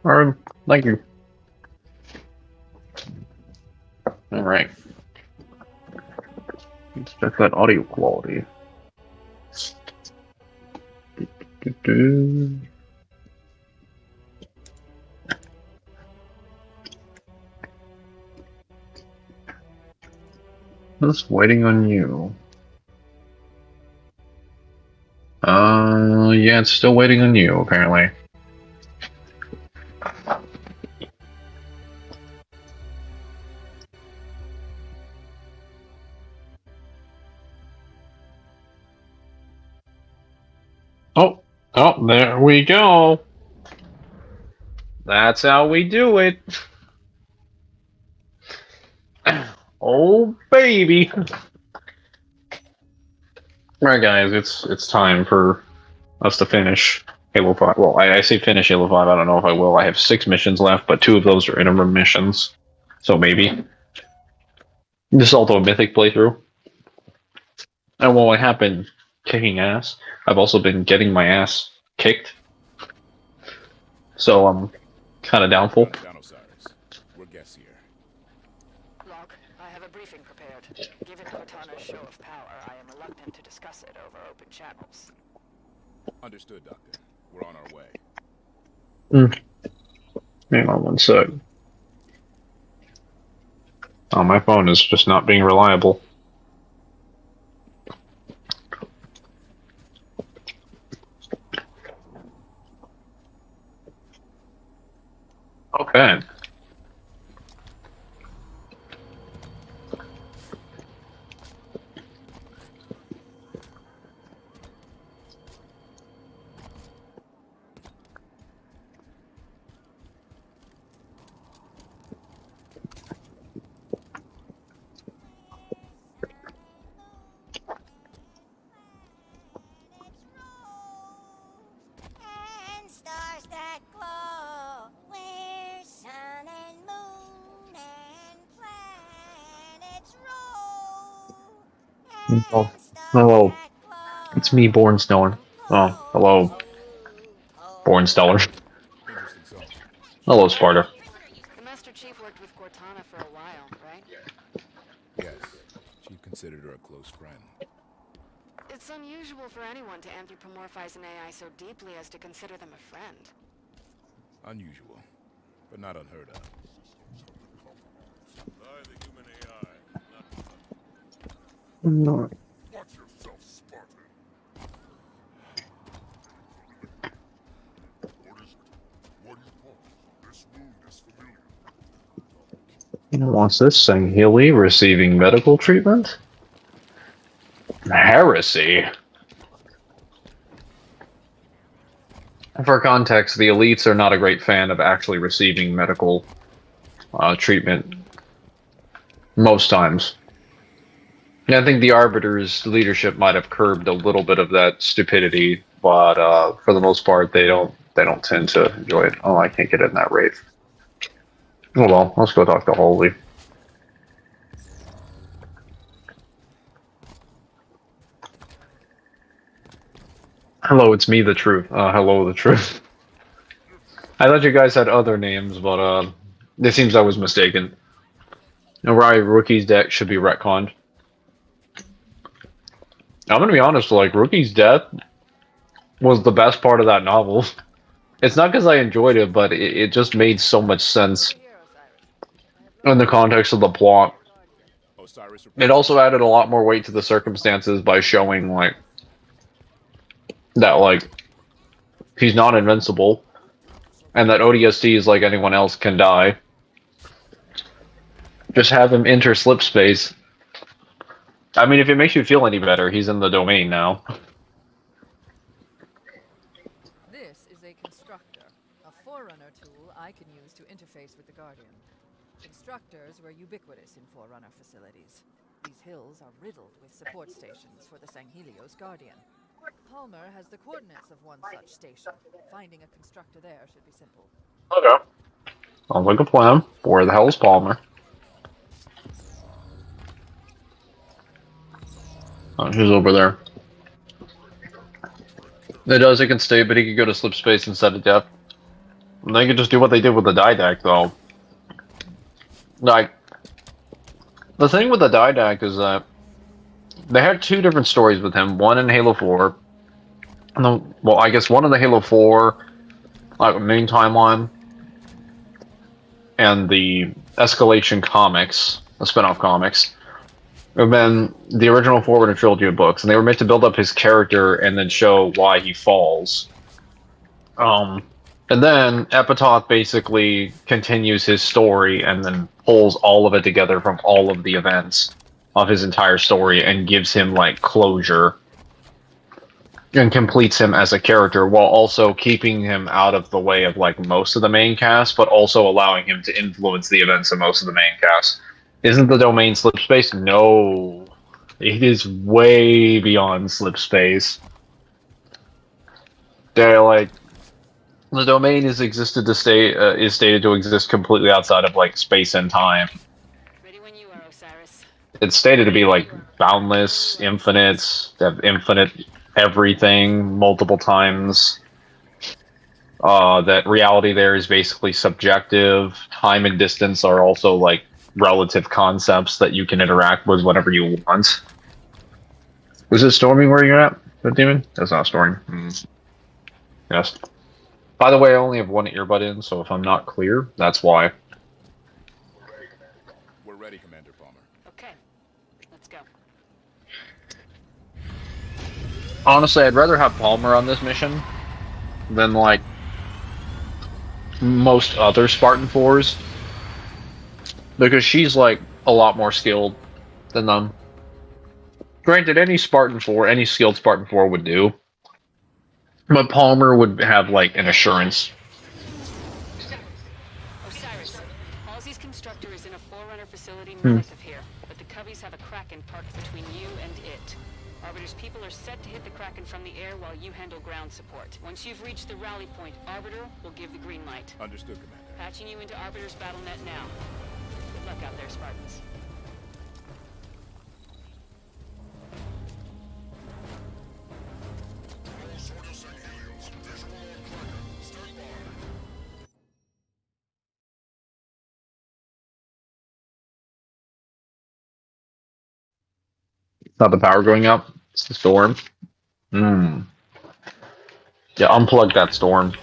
Alright, thank you. Alright. Let's check that audio quality. Just waiting on you. Yeah, it's still waiting on you, apparently. Oh, there we go. That's how we do it. Oh, baby. Alright, guys, it's time for us to finish Halo 5. Well, I say finish Halo 5, I don't know if I will. I have 6 missions left, but 2 of those are interim missions. So maybe. This is also a mythic playthrough. And while I have been kicking ass, I've also been getting my ass kicked. So I'm kind of doubtful. We're guests here. Log, I have a briefing prepared. Given Cortana's show of power, I am reluctant to discuss it over open channels. Understood, Doctor. We're on our way. Hang on one sec. Oh, my phone is just not being reliable. Okay. Oh, hello. It's me, Bornstone. Oh, hello, Bornsteller. Hello, Sparta. The Master Chief worked with Cortana for a while, right? Yes. Chief considered her a close friend. It's unusual for anyone to anthropomorphize an AI so deeply as to consider them a friend. Unusual, but not unheard of. No. Watch yourself, Spartan. What is it? What do you want? This wound is familiar. What's this thing? Healy receiving medical treatment? Heresy. For context, the elites are not a great fan of actually receiving medical treatment most times. And I think the Arbiter's leadership might have curbed a little bit of that stupidity, but for the most part, they don't tend to enjoy it. Oh, I can't get in that rate. Oh well, let's go talk to Holy. Hello, it's me, the truth. Hello, the truth. I thought you guys had other names, but it seems I was mistaken. Right, Rookie's deck should be retconned. I'm gonna be honest, like, Rookie's death was the best part of that novel. It's not because I enjoyed it, but it just made so much sense in the context of the plot. It also added a lot more weight to the circumstances by showing, like, that, like, he's not invincible, and that ODST is like anyone else can die. Just have him enter slip space. I mean, if it makes you feel any better, he's in the domain now. This is a constructor, a forerunner tool I can use to interface with the Guardian. Constructors were ubiquitous in Forerunner facilities. These hills are riddled with support stations for the Sanghelios Guardian. Palmer has the coordinates of one such station. Finding a constructor there should be simple. Okay. Sounds like a plan. Where the hell is Palmer? Oh, he's over there. It can stay, but he could go to slip space instead of death. They could just do what they did with the Didact, though. Like, the thing with the Didact is that they had two different stories with him. One in Halo 4. Well, I guess one in the Halo 4, like, main timeline, and the Escalation comics, the spin-off comics. And then the original Forward trilogy of books, and they were meant to build up his character and then show why he falls. And then Epitaph basically continues his story and then pulls all of it together from all of the events of his entire story and gives him, like, closure and completes him as a character while also keeping him out of the way of, like, most of the main cast, but also allowing him to influence the events of most of the main cast. Isn't the domain slipspace? No. It is way beyond slipspace. They're like, the domain is stated to exist completely outside of, like, space and time. Ready when you are, Osiris. It's stated to be, like, boundless, infinite, to have infinite everything multiple times. That reality there is basically subjective. Time and distance are also, like, relative concepts that you can interact with whenever you want. Was it storming where you're at, the demon? That's not storming. Yes. By the way, I only have one earbud in, so if I'm not clear, that's why. We're ready, Commander Palmer. Okay, let's go. Honestly, I'd rather have Palmer on this mission than, like, most other Spartan 4s. Because she's, like, a lot more skilled than them. Granted, any Spartan 4, any skilled Spartan 4 would do. But Palmer would have, like, an assurance. Osiris, Halsey's constructor is in a Forerunner facility north of here, but the Cubbies have a Kraken parked between you and it. Arbiter's people are set to hit the Kraken from the air while you handle ground support. Once you've reached the rally point, Arbiter will give the green light. Understood, Commander. Patching you into Arbiter's battle net now. Good luck out there, Spartans. It's not the power going up, it's the storm. Yeah, unplug that storm.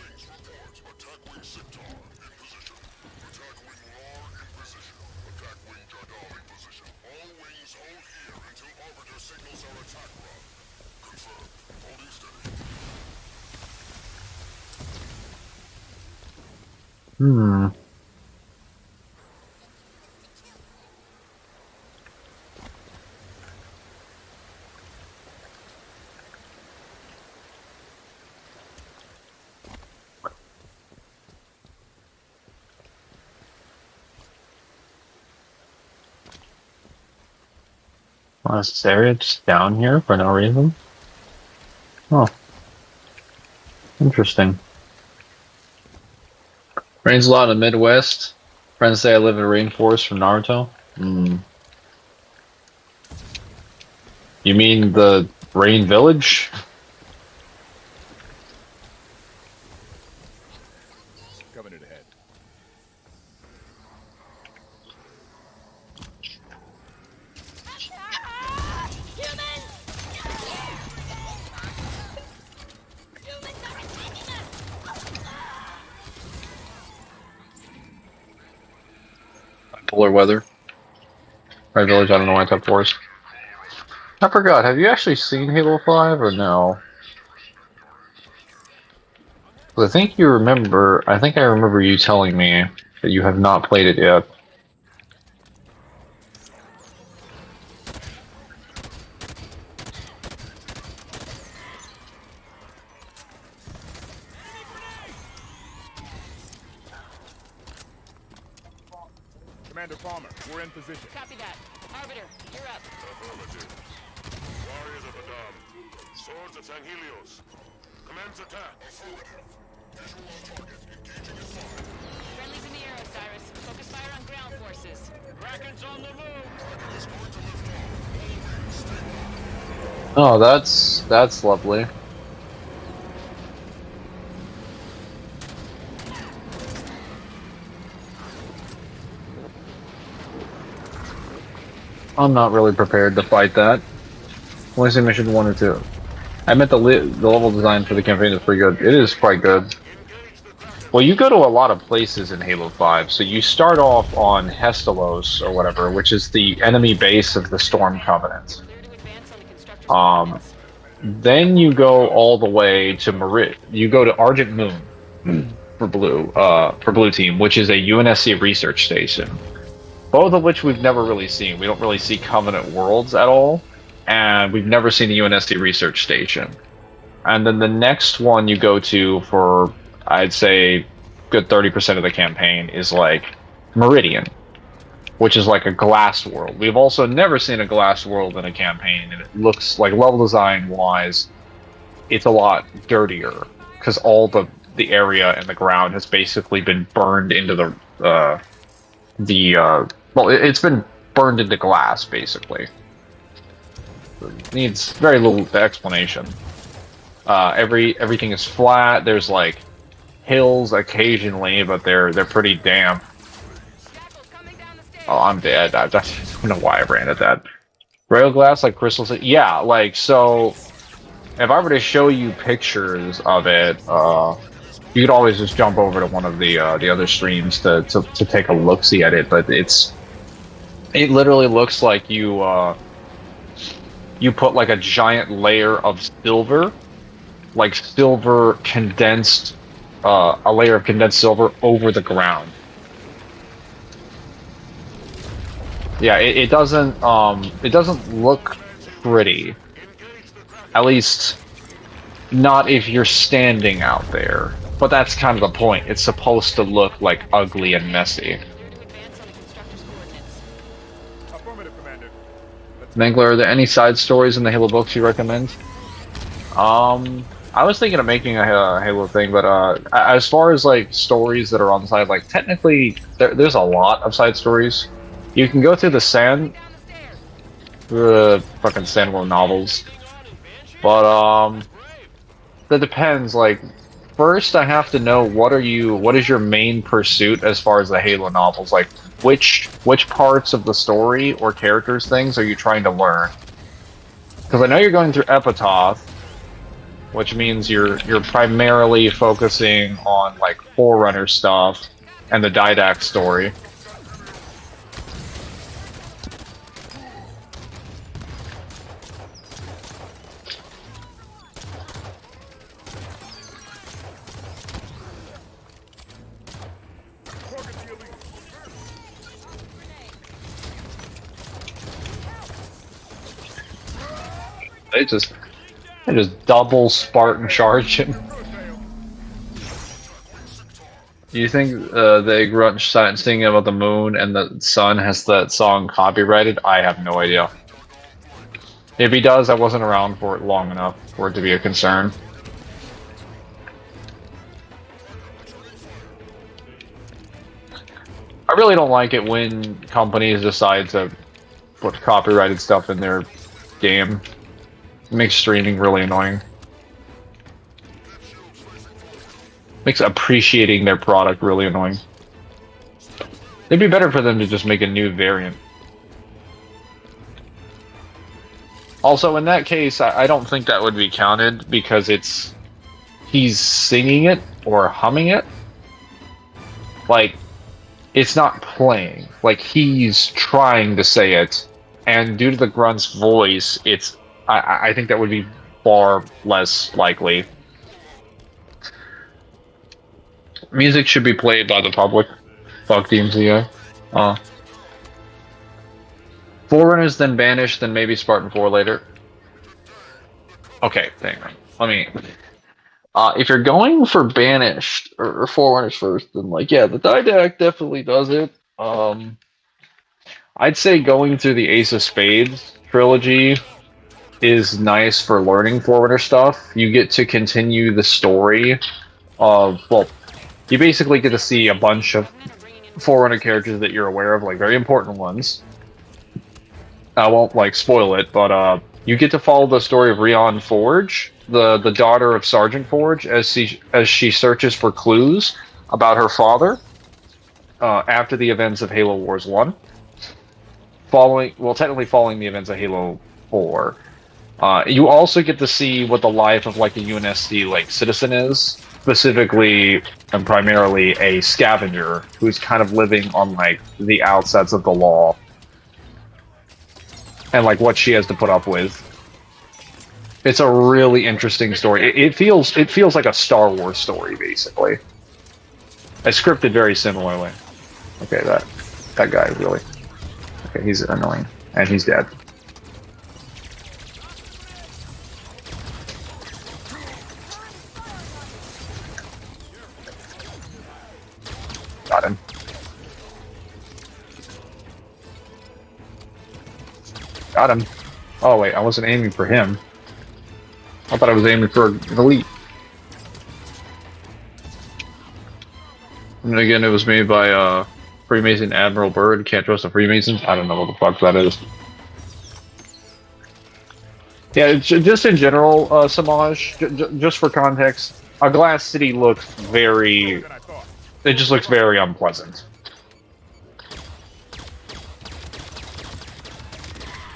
Why is this area just down here for no reason? Oh. Interesting. Rains a lot in the Midwest. Friends say I live in a rainforest from Naruto. You mean the Rain Village? Covenant ahead. Polar weather. Right Village, I don't know why it's up forest. I forgot, have you actually seen Halo 5 or no? 'Cause I think I remember you telling me that you have not played it yet. Commander Palmer, we're in position. Copy that. Arbiter, you're up. Affirmative. Warriors of Adam. Swords of San Helios. Commence attack. Affirmative. Visual on target. Engaging at 5. Friendly's in the air, Osiris. Focus fire on ground forces. Kraken's on the move. Kraken is going to lift off. All wings, stay low. Oh, that's lovely. I'm not really prepared to fight that. Only say mission 1 or 2. I meant the level design for the campaign is pretty good. It is quite good. Well, you go to a lot of places in Halo 5, so you start off on Hestelos, or whatever, which is the enemy base of the Storm Covenant. Then you go all the way to you go to Argent Moon for Blue Team, which is a UNSC research station. Both of which we've never really seen. We don't really see Covenant worlds at all, and we've never seen the UNSC research station. And then the next one you go to for, I'd say, good 30% of the campaign is like Meridian, which is like a glass world. We've also never seen a glass world in a campaign, and it looks like, level design wise, it's a lot dirtier because all the area and the ground has basically been burned into well, it's been burned into glass basically. It needs very little explanation. Everything is flat. There's like hills occasionally, but they're pretty damp. Oh, I'm dead. I don't know why I ran at that. Rail glass, like crystals. Yeah, like, so if I were to show you pictures of it, you could always just jump over to one of the other streams to take a look-see at it. But it literally looks like you put like a giant layer of silver, like silver condensed, a layer of condensed silver over the ground. Yeah, it doesn't look pretty. At least not if you're standing out there. But that's kind of the point. It's supposed to look like ugly and messy. Affirmative, Commander. Mangler, are there any side stories in the Halo books you recommend? I was thinking of making a Halo thing, but as far as like stories that are on the side, like technically there's a lot of side stories. You can go through the fucking standalone novels, but that depends. Like, first I have to know what is your main pursuit as far as the Halo novels? Like, which parts of the story or characters things are you trying to learn? Because I know you're going through Epitaph, which means you're primarily focusing on like Forerunner stuff and the Didact story. They just double Spartan charge him. Do you think the Grunch singing about the moon and the sun has that song copyrighted? I have no idea. If he does, I wasn't around for it long enough for it to be a concern. I really don't like it when companies decide to put copyrighted stuff in their game. It makes streaming really annoying. Makes appreciating their product really annoying. It'd be better for them to just make a new variant. Also, in that case, I don't think that would be counted because he's singing it or humming it. Like, it's not playing. Like, he's trying to say it, and due to the grunt's voice, I think that would be far less likely. Music should be played by the public. Fuck DMCA. Forerunners, then Banished, then maybe Spartan 4 later. Okay, hang on. Let me... if you're going for Banished, or Forerunners first, then like, yeah, the Didact definitely does it. I'd say going through the Ace of Spades trilogy is nice for learning Forerunner stuff. You get to continue the story of, well, you basically get to see a bunch of Forerunner characters that you're aware of, like very important ones. I won't like spoil it, but you get to follow the story of Rion Forge, the daughter of Sergeant Forge, as she searches for clues about her father after the events of Halo Wars 1. technically following the events of Halo 4. You also get to see what the life of like a UNSC like citizen is, specifically and primarily a scavenger who's kind of living on like the outsets of the law, and like what she has to put up with. It's a really interesting story. It feels like a Star Wars story basically. It's scripted very similarly. Okay, that guy really. Okay, he's annoying and he's dead. Got him. Got him. Oh wait, I wasn't aiming for him. I thought I was aiming for an elite. And again, it was made by Freemason Admiral Byrd. Can't trust the Freemasons. I don't know what the fuck that is. Yeah, just in general, Samaj, just for context, a glass city looks very... It just looks very unpleasant.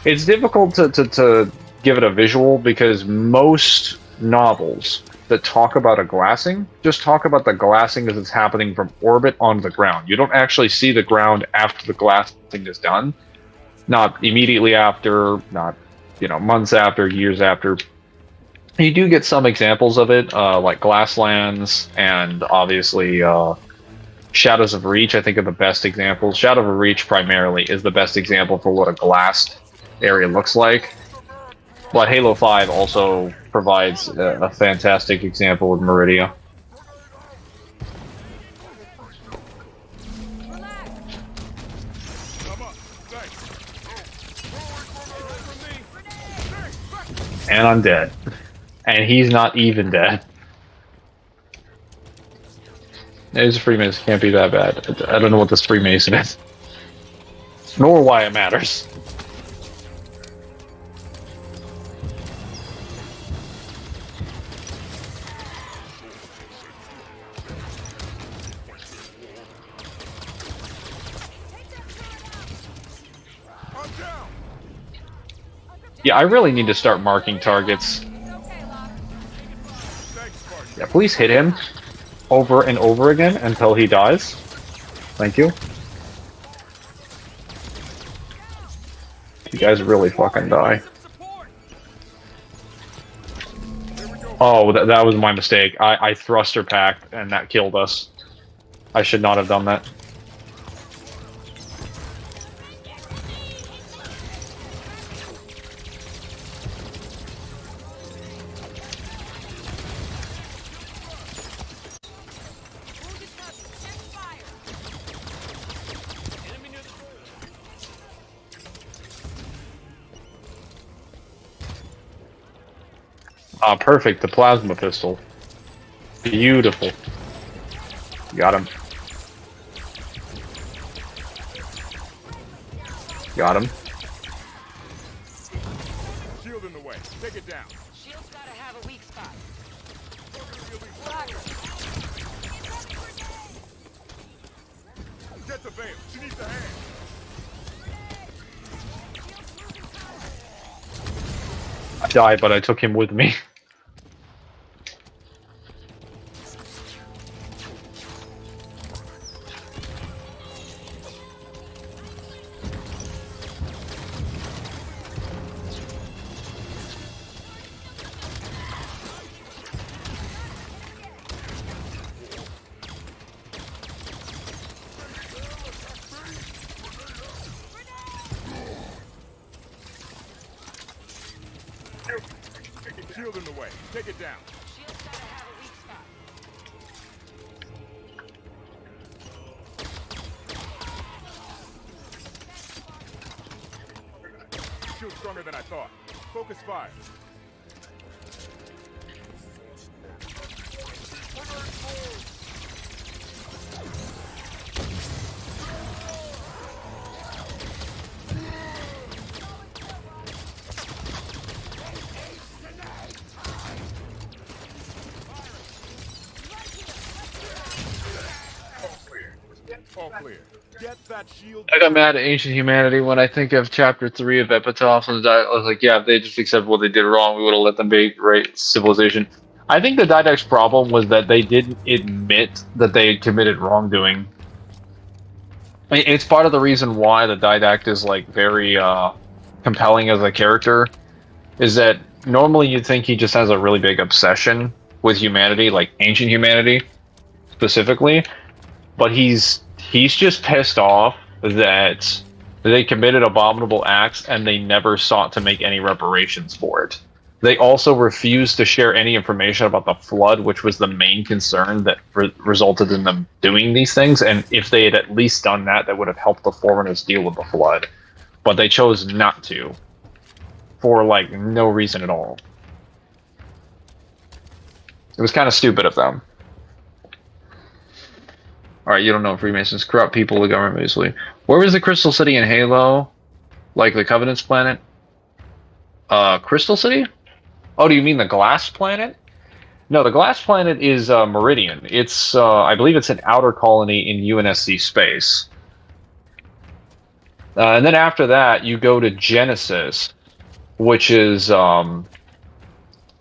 It's difficult to give it a visual because most novels that talk about a glassing just talk about the glassing as it's happening from orbit onto the ground. You don't actually see the ground after the glassing is done. Not immediately after, not, you know, months after, years after. You do get some examples of it, like Glasslands and obviously Shadows of Reach, I think, are the best examples. Shadow of Reach primarily is the best example for what a glassed area looks like. But Halo 5 also provides a fantastic example with Meridia. And I'm dead. And he's not even dead. There's a Freemason, can't be that bad. I don't know what this Freemason is. Nor why it matters. Yeah, I really need to start marking targets. Yeah, please hit him over and over again until he dies. Thank you. You guys really fucking die. Oh, that was my mistake. I thruster packed and that killed us. I should not have done that. Ah, perfect, the plasma pistol. Beautiful. Got him. Got him. Shield in the way. Take it down. Shield's gotta have a weak spot. Get the veil. She needs a hand. I died, but I took him with me. Shield in the way. Take it down. Shield's gotta have a weak spot. Shield's stronger than I thought. Focus fire. All clear. Get that shield. I got mad at ancient humanity when I think of chapter 3 of Epitaph, and I was like, yeah, if they just accepted what they did wrong, we would have let them be great civilization. I think the Didact's problem was that they didn't admit that they had committed wrongdoing. It's part of the reason why the Didact is like very compelling as a character, is that normally you'd think he just has a really big obsession with humanity, like ancient humanity specifically, but he's just pissed off that they committed abominable acts and they never sought to make any reparations for it. They also refused to share any information about the flood, which was the main concern that resulted in them doing these things. And if they had at least done that, that would have helped the Forerunners deal with the flood. But they chose not to, for like no reason at all. It was kind of stupid of them. Alright, you don't know Freemasons. Corrupt people, the government, basically. Where was the Crystal City in Halo? Like the Covenant's planet? Crystal City? Oh, do you mean the Glass Planet? No, the Glass Planet is Meridian. It's, I believe it's an outer colony in UNSC space. And then after that, you go to Genesis, which is,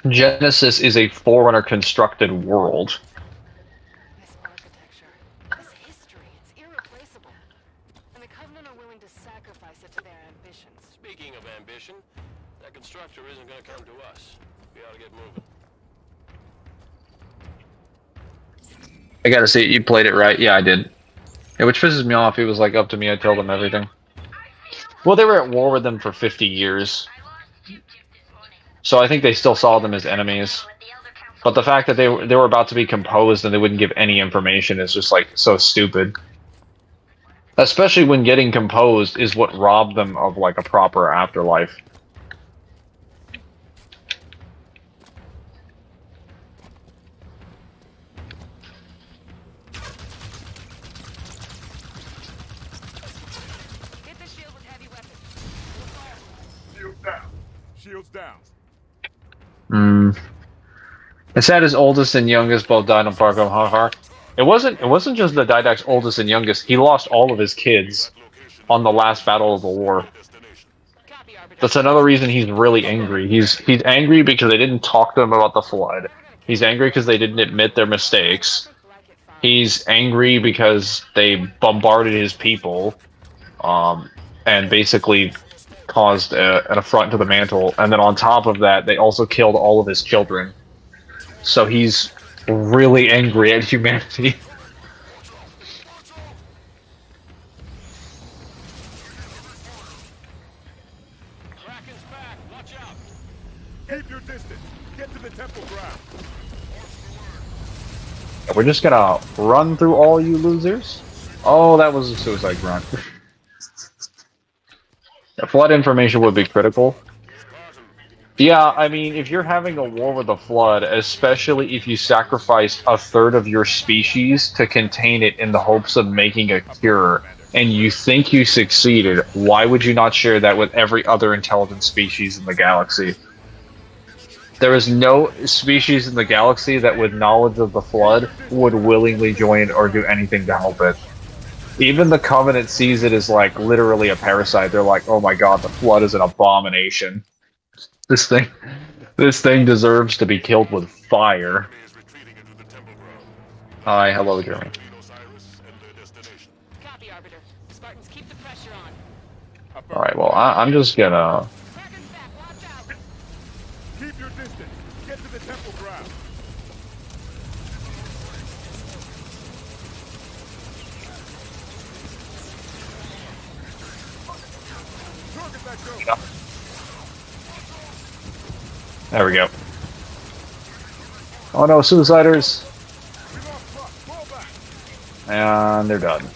Genesis is a Forerunner constructed world. This architecture, this history, it's irreplaceable. And the Covenant are willing to sacrifice it to their ambitions. Speaking of ambition, that constructor isn't gonna come to us. We ought to get moving. I gotta say, you played it right. Yeah, I did. Yeah, which pisses me off. It was like up to me. I tell them everything. Well, they were at war with them for 50 years. So I think they still saw them as enemies. But the fact that they were about to be composed and they wouldn't give any information is just like so stupid. Especially when getting composed is what robbed them of like a proper afterlife. Hit the shield with heavy weapons. Shields down. Shields down. It's sad his oldest and youngest both died on Fargo Har. It wasn't just the Didact's oldest and youngest. He lost all of his kids on the last battle of the war. Copy, Arbiter. That's another reason he's really angry. He's angry because they didn't talk to him about the flood. He's angry because they didn't admit their mistakes. He's angry because they bombarded his people, and basically caused an affront to the mantle. And then on top of that, they also killed all of his children. So he's really angry at humanity. Kraken's back. Watch out. Keep your distance. Get to the temple ground. We're just gonna run through all you losers? Oh, that was a suicide grunt. The flood information would be critical. Yeah, I mean, if you're having a war with the flood, especially if you sacrifice a third of your species to contain it in the hopes of making a cure, and you think you succeeded, why would you not share that with every other intelligent species in the galaxy? There is no species in the galaxy that, with knowledge of the flood, would willingly join or do anything to help it. Even the Covenant sees it as, like, literally a parasite. They're like, oh my god, the flood is an abomination. This thing deserves to be killed with fire. Hi, hello, Jeremy. Copy, Arbiter. Spartans, keep the pressure on. Alright, well, I'm just gonna... Kraken's back. Watch out. Keep your distance. Get to the temple ground. Target that goat. There we go. Oh no, suiciders! We lost truck. Fall back. And they're done.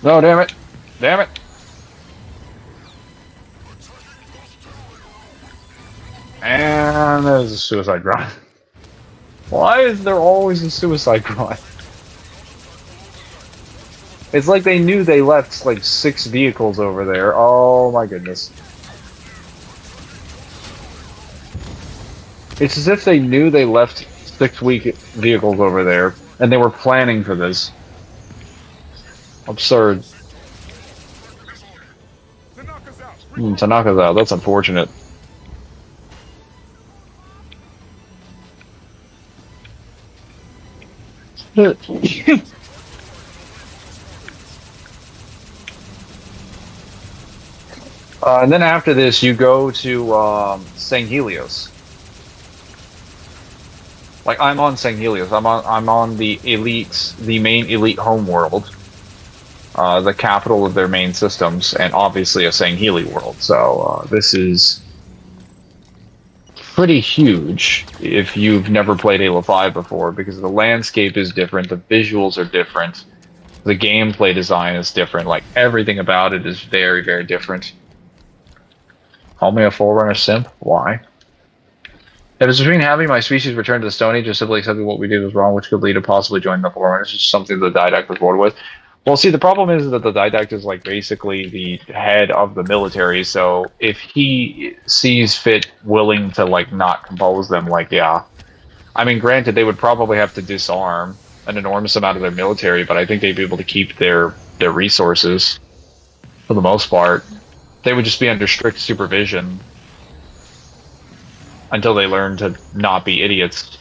No, damn it! Damn it! And there's a suicide grunt. Why is there always a suicide grunt? It's like they knew they left like 6 vehicles over there. Oh my goodness. It's as if they knew they left 6 weak vehicles over there, and they were planning for this. Absurd. Tanaka's out. Tanaka's out. That's unfortunate. And then after this, you go to St. Helios. Like I'm on St. Helios. I'm on the the main elite homeworld, the capital of their main systems, and obviously a St. Heli world. So this is pretty huge if you've never played Halo 5 before, because the landscape is different, the visuals are different, the gameplay design is different. Like everything about it is very, very different. Call me a Forerunner simp? Why? It is between having my species return to the Stone Age or simply accepting what we did was wrong, which could lead to possibly joining the Forerunners. It's something the Didact was bored with. Well, see, the problem is that the Didact is like basically the head of the military, so if he sees fit willing to like not compose them, like, yeah. I mean, granted, they would probably have to disarm an enormous amount of their military, but I think they'd be able to keep their resources for the most part. They would just be under strict supervision until they learn to not be idiots.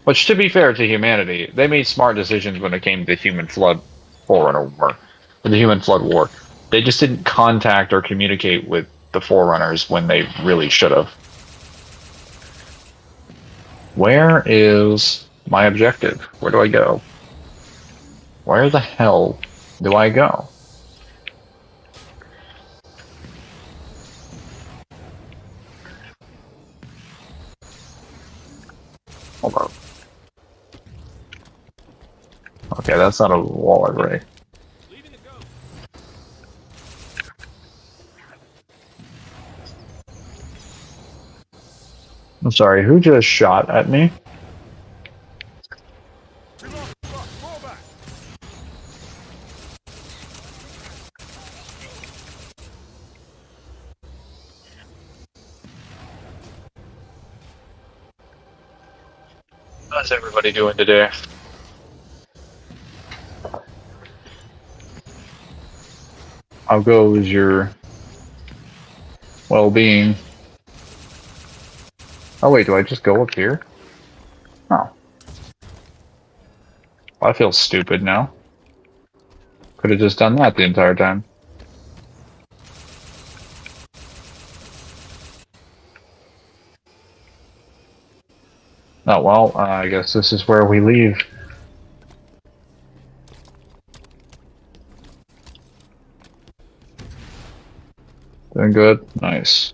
Which, to be fair to humanity, they made smart decisions when it came to the Human Flood Forerunner War. Or the Human Flood War. They just didn't contact or communicate with the Forerunners when they really should have. Where is my objective? Where do I go? Where the hell do I go? Hold on. Okay, that's not a wall array. I'm sorry, who just shot at me? Fall back. How's everybody doing today? How goes your well-being? Oh wait, do I just go up here? Oh. I feel stupid now. Could have just done that the entire time. Oh well, I guess this is where we leave. Doing good? Nice.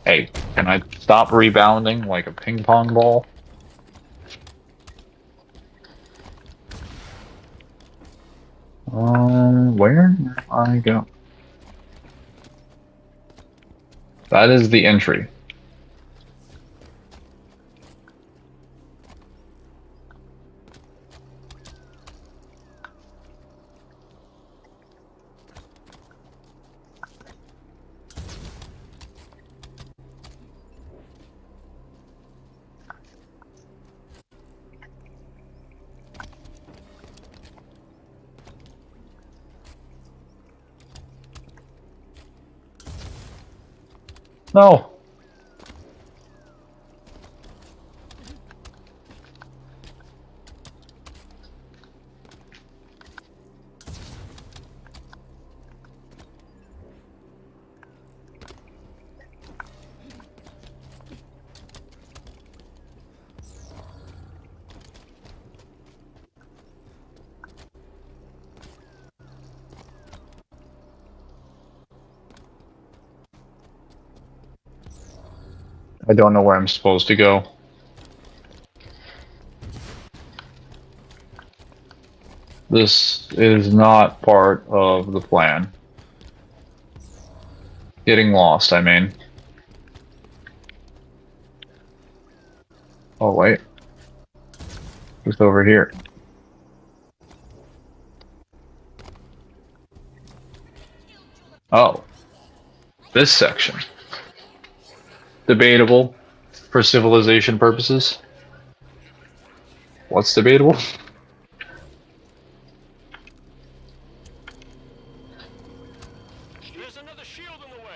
Hey, can I stop rebounding like a ping pong ball? Where I go? That is the entry. No. I don't know where I'm supposed to go. This is not part of the plan. Getting lost, I mean. Oh, wait. Just over here. Oh. This section. debatable for civilization purposes. What's debatable? There's another shield in the way.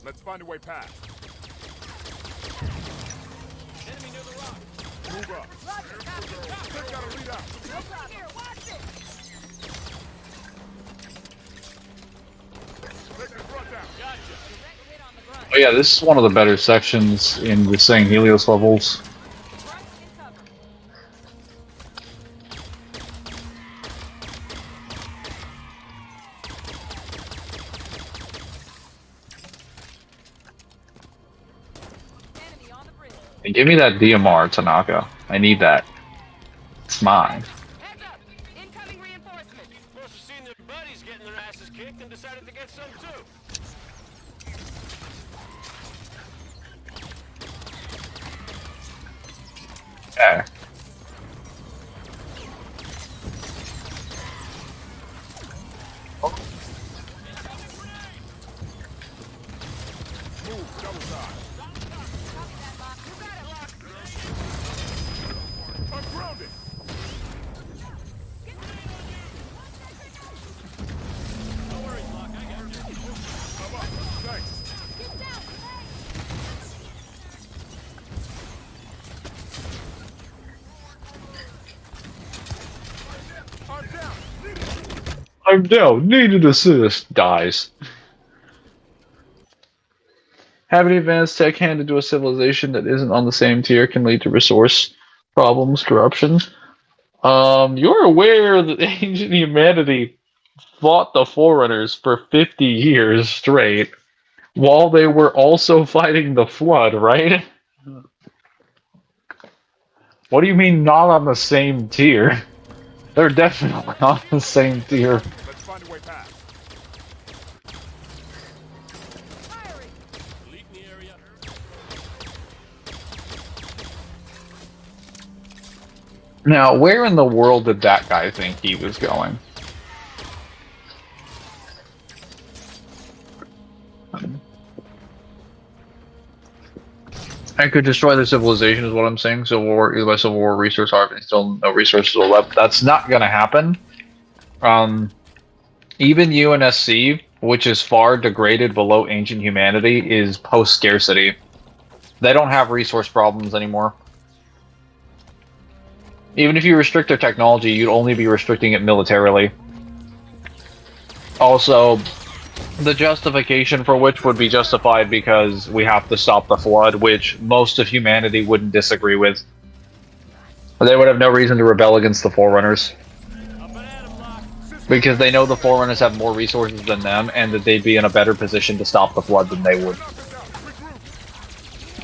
Let's find a way past. Enemy near the rock. Move up. They've got to lead out. Here, watch it! Take this run down. Gotcha. Direct hit on the grunt. Oh yeah, this is one of the better sections in the Sang Helios levels. Grunt's in cover. Enemy on the bridge. And give me that DMR, Tanaka. I need that. It's mine. Heads up! Incoming reinforcements! Must have seen their buddies getting their asses kicked and decided to get some too. Yeah. Move, double side. I'm grounded. No worries, Locke. I got you. I'm up. Thanks. I'm down. I'm down. Needed assist. Dies. Having advanced tech handed to a civilization that isn't on the same tier can lead to resource problems, corruption. You're aware that ancient humanity fought the Forerunners for 50 years straight while they were also fighting the Flood, right? What do you mean not on the same tier? They're definitely on the same tier. Let's find a way past. Elite in the area. Now, where in the world did that guy think he was going? I could destroy the civilization is what I'm saying. Civil War, either by Civil War resource harvesting, still no resources are left. That's not going to happen. Even UNSC, which is far degraded below ancient humanity, is post-scarcity. They don't have resource problems anymore. Even if you restrict their technology, you'd only be restricting it militarily. Also, the justification for which would be justified because we have to stop the Flood, which most of humanity wouldn't disagree with. They would have no reason to rebel against the Forerunners. Because they know the Forerunners have more resources than them, and that they'd be in a better position to stop the Flood than they would.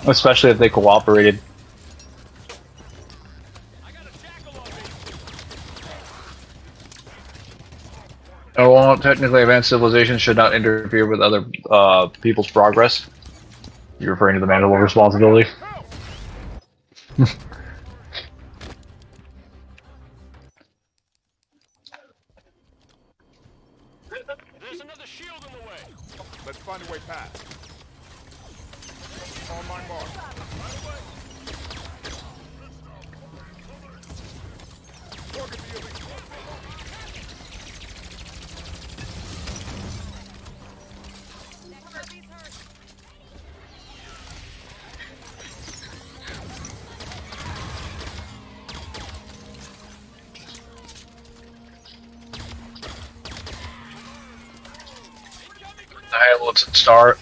Especially if they cooperated. Oh, well, technically advanced civilizations should not interfere with other people's progress. You're referring to the manual of responsibility? There's another shield in the way. Let's find a way past. On my mark. Target the elite. It's Star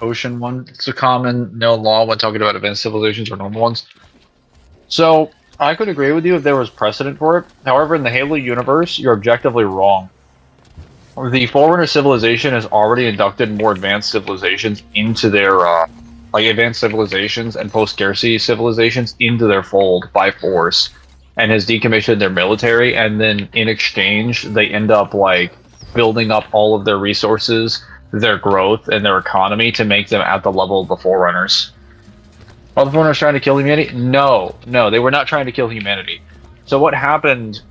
Ocean one. It's a common known law when talking about advanced civilizations or normal ones. So, I could agree with you if there was precedent for it. However, in the Halo universe, you're objectively wrong. The Forerunner civilization has already inducted more advanced civilizations into their, like advanced civilizations and post-scarcity civilizations into their fold by force, and has decommissioned their military, and then in exchange, they end up, like, building up all of their resources, their growth, and their economy to make them at the level of the Forerunners. Are the Forerunners trying to kill humanity? No, they were not trying to kill humanity. So what happened...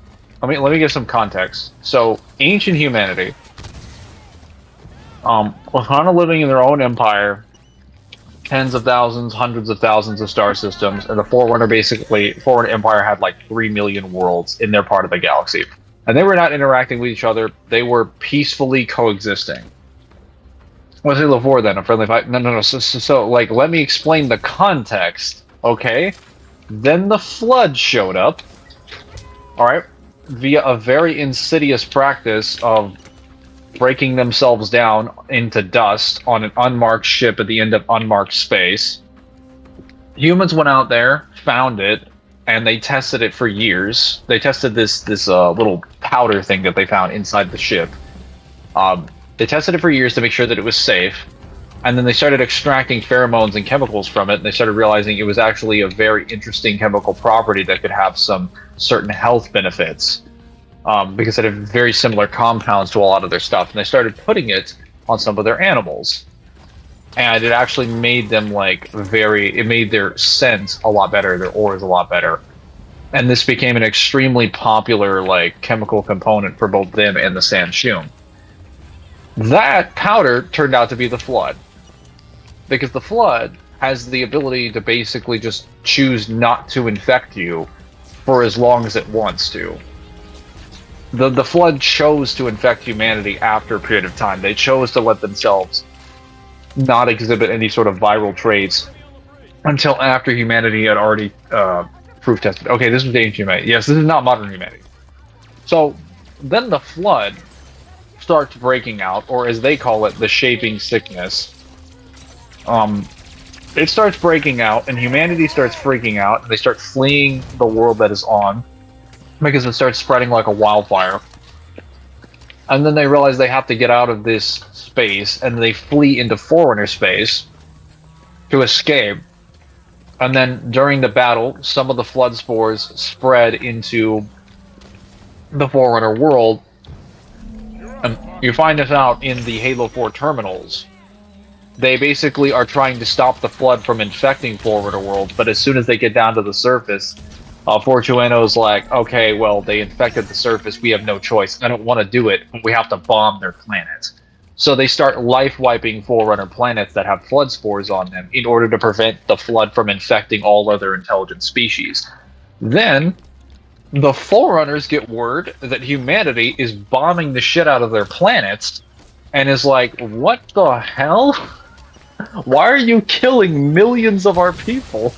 let me give some context. So, ancient humanity was kind of living in their own empire, tens of thousands, hundreds of thousands of star systems, and the Forerunner Empire had like 3 million worlds in their part of the galaxy. And they were not interacting with each other, they were peacefully coexisting. What's Halo 4 then? A friendly fight? No. So, like, let me explain the context, okay? Then the Flood showed up, alright, via a very insidious practice of breaking themselves down into dust on an unmarked ship at the end of unmarked space. Humans went out there, found it, and they tested it for years. They tested this little powder thing that they found inside the ship. They tested it for years to make sure that it was safe, and then they started extracting pheromones and chemicals from it, and they started realizing it was actually a very interesting chemical property that could have some certain health benefits. Because it had very similar compounds to a lot of their stuff, and they started putting it on some of their animals, and it actually made them it made their scent a lot better, their auras a lot better, and this became an extremely popular chemical component for both them and the Sanshun. That powder turned out to be the Flood, because the Flood has the ability to basically just choose not to infect you for as long as it wants to. The Flood chose to infect humanity after a period of time. They chose to let themselves not exhibit any sort of viral traits until after humanity had already proof tested. Okay, this was ancient humanity. Yes, this is not modern humanity. So then the Flood starts breaking out, or as they call it, the shaping sickness. It starts breaking out, and humanity starts freaking out, and they start fleeing the world that is on, because it starts spreading like a wildfire. And then they realize they have to get out of this space, and they flee into Forerunner space to escape. And then during the battle, some of the Flood spores spread into the Forerunner world. And you find this out in the Halo 4 terminals. They basically are trying to stop the Flood from infecting Forerunner world, but as soon as they get down to the surface, Fortueno's like, okay, well, they infected the surface, we have no choice. I don't want to do it, but we have to bomb their planet. So they start life-wiping Forerunner planets that have Flood spores on them in order to prevent the Flood from infecting all other intelligent species. Then, the Forerunners get word that humanity is bombing the shit out of their planets, and is like, what the hell? Why are you killing millions of our people?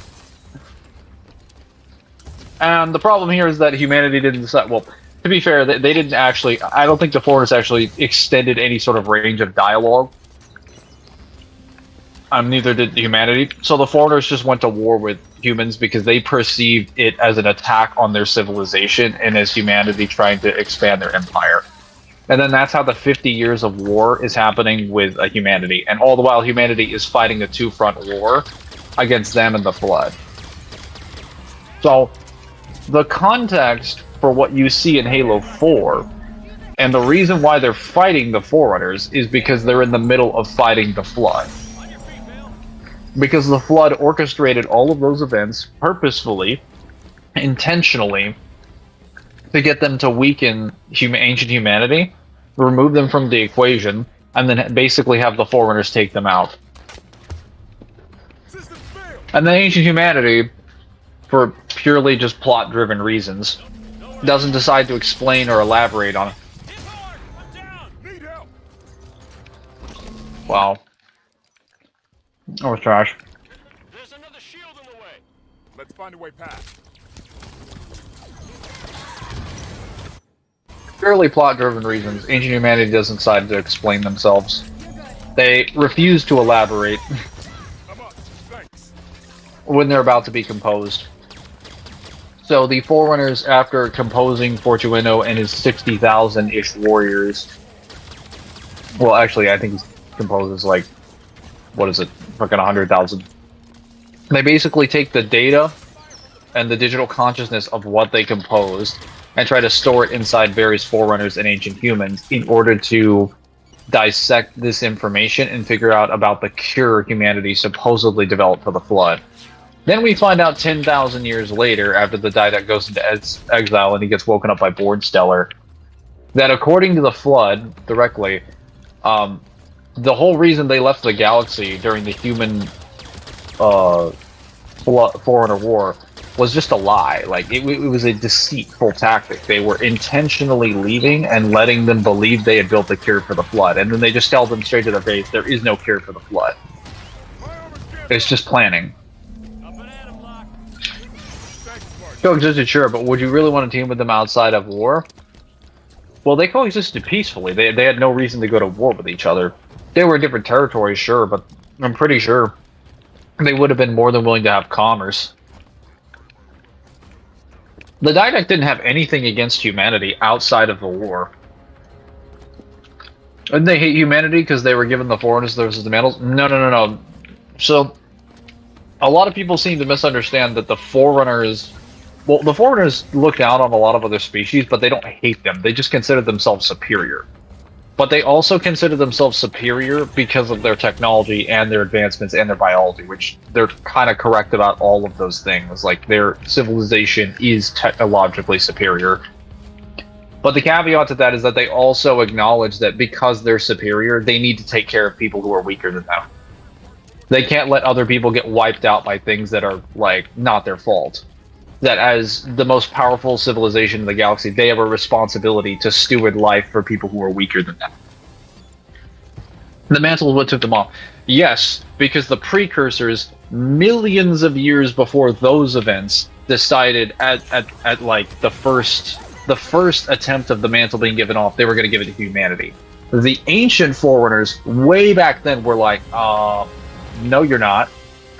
And the problem here is that humanity didn't decide. Well, to be fair, they didn't actually. I don't think the Foreigners actually extended any sort of range of dialogue. Neither did humanity. So the Foreigners just went to war with humans because they perceived it as an attack on their civilization and as humanity trying to expand their empire. And then that's how the 50 years of war is happening with humanity. And all the while, humanity is fighting a two-front war against them and the Flood. So the context for what you see in Halo 4, and the reason why they're fighting the Forerunners, is because they're in the middle of fighting the Flood. Because the Flood orchestrated all of those events purposefully, intentionally, to get them to weaken ancient humanity, remove them from the equation, and then basically have the Forerunners take them out. And then ancient humanity, for purely just plot-driven reasons, doesn't decide to explain or elaborate on it. Wow. That was trash. There's another shield in the way. Let's find a way past. Purely plot-driven reasons, ancient humanity doesn't decide to explain themselves. They refuse to elaborate when they're about to be composed. So the Forerunners, after composing Fortueno and his 60,000-ish warriors... Well, actually, I think he composes what is it, fucking 100,000. They basically take the data and the digital consciousness of what they composed and try to store it inside various Forerunners and ancient humans in order to dissect this information and figure out about the cure humanity supposedly developed for the Flood. Then we find out 10,000 years later, after the Didact goes into exile and he gets woken up by Boardstellar, that according to the Flood, directly, the whole reason they left the galaxy during the human Forerunner War was just a lie. Like it was a deceitful tactic. They were intentionally leaving and letting them believe they had built the cure for the flood, and then they just tell them straight to their face, there is no cure for the flood. It's just planning. Coexisted, sure, but would you really want to team with them outside of war? Well, they coexisted peacefully. They had no reason to go to war with each other. They were in different territories, sure, but I'm pretty sure they would have been more than willing to have commerce. The Didact didn't have anything against humanity outside of the war. Didn't they hate humanity because they were given the Forerunners versus the Mantles? No. So, a lot of people seem to misunderstand that the Forerunners... Well, the Forerunners look down on a lot of other species, but they don't hate them. They just consider themselves superior. But they also consider themselves superior because of their technology and their advancements and their biology, which they're kind of correct about all of those things. Like, their civilization is technologically superior. But the caveat to that is that they also acknowledge that because they're superior, they need to take care of people who are weaker than them. They can't let other people get wiped out by things that are, like, not their fault. That as the most powerful civilization in the galaxy, they have a responsibility to steward life for people who are weaker than them. The Mantle is what took them off. Yes, because the precursors, millions of years before those events, decided at like the first attempt of the Mantle being given off, they were going to give it to humanity. The ancient Forerunners, way back then, were like, no, you're not.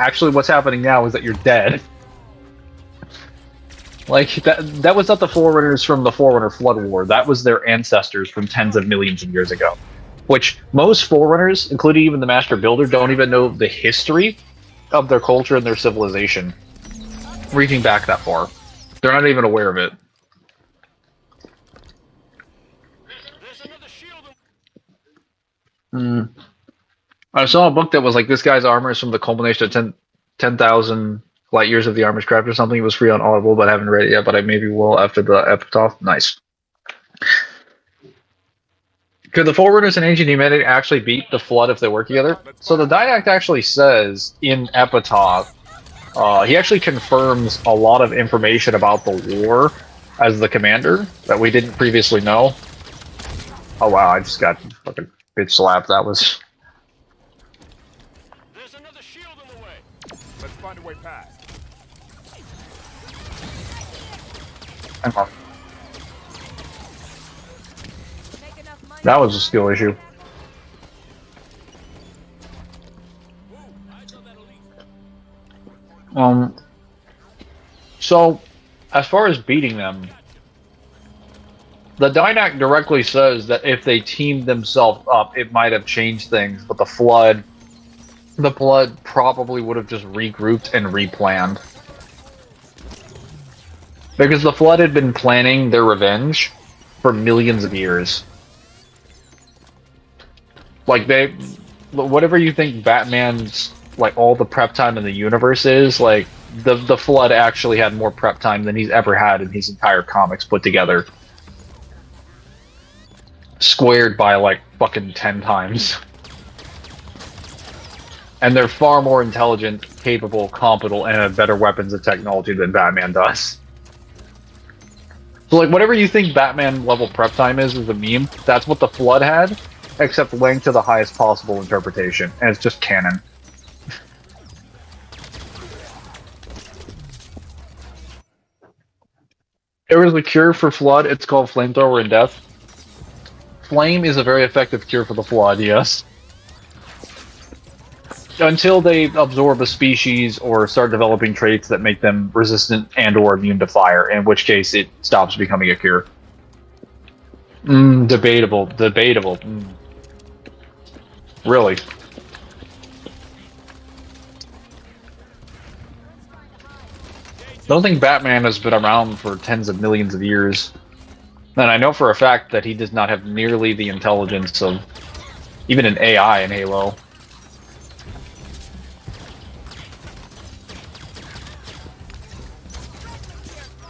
Actually, what's happening now is that you're dead. Like, that was not the Forerunners from the Forerunner Flood War. That was their ancestors from tens of millions of years ago. Which, most Forerunners, including even the Master Builder, don't even know the history of their culture and their civilization. Reaching back that far. They're not even aware of it. I saw a book that was like, this guy's armor is from the culmination of 10,000 light years of the armor's craft or something. It was free on Audible, but I haven't read it yet, but I maybe will after the epitaph. Nice. Could the Forerunners and Ancient Humanity actually beat the Flood if they work together? So the Didact actually says in epitaph, he actually confirms a lot of information about the war as the commander that we didn't previously know. Oh wow, I just got fucking bitch slapped. That was... There's another shield in the way. Let's find a way past. Hang on. That was a skill issue. So, as far as beating them, the Didact directly says that if they teamed themselves up, it might have changed things, but the Flood probably would have just regrouped and replanned. Because the Flood had been planning their revenge for millions of years. Like, whatever you think Batman's, like, all the prep time in the universe is, like, the Flood actually had more prep time than he's ever had in his entire comics put together. Squared by, like, fucking 10 times. And they're far more intelligent, capable, competent, and have better weapons and technology than Batman does. So, like, whatever you think Batman level prep time is a meme, that's what the Flood had, except linked to the highest possible interpretation, and it's just canon. There is a cure for Flood, it's called Flamethrower and Death. Flame is a very effective cure for the Flood, yes. Until they absorb a species or start developing traits that make them resistant and or immune to fire, in which case it stops becoming a cure. Debatable. Really. I don't think Batman has been around for tens of millions of years. And I know for a fact that he does not have nearly the intelligence of even an AI in Halo.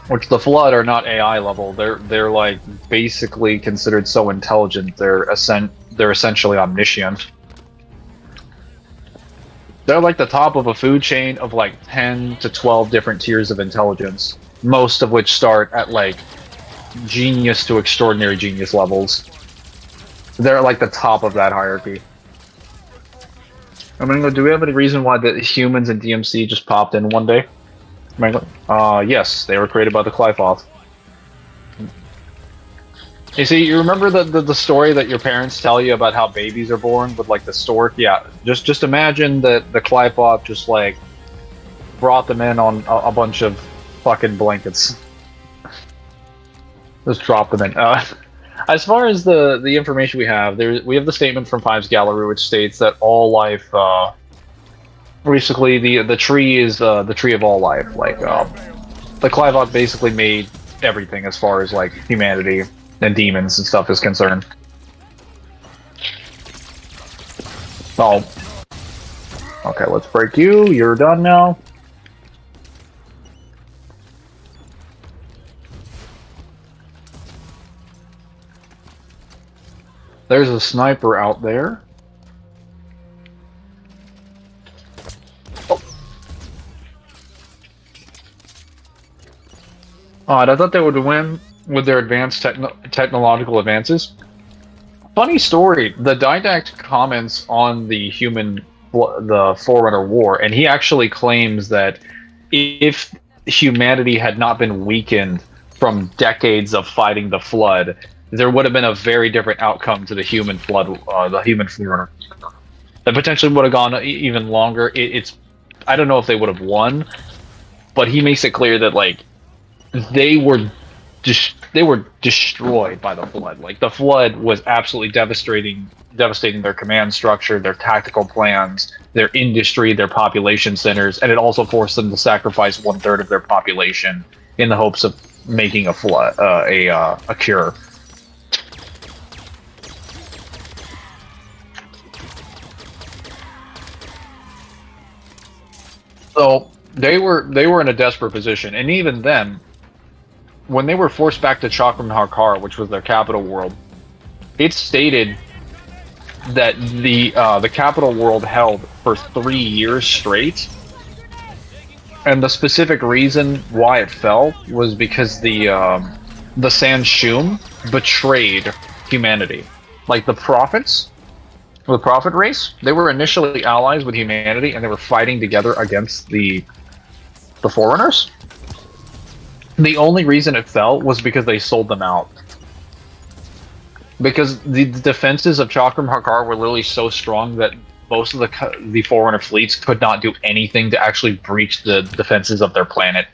Which the Flood are not AI level. They're like basically considered so intelligent. They're essentially omniscient. They're like the top of a food chain of like 10 to 12 different tiers of intelligence, most of which start at like genius to extraordinary genius levels. They're like the top of that hierarchy. I mean, do we have any reason why the humans and DMC just popped in one day? Yes, they were created by the Qlipoth. You see, you remember the story that your parents tell you about how babies are born with like the stork? Yeah, just imagine that the Qlipoth just like brought them in on a bunch of fucking blankets. Just drop them in. As far as the information we have, we have the statement from Fives Gallery, which states that all life, basically the tree is the tree of all life. Like the Qlipoth basically made everything as far as like humanity and demons and stuff is concerned. Oh, okay. Let's break you. You're done now. There's a sniper out there. Oh. Odd, I thought they would win with their advanced technological advances. Funny story, the Didact comments on the Forerunner War, and he actually claims that if humanity had not been weakened from decades of fighting the Flood, there would have been a very different outcome to the human Flood, the human Forerunner. That potentially would have gone even longer. I don't know if they would have won, but he makes it clear that like they were destroyed by the Flood. Like the Flood was absolutely devastating their command structure, their tactical plans, their industry, their population centers, and it also forced them to sacrifice 1/3 of their population in the hopes of making a cure. So they were in a desperate position, and even then, when they were forced back to Chakram Harkar, which was their capital world, it stated that the capital world held for 3 years straight, and the specific reason why it fell was because the Sanshum betrayed humanity. Like the prophets, the prophet race, they were initially allies with humanity, and they were fighting together against the Forerunners. The only reason it fell was because they sold them out. Because the defenses of Chakram Harkar were literally so strong that most of the Forerunner fleets could not do anything to actually breach the defenses of their planet.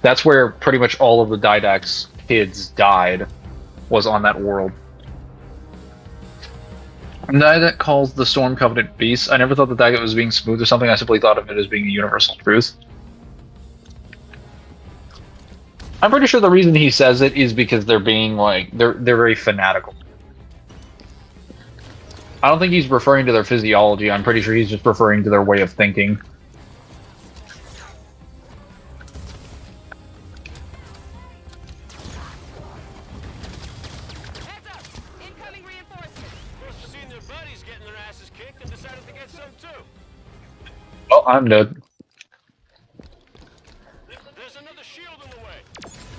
That's where pretty much all of the Didact's kids died, was on that world. Didact calls the Storm Covenant beasts. I never thought that Didact was being smooth or something. I simply thought of it as being a universal truth. I'm pretty sure the reason he says it is because they're being like they're very fanatical. I don't think he's referring to their physiology. I'm pretty sure he's just referring to their way of thinking. Heads up! Incoming reinforcements! Must have seen their buddies getting their asses kicked and decided to get some too. Oh, I'm dead. There's another shield in the way.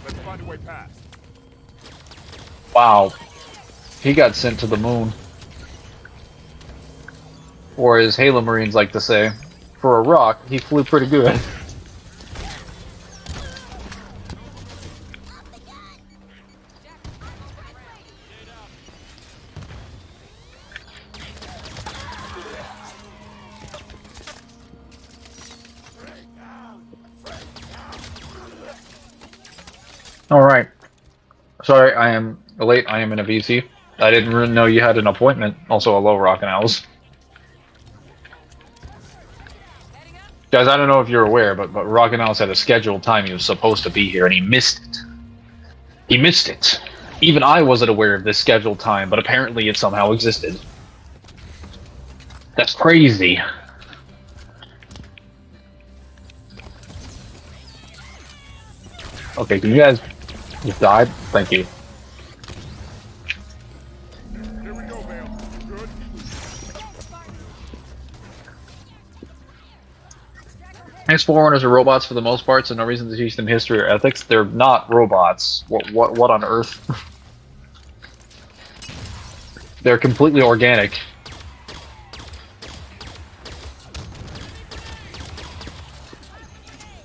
Let's find a way past. Wow. He got sent to the moon. Or as Halo Marines like to say, for a rock, he flew pretty good. Alright. Sorry, I am late. I am in a VC. I didn't really know you had an appointment. Also, hello, Rockin' Owls. Guys, I don't know if you're aware, but Rockin' Owls had a scheduled time he was supposed to be here, and he missed it. He missed it. Even I wasn't aware of this scheduled time, but apparently it somehow existed. That's crazy. Okay, can you guys just died? Thank you. Here we go, Vale. Good. His Forerunners are robots for the most part, so no reason to teach them history or ethics. They're not robots. What on earth? They're completely organic.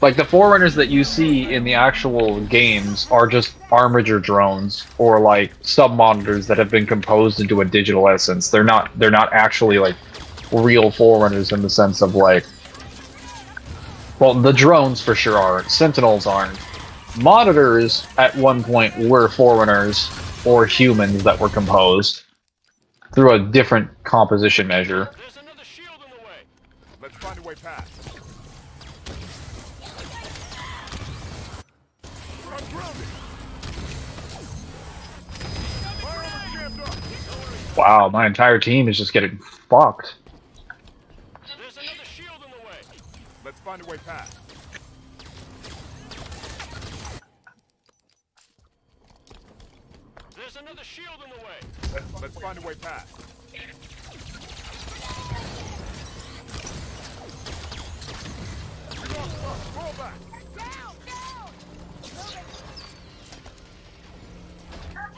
Like, the Forerunners that you see in the actual games are just armature drones, or like sub-monitors that have been composed into a digital essence. They're not actually like real Forerunners in the sense of like, well, the drones for sure aren't. Sentinels aren't. Monitors at one point were Forerunners or humans that were composed through a different composition measure. There's another shield in the way. Let's find a way past. I'm grounded. Fire armor jammed up. Wow, my entire team is just getting fucked. There's another shield in the way. Let's find a way past. There's another shield in the way. Let's find a way past. We lost one. Fall back. Down! Down! Moving!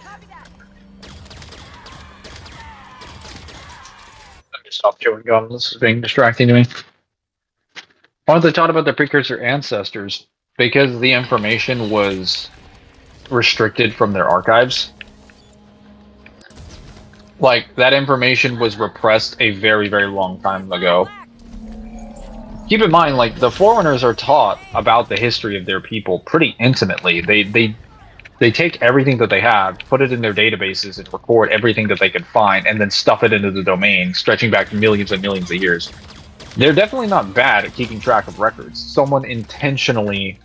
Copy that! I just stopped chewing gum. This is being distracting to me. Why don't they talk about the precursor ancestors? Because the information was restricted from their archives. Like, that information was repressed a very, very long time ago. Keep in mind, like, the Forerunners are taught about the history of their people pretty intimately. They take everything that they have, put it in their databases, and record everything that they can find, and then stuff it into the domain, stretching back millions and millions of years. They're definitely not bad at keeping track of records. Someone intentionally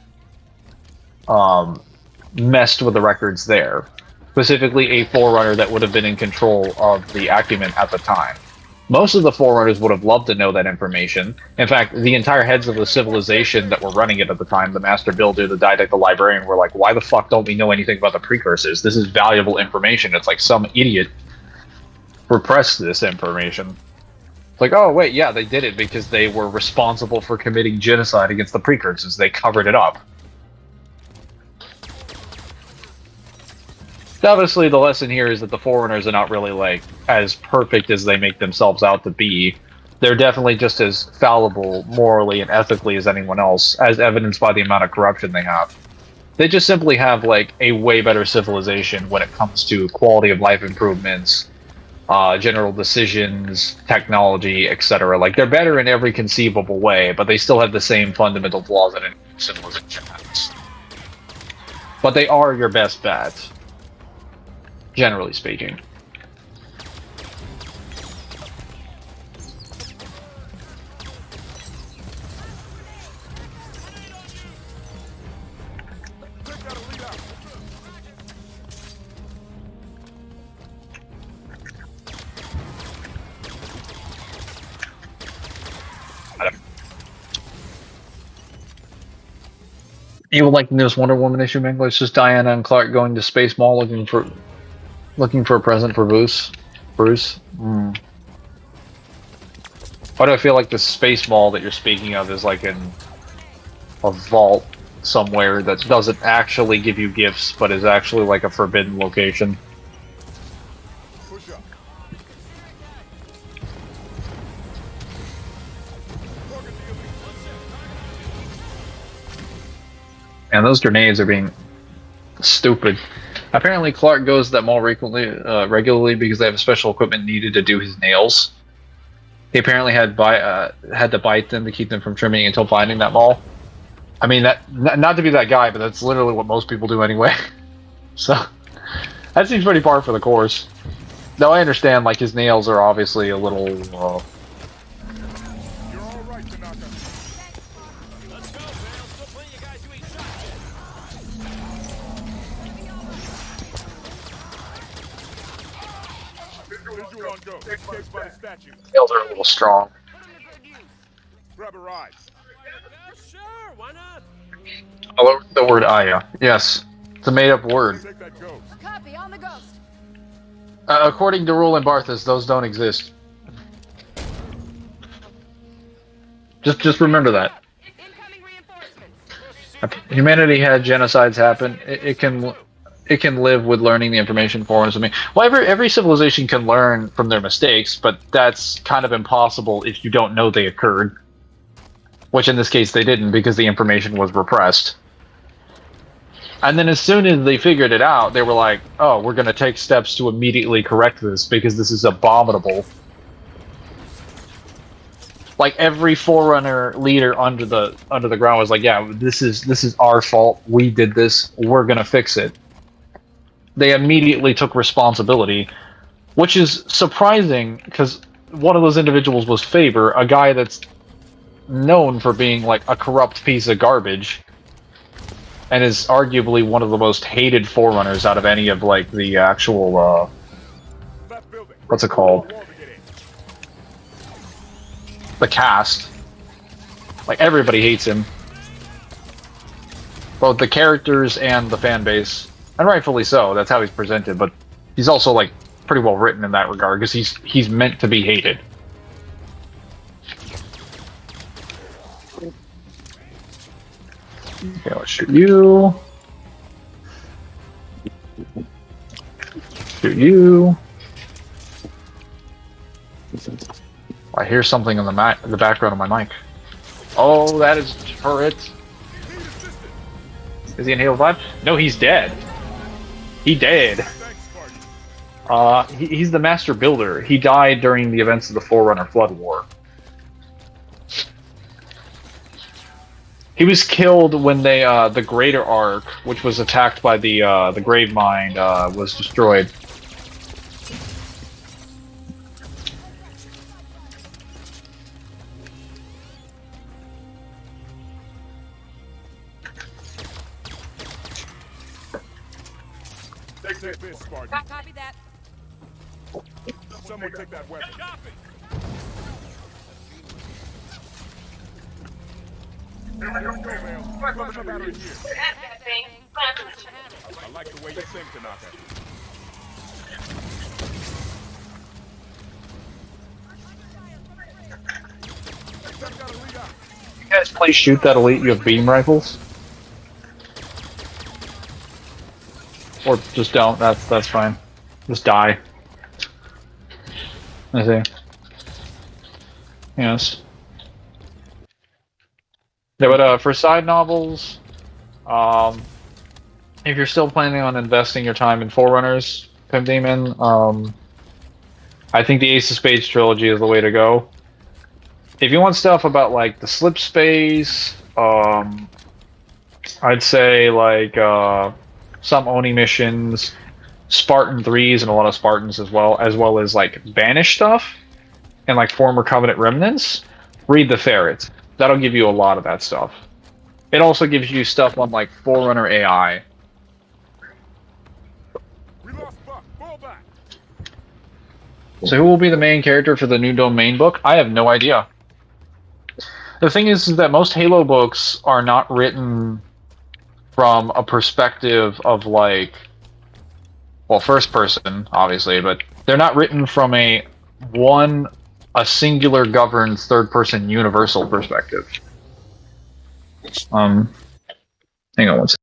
messed with the records there. Specifically a Forerunner that would have been in control of the acumen at the time. Most of the Forerunners would have loved to know that information. In fact, the entire heads of the civilization that were running it at the time, the Master Builder, the Didact, the Librarian, were like, why the fuck don't we know anything about the precursors? This is valuable information. It's like some idiot repressed this information. It's like, oh, wait, yeah, they did it because they were responsible for committing genocide against the precursors. They covered it up. Obviously, the lesson here is that the Forerunners are not really, like, as perfect as they make themselves out to be. They're definitely just as fallible, morally and ethically as anyone else, as evidenced by the amount of corruption they have. They just simply have, like, a way better civilization when it comes to quality of life improvements, general decisions, technology, etc. Like, they're better in every conceivable way, but they still have the same fundamental flaws that any civilization has. But they are your best bet. Generally speaking. You would like the newest Wonder Woman issue, Mangler? It's just Diana and Clark going to Space Mall looking for a present for Bruce. Why do I feel like the Space Mall that you're speaking of is like in a vault somewhere that doesn't actually give you gifts, but is actually like a forbidden location? Push up. And those grenades are being stupid. Apparently, Clark goes to that mall regularly because they have special equipment needed to do his nails. He apparently had to bite them to keep them from trimming until finding that mall. I mean, that not to be that guy, but that's literally what most people do anyway. So that seems pretty par for the course. Though I understand, like, his nails are obviously a little. You're all right, Tanaka. Let's go, man. Still plenty of guys who eat shots. Visual on go. Escaped by the statue. Nails are a little strong. Put 'em to good use. Grab a ride. Sure, why not? I love the word Aya. Yes, it's a made-up word. Take that ghost. Copy, on the ghost! According to Rule and Barthas, those don't exist. Just remember that. Incoming Humanity had genocides happen. It can live with learning the information forms. I mean, well, every civilization can learn from their mistakes, but that's kind of impossible if you don't know they occurred. Which in this case they didn't because the information was repressed. And then as soon as they figured it out, they were like, "Oh, we're going to take steps to immediately correct this because this is abominable." Like every Forerunner leader under the ground was like, "Yeah, this is our fault. We did this. We're going to fix it." They immediately took responsibility, which is surprising because one of those individuals was Faber, a guy that's known for being like a corrupt piece of garbage, and is arguably one of the most hated Forerunners out of any of like the actual what's it called? The cast. Like everybody hates him. Both the characters and the fan base. And rightfully so, that's how he's presented, but he's also like pretty well written in that regard because he's meant to be hated. Okay, let's shoot you. Shoot you. I hear something in the background of my mic. Oh, that is turret. Is he in Halo 5? No, he's dead. He dead. He's the master builder. He died during the events of the Forerunner Flood War. He was killed when they the Greater Ark, which was attacked by the Grave Mind, was destroyed. Take this, Spartan. Copy that. Someone take that weapon. I like the way you think, Tanaka. You guys please shoot that elite. You have beam rifles. Or just don't. That's fine. Just die. I see. Yes. Yeah, but for side novels, if you're still planning on investing your time in Forerunners, Pimp Demon, I think the Ace of Spades trilogy is the way to go. If you want stuff about like the slip space, I'd say like some Oni missions, Spartan 3s and a lot of Spartans as well as like Banish stuff and like former Covenant remnants, read the Ferret. That'll give you a lot of that stuff. It also gives you stuff on like Forerunner AI. We lost Buck. Fall back. So who will be the main character for the new Domain book? I have no idea. The thing is that most Halo books are not written from a perspective of like, well, first person, obviously, but they're not written from a singular governed third person universal perspective. Hang on one second.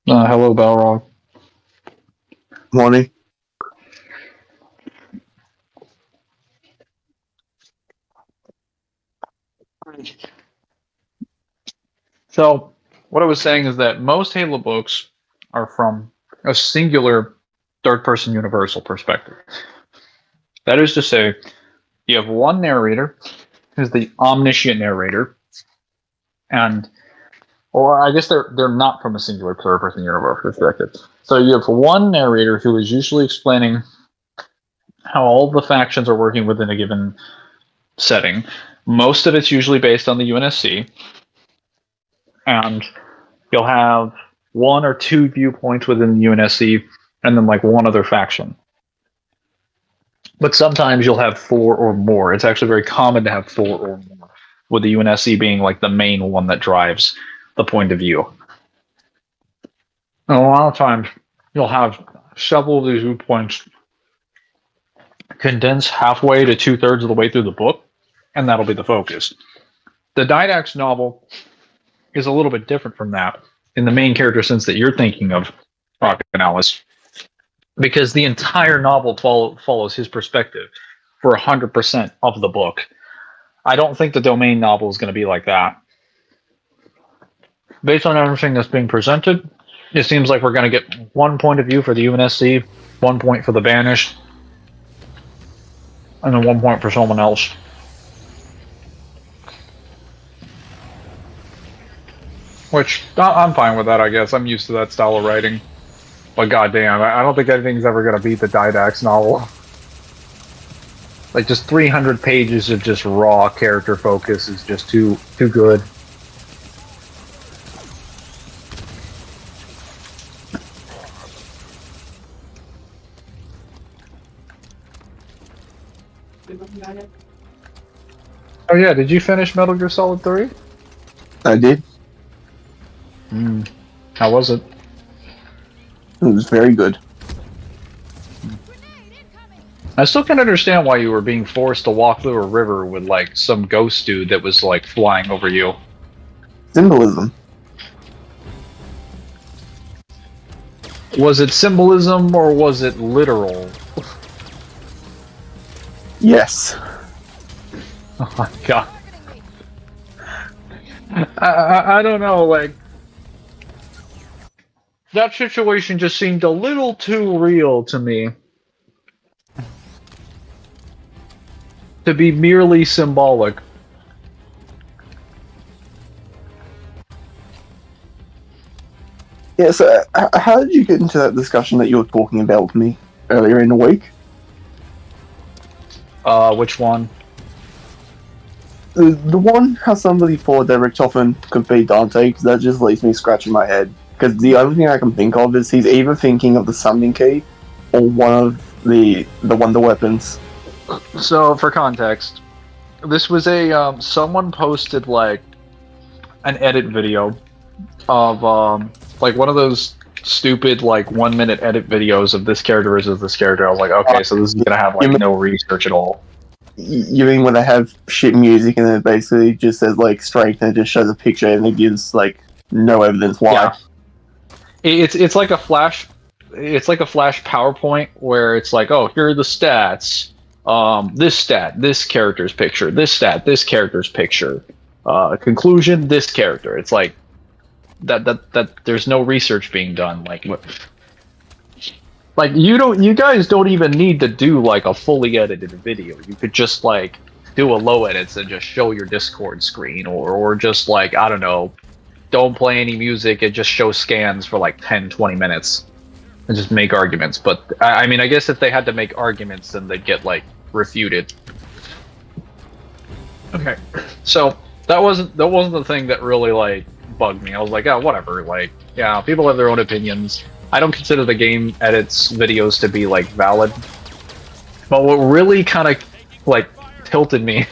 Hello, Balrog. Morning. So, what I was saying is that most Halo books are from a singular third-person universal perspective. That is to say, you have one narrator, who's the omniscient narrator, and, or I guess they're not from a singular third-person universal perspective. So you have one narrator who is usually explaining how all the factions are working within a given setting. Most of it's usually based on the UNSC, and you'll have one or two viewpoints within the UNSC, and then like one other faction. But sometimes you'll have four or more. It's actually very common to have four or more, with the UNSC being like the main one that drives the point of view. And a lot of times you'll have several of these viewpoints condense halfway to 2/3 of the way through the book, and that'll be the focus. The Didax novel is a little bit different from that in the main character sense that you're thinking of, Rocket and Alice, because the entire novel follows his perspective for 100% of the book. I don't think the Domain novel is going to be like that. Based on everything that's being presented, it seems like we're going to get one point of view for the UNSC, 1 point for the Banished, and then 1 point for someone else. Which, I'm fine with that, I guess. I'm used to that style of writing. But goddamn, I don't think anything's ever going to beat the Didax novel. Like, just 300 pages of just raw character focus is just too good. Oh yeah, did you finish Metal Gear Solid 3? I did. How was it? It was very good. I still can't understand why you were being forced to walk through a river with like some ghost dude that was like flying over you. Symbolism. Was it symbolism or was it literal? Yes. Oh my god. I don't know, like, that situation just seemed a little too real to me to be merely symbolic. Yeah, so how did you get into that discussion that you were talking about with me earlier in the week? Which one? The one how somebody thought that Richtofen could be Dante, because that just leaves me scratching my head. Because the only thing I can think of is he's either thinking of the summoning key or one of the wonder weapons. So, for context, this was a, someone posted, like, an edit video of, like, one of those stupid, like, 1 minute edit videos of this character versus this character. I was like, okay, so this is gonna have, like, no research at all. You mean when they have shit music and it basically just says, like, strength and it just shows a picture and it gives, like, no evidence why? Yeah. It's like a flash. It's like a flash PowerPoint where it's like, oh, here are the stats. This stat, this character's picture. This stat, this character's picture. Conclusion, this character. It's like that. There's no research being done. Like you guys don't even need to do like a fully edited video. You could just like do a low edits and just show your Discord screen, or just like, I don't know. Don't play any music and just show scans for like 10-20 minutes and just make arguments. But I mean, I guess if they had to make arguments, then they'd get like refuted. Okay, so that wasn't the thing that really like bugged me. I was like, oh, whatever. Like, yeah, people have their own opinions. I don't consider the game edits videos to be like valid. But what really kind of like tilted me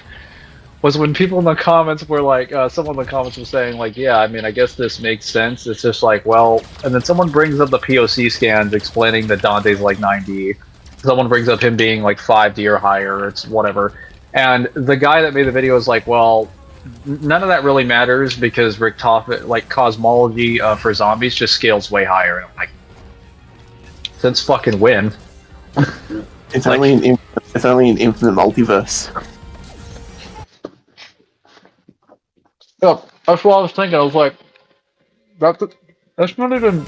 was when people in the comments were like, someone in the comments was saying like, yeah, I mean, I guess this makes sense. It's just like, well, and then someone brings up the POC scans explaining that Dante's like 9D. Someone brings up him being like 5D or higher, it's whatever. And the guy that made the video is like, well, none of that really matters because Richtofen, like cosmology for zombies, just scales way higher. And I'm like, since fucking when? It's only an infinite multiverse. Yeah, that's what I was thinking. I was like, that's not even.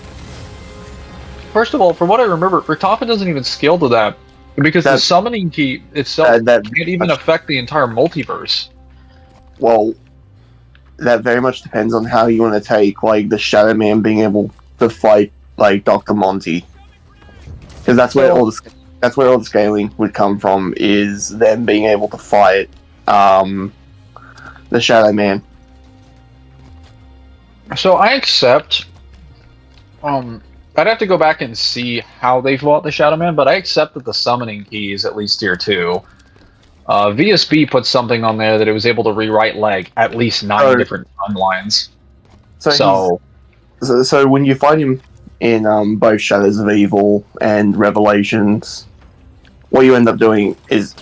First of all, from what I remember, Richtofen doesn't even scale to that because the summoning key itself can't even affect the entire multiverse. Well, that very much depends on how you want to take like the Shadow Man being able to fight like Dr. Monty, because that's where all the scaling would come from, is them being able to fight the Shadow Man. So I accept. I'd have to go back and see how they fought the Shadow Man, but I accept that the summoning key is at least tier 2. VSB put something on there that it was able to rewrite like at least 9 different timelines. So when you fight him in both Shadows of Evil and Revelations, what you end up doing is,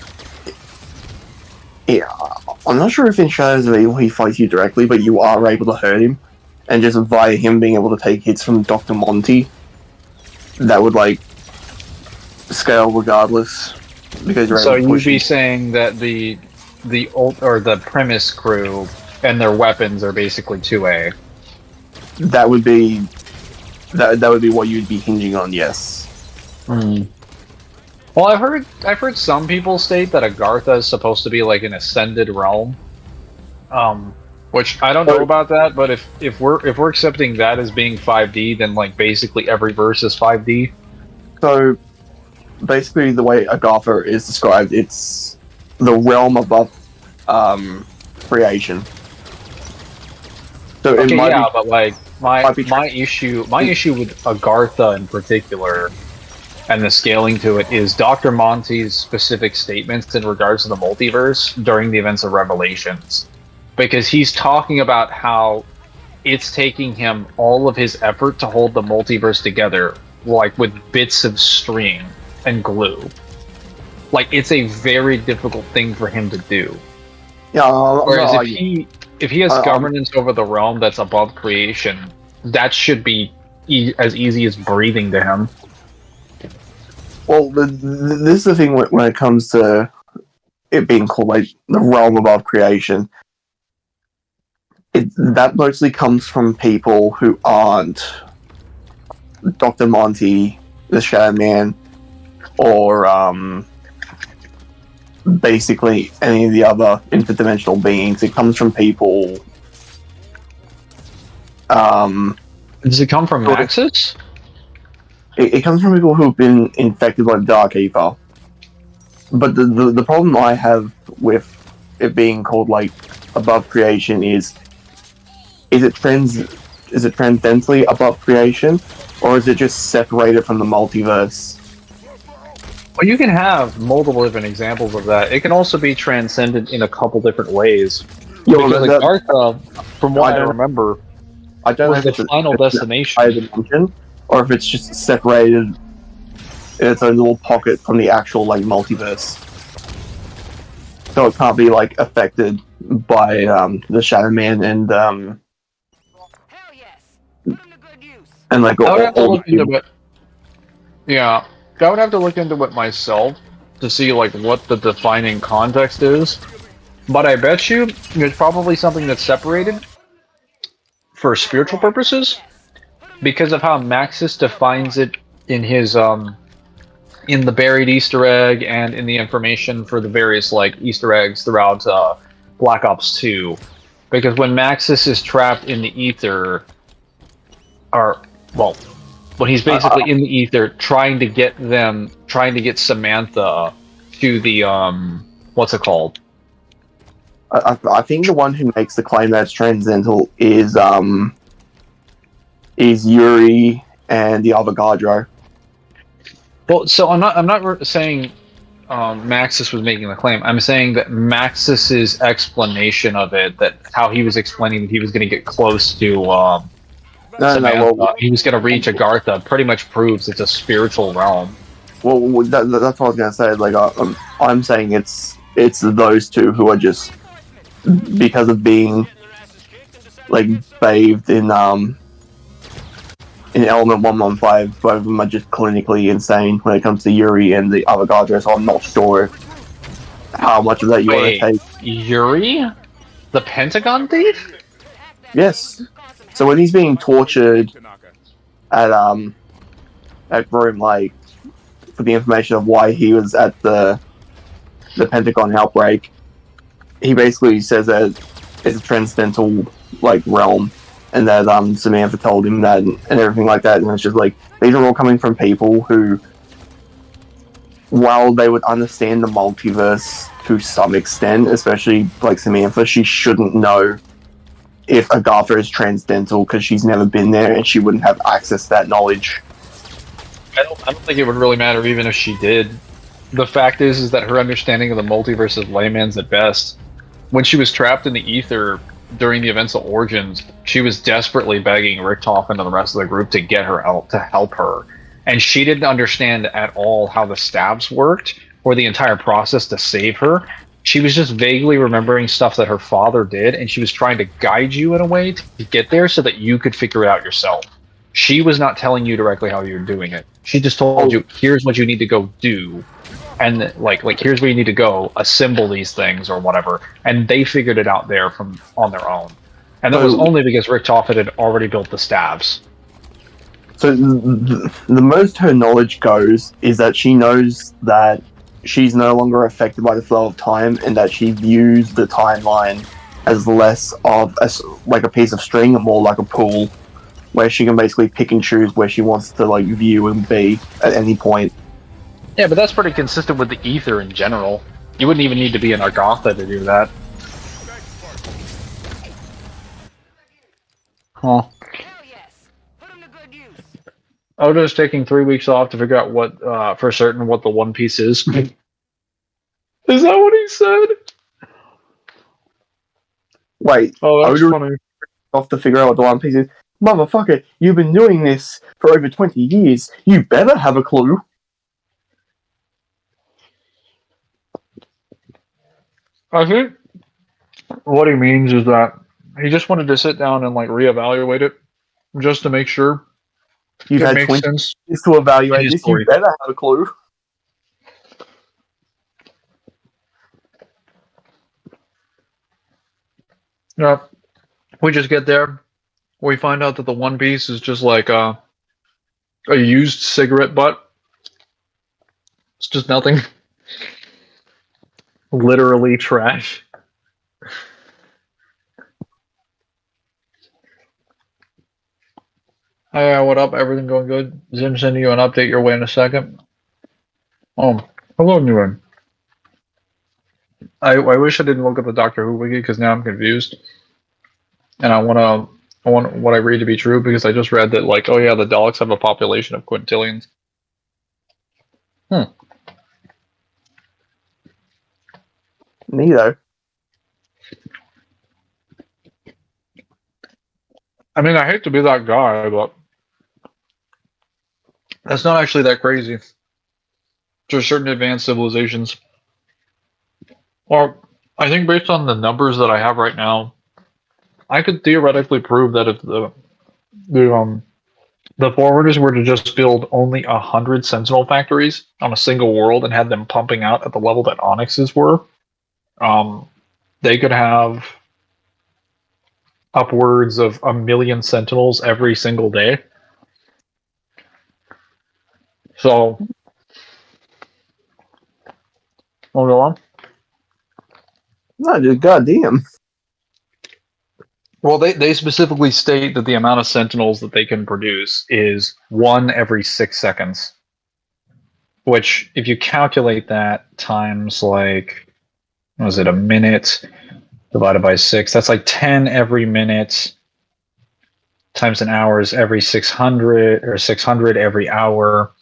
I'm not sure if in Shadows of Evil he fights you directly, but you are able to hurt him, and just via him being able to take hits from Dr. Monty, that would like scale regardless. Because so you'd be saying that the premise crew and their weapons are basically 2A. That would be what you'd be hinging on, yes. Well, I've heard some people state that Agartha is supposed to be like an ascended realm. Which I don't know about that, but if we're accepting that as being 5D, then like basically every verse is 5D. So basically, the way Agartha is described, it's the realm above creation. So okay, yeah, but like my issue with Agartha in particular, and the scaling to it, is Dr. Monty's specific statements in regards to the multiverse during the events of Revelations. Because he's talking about how it's taking him all of his effort to hold the multiverse together, like with bits of string and glue. Like, it's a very difficult thing for him to do. Yeah. Whereas if he has governance over the realm that's above creation, that should be as easy as breathing to him. Well, this is the thing when it comes to it being called like the realm above creation. That mostly comes from people who aren't Dr. Monty, the Shadow Man, or basically any of the other interdimensional beings. It comes from people. Does it come from Maxis? It comes from people who've been infected by the Dark Ether. But the problem I have with it being called like above creation is it transcendentally above creation, or is it just separated from the multiverse? Well, you can have multiple different examples of that. It can also be transcendent in a couple different ways. Yeah, because like Agartha, from what I remember, I don't know was if the final destination. Dimension, or if it's just separated in its own little pocket from the actual like multiverse. So it can't be like affected by the Shadow Man and Hell yes. Put 'em to good use. and like I would have to all look into it. Yeah, I would have to look into it myself to see like what the defining context is. But I bet you there's probably something that's separated for spiritual purposes because of how Maxis defines it in his in the buried Easter egg and in the information for the various like Easter eggs throughout Black Ops 2. Because when Maxis is trapped in the ether, when he's basically in the ether trying to get Samantha to the what's it called? I think the one who makes the claim that it's transcendental is Yuri and the Avogadro. Well, so I'm not saying Maxis was making the claim. I'm saying that Maxis's explanation of it, that how he was explaining that he was going to get close to Samantha, he was going to reach Agartha, pretty much proves it's a spiritual realm. Well, that's what I was going to say. Like, I'm saying it's those two who are just because of being like bathed in element 115. Both of them are just clinically insane when it comes to Yuri and the other guards. So I'm not sure how much of that you want to take. Yuri? The Pentagon thief? Yes. So when he's being tortured at Rome, like, for the information of why he was at the Pentagon outbreak, he basically says that it's a transcendental like realm, and that Samantha told him that and everything like that, and it's just like these are all coming from people who, while they would understand the multiverse to some extent, especially like Samantha, she shouldn't know if Agatha is transcendental because she's never been there and she wouldn't have access to that knowledge. I don't think it would really matter even if she did. The fact is that her understanding of the multiverse is layman's at best. When she was trapped in the ether during the events of Origins, she was desperately begging Richtofen and the rest of the group to get her out to help her. And she didn't understand at all how the stabs worked or the entire process to save her. She was just vaguely remembering stuff that her father did, and she was trying to guide you in a way to get there so that you could figure it out yourself. She was not telling you directly how you were doing it. She just told you, here's what you need to go do. And like here's where you need to go, assemble these things or whatever. And they figured it out there from on their own. And that was only because Richtofen had already built the stabs. So the most her knowledge goes is that she knows that she's no longer affected by the flow of time, and that she views the timeline as less of like a piece of string and more like a pool, where she can basically pick and choose where she wants to like view and be at any point. Yeah, but that's pretty consistent with the ether in general. You wouldn't even need to be an Agatha to do that. Huh. Hell yes. Put him to good use. Oda's taking 3 weeks off to figure out what, for certain, what the One Piece is. Is that what he said? Wait, Oh, that's Oda funny. off to figure out what the One Piece is. Motherfucker, you've been doing this for over 20 years. You better have a clue. I think what he means is that he just wanted to sit down and like reevaluate it, just to make sure You've it had makes 20 sense. years to evaluate His this. story. You better have a clue. Yeah, we just get there. We find out that the One Piece is just like a used cigarette butt. It's just nothing. Literally trash. Hey, what up? Everything going good? Zim sending you an update your way in a second. Oh, hello, Nguyen. I wish I didn't look at the Doctor Who wiki because now I'm confused, and I want what I read to be true because I just read that like, oh yeah, the Daleks have a population of quintillions. Neither. I mean, I hate to be that guy, but that's not actually that crazy. There's certain advanced civilizations. Or, I think based on the numbers that I have right now, I could theoretically prove that if the forwarders were to just build only 100 Sentinel factories on a single world and had them pumping out at the level that Onyx's were, they could have upwards of 1 million Sentinels every single day. So, we'll go on. No, just goddamn. Well, they specifically state that the amount of Sentinels that they can produce is 1 every 6 seconds. Which, if you calculate that times like, what was it, a minute divided by 6, that's like 10 every minute times an hour is every 600, or 600 every hour.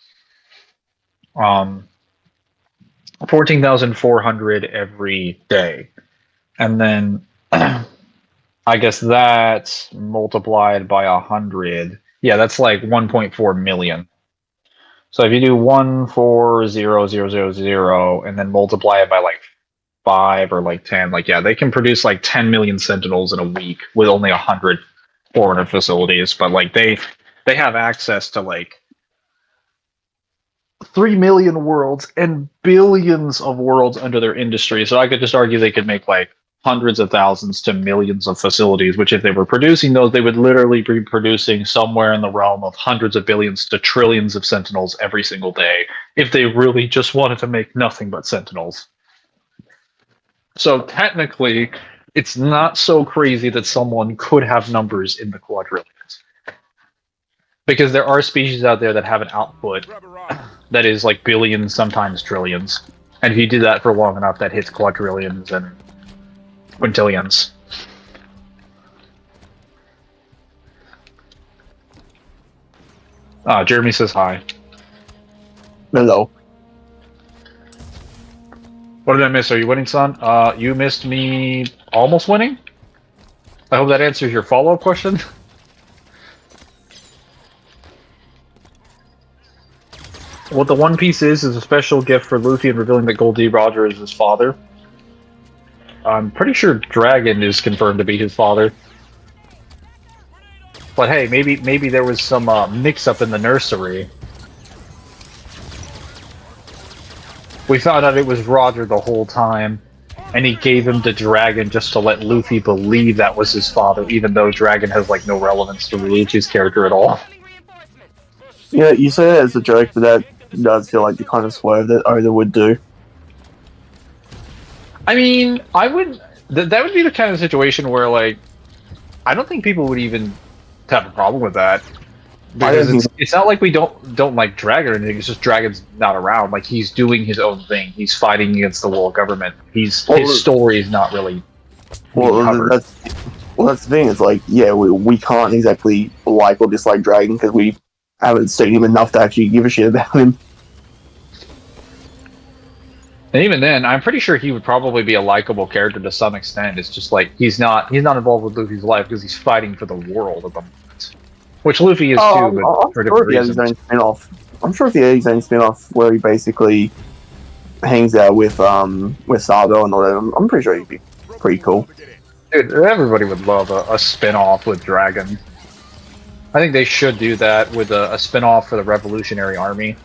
14,400 every day. And then I guess that's multiplied by 100. Yeah, that's like 1.4 million. So if you do 140,000 and then multiply it by like 5 or like 10. Like, yeah, they can produce like 10 million Sentinels in a week with only 100 Forerunner facilities, but like they have access to like 3 million worlds and billions of worlds under their industry. So I could just argue they could make like hundreds of thousands to millions of facilities, which if they were producing those, they would literally be producing somewhere in the realm of hundreds of billions to trillions of Sentinels every single day if they really just wanted to make nothing but Sentinels. So technically, it's not so crazy that someone could have numbers in the quadrillions. Because there are species out there that have an output that is like billions, sometimes trillions. And if you do that for long enough, that hits quadrillions and quintillions. Jeremy says hi. Hello. What did I miss? Are you winning, son? You missed me almost winning? I hope that answers your follow-up question. What the One Piece is a special gift for Luffy in revealing that Goldie Roger is his father. I'm pretty sure Dragon is confirmed to be his father. But hey, maybe there was some mix-up in the nursery. We found out it was Roger the whole time, and he gave him to Dragon just to let Luffy believe that was his father, even though Dragon has like no relevance to Luffy's character at all. Yeah, you say that as a joke, but that does feel like the kind of swerve that Oda would do. I mean, I would. That would be the kind of situation where, like, I don't think people would even have a problem with that. Because it's not like we don't like Dragon or anything. It's just Dragon's not around. Like, he's doing his own thing. He's fighting against the world government. His story is not really. That's the thing. It's like, yeah, we can't exactly like or dislike Dragon because we haven't seen him enough to actually give a shit about him. And even then, I'm pretty sure he would probably be a likable character to some extent. It's just like he's not involved with Luffy's life because he's fighting for the world at the moment. Which Luffy is too, but for different reasons. I'm sure if he had his own spin-off where he basically hangs out with Sabo and all that, I'm pretty sure he'd be pretty cool. Dude, everybody would love a spin-off with Dragon. I think they should do that with a spin-off for the Revolutionary Army.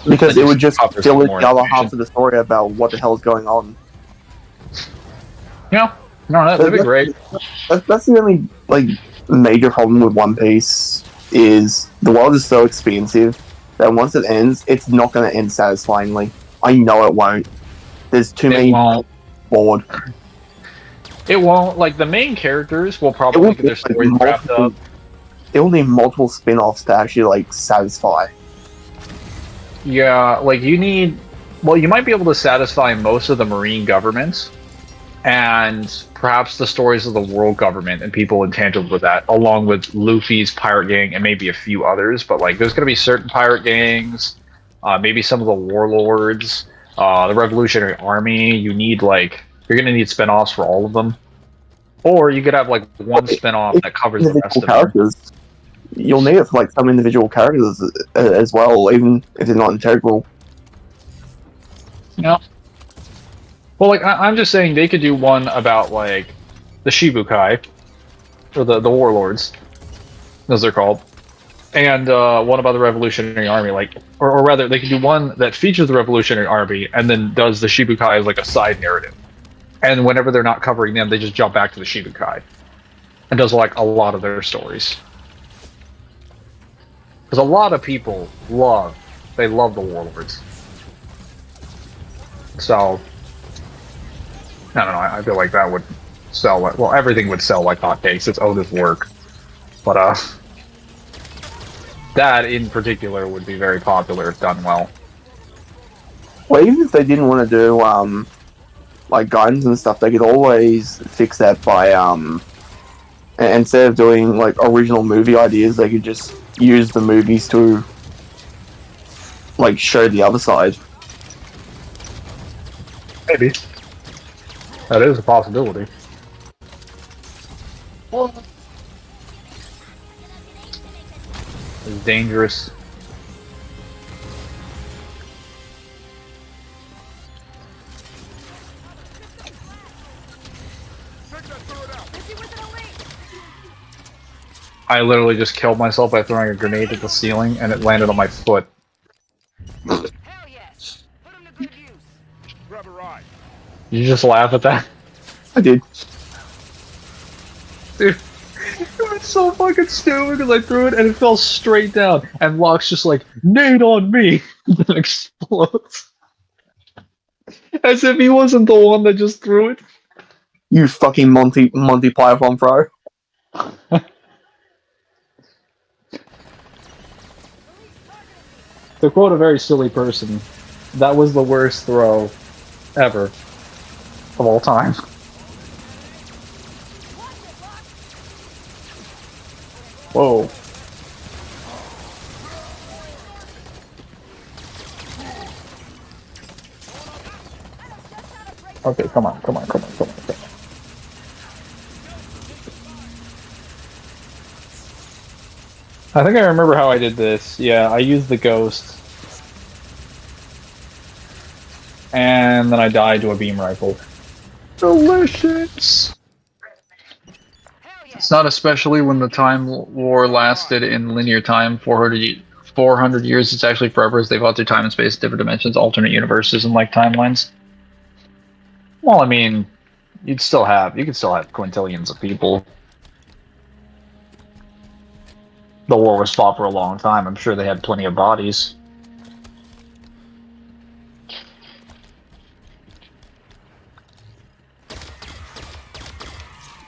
Because it would just fill in the other half of the story about what the hell is going on. Yeah, no, that'd be great. That's the only like major problem with One Piece is the world is so expensive that once it ends, it's not going to end satisfyingly. I know it won't. There's too many bored. It won't. Like the main characters will probably get their stories wrapped up. It will need multiple spin-offs to actually like satisfy. Yeah, like you need. Well, you might be able to satisfy most of the Marine governments, and perhaps the stories of the world government and people entangled with that, along with Luffy's pirate gang and maybe a few others. But like, there's going to be certain pirate gangs, maybe some of the warlords, the Revolutionary Army. You need like you're going to need spin-offs for all of them, or you could have like one spin-off that covers the rest of characters. Them. You'll need it for like some individual characters as well, even if they're not integral. Yeah. Well, like I'm just saying, they could do one about like the Shibukai, or the warlords, as they're called, and one about the Revolutionary Army. Like, or rather, they could do one that features the Revolutionary Army and then does the Shibukai as like a side narrative. And whenever they're not covering them, they just jump back to the Shibukai and does like a lot of their stories. Because a lot of people love the warlords. So, I don't know, I feel like that would sell, well, everything would sell like hotcakes. It's Oda's work. But, that in particular would be very popular if done well. Well, even if they didn't want to do, like, guidance and stuff, they could always fix that by, instead of doing, like, original movie ideas, they could just use the movies to, like, show the other side. Maybe. That is a possibility. It's dangerous. I literally just killed myself by throwing a grenade at the ceiling, and it landed on my foot. Hell yes. Put him to good use. Grab a ride. You just laugh at that? I did. Dude, it was so fucking stupid because I threw it and it fell straight down, and Locke's just like, nade on me! Then explodes. As if he wasn't the one that just threw it. You fucking Monty Python pro. To quote a very silly person, that was the worst throw ever of all time. Whoa. Okay, come on. I think I remember how I did this. Yeah, I used the ghost. And then I died to a beam rifle. Delicious! It's not especially when the time war lasted in linear time, 400 years. It's actually forever, as they've gone through time and space, different dimensions, alternate universes, and like timelines. Well, I mean, you could still have quintillions of people. The war was fought for a long time. I'm sure they had plenty of bodies.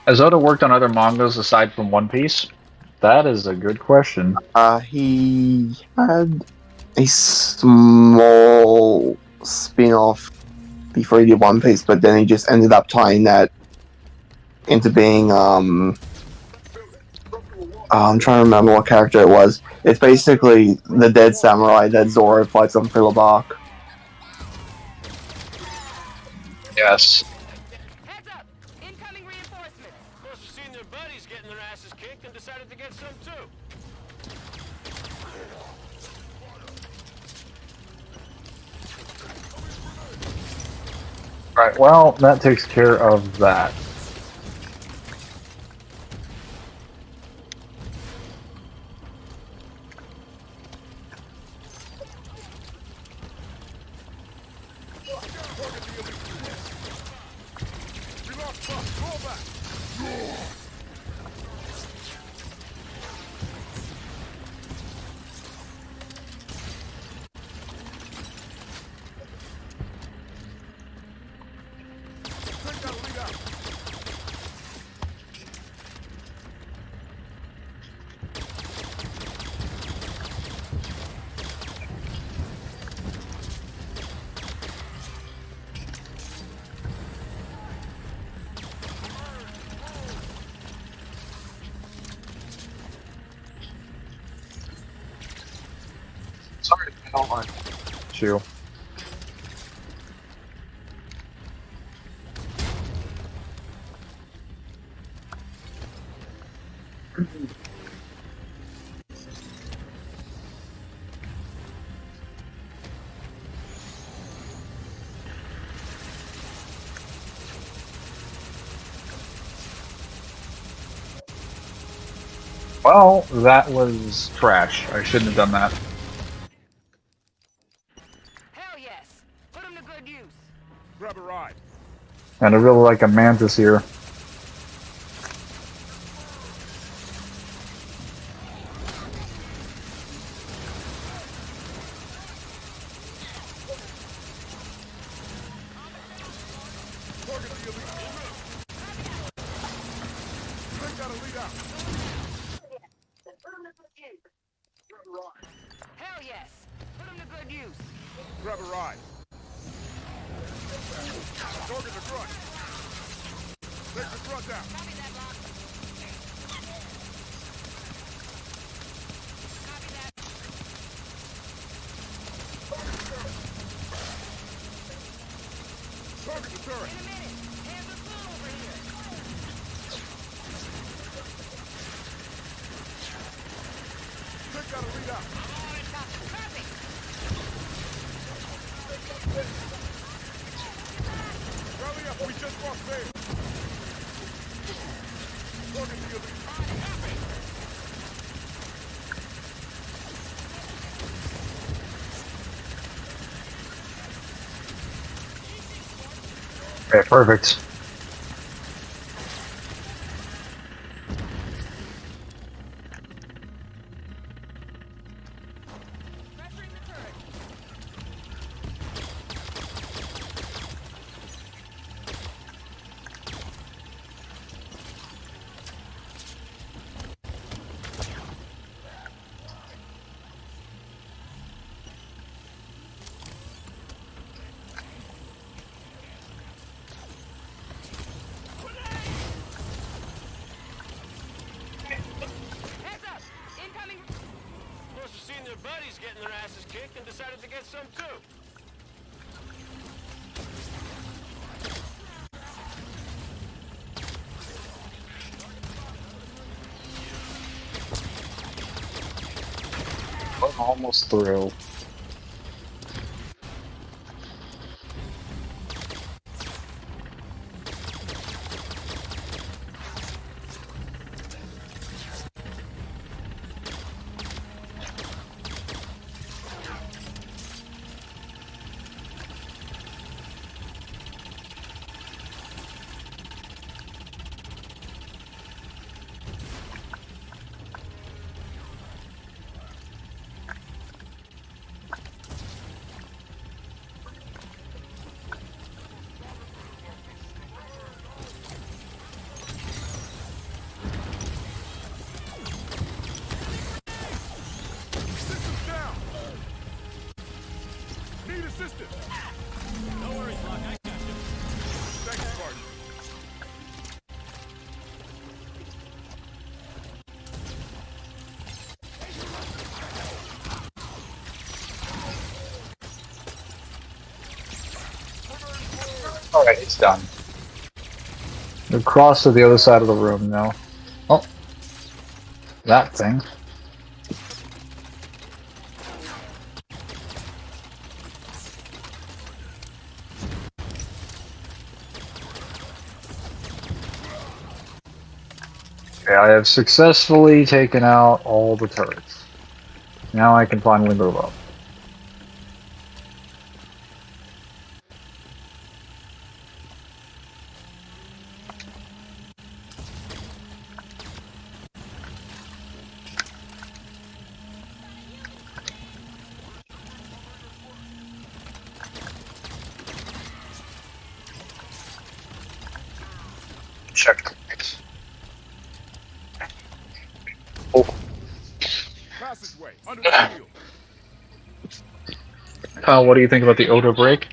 Has Oda worked on other mangas aside from One Piece? That is a good question. He had a small spin-off before he did One Piece, but then he just ended up tying that into being, I'm trying to remember what character it was. It's basically the dead samurai that Zoro fights on Thriller Bark. Yes. Heads up! Incoming reinforcements. Must have seen their buddies getting their asses kicked and decided to get some too. Right, well, that takes care of that. Sorry, I don't mind. Chew. Well, that was trash. I shouldn't have done that. Hell yes. Put him to good use. Grab a ride. And I really like a mantis here. Hell yes. Put him to good use. Grab a ride. Target the front. Take the front down. Copy that, Lock. Copy that. Target the turret. In a minute. Hands are full over here. Take out a lead out. Copy. Rally up. We just lost base. Target the elite. Okay, perfect. Pressuring the turret. Heads up! Incoming... Must have seen their buddies getting their asses kicked and decided to get some too. Almost through. Systems down! Need assistance! No worries, Locke. I got you. Thank you, partner. Alright, it's done. We've crossed to the other side of the room now. Oh. That thing. Okay, I have successfully taken out all the turrets. Now I can finally move up. Check. Oh, Passageway, under the shield. Kyle, what do you think about the odor break?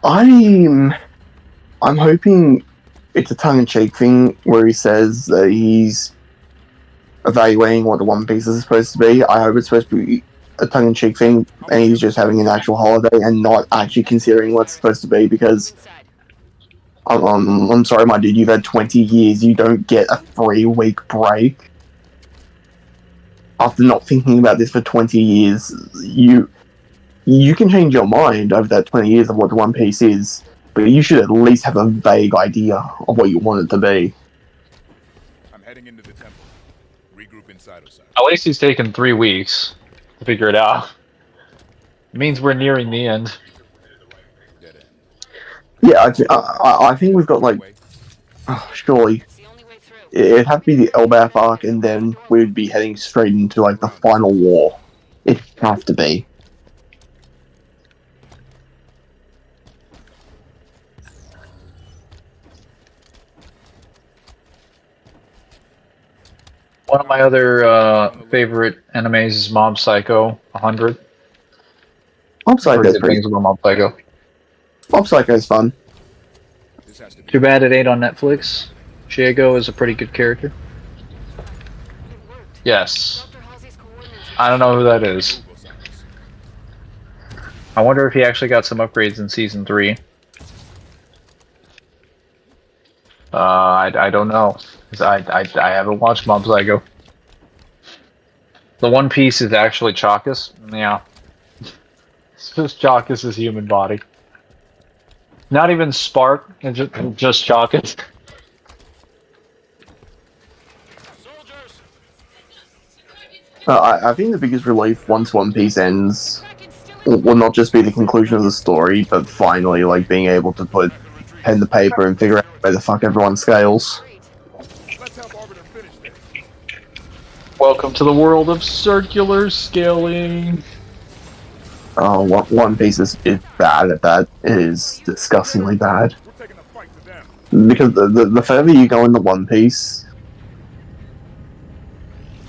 I'm hoping it's a tongue-in-cheek thing where he says that he's evaluating what the One Piece is supposed to be. I hope it's supposed to be a tongue-in-cheek thing, and he's just having an actual holiday and not actually considering what's supposed to be. Because Inside. I'm sorry, my dude, you've had 20 years. You don't get a 3-week break after not thinking about this for 20 years. You can change your mind over that 20 years of what the One Piece is, but you should at least have a vague idea of what you want it to be. I'm heading into the temple. Regroup inside Osiris. At least he's taken 3 weeks to figure it out. It means we're nearing the end. Dead end. Yeah, I think we've got like, surely It's the only way through. it'd have to be the Elbath arc, and then we'd be heading straight into like the final war. It'd have to be. One of my other favorite animes is Mob Psycho 100. Mob Psycho's Good pretty. things about Mob Psycho. Mob Psycho's fun. This has to be Too bad it ain't on Netflix. Shiego is a pretty good character. It worked. Yes. Dr. Halsey's coordinates. I don't know who that is. Move, Osiris. I wonder if he actually got some upgrades in Season 3. I don't know. 'Cause I haven't watched Mob Psycho. The One Piece is actually Chakas. Yeah. It's just Chakas' human body. Not even Spark, it's just Chakas. Soldiers! I think the biggest relief once One Piece ends will not just be the conclusion of the story, but finally, like, being able to put pen to paper and figure out where the fuck everyone scales. Let's help Arbiter finish this. Welcome to the world of circular scaling. Oh, One Piece is bad at that. It is disgustingly bad. We're taking the fight to them. Because the further you go into One Piece,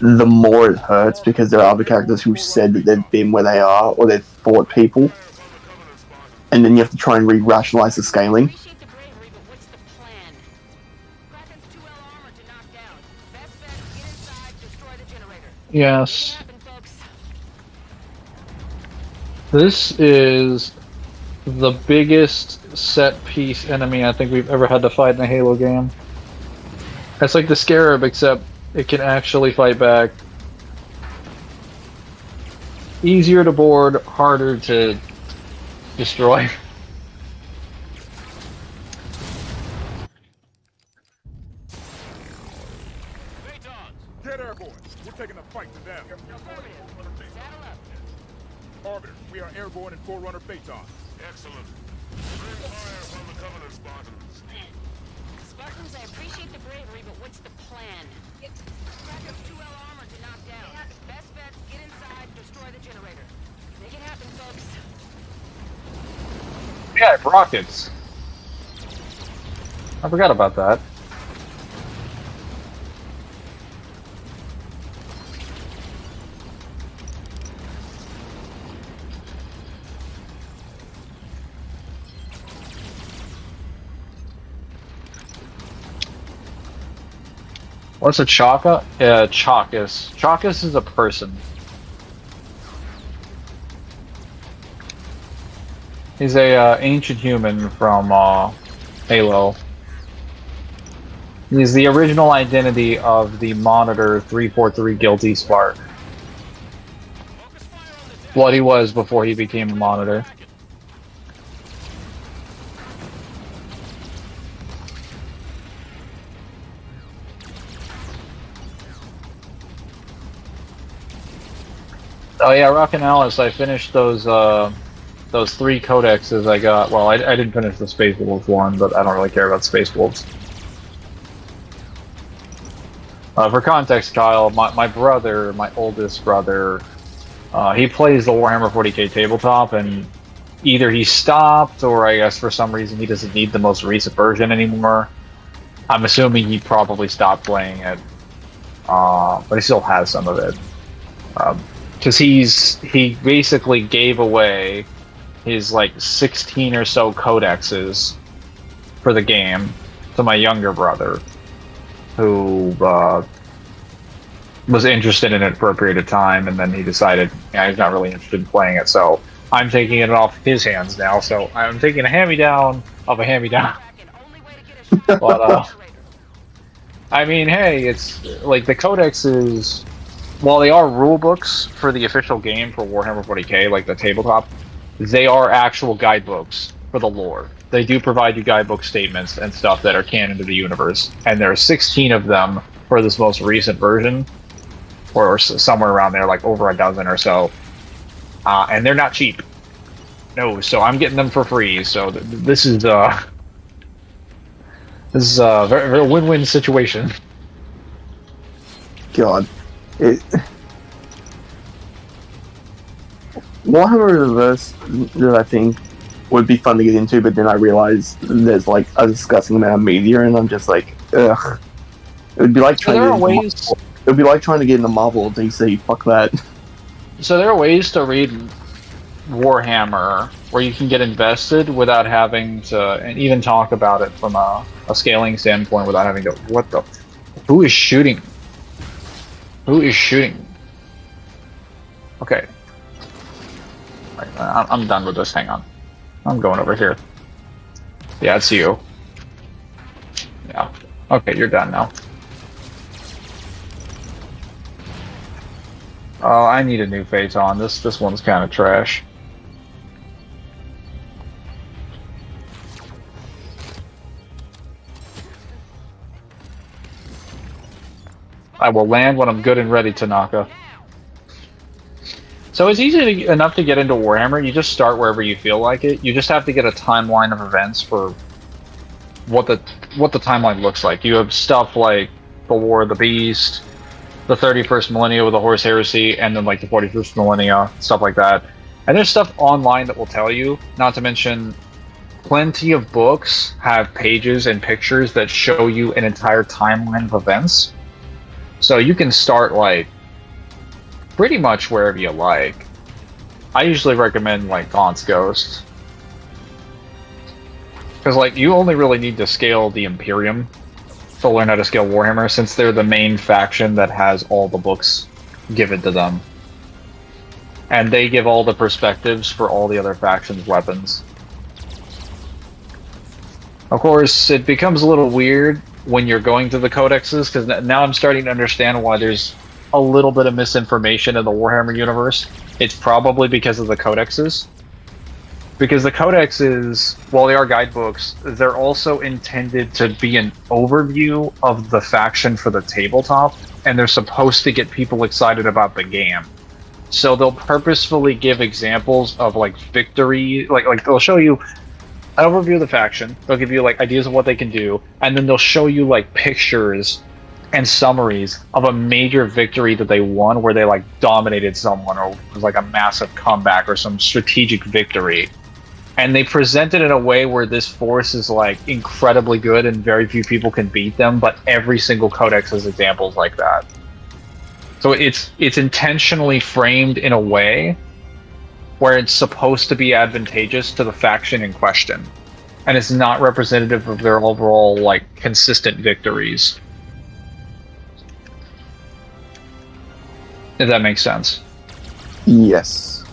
the more it hurts, because there are other characters who said that they've been where they are, or they've fought people, and then you have to try and re-rationalize the scaling. Appreciate the bravery, but what's the plan? Kraken's 2L armor to knock down. Best bet, get inside, destroy the generator. Yes. Make it happen, folks. This is the biggest set piece enemy I think we've ever had to fight in a Halo game. It's like the Scarab, except it can actually fight back. Easier to board, harder to destroy. Get airborne. We're taking the fight to them. Saddle up. Arbiter, we are airborne in Forerunner Phaeton. Excellent. Bring fire from the Covenant Spartans. Spartans, I appreciate the bravery, but what's the plan? Kraken's 2L armor to knock down. Best bet, get inside, destroy the generator. Make it happen, folks. Yeah, rockets. I forgot about that. What's a Chaka? Chakas. Chakas is a person. He's a ancient human from Halo. He's the original identity of the Monitor 343 Guilty Spark. What he was before he became a Monitor. Oh yeah, Rockin' Alice, I finished those 3 codexes I got. Well, I didn't finish the Space Wolves one, but I don't really care about Space Wolves. For context, Kyle, my brother, my oldest brother, he plays the Warhammer 40k tabletop, and either he stopped, or I guess for some reason he doesn't need the most recent version anymore. I'm assuming he probably stopped playing it, but he still has some of it. Because he basically gave away his like 16 or so codexes for the game to my younger brother, who was interested in it for a period of time, and then he decided he's not really interested in playing it, so I'm taking it off his hands now. So I'm taking a hand-me-down of a hand-me-down. But I mean, hey, it's like the codexes. While they are rule books for the official game for Warhammer 40k, like the tabletop, they are actual guidebooks for the lore. They do provide you guidebook statements and stuff that are canon to the universe, and there are 16 of them for this most recent version, or somewhere around there, like over a dozen or so. And they're not cheap. No, so I'm getting them for free. So this is a very, very win-win situation. God. Warhammer Reverse that I think would be fun to get into, but then I realized there's like a disgusting amount of media, and I'm just like, ugh. It would be like trying it would be like trying to get into Marvel or DC. Fuck that. So there are ways to read Warhammer where you can get invested without having to, and even talk about it from a scaling standpoint without having to. What the? Who is shooting? Who is shooting? Okay. Right, I'm done with this. Hang on. I'm going over here. Yeah, it's you. Yeah. Okay, you're done now. Oh, I need a new Phaeton. This one's kind of trash. I will land when I'm good and ready, Tanaka. So it's easy enough to get into Warhammer. You just start wherever you feel like it. You just have to get a timeline of events for what the timeline looks like. You have stuff like the War of the Beast, the 31st millennia with the Horus Heresy, and then like the 41st millennia, stuff like that. And there's stuff online that will tell you, not to mention plenty of books have pages and pictures that show you an entire timeline of events. So you can start like pretty much wherever you like. I usually recommend like Gaunt's Ghost. Because like you only really need to scale the Imperium to learn how to scale Warhammer, since they're the main faction that has all the books given to them. And they give all the perspectives for all the other factions' weapons. Of course, it becomes a little weird when you're going to the codexes, because now I'm starting to understand why there's a little bit of misinformation in the Warhammer universe. It's probably because of the codexes. Because the codexes, while they are guidebooks, they're also intended to be an overview of the faction for the tabletop, and they're supposed to get people excited about the game. So they'll purposefully give examples of like victory, like they'll show you an overview of the faction, they'll give you like ideas of what they can do, and then they'll show you like pictures and summaries of a major victory that they won where they like dominated someone, or it was like a massive comeback or some strategic victory. And they present it in a way where this force is like incredibly good and very few people can beat them, but every single codex has examples like that. So it's intentionally framed in a way where it's supposed to be advantageous to the faction in question, and it's not representative of their overall like consistent victories. If that makes sense. Yes.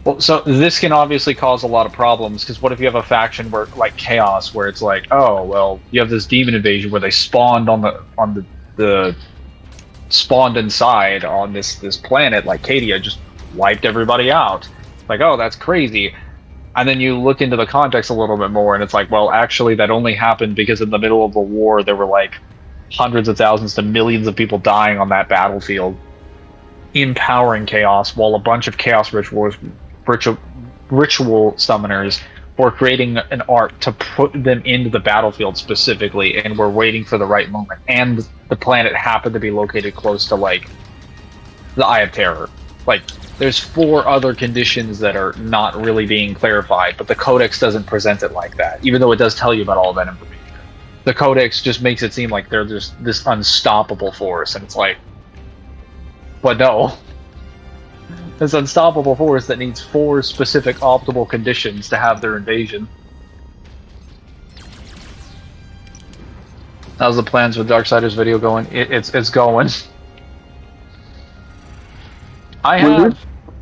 Well, so this can obviously cause a lot of problems, because what if you have a faction where, like Chaos, where it's like, oh well, you have this demon invasion where they spawned on the spawned inside on this planet, like Cadia, just wiped everybody out. Like, oh, that's crazy. And then you look into the context a little bit more, and it's like, well, actually, that only happened because in the middle of the war, there were like hundreds of thousands to millions of people dying on that battlefield, empowering Chaos, while a bunch of Chaos ritual summoners were creating an art to put them into the battlefield specifically, and were waiting for the right moment. And the planet happened to be located close to like the Eye of Terror. Like, there's 4 other conditions that are not really being clarified, but the Codex doesn't present it like that, even though it does tell you about all that information. The Codex just makes it seem like they're just this unstoppable force, and it's like, but no. This unstoppable force that needs 4 specific optimal conditions to have their invasion. How's the plans with Darksiders video going? It's going.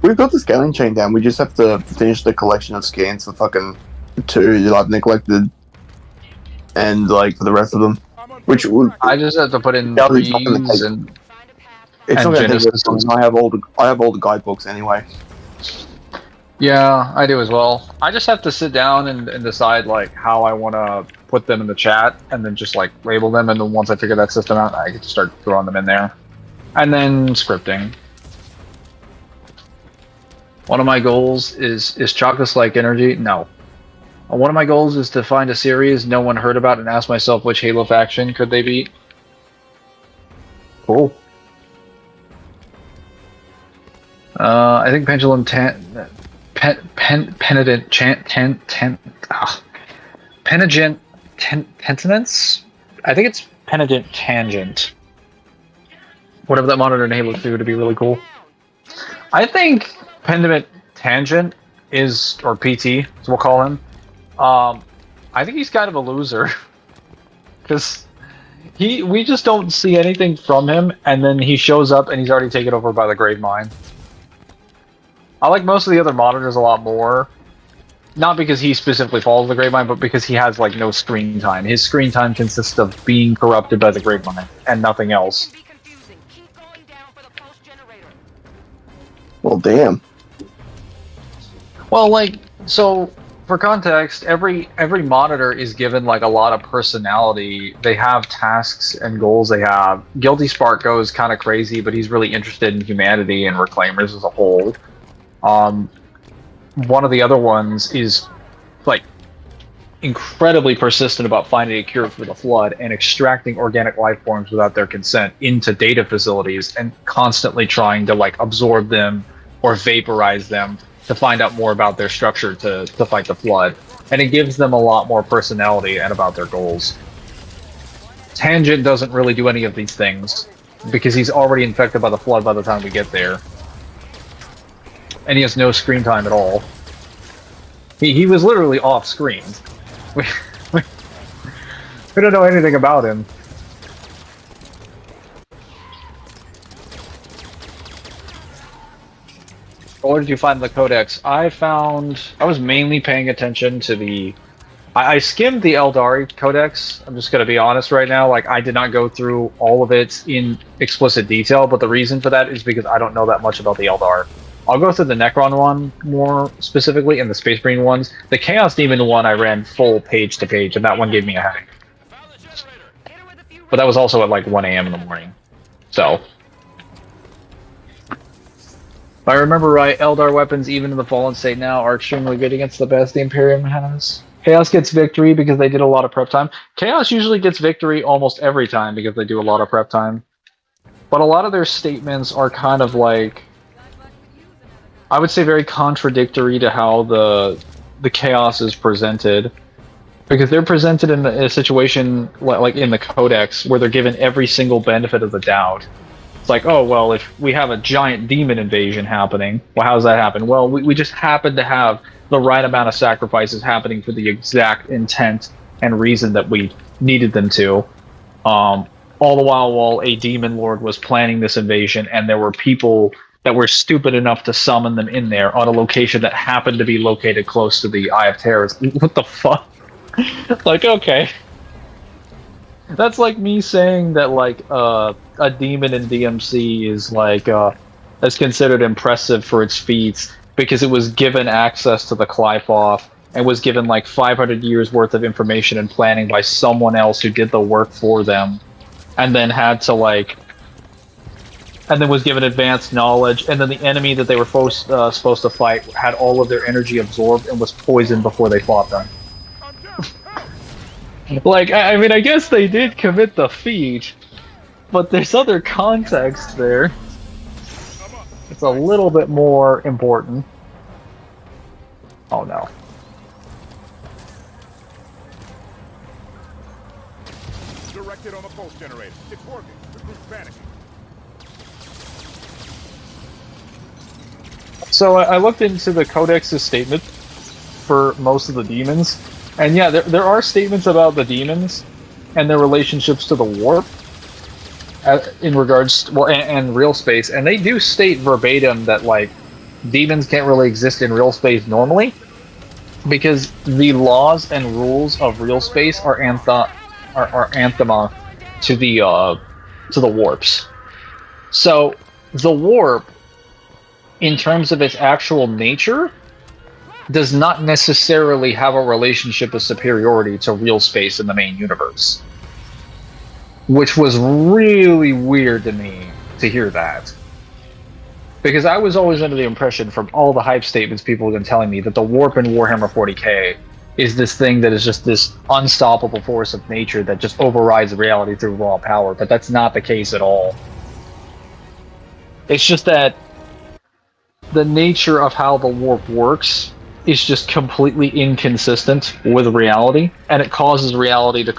We've got the scaling chain down. We just have to finish the collection of scans for fucking 2 that I've neglected, and like for the rest of them, which I just have to put in Yeah, Breeze it's not gonna take- and it's not going to take Genesis. this long. I have all the guidebooks anyway. yeah, I do as well. I just have to sit down and decide like how I want to put them in the chat, and then just like label them, and then once I figure that system out, I get to start throwing them in there, and then scripting. One of my goals is Chakras-like energy. No. One of my goals is to find a series no one heard about and ask myself which Halo faction could they be. Cool. I think Pendulum Penitent Tentinence? I think it's Penitent Tangent. Whatever that monitor in Halo 2 to be really cool. I think Penitent Tangent is, or PT, as we'll call him. I think he's kind of a loser. Because we just don't see anything from him, and then he shows up and he's already taken over by the Grave Mine. I like most of the other monitors a lot more. Not because he specifically follows the Grave Mine, but because he has like no screen time. His screen time consists of being corrupted by the Grave Mine and nothing else. Well, damn. Well, like, so for context, every monitor is given like a lot of personality. They have tasks and goals they have. Guilty Spark goes kind of crazy, but he's really interested in humanity and Reclaimers as a whole. One of the other ones is like incredibly persistent about finding a cure for the Flood and extracting organic life forms without their consent into data facilities and constantly trying to like absorb them or vaporize them to find out more about their structure to fight the Flood. And it gives them a lot more personality and about their goals. Tangent doesn't really do any of these things because he's already infected by the Flood by the time we get there. And he has no screen time at all. He was literally off screen. We don't know anything about him. Where did you find the codex? I was mainly paying attention to the... I skimmed the Eldari codex. I'm just going to be honest right now. Like, I did not go through all of it in explicit detail, but the reason for that is because I don't know that much about the Eldar. I'll go through the Necron one more specifically, and the Space Marine ones. The Chaos Demon one I ran full page to page, and that one gave me a headache. But that was also at like 1 AM in the morning. So... if I remember right, Eldar weapons, even in the Fallen State now, are extremely good against the best the Imperium has. Chaos gets victory because they did a lot of prep time. Chaos usually gets victory almost every time because they do a lot of prep time. But a lot of their statements are kind of like... I would say very contradictory to how the Chaos is presented. Because they're presented in a situation like in the Codex where they're given every single benefit of the doubt. It's like, oh, well, if we have a giant demon invasion happening, well, how does that happen? Well, we just happen to have the right amount of sacrifices happening for the exact intent and reason that we needed them to. All the while a demon lord was planning this invasion, and there were people that were stupid enough to summon them in there on a location that happened to be located close to the Eye of Terrors. What the fuck? Like, okay. That's like me saying that, like, a demon in DMC is, like, is considered impressive for its feats because it was given access to the Qlipoth and was given, like, 500 years worth of information and planning by someone else who did the work for them, and then had to, like... and then was given advanced knowledge, and then the enemy that they were supposed to fight had all of their energy absorbed and was poisoned before they fought them. Like, I mean, I guess they did commit the feat, but there's other context there. It's a little bit more important. Oh no. Directed on the pulse generator. It's working. The group's panicking. So I looked into the Codex's statement for most of the demons, and yeah, there are statements about the demons and their relationships to the warp in regards to, well, and real space, and they do state verbatim that, like, demons can't really exist in real space normally because the laws and rules of real space are anthema to the warps. So the warp, in terms of its actual nature, does not necessarily have a relationship of superiority to real space in the main universe. Which was really weird to me to hear that. Because I was always under the impression from all the hype statements people have been telling me that the warp in Warhammer 40k is this thing that is just this unstoppable force of nature that just overrides reality through raw power, but that's not the case at all. It's just that the nature of how the warp works is just completely inconsistent with reality, and it causes reality to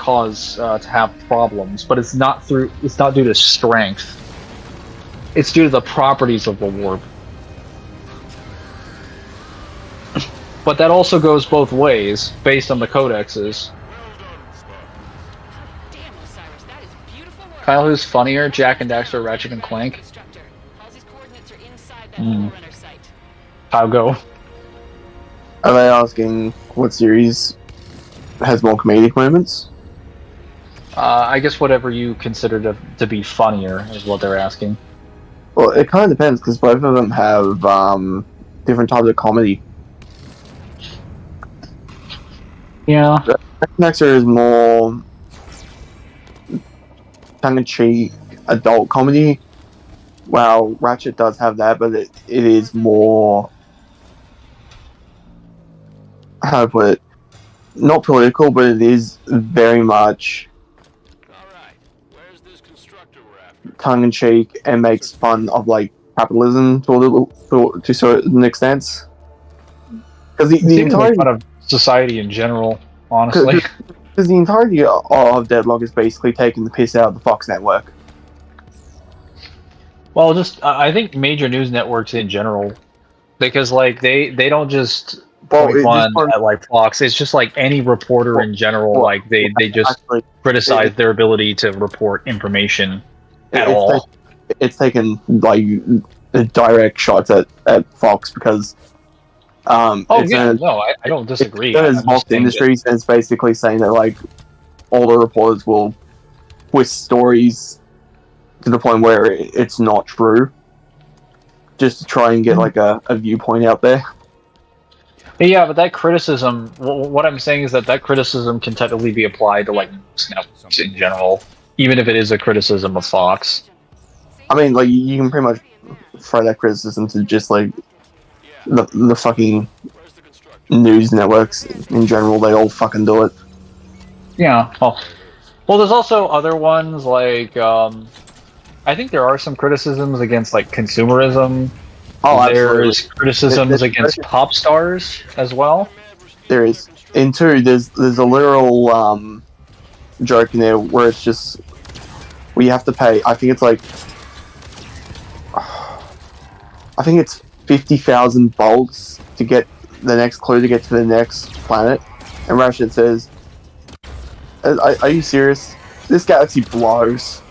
have problems. But it's not due to strength. It's due to the properties of the warp. But that also goes both ways, based on the codexes. Damn, Osiris, that is beautiful work. Kyle, who's funnier, Jack and Daxter, Ratchet and Clank? Constructor. Halsey's coordinates are inside that Forerunner site. I'll go. Are they asking what series has more comedic moments? I guess whatever you consider to be funnier is what they're asking. Well, it kind of depends, because both of them have different types of comedy. Yeah. Nexer is more tongue-in-cheek adult comedy. Well, Ratchet does have that, but it is more, how to put it, not political, but it is very much Alright, where's this constructor we're after? tongue-in-cheek and makes fun of like capitalism to a certain extent. Because the It's even entirety part of society in general, honestly. Because the entirety of Deadlock is basically taking the piss out of the Fox network. Well, just I think major news networks in general, because like they don't just point fun at like Fox. It's just like any reporter in general. Like they just Actually, criticize their ability to report information at it's all. It's taken like direct shots at Fox because Oh it's yeah, no, I don't disagree. It's Fox Industries, and it's basically saying that like all the reporters will twist stories to the point where it's not true, just to try and get like a viewpoint out there. Yeah, but that criticism, what I'm saying is that criticism can technically be applied to like news networks in general, even if it is a criticism of Fox. I mean, like you can pretty much throw that criticism to just like the fucking news networks in general. They all fucking do it. Yeah. Well, there's also other ones like I think there are some criticisms against like consumerism. Oh, there's criticisms against pop stars as well. There is. In two, there's a literal joke in there where it's just we have to pay. I think it's like I think it's 50,000 bolts to get the next clue to get to the next planet. And Ratchet says, "Are you serious? This galaxy blows."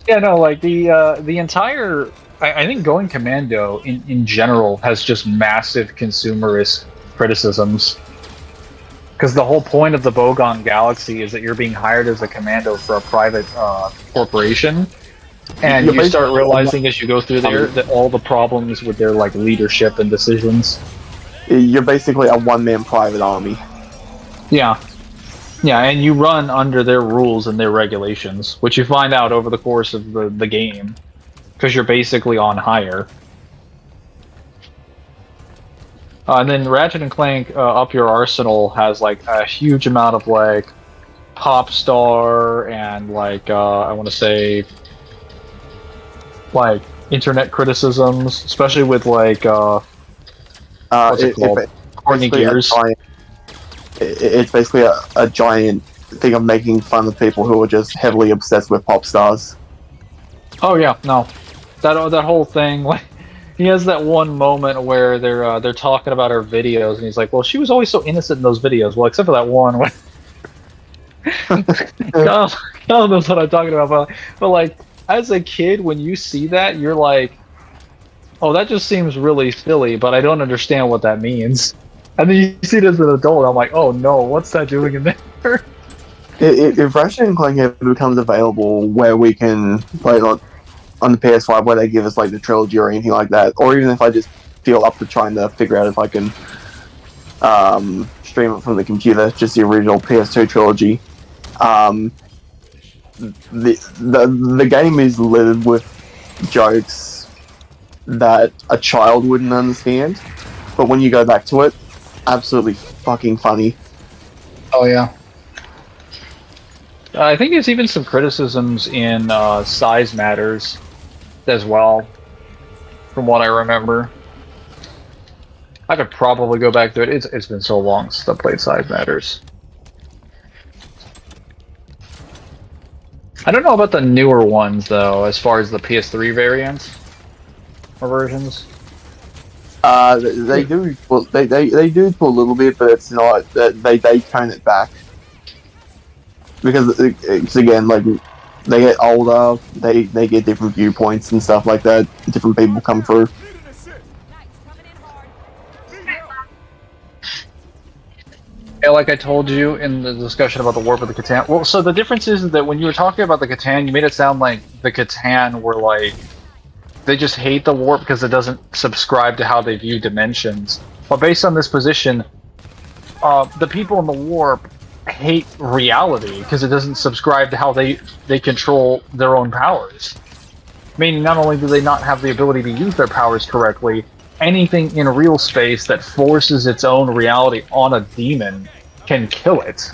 Yeah, no, like the entire. I think Going Commando in general has just massive consumerist criticisms. Because the whole point of the Bogon Galaxy is that you're being hired as a commando for a private corporation. And you start realizing as you go through there that all the problems with their like leadership and decisions. You're basically a one-man private army. Yeah. Yeah, and you run under their rules and their regulations, which you find out over the course of the game. Because you're basically on hire. And then Ratchet and Clank Up Your Arsenal has like a huge amount of like pop star and like I want to say like internet criticisms, especially with like what's it called? Courtney Gears. It's basically a giant thing of making fun of people who are just heavily obsessed with pop stars. Oh yeah, no, that whole thing. Like, he has that one moment where they're talking about her videos, and he's like, "Well, she was always so innocent in those videos." Well, except for that one. When God knows what I'm talking about, but like as a kid, when you see that, you're like, "Oh, that just seems really silly," but I don't understand what that means. And then you see it as an adult, I'm like, "Oh no, what's that doing in there?" If Ratchet and Clank ever becomes available, where we can play it on the PS5, where they give us like the trilogy or anything like that, or even if I just feel up to trying to figure out if I can stream it from the computer, just the original PS2 trilogy. The game is littered with jokes that a child wouldn't understand, but when you go back to it, absolutely fucking funny. Oh yeah. I think there's even some criticisms in Size Matters as well, from what I remember. I could probably go back to it. It's been so long since I played Size Matters. I don't know about the newer ones though, as far as the PS3 variants or versions. They do. Well, they do to a little bit, but it's not. They tone it back because it's again like they get older. They get different viewpoints and stuff like that. Different people come through. Yeah, like I told you in the discussion about the Warp of the Catan. Well, so the difference is that when you were talking about the Catan, you made it sound like the Catan were like they just hate the warp because it doesn't subscribe to how they view dimensions. But based on this position, the people in the warp hate reality because it doesn't subscribe to how they control their own powers. Meaning, not only do they not have the ability to use their powers correctly, anything in real space that forces its own reality on a demon can kill it.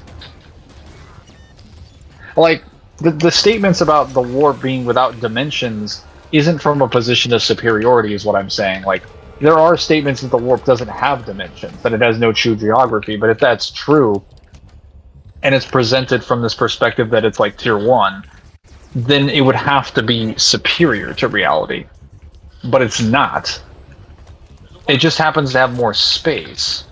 Like, the statements about the warp being without dimensions isn't from a position of superiority, is what I'm saying. Like, there are statements that the warp doesn't have dimensions, that it has no true geography, but if that's true, and it's presented from this perspective that it's like tier 1, then it would have to be superior to reality. But it's not. It just happens to have more space.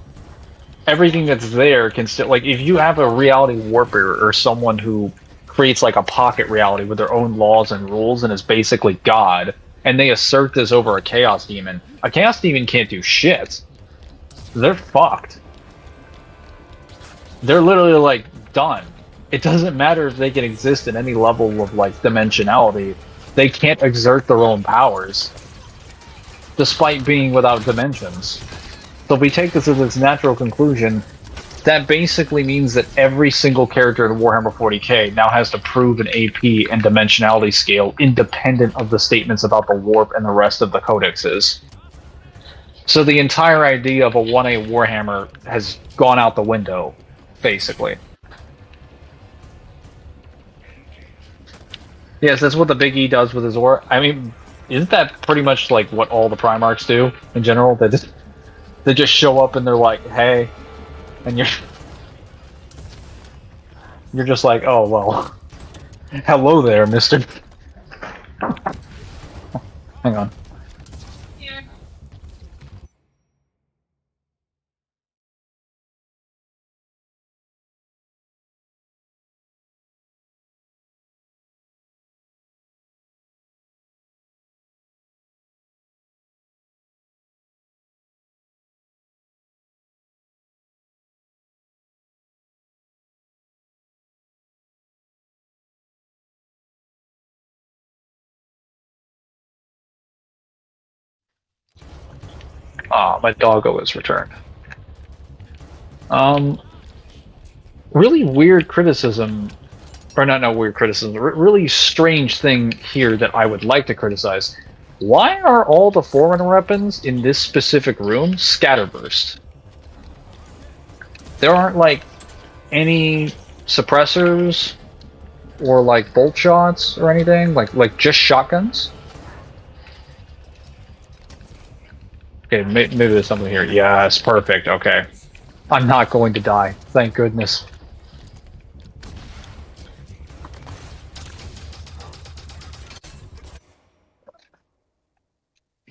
Everything that's there can still... Like, if you have a reality warper or someone who creates like a pocket reality with their own laws and rules and is basically God, and they assert this over a Chaos Demon can't do shit. They're fucked. They're literally, like, done. It doesn't matter if they can exist in any level of, like, dimensionality. They can't exert their own powers, despite being without dimensions. So if we take this as its natural conclusion, that basically means that every single character in Warhammer 40k now has to prove an AP and dimensionality scale independent of the statements about the warp and the rest of the codexes. So the entire idea of a 1A Warhammer has gone out the window, basically. Yes, that's what the Big E does with his aura. I mean, isn't that pretty much like what all the Primarchs do in general? They just show up and they're like, hey, and you're just like, oh well, hello there, mister. Hang on. Ah, my doggo is returned. Really weird criticism, or not weird criticism, really strange thing here that I would like to criticize. Why are all the Forerunner weapons in this specific room scatterburst? There aren't, like, any suppressors or, like, bolt shots or anything? Like just shotguns? Okay, maybe there's something here. Yes, perfect, okay. I'm not going to die, thank goodness.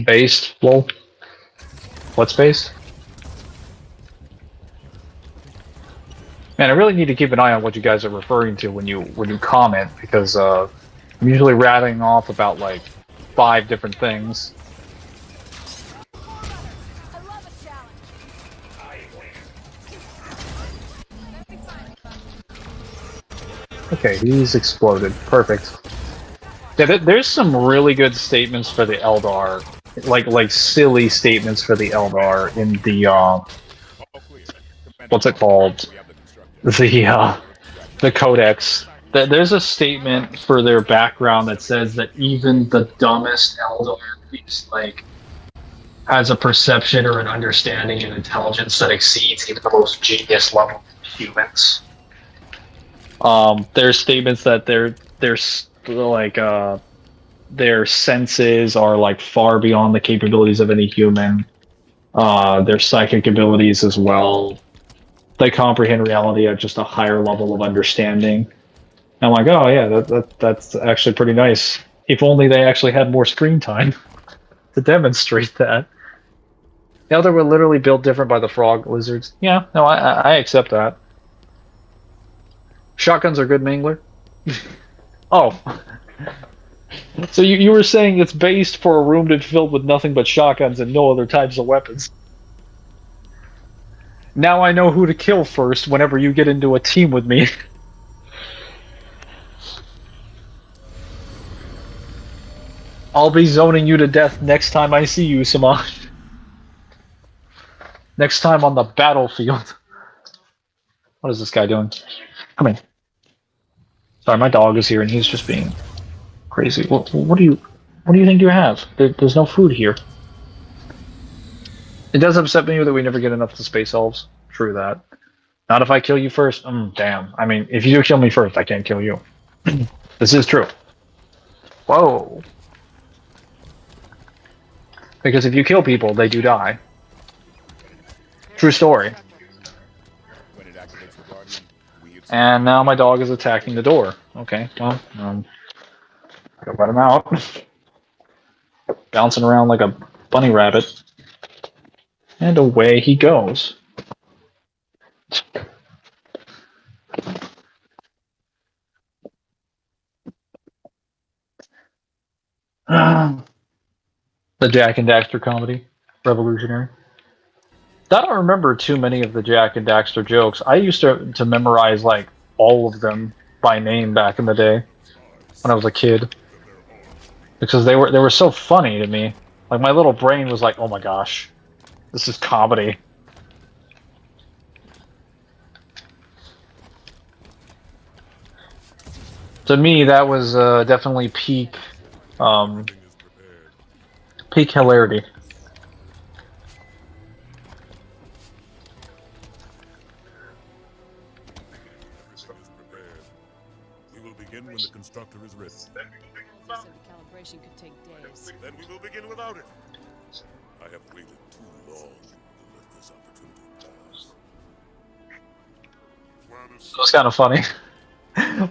Based? Lol. What's based? Man, I really need to keep an eye on what you guys are referring to when you comment, because I'm usually rattling off about like 5 different things. Okay, he's exploded. Perfect. Yeah, there's some really good statements for the Eldar, like silly statements for the Eldar in the what's it called? The Codex. There's a statement for their background that says that even the dumbest Eldar is like has a perception or an understanding and intelligence that exceeds even the most genius level humans. There's statements that their senses are like far beyond the capabilities of any human. Their psychic abilities as well. They comprehend reality at just a higher level of understanding. And I'm like, oh yeah, that's actually pretty nice. If only they actually had more screen time to demonstrate that. Now they were literally built different by the frog lizards. Yeah, no, I accept that. Shotguns are good, Mangler. Oh. So you were saying it's based for a room that's filled with nothing but shotguns and no other types of weapons. Now I know who to kill first whenever you get into a team with me. I'll be zoning you to death next time I see you, Samaj. Next time on the battlefield. What is this guy doing? Come in. Sorry, my dog is here and he's just being crazy. What do you think you have? There's no food here. It does upset me that we never get enough of the space elves. True that. Not if I kill you first. Damn. I mean, if you do kill me first, I can't kill you. This is true. Whoa. Because if you kill people, they do die. True story. When it activates the Guardian, we And now my dog is attacking the door. Okay, well, gotta let him out. Bouncing around like a bunny rabbit. And away he goes. The Jack and Daxter comedy. Revolutionary. I don't remember too many of the Jack and Daxter jokes. I used to memorize like all of them by name back in the day when I was a kid. Because they were so funny to me. Like my little brain was like, oh my gosh. This is comedy. To me, that was definitely peak hilarity. We will begin when the constructor is ready. So the calibration could take days. Then we will begin without it. I have waited too long to let this opportunity pass. It was kind of funny.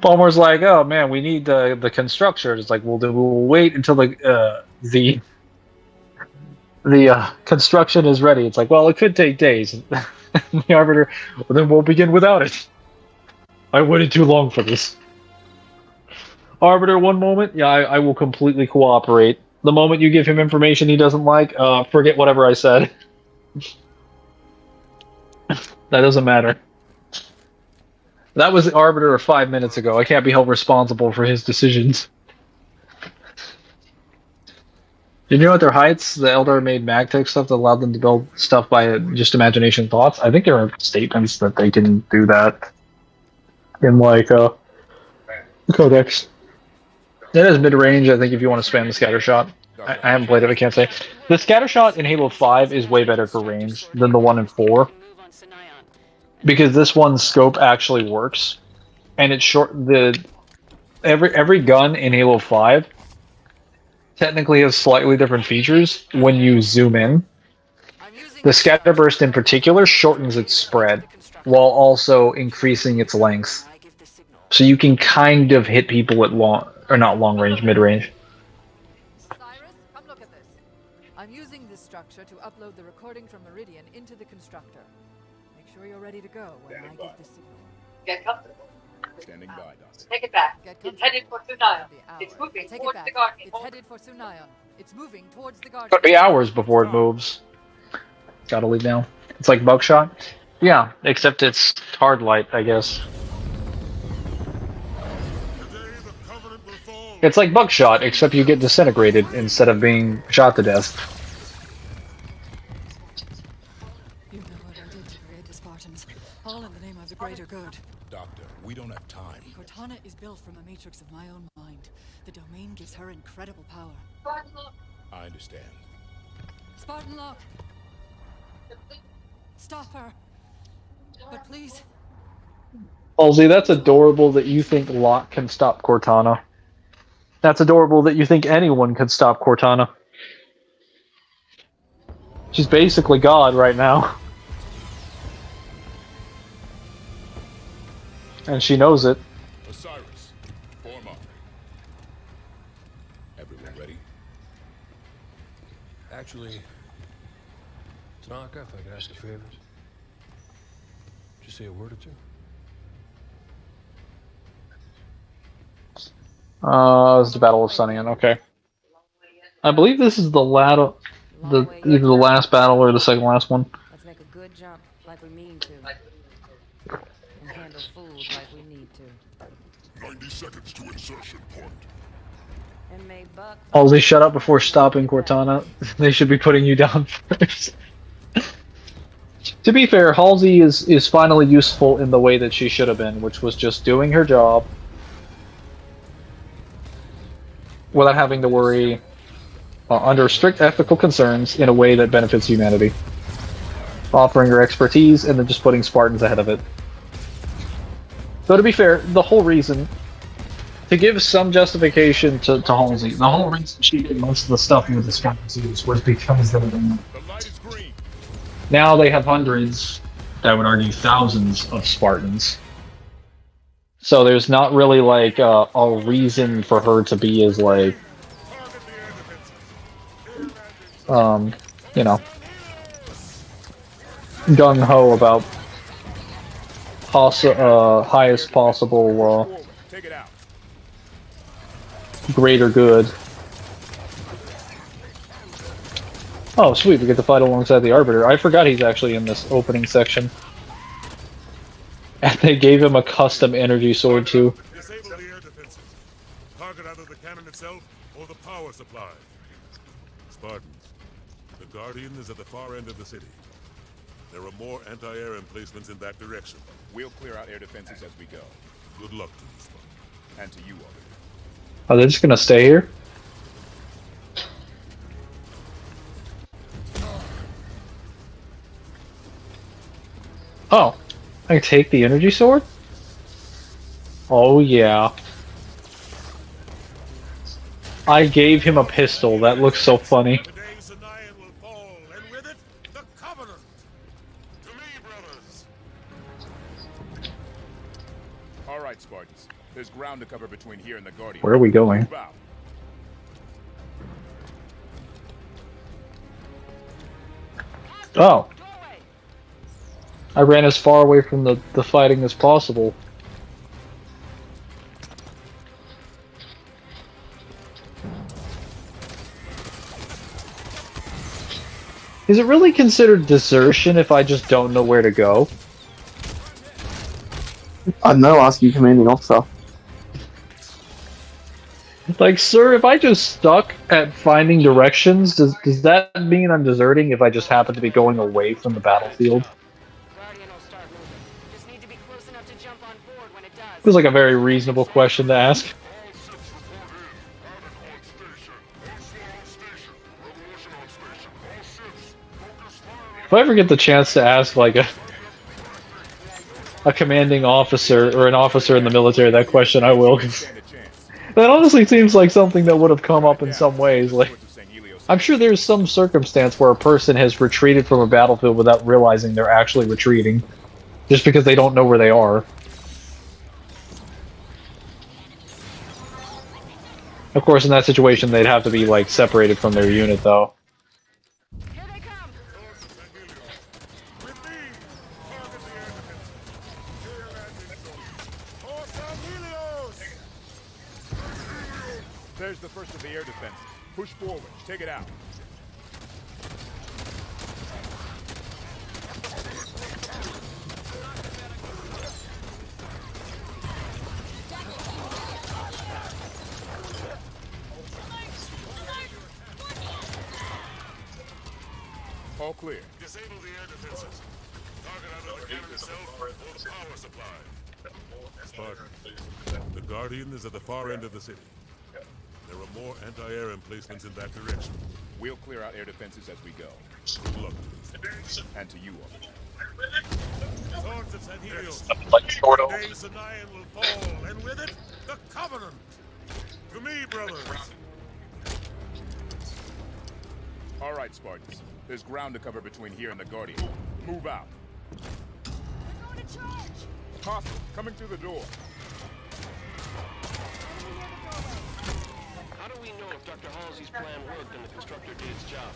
Palmer's like, "Oh man, we need the constructor." It's like, we'll wait until the construction is ready. It's like, well, it could take days. The arbiter, well, then we'll begin without it. I waited too long for this. Arbiter, one moment, yeah, I will completely cooperate. The moment you give him information he doesn't like, forget whatever I said. That doesn't matter. That was the Arbiter 5 minutes ago. I can't be held responsible for his decisions. Did you know at their heights, the Elder made magtech stuff that allowed them to build stuff by just imagination thoughts? I think there are statements that they can do that in, like, the Codex. It is mid-range, I think, if you want to spam the scatter shot. I haven't played it, I can't say. The scatter shot in Halo 5 is way better for range than the one in 4. Because this one's scope actually works. And it's short. Every gun in Halo 5 technically has slightly different features when you zoom in. The scatterburst in particular shortens its spread while also increasing its length. So you can kind of hit people at not long range, mid range. Cyrus, come look at this. I'm using this structure to upload the recording from Meridian into the constructor. Make sure you're ready to go when I give the signal. Get comfortable. Standing by, Doctor. Take it back. Get It's headed for Sunayon. It's moving Take it towards back. the Guardian. It's headed for Sunayon. It's moving towards the Guardian. Could be hours before it moves. Gotta leave now. It's like buckshot. Yeah, except it's hard light, I guess. Today the Covenant will fall. It's like buckshot, except you get disintegrated instead of being shot to death. You know what I did to create the Spartans, all in the name of the greater good. Doctor, we don't have time. Cortana is built from a matrix of my own mind. The domain gives her incredible power. I understand. Spartan Locke! Stop her! But please, Halsey, that's adorable that you think Locke can stop Cortana. That's adorable that you think anyone could stop Cortana. She's basically God right now. And she knows it. Osiris, form up. Everyone ready? Actually, Tanaka, if I could ask a favor. Just say a word or two. It's the Battle of Sunnian, okay. I believe this is either the last battle or the second last one. Let's make a good jump like we mean to. And handle fools like we need to. 90 seconds to insertion point. And may Buck... Halsey, shut up before stopping Cortana. They should be putting you down first. To be fair, Halsey is finally useful in the way that she should have been, which was just doing her job without having to worry under strict ethical concerns in a way that benefits humanity. Offering her expertise and then just putting Spartans ahead of it. Though to be fair, the whole reason, to give some justification to Halsey, the whole reason she did most of the stuff with the Spartans was because they were now they have hundreds, I would argue thousands of Spartans. So there's not really like a reason for her to be as like, you know, gung-ho about highest possible greater good. Oh, sweet, we get to fight alongside the Arbiter. I forgot he's actually in this opening section. And they gave him a custom energy sword, too. Disable the air defenses. Target either the cannon itself or the power supply. Spartans, the Guardian is at the far end of the city. There are more anti-air emplacements in that direction. We'll clear out air defenses as we go. Good luck to you, Spartan. And to you, Arbiter. Are they just gonna stay here? Oh, I can take the energy sword? Oh yeah. I gave him a pistol, that looks so funny. Today Sanayan will fall, and with it, the Covenant. To me, brothers. All right, Spartans. There's ground to cover between here and the Guardian. Where are we going? Move out. Oh. I ran as far away from the fighting as possible. Is it really considered desertion if I just don't know where to go? I know, ask your commanding officer. Like, sir, if I just stuck at finding directions, does that mean I'm deserting if I just happen to be going away from the battlefield? Guardian will start moving. Just need to be close enough to jump on board when it does. Feels like a very reasonable question to ask. All ships report in. Attic on station. All station. Revolution on station. All ships. Focus fire. If I ever get the chance to ask, like, a commanding officer or an officer in the military that question, I will. 'Cause that honestly seems like something that would have come up in some ways. Like, I'm sure there's some circumstance where a person has retreated from a battlefield without realizing they're actually retreating, just because they don't know where they are. Of course, in that situation, they'd have to be, like, separated from their unit, though. Here they come. With me. Target the air defenses. Clear landing zone. Force Helios. There's the first of the air defenses. Push forward. Take it out. All clear. Disable the air defenses. Target either the cannon itself or the power supply. Spartan, the Guardian is at the far end of the city. There are more anti-air emplacements in that direction. We'll clear out air defenses as we go. Good luck to you. And to you, Arbiter. Swords of San Helios. Like, short of. Today Sanayan will fall, and with it, the Covenant. To me, brothers. All right, Spartans. There's ground to cover between here and the Guardian. Move out. They're going to charge. Hostile, coming through the door. How do we know if Dr. Halsey's plan worked and the constructor did its job?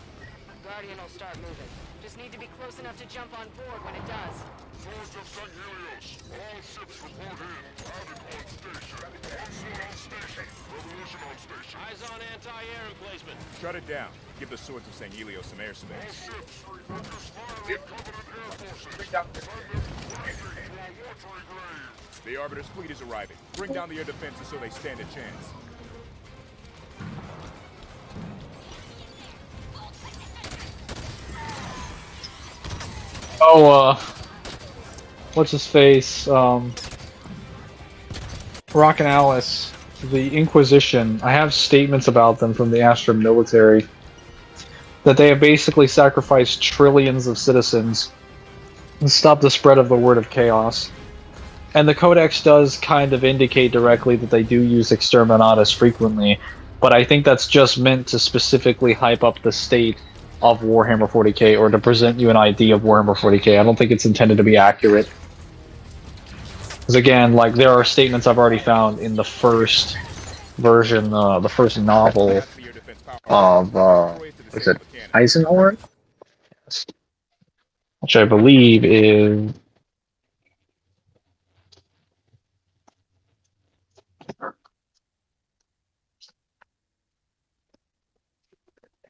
Guardian will start moving. Just need to be close enough to jump on board when it does. Swords of San Helios. All ships report in. Attic on station. Onslaught on station. Revolution on station. Eyes on anti-air emplacement. Shut it down. Give the Swords of St. Helios some All airspace. ships. Focus fire on Covenant air forces. Send them blasting to our watery grave. The Arbiter's fleet is arriving. Bring down the air defenses so they stand a chance. Oh, what's his face? Rock and Alice, the Inquisition. I have statements about them from the Astra military that they have basically sacrificed trillions of citizens and stopped the spread of the word of chaos. And the Codex does kind of indicate directly that they do use Exterminatus frequently, but I think that's just meant to specifically hype up the state of Warhammer 40k or to present you an idea of Warhammer 40k. I don't think it's intended to be accurate. Because again, like, there are statements I've already found in the first version, the first novel of, what's it, Eisenhorn? Yes. Which I believe is...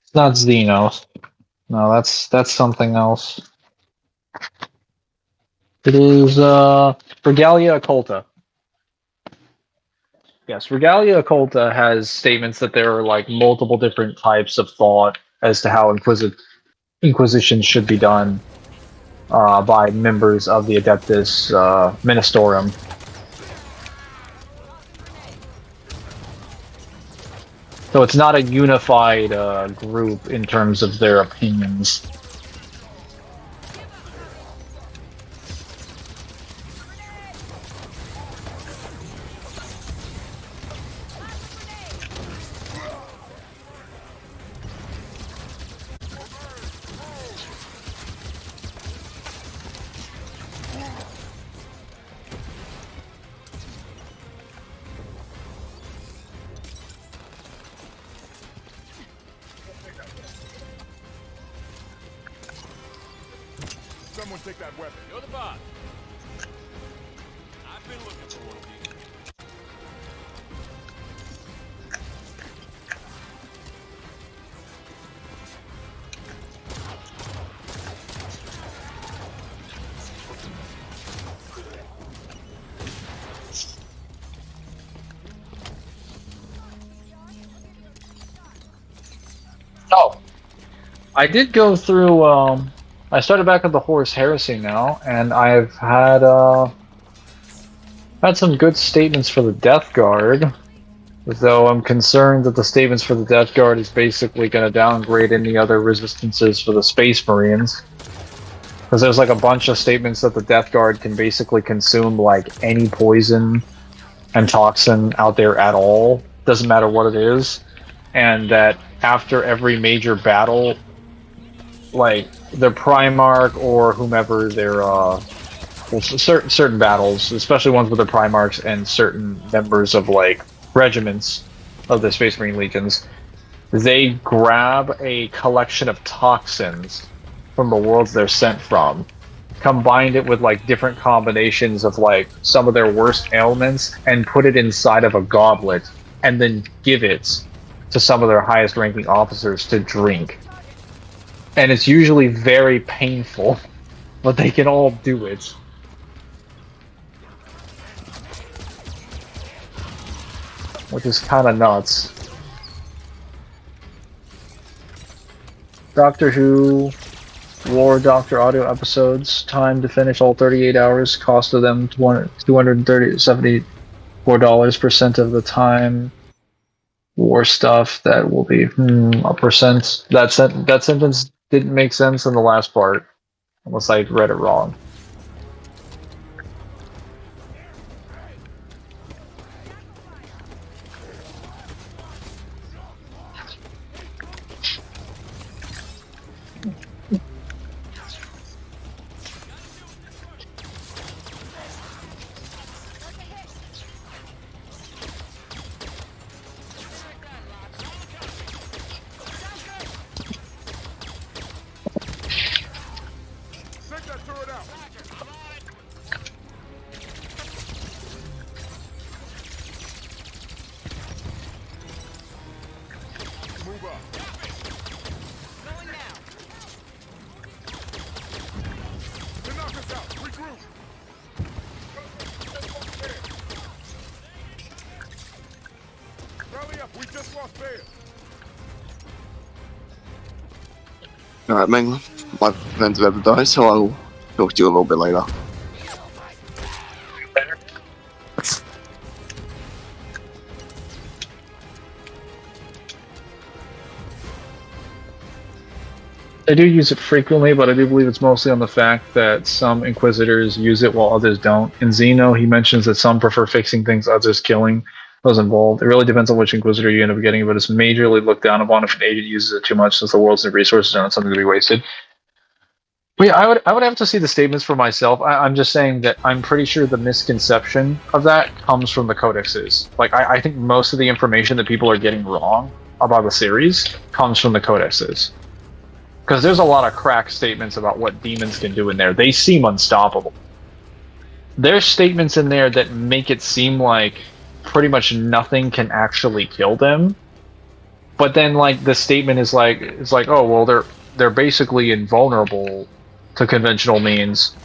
It's not Xenos. No, that's something else. It is, Regalia Occulta. Yes, Regalia Occulta has statements that there are, like, multiple different types of thought as to how Inquisition should be done by members of the Adeptus Ministorum. So it's not a unified group in terms of their opinions. Someone take that weapon. You're the boss. I've been looking for one of these. Oh, I did go through. I started back at the Horus Heresy now, and I've had some good statements for the Death Guard. Though I'm concerned that the statements for the Death Guard is basically going to downgrade any other resistances for the Space Marines. Because there's like a bunch of statements that the Death Guard can basically consume like any poison and toxin out there at all. Doesn't matter what it is. And that after every major battle, like their Primarch or whomever their certain battles, especially ones with their Primarchs and certain members of like regiments of the Space Marine Legions, they grab a collection of toxins from the worlds they're sent from, combined it with like different combinations of like some of their worst ailments, and put it inside of a goblet, and then give it to some of their highest ranking officers to drink. And it's usually very painful, but they can all do it. Which is kind of nuts. Doctor Who War Doctor audio episodes, time to finish all 38 hours, cost of them $274 of the time. War stuff, that will be a percent. That sentence didn't make sense in the last part, unless I read it wrong. Alright, Mangler. My friends about to die, so I will Talk to you a little bit later. I do use it frequently, but I do believe it's mostly on the fact that some Inquisitors use it while others don't. In Xeno, he mentions that some prefer fixing things, others killing those involved. It really depends on which Inquisitor you end up getting, but it's majorly looked down upon if an agent uses it too much, since the world's resources are not something to be wasted. But yeah, I would have to see the statements for myself. I'm just saying that I'm pretty sure the misconception of that comes from the codexes. Like, I think most of the information that people are getting wrong about the series comes from the codexes. Because there's a lot of crack statements about what demons can do in there. They seem unstoppable. There's statements in there that make it seem like pretty much nothing can actually kill them. But then, like, the statement is like, it's like, oh, well, they're basically invulnerable to conventional means.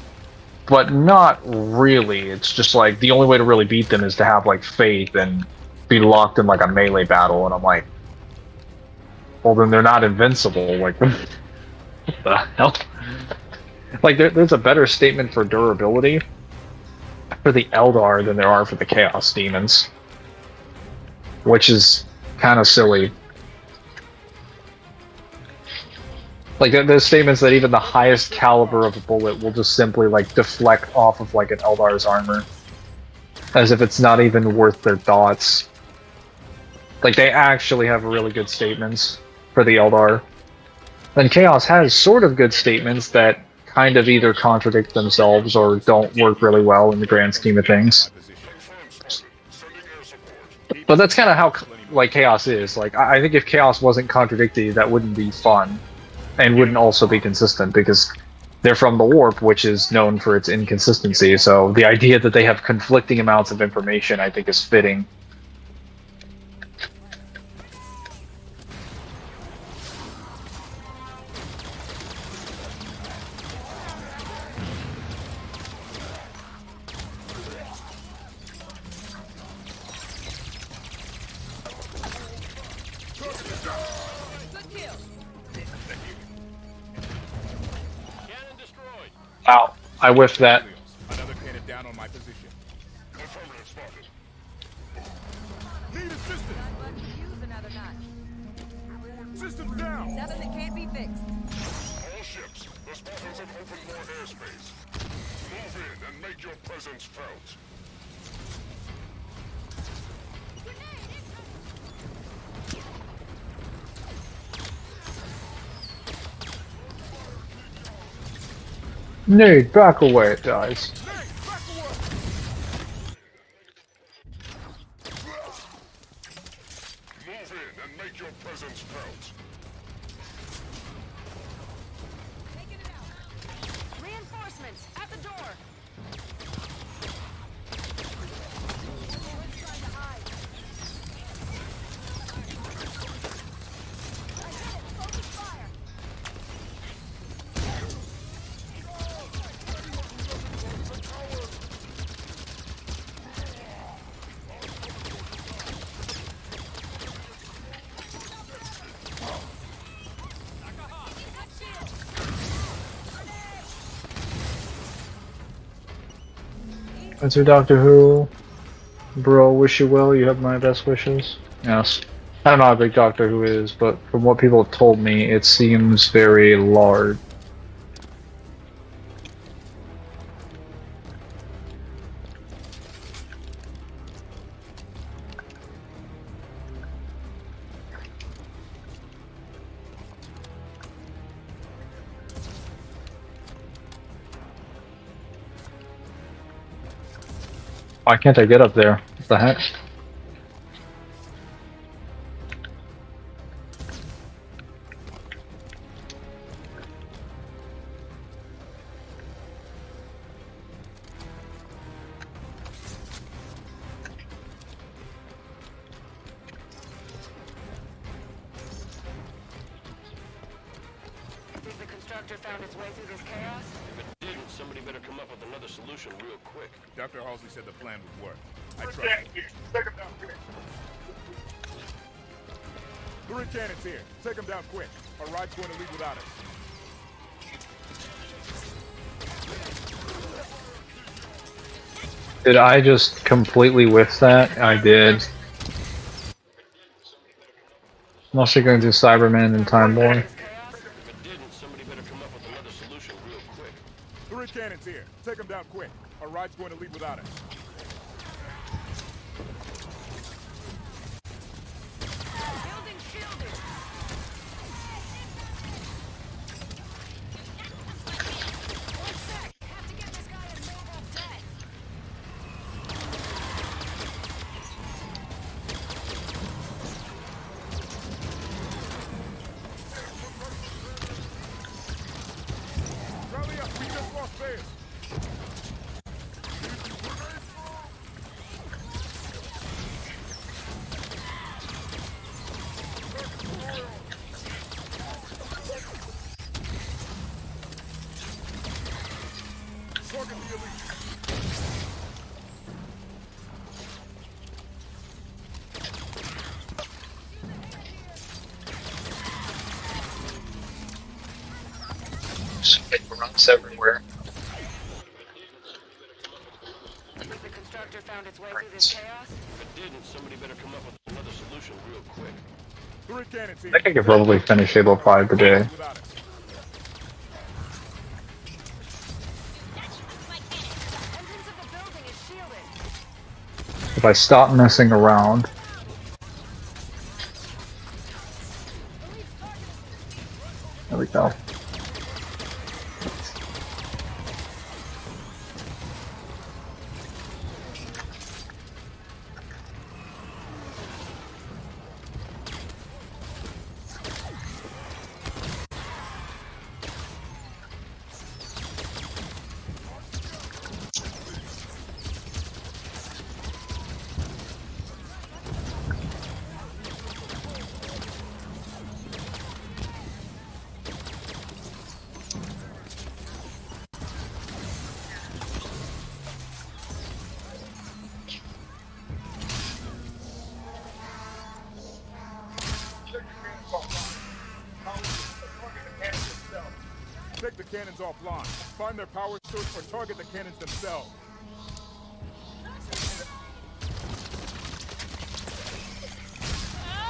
But not really. It's just like, the only way to really beat them is to have, like, faith and be locked in, like, a melee battle. And I'm like, well, then they're not invincible. Like, what the hell? Like, there's a better statement for durability for the Eldar than there are for the Chaos Demons. Which is kind of silly. Like, there's statements that even the highest caliber of a bullet will just simply, like, deflect off of, like, an Eldar's armor. As if it's not even worth their thoughts. Like, they actually have really good statements for the Eldar. And Chaos has sort of good statements that kind of either contradict themselves or don't work really well in the grand scheme of things. But that's kind of how, like, Chaos is. Like, I think if Chaos wasn't contradictory, that wouldn't be fun. And wouldn't also be consistent, because they're from the Warp, which is known for its inconsistency. So the idea that they have conflicting amounts of information, I think, is fitting. Ow, I whiffed that. Another cannon down on my position. Affirmative spotted. Need assistance. Use another notch. Systems down. Nothing that can't be fixed. All ships, the Spartans have opened more airspace. Move in and make your presence felt. Nade, back away, it dies. Move in and make your presence felt. Reinforcements at the door. That's your Doctor Who. Bro, wish you well, you have my best wishes. Yes. I don't know how big Doctor Who is, but from what people have told me, it seems very large. Why can't I get up there? What the heck? Think the constructor found its way through this chaos? If it didn't, somebody better come up with another solution real quick. Dr. Halsey said the plan would work. I trust him. Three cannons here. Take them down quick. Our ride's going to leave without us. Did I just completely whiff that? I did. Mostly going to do Cyberman and Time War. If it didn't, somebody better come up with another solution real quick. 3 cannons here. Take them down quick. Our ride's going to leave without us. Building shielded. One sec. Have to get this guy a mobile debt. Rally up. We just lost base. Target the elite. Runs everywhere. The constructor found its way through this chaos. If it didn't, somebody better come up with another solution real quick. 3 cannons here. I think I could probably finish Halo 5 today. Without us. Entrance of the building is shielded. If I stop messing around. There we go. Take the cannons offline. Find their power source or target the cannons themselves.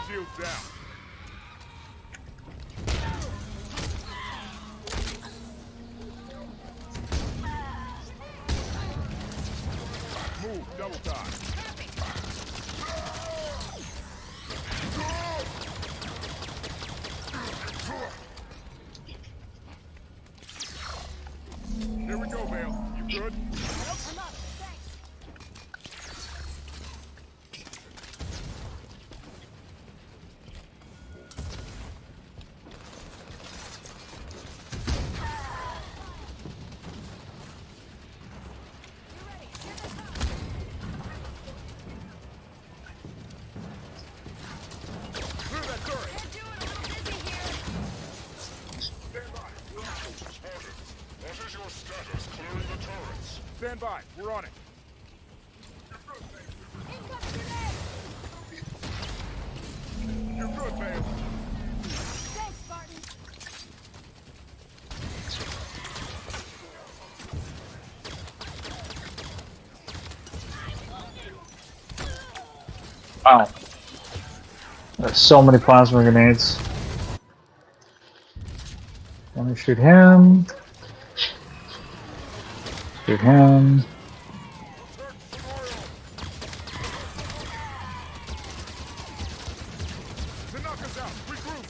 Shields down. Move, double time. Here we go, Vale. You good? I'm up. Thanks. Clear that turret. Can't do it. A little busy here. What is your status clearing the turrets? Stand by. We're on it. You're good, Vale. Thanks, Spartan. Wow. There's so many plasma grenades. Let me shoot him. Shoot him. To knock us out. Regroup.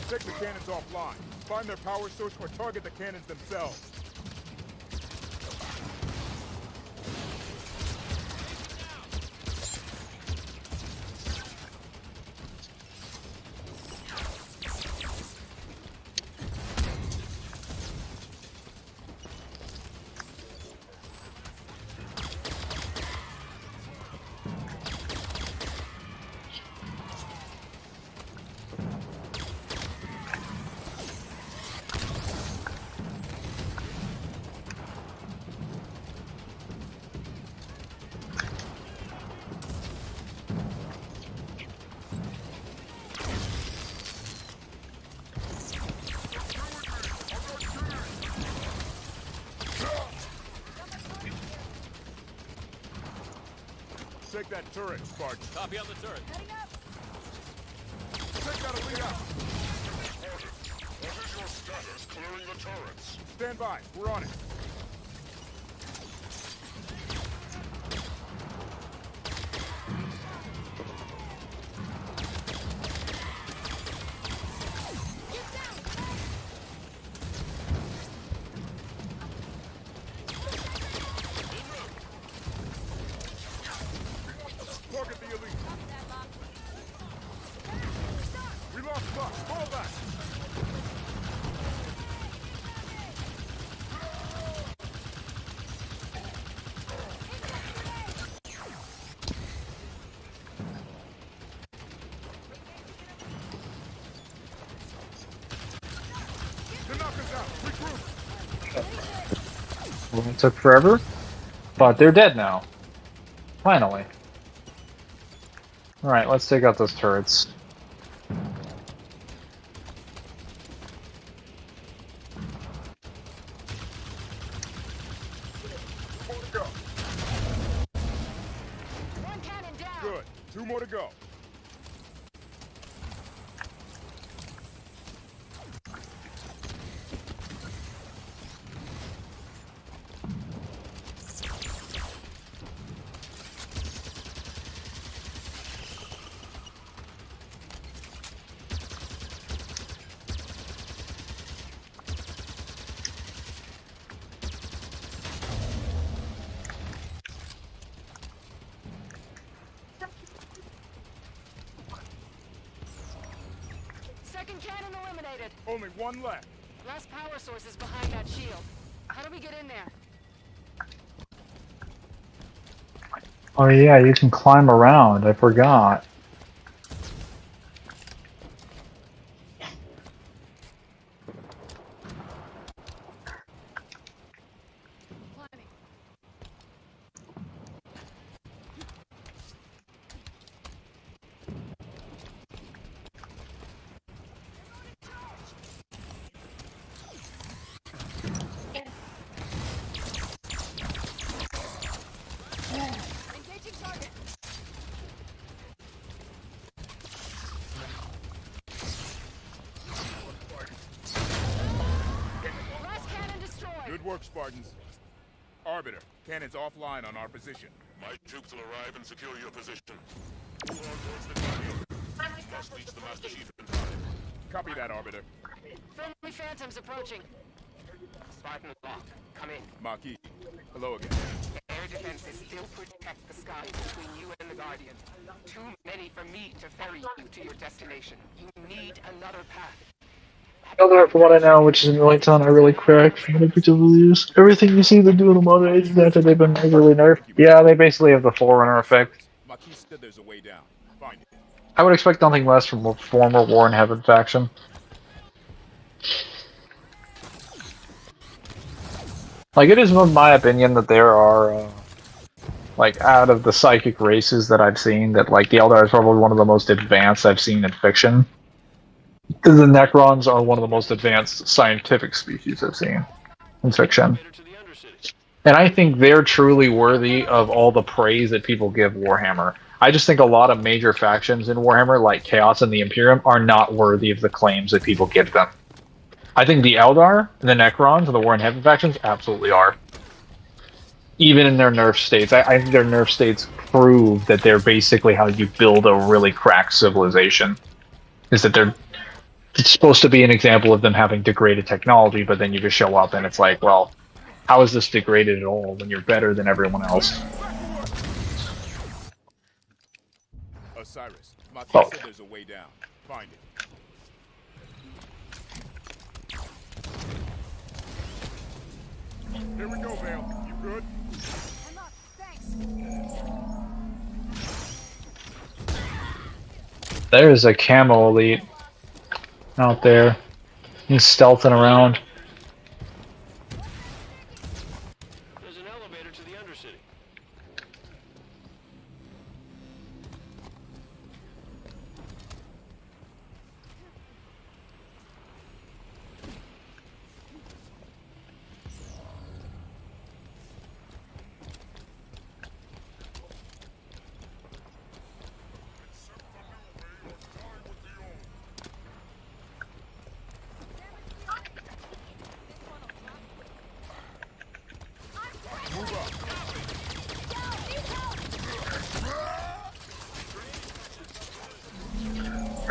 Take the cannons offline. Find their power source or target the cannons themselves. Take that turret, Spartan. Copy on the turret. Take out a lead out. What is your status clearing the turrets? Stand by. We're on it. Target the elite. We lost Buck. Fall back. To knock us out. Regroup. Well, it took forever, but they're dead now. Finally. Alright, let's take out those turrets. More to go. One cannon down. Good. 2 more to go. Second cannon eliminated. Only 1 left. Last power source is behind that shield. How do we get in there? Oh yeah, you can climb around. I forgot. Engaging target. Last cannon destroyed. Good work, Spartans. Arbiter, cannons offline on our position. My troops will arrive and secure your position. Move on towards the Guardian. Must reach the Master Chief in time. Copy that, Arbiter. Friendly phantoms approaching. Spartan lock. Come in. Maquis. Hello again. Air defenses still protect the sky between you and the Guardian. Too many for me to ferry you to your destination. You need another path. Mangler, from what I know, which isn't really telling, are really cracked from the reviews. Everything you see them do in the modern age after they've been really nerfed. Yeah, they basically have the Forerunner effect. Maquis said there's a way down. Find it. I would expect nothing less from a former War in Heaven faction. Like, it is my opinion that there are, like, out of the psychic races that I've seen, that, like, the Eldar is probably one of the most advanced I've seen in fiction. The Necrons are one of the most advanced scientific species I've seen in fiction. And I think they're truly worthy of all the praise that people give Warhammer. I just think a lot of major factions in Warhammer, like Chaos and the Imperium, are not worthy of the claims that people give them. I think the Eldar, the Necrons, and the War in Heaven factions absolutely are. Even in their nerf states. I think their nerf states prove that they're basically how you build a really cracked civilization. Is that it's supposed to be an example of them having degraded technology, but then you just show up and it's like, well, how is this degraded at all when you're better than everyone else? Osiris. Maquis Oh. said there's a way down. Find it. Here we go, Vale. You good? I'm up. Thanks. There's a camo elite out there. He's stealthing around. There's an elevator to the Undercity.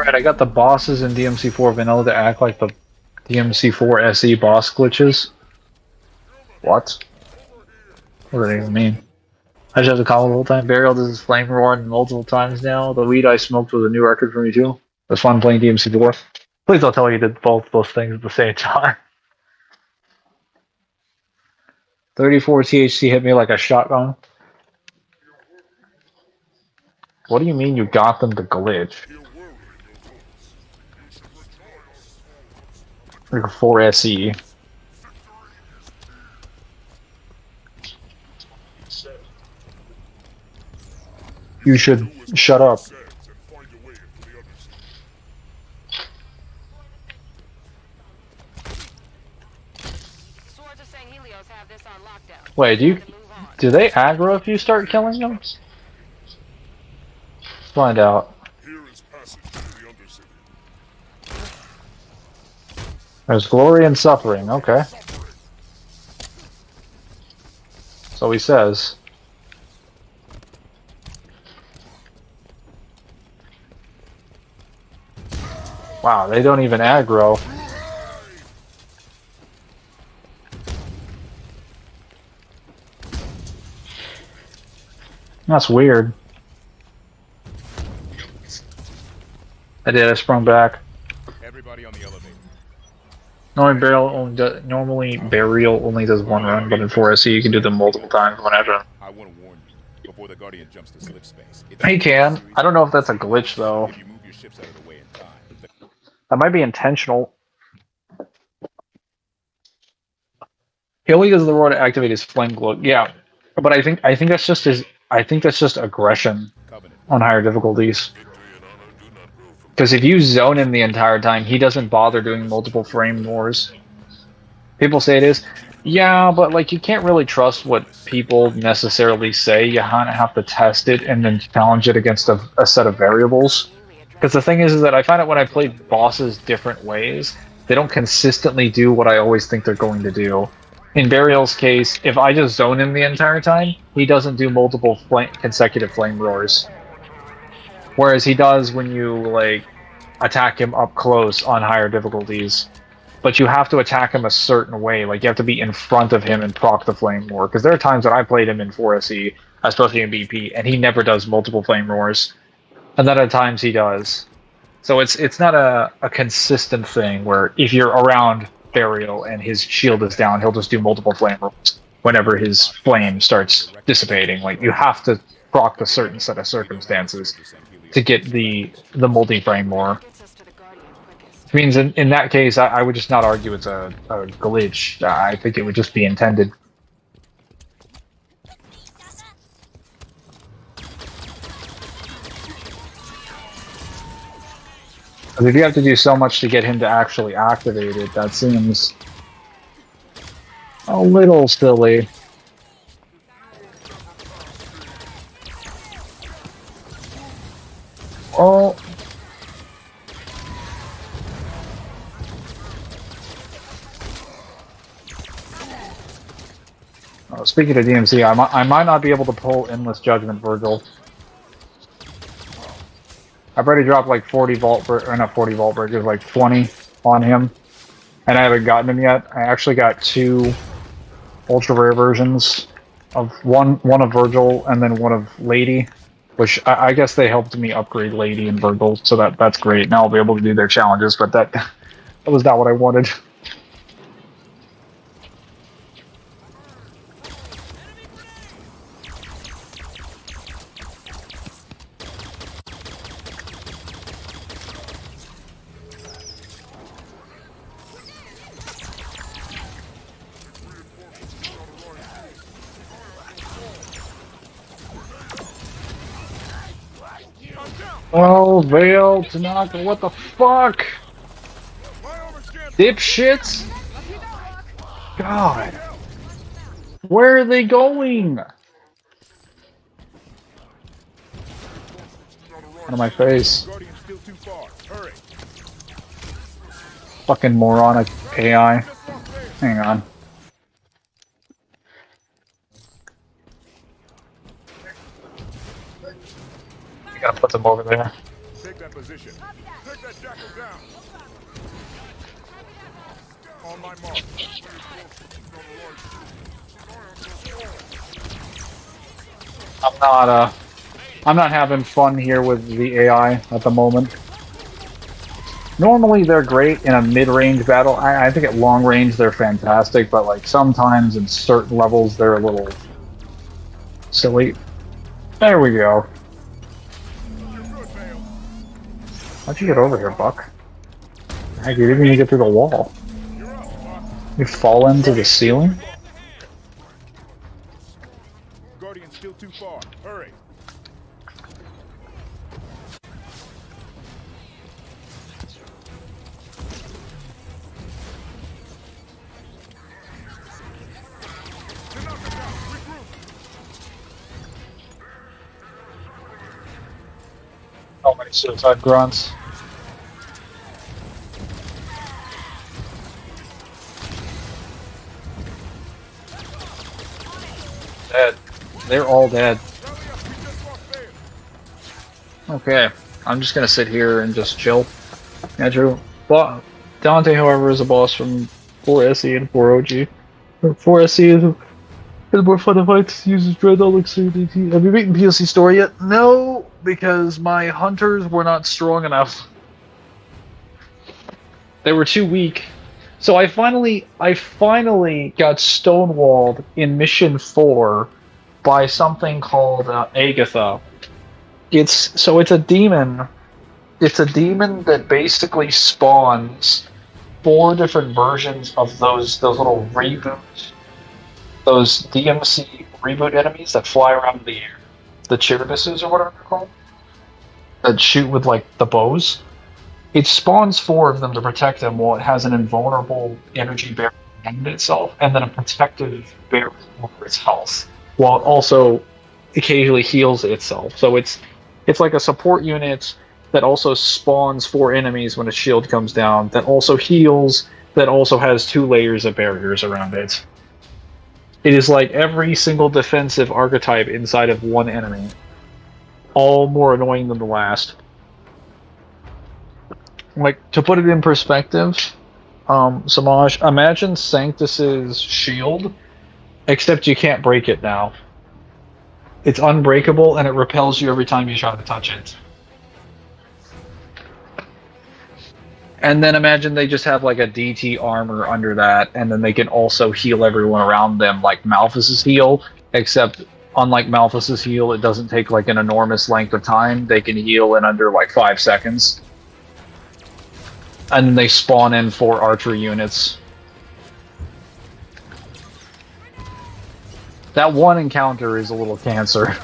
Alright, I got the bosses in DMC4 vanilla to act like the DMC4 SE boss glitches. What? What does that even mean? I just have to call it the whole time. Burial does his flame roaring multiple times now. The weed I smoked was a new record for me too. It was fun playing DMC4. Please don't tell me you did both those things at the same time. 34 THC hit me like a shotgun. What do you mean you got them to glitch? Like a 4 SE. You should shut up. Wait, do they aggro if you start killing them? Let's find out. There's glory and suffering, okay. So he says. Wow, they don't even aggro. That's weird. I did, I sprung back. Everybody on the elevator. Normally burial only does one run, but in 4SE you can do them multiple times whenever. I want to warn you before the Guardian jumps to slip space. He can. I don't know if that's a glitch though. If you move your ships out of the way in time. That might be intentional. He only does the roar to activate his flame glow. Yeah, but I think that's just aggression on higher difficulties. Because if you zone him the entire time, he doesn't bother doing multiple frame wars. People say it is. Yeah, but like you can't really trust what people necessarily say. You kind of have to test it and then challenge it against a set of variables. Because the thing is that I find out when I play bosses different ways, they don't consistently do what I always think they're going to do. In Burial's case, if I just zone him the entire time, he doesn't do multiple consecutive flame roars. Whereas he does when you like attack him up close on higher difficulties. But you have to attack him a certain way, like you have to be in front of him and proc the flame roar. Because there are times that I played him in 4SE, especially in BP, and he never does multiple flame roars. And then at times he does. So it's not a consistent thing where if you're around Burial and his shield is down, he'll just do multiple flame roars whenever his flame starts dissipating. Like you have to proc a certain set of circumstances to get the multi-frame roar. Which means in that case, I would just not argue it's a glitch. I think it would just be intended. Because if you have to do so much to get him to actually activate it, that seems a little silly. Oh. Speaking of DMC, I might not be able to pull Endless Judgment, Virgil. I've already dropped like 40 vault, or not 40 vault breakers, like 20 on him, and I haven't gotten him yet. I actually got 2 ultra rare versions of one of Virgil and then one of Lady, which I guess they helped me upgrade Lady and Virgil, so that's great. Now I'll be able to do their challenges, but that was not what I wanted. Oh, Vale, Tanaka, what the fuck? Dipshits? God. Where are they going? Out of my face. Fucking moronic AI. Hang on. You gotta put them over there. position. Take that jackal down. On my mark. I'm not having fun here with the AI at the moment. Normally they're great in a mid-range battle. I think at long range they're fantastic, but like sometimes in certain levels they're a little silly. There we go. How'd you get over here, Buck? Heck, you didn't even get through the wall. You fall into the ceiling? Guardian's still too far. Hurry. How many suicide grunts? Dead. They're all dead. Okay, I'm just gonna sit here and just chill. Andrew, Dante, however, is a boss from 4SE and 4OG. 4SE is more fun to fight, uses Dread Elixir DT. Have you beaten POC Store yet? No, because my hunters were not strong enough. They were too weak. So I finally got stonewalled in Mission 4 by something called Agatha. It's a demon. It's a demon that basically spawns 4 different versions of those little reboots, those DMC reboot enemies that fly around the air, the Chiribuses or whatever they're called, that shoot with like the bows. It spawns 4 of them to protect them while it has an invulnerable energy barrier around itself, and then a protective barrier over its health, while it also occasionally heals itself. So it's like a support unit that also spawns 4 enemies when its shield comes down, that also heals, that also has 2 layers of barriers around it. It is like every single defensive archetype inside of one enemy, all more annoying than the last. Like, to put it in perspective, Samaj, imagine Sanctus's shield, except you can't break it now. It's unbreakable, and it repels you every time you try to touch it. And then imagine they just have like a DT armor under that, and then they can also heal everyone around them like Malphas's heal, except unlike Malphas's heal, it doesn't take like an enormous length of time. They can heal in under like 5 seconds. And then they spawn in 4 archery units. That one encounter is a little cancer.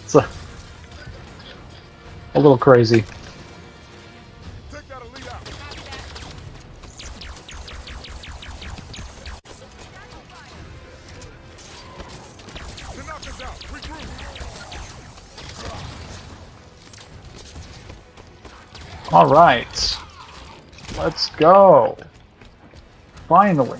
It's a little crazy. Take that elite out. To knock us out. Regroup. All right, let's go. Finally.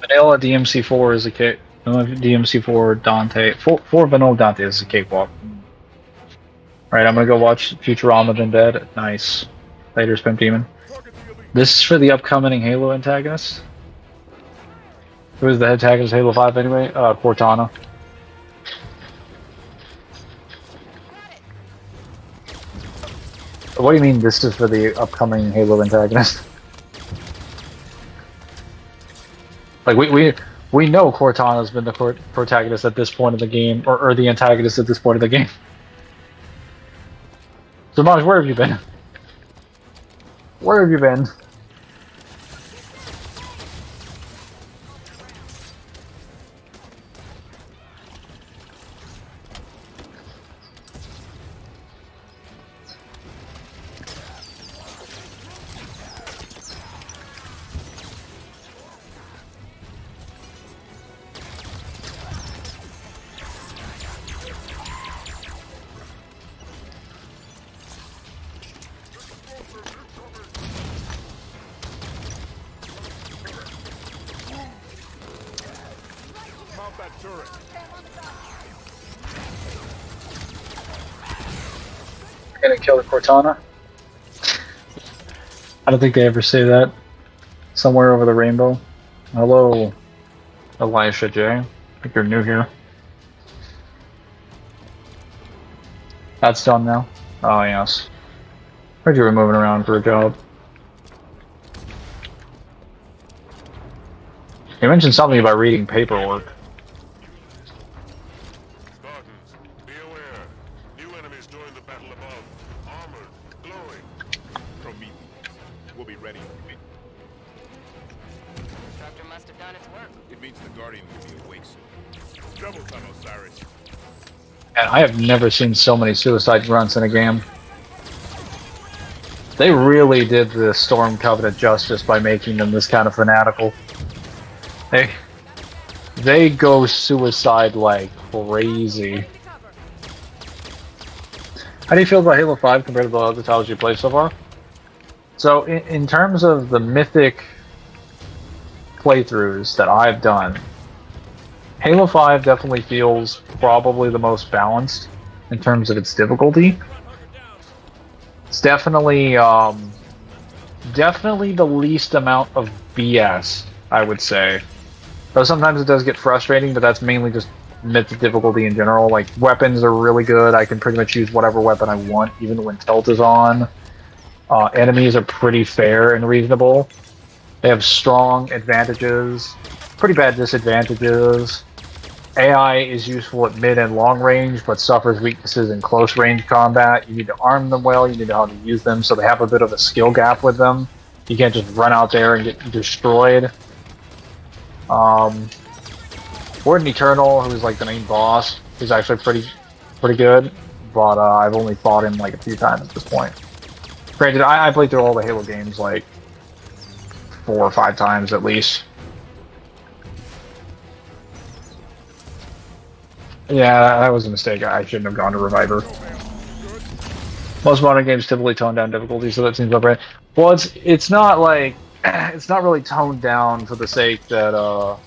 Vanilla DMC4 is a cake. DMC4 Dante. 4 Vanilla Dante is a cakewalk. Alright, I'm gonna go watch Futurama then Dead. Nice. Later, Spent Demon. This is for the upcoming Halo antagonist. Who is the head tag of Halo 5 anyway? Cortana. What do you mean this is for the upcoming Halo antagonist? Like, we know Cortana's been the protagonist at this point of the game, or the antagonist at this point of the game. So, Maj, where have you been? Where have you been? Mount that turret. We're gonna kill the Cortana. I don't think they ever say that. Somewhere over the rainbow. Hello, Elisha J. I think you're new here. That's done now. Oh yes. Heard you were moving around for a job. You mentioned something about reading paperwork. Spartans, be aware. New enemies join the battle above. Armored, glowing. Prometheus. We'll be ready. Constructor must have done its work. It means the Guardian will be awake soon. Double time, Osiris. And I have never seen so many suicide grunts in a game. They really did the Storm Covenant justice by making them this kind of fanatical. They go suicide like crazy. How do you feel about Halo 5 compared to the other titles you played so far? So, in terms of the mythic playthroughs that I've done, Halo 5 definitely feels probably the most balanced in terms of its difficulty. It's definitely the least amount of BS, I would say. Though sometimes it does get frustrating, but that's mainly just mythic difficulty in general. Like, weapons are really good. I can pretty much use whatever weapon I want, even when Telt is on. Enemies are pretty fair and reasonable. They have strong advantages, pretty bad disadvantages. AI is useful at mid and long range, but suffers weaknesses in close range combat. You need to arm them well, you need to know how to use them, so they have a bit of a skill gap with them. You can't just run out there and get destroyed. Warden Eternal, who's like the main boss, is actually pretty good, but I've only fought him like a few times at this point. Granted, I played through all the Halo games like 4 or 5 times at least. Yeah, that was a mistake. I shouldn't have gone to Reviver. Most modern games typically tone down difficulty, so that seems about right. Well, it's not like it's not really toned down for the sake of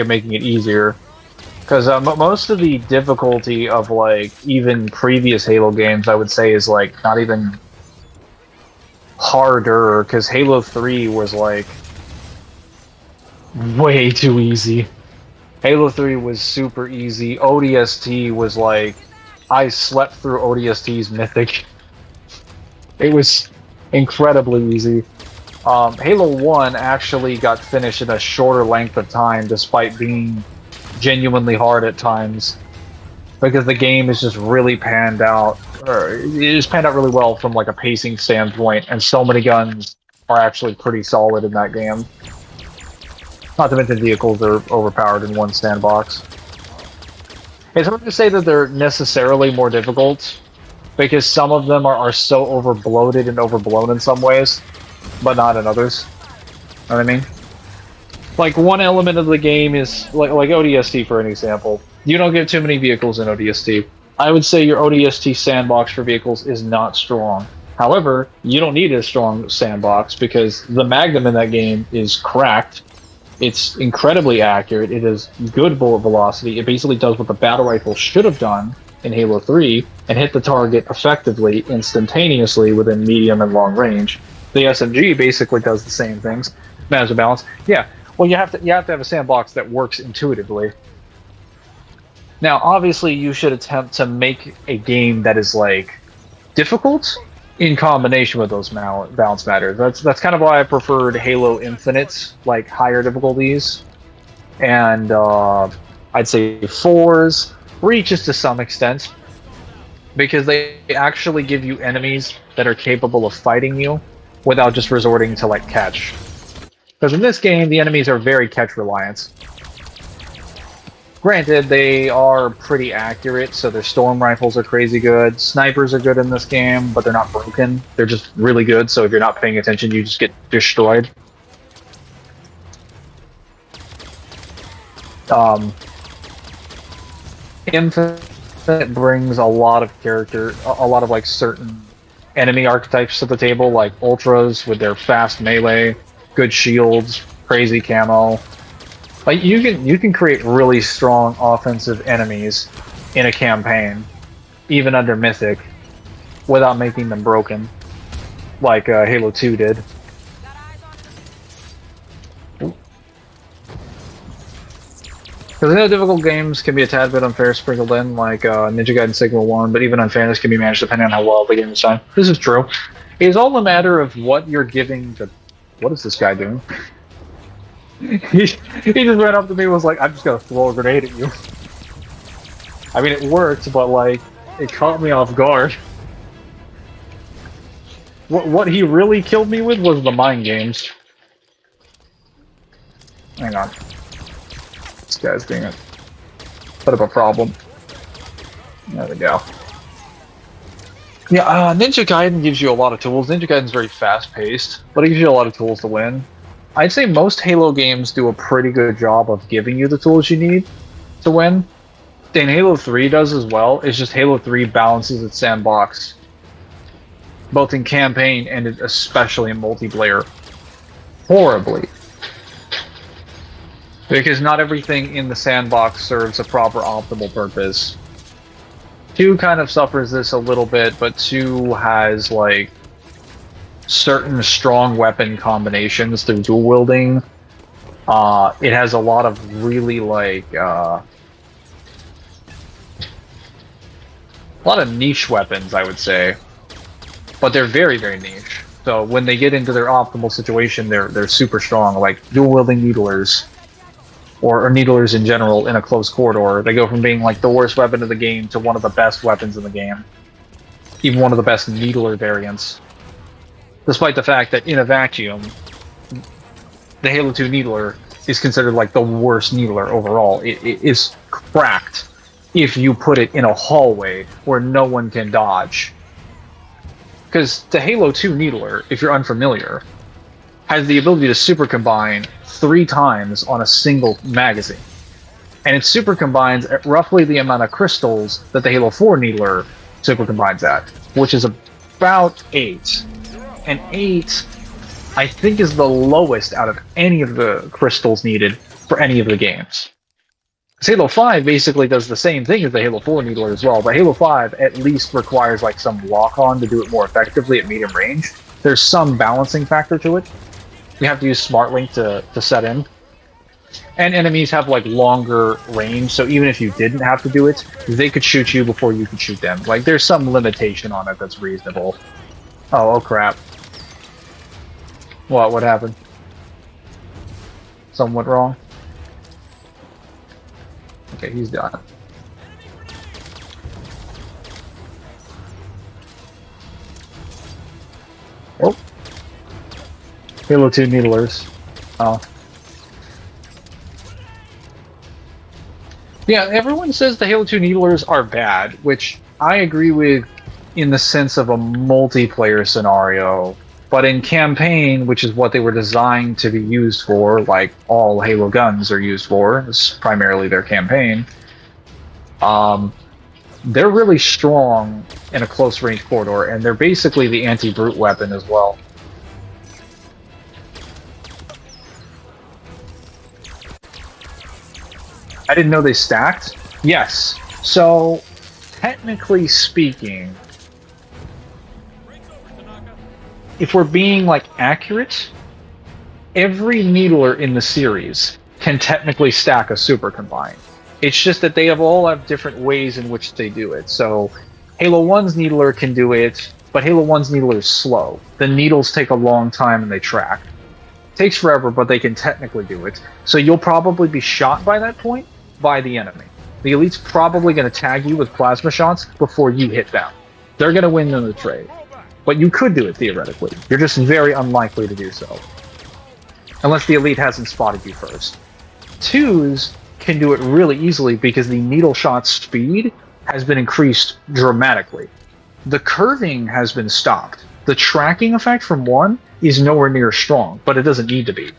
making it easier. Because most of the difficulty of like even previous Halo games, I would say, is like not even harder. Because Halo 3 was like way too easy. Halo 3 was super easy. ODST was like, I slept through ODST's Mythic. It was incredibly easy. Halo 1 actually got finished in a shorter length of time, despite being genuinely hard at times, because the game is just really panned out. It is panned out really well from like a pacing standpoint, and so many guns are actually pretty solid in that game. Not to mention vehicles are overpowered in one sandbox. It's hard to say that they're necessarily more difficult, because some of them are so over-bloated and overblown in some ways, but not in others. Know what I mean? Like, one element of the game is, like ODST for an example. You don't get too many vehicles in ODST. I would say your ODST sandbox for vehicles is not strong. However, you don't need a strong sandbox, because the Magnum in that game is cracked. It's incredibly accurate. It has good bullet velocity. It basically does what the battle rifle should have done in Halo 3 and hit the target effectively, instantaneously within medium and long range. The SMG basically does the same things. Matters of balance. Yeah, Well, you have to have a sandbox that works intuitively. Now, obviously, you should attempt to make a game that is like difficult in combination with those balance matters. That's kind of why I preferred Halo Infinite, like higher difficulties, and I'd say fours, reaches to some extent, because they actually give you enemies that are capable of fighting you without just resorting to like catch. Because in this game, the enemies are very catch reliant. Granted, they are pretty accurate, so their storm rifles are crazy good. Snipers are good in this game, but they're not broken. They're just really good, so if you're not paying attention, you just get destroyed. Infinite brings a lot of a lot of like certain enemy archetypes to the table, like ultras with their fast melee, good shields, crazy camo. Like you can create really strong offensive enemies in a campaign, even under Mythic, without making them broken, like Halo 2 did. Because I know difficult games can be a tad bit unfair sprinkled in, like Ninja Gaiden Sigma 1, but even unfairness can be managed depending on how well the game is done. This is true. It is all a matter of what you're giving the... What is this guy doing? he just ran up to me and was like, I'm just gonna throw a grenade at you. I mean, it worked, but like, it caught me off guard. What he really killed me with was the mind games. Hang on. This guy's being a bit of a problem. There we go. Yeah, Ninja Gaiden gives you a lot of tools. Ninja Gaiden's very fast-paced, but it gives you a lot of tools to win. I'd say most Halo games do a pretty good job of giving you the tools you need to win. And Halo 3 does as well. It's just Halo 3 balances its sandbox, both in campaign and especially in multiplayer, horribly. Because not everything in the sandbox serves a proper optimal purpose. 2 kind of suffers this a little bit, but 2 has like certain strong weapon combinations through dual wielding. It has a lot of really like a lot of niche weapons, I would say, but they're very, very niche. So when they get into their optimal situation, they're super strong, like dual wielding needlers. Or needlers in general in a close corridor. They go from being like the worst weapon of the game to one of the best weapons in the game. Even one of the best needler variants. Despite the fact that in a vacuum, the Halo 2 needler is considered like the worst needler overall. It is cracked if you put it in a hallway where no one can dodge. Because the Halo 2 needler, if you're unfamiliar, has the ability to super combine 3 times on a single magazine. And it super combines at roughly the amount of crystals that the Halo 4 needler super combines at, which is about 8. And 8, I think, is the lowest out of any of the crystals needed for any of the games. Halo 5 basically does the same thing as the Halo 4 needler as well, but Halo 5 at least requires like some lock-on to do it more effectively at medium range. There's some balancing factor to it. You have to use Smart Link to set in. And enemies have like longer range, so even if you didn't have to do it, they could shoot you before you could shoot them. Like, there's some limitation on it that's reasonable. Oh crap. What happened? Something went wrong? Okay, he's done. Oh. Halo 2 needlers. Oh. Yeah, everyone says the Halo 2 needlers are bad, which I agree with in the sense of a multiplayer scenario. But in campaign, which is what they were designed to be used for, like all Halo guns are used for, it's primarily their campaign, they're really strong in a close range corridor, and they're basically the anti-brute weapon as well. I didn't know they stacked? Yes. So, technically speaking, if we're being like accurate, every Needler in the series can technically stack a Super Combine. It's just that they all have different ways in which they do it. So Halo 1's Needler can do it, but Halo 1's Needler is slow. The needles take a long time and they track. It takes forever, but they can technically do it. So you'll probably be shot by that point by the enemy. The Elite's probably going to tag you with plasma shots before you hit them. They're going to win in the trade. But you could do it theoretically. You're just very unlikely to do so. Unless the Elite hasn't spotted you first. 2s can do it really easily because the needle shot speed has been increased dramatically. The curving has been stopped. The tracking effect from 1 is nowhere near strong, but it doesn't need to be.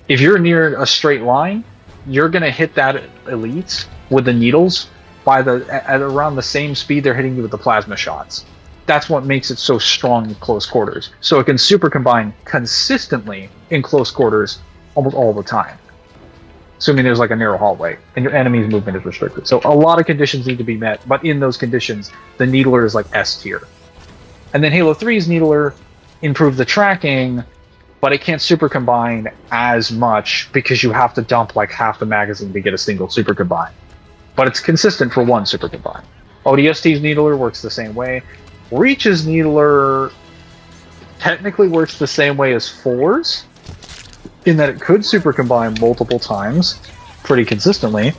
If you're near a straight line, you're going to hit that Elite with the needles at around the same speed they're hitting you with the plasma shots. That's what makes it so strong in close quarters. So it can super combine consistently in close quarters almost all the time. Assuming there's like a narrow hallway and your enemy's movement is restricted. So a lot of conditions need to be met, but in those conditions, the Needler is like S tier. And then Halo 3's Needler improved the tracking, but it can't super combine as much because you have to dump like half the magazine to get a single super combine. But it's consistent for 1 super combine. ODST's Needler works the same way. Reach's Needler technically works the same way as 4's, in that it could super combine multiple times pretty consistently.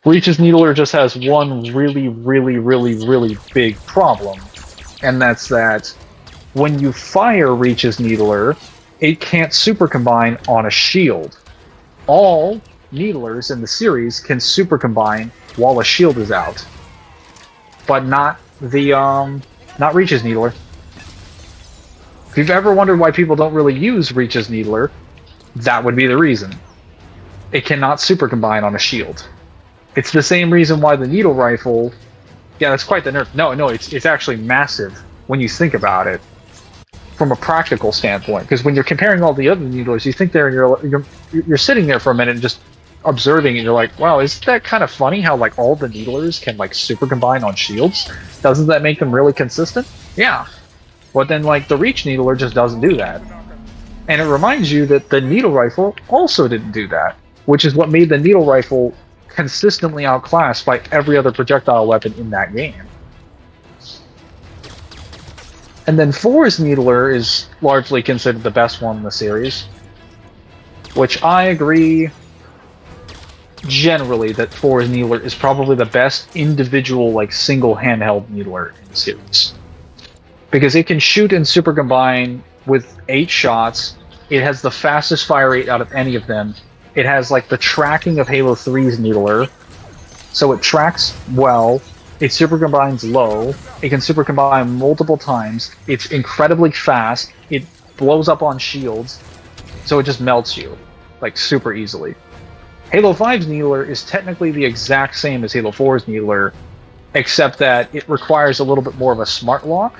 Reach's Needler just has one really big problem, and that's that when you fire Reach's Needler, it can't super combine on a shield. All Needlers in the series can super combine while a shield is out, but not Reach's Needler. If you've ever wondered why people don't really use Reach's Needler, that would be the reason. It cannot super combine on a shield. It's the same reason why the needle rifle, yeah, that's quite the nerf. No, it's actually massive when you think about it from a practical standpoint. Because when you're comparing all the other needlers, you think there and you're sitting there for a minute and just observing, and you're like, wow, isn't that kind of funny how like all the needlers can like super combine on shields? Doesn't that make them really consistent? Yeah. But then like the Reach Needler just doesn't do that. And it reminds you that the needle rifle also didn't do that, which is what made the needle rifle consistently outclassed by every other projectile weapon in that game. And then 4's Needler is largely considered the best one in the series, which I agree generally that 4's Needler is probably the best individual, like, single handheld Needler in the series. Because it can shoot and super combine with 8 shots. It has the fastest fire rate out of any of them. It has like the tracking of Halo 3's Needler, so it tracks well. It super combines low. It can super combine multiple times. It's incredibly fast. It blows up on shields, so it just melts you like super easily. Halo 5's Needler is technically the exact same as Halo 4's Needler, except that it requires a little bit more of a smart lock.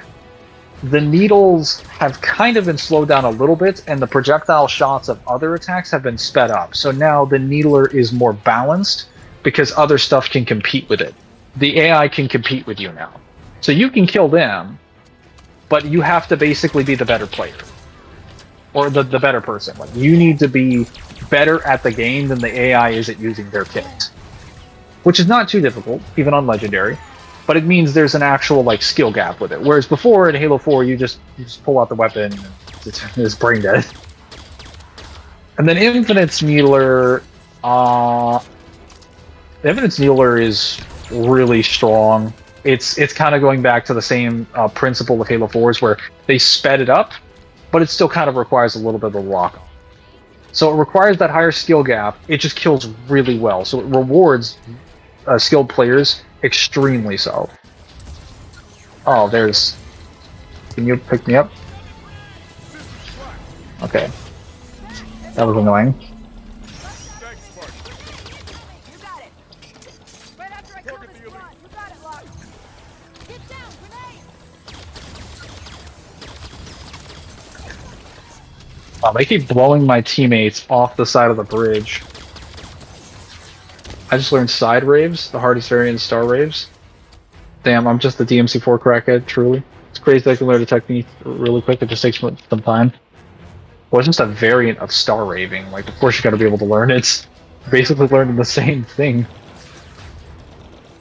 The needles have kind of been slowed down a little bit, and the projectile shots of other attacks have been sped up. So now the Needler is more balanced because other stuff can compete with it. The AI can compete with you now. So you can kill them, but you have to basically be the better player. Or the better person. Like, you need to be better at the game than the AI is at using their kit. Which is not too difficult, even on Legendary. But it means there's an actual like skill gap with it. Whereas before in Halo 4, you just pull out the weapon and it's brain dead. And then Infinite's Needler, Infinite's Needler is really strong. It's kind of going back to the same principle of Halo 4's, where they sped it up, but it still kind of requires a little bit of a lock. So it requires that higher skill gap. It just kills really well. So it rewards skilled players extremely so. Oh, there's... Can you pick me up? Okay. That was annoying. They keep blowing my teammates off the side of the bridge. I just learned side raves, the hardest variant of star raves. Damn, I'm just the DMC4 crackhead, truly. It's crazy that I can learn a technique really quick, it just takes some time. Well, it's just a variant of Star Raving. Like, of course you gotta be able to learn it. Basically learning the same thing.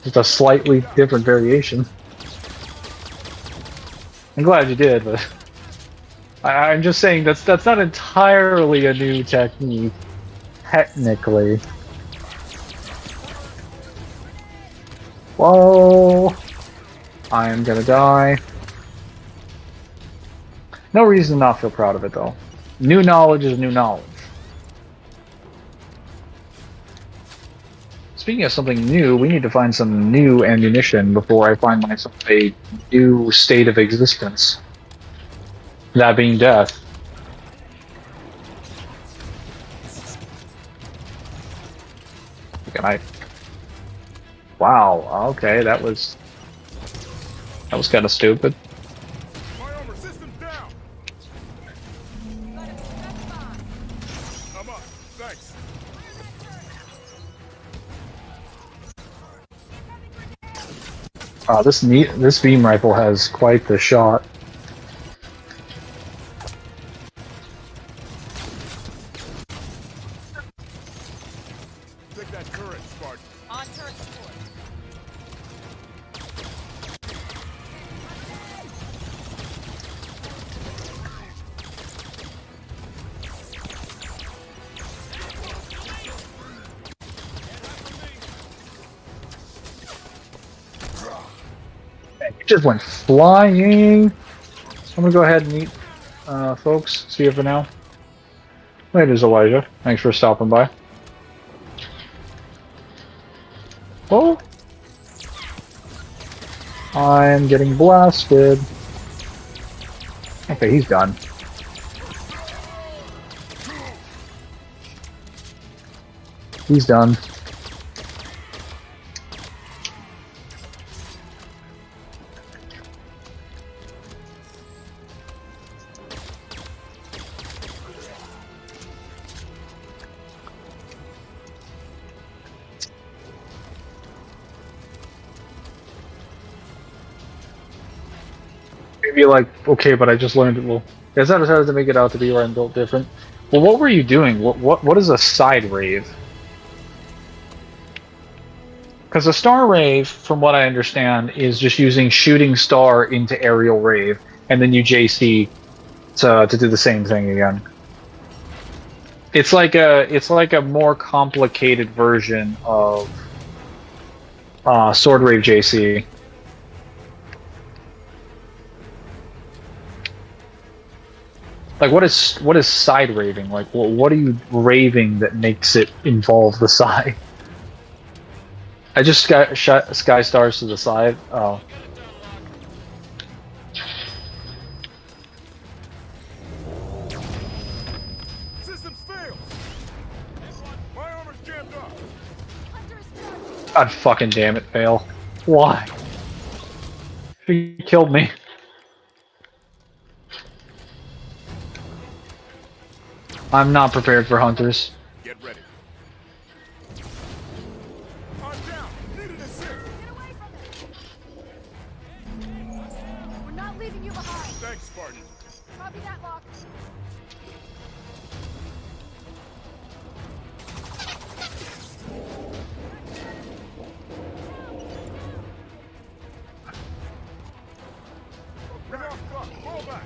Just a slightly different variation. I'm glad you did, but I'm just saying that's not entirely a new technique, technically. Whoa! I am gonna die. No reason to not feel proud of it, though. New knowledge is new knowledge. Speaking of something new, we need to find some new ammunition before I find myself a new state of existence. That being death. Can I? Wow. Okay, that was kind of stupid. My armor system's down. I'm up. Thanks. This beam rifle has quite the shot. Take that turret, Spartan. On turret support. It just went flying. I'm gonna go ahead and eat, folks. See you for now. Later's Elijah. Thanks for stopping by. Oh, I'm getting blasted. Okay, he's done. He's done. Maybe like, okay, but I just learned it. Well, it's not as hard to make it out to be where I'm built different. Well, what were you doing? What is a side rave? Because a star rave, from what I understand, is just using shooting star into aerial rave, and then you JC to do the same thing again. It's like a more complicated version of sword rave JC. Like, what is side raving? Like, what are you raving that makes it involve the side? I just shot sky stars to the side. Oh. Systems failed. My armor's jammed up. God fucking damn it, fail. Why? He killed me. I'm not prepared for hunters. Get ready. I'm down. Need an assist. Get away from it! We're not leaving you behind. Thanks, Spartan. Copy that, Lock. Bring off clock. Fall back.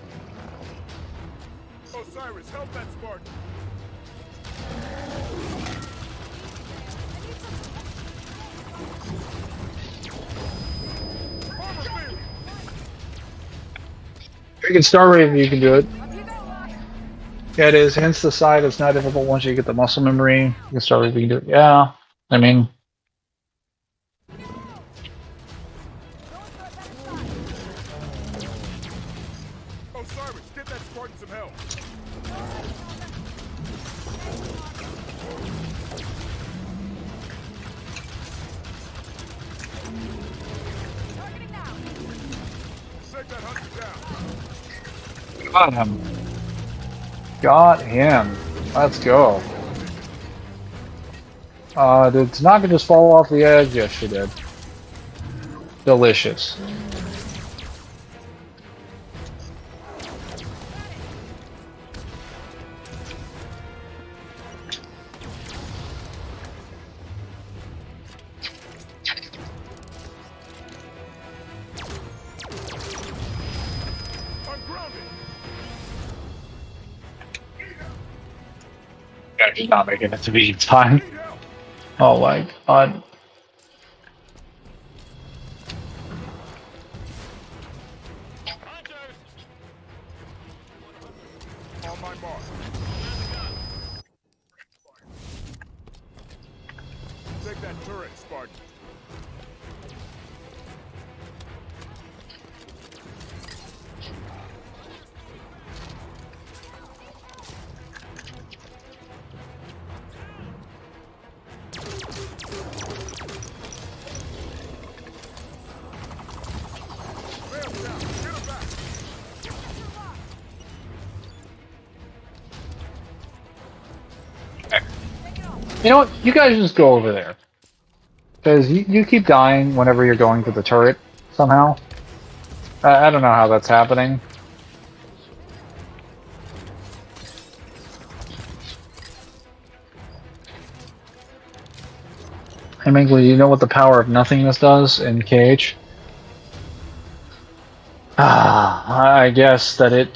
Osiris, help that Spartan. Armor failure. If you can star rave, you can do it. Up you go, Lock. Yeah, it is. Hence the side. It's not difficult once you get the muscle memory. You can star rave, you can do it. Yeah, I mean. Osiris, get that Spartan some help. Targeting now. Take that hunter down. Got him. Got him. Let's go. Did Tanaka just fall off the edge? Yes, she did. Delicious. He's not making it to be in time. Oh my god. On my mark. Take that turret, Spartan. Rails down. Get him back. You know what? You guys just go over there. Because you keep dying whenever you're going to the turret, somehow. I don't know how that's happening. Hey Mangler, you know what the power of nothingness does in KH? I guess that it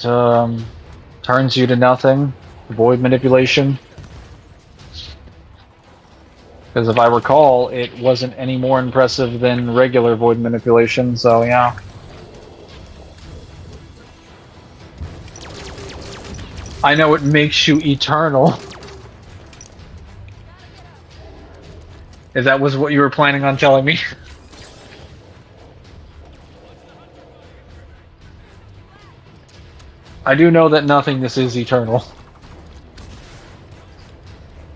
turns you to nothing. Void manipulation. Because if I recall, it wasn't any more impressive than regular void manipulation, so yeah. I know it makes you eternal. If that was what you were planning on telling me. I do know that nothingness is eternal.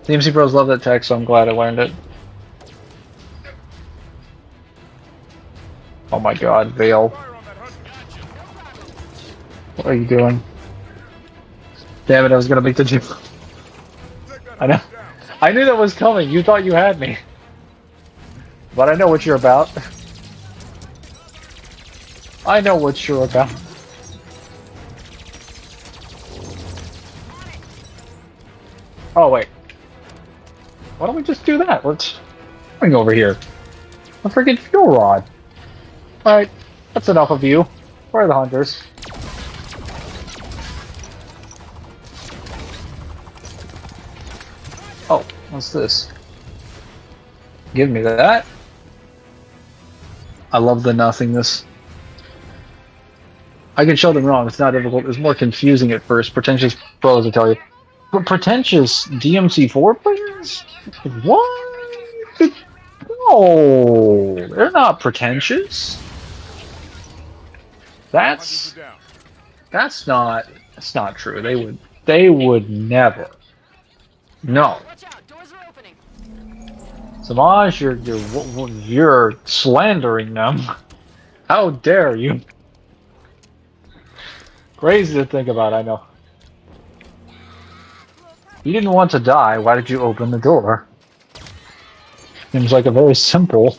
DMC Bros love that tech, so I'm glad I learned it. Oh my god, Vale. What are you doing? Damn it, I was gonna make the jump. I know. I knew that was coming. You thought you had me. But I know what you're about. I know what you're about. Oh, wait. Why don't we just do that? Let's bring over here. A freaking fuel rod. Alright, that's enough of you. Where are the hunters? Oh, what's this? Give me that. I love the nothingness. I can show them wrong, it's not difficult. It's more confusing at first. Pretentious pros will tell you. But pretentious DMC4 players? What? No, they're not pretentious. That's not true. They would never. No. Samaj, you're slandering them. How dare you? Crazy to think about, I know. You didn't want to die, why did you open the door? Seems like a very simple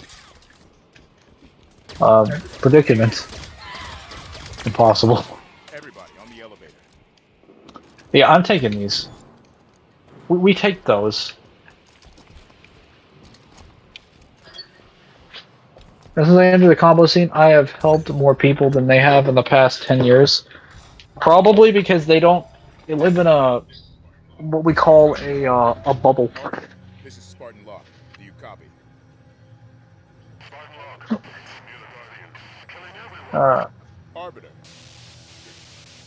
predicament. Impossible. Everybody on the elevator. Yeah, I'm taking these. We take those. Since I entered the combo scene, I have helped more people than they have in the past 10 years. Probably because they live in a, what we call a bubble. This is Spartan Lock. Do you copy? Arbiter.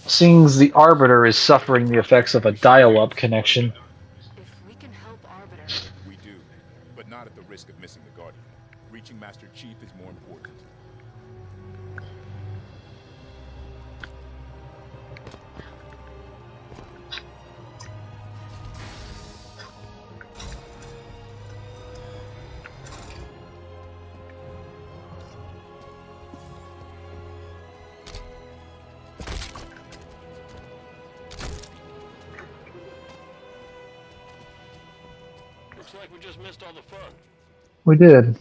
Seems the Arbiter is suffering the effects of a dial-up connection. If we can help Arbiter, We do, but not at the risk of missing the Guardian. Reaching Master Chief is more important. Looks like we just missed all the fun. We did.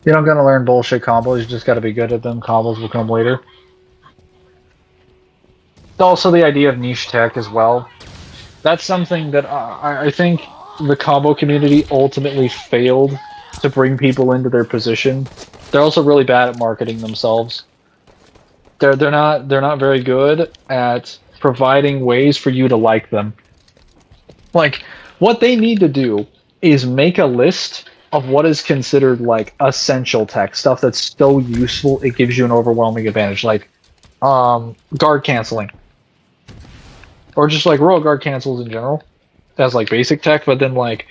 You're not gonna learn bullshit combos, you just gotta be good at them. Combos will come later. Also the idea of niche tech as well. That's something that I think the combo community ultimately failed to bring people into their position. They're also really bad at marketing themselves. They're not very good at providing ways for you to like them. Like, what they need to do is make a list of what is considered like essential tech stuff that's so useful it gives you an overwhelming advantage, like guard canceling, or just like royal guard cancels in general as like basic tech, but then like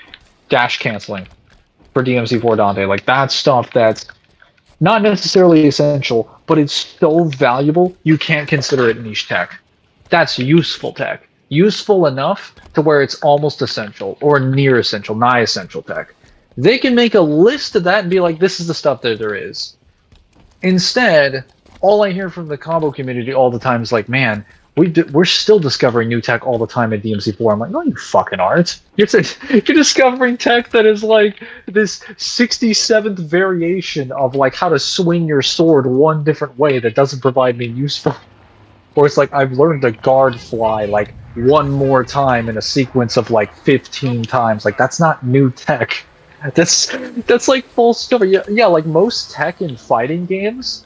dash canceling for DMC4 Dante, like that's stuff that's not necessarily essential, but it's so valuable you can't consider it niche tech. That's useful tech. Useful enough to where it's almost essential or near essential, nigh essential tech. They can make a list of that and be like, this is the stuff that there is. Instead, all I hear from the combo community all the time is like, man, we're still discovering new tech all the time at DMC4. I'm like, no, you fucking aren't. You're discovering tech that is like this 67th variation of like how to swing your sword one different way that doesn't provide me useful. Or it's like I've learned to guard fly like one more time in a sequence of like 15 times. Like that's not new tech. That's like full discovery. Yeah, like most tech in fighting games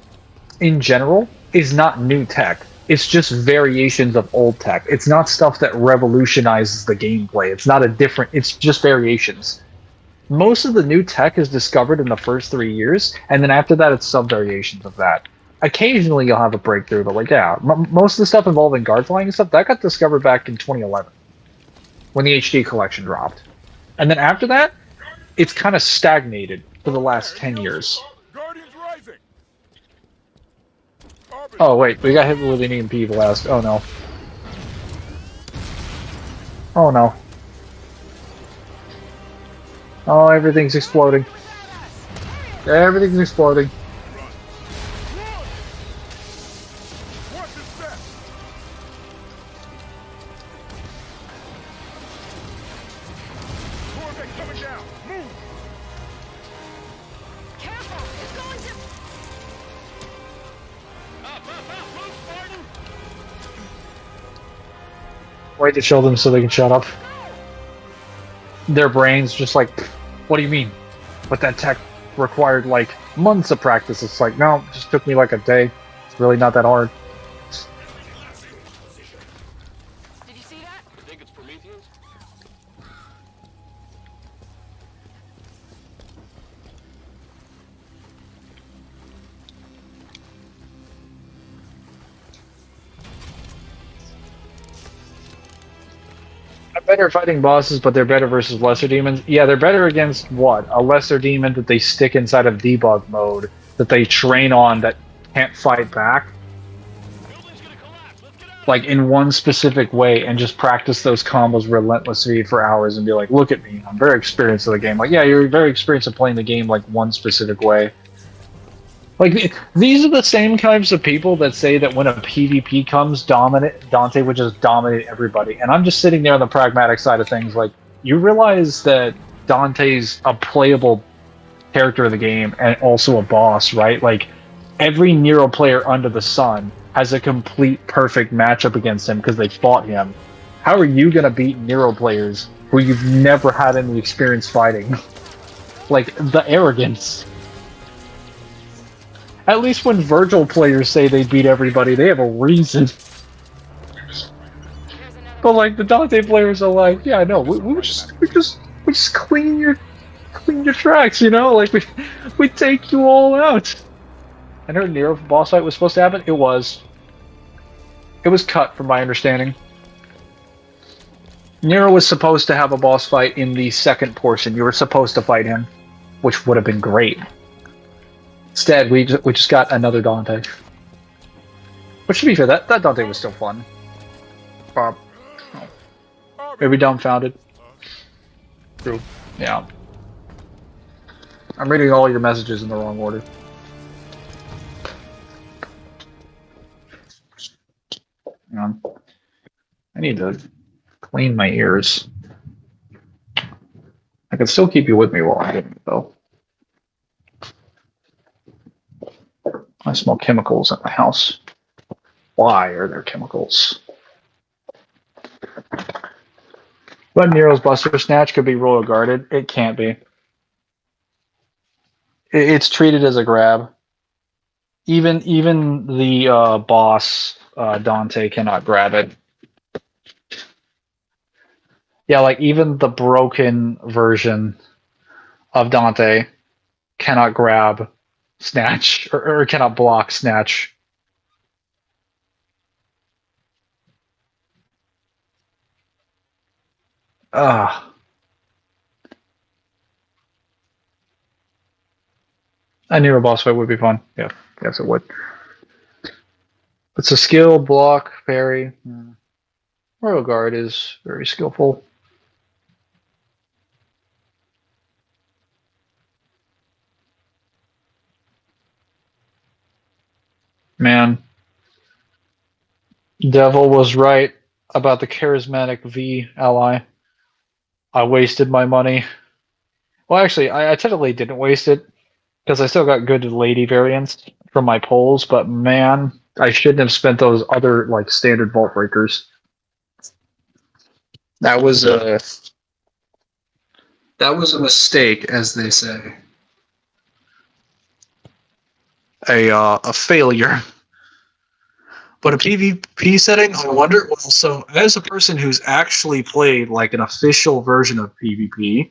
in general is not new tech. It's just variations of old tech. It's not stuff that revolutionizes the gameplay. It's not a different, it's just variations. Most of the new tech is discovered in the first 3 years, and then after that it's sub-variations of that. Occasionally you'll have a breakthrough, but like, yeah, most of the stuff involving guard flying and stuff, that got discovered back in 2011 when the HD collection dropped. And then after that, it's kind of stagnated for the last 10 years. Oh wait, we got hit with an EMP blast. Oh no. Oh no. Oh, everything's exploding. Everything's exploding. Wait to show them so they can shut up. Their brains just like, what do you mean? But that tech required like months of practice. It's like, no, it just took me like a day. It's really not that hard. Did you see that? I think it's Prometheus. I'm better fighting bosses, but they're better versus lesser demons. Yeah, they're better against what? A lesser demon that they stick inside of debug mode, that they train on that can't fight back. Like in one specific way, and just practice those combos relentlessly for hours and be like, look at me, I'm very experienced in the game. Like, yeah, you're very experienced at playing the game like one specific way. Like, these are the same kinds of people that say that when a PvP comes, Dante would just dominate everybody. And I'm just sitting there on the pragmatic side of things, like, you realize that Dante's a playable character in the game and also a boss, right? Like, every Nero player under the sun has a complete perfect matchup against him because they fought him. How are you going to beat Nero players who you've never had any experience fighting? Like, the arrogance. At least when Virgil players say they beat everybody, they have a reason. But like the Dante players are like, yeah, no, we just clean your tracks, you know, like we take you all out. I heard Nero boss fight was supposed to happen. It was cut from my understanding. Nero was supposed to have a boss fight in the second portion. You were supposed to fight him, which would have been great. Instead, we just got another Dante. Which, to be fair, that Dante was still fun. Maybe dumbfounded. True. Yeah. I'm reading all your messages in the wrong order. Hang on. I need to clean my ears. I can still keep you with me while I'm doing it, though. I smell chemicals in my house. Why are there chemicals? But Nero's Buster Snatch could be royal guarded. It can't be. It's treated as a grab. Even the boss Dante cannot grab it. Yeah, like even the broken version of Dante cannot grab Snatch or cannot block Snatch. Ugh. I knew a boss fight would be fun. Yeah, yes it would. It's a skill, block, parry. Royal Guard is very skillful. Man. Devil was right about the charismatic V ally. I wasted my money. Well, actually, I technically didn't waste it because I still got good lady variants from my polls, but man, I shouldn't have spent those other like standard vault breakers. That was a mistake, as they say. A failure. But a PvP setting, I wonder. Well, so as a person who's actually played like an official version of PvP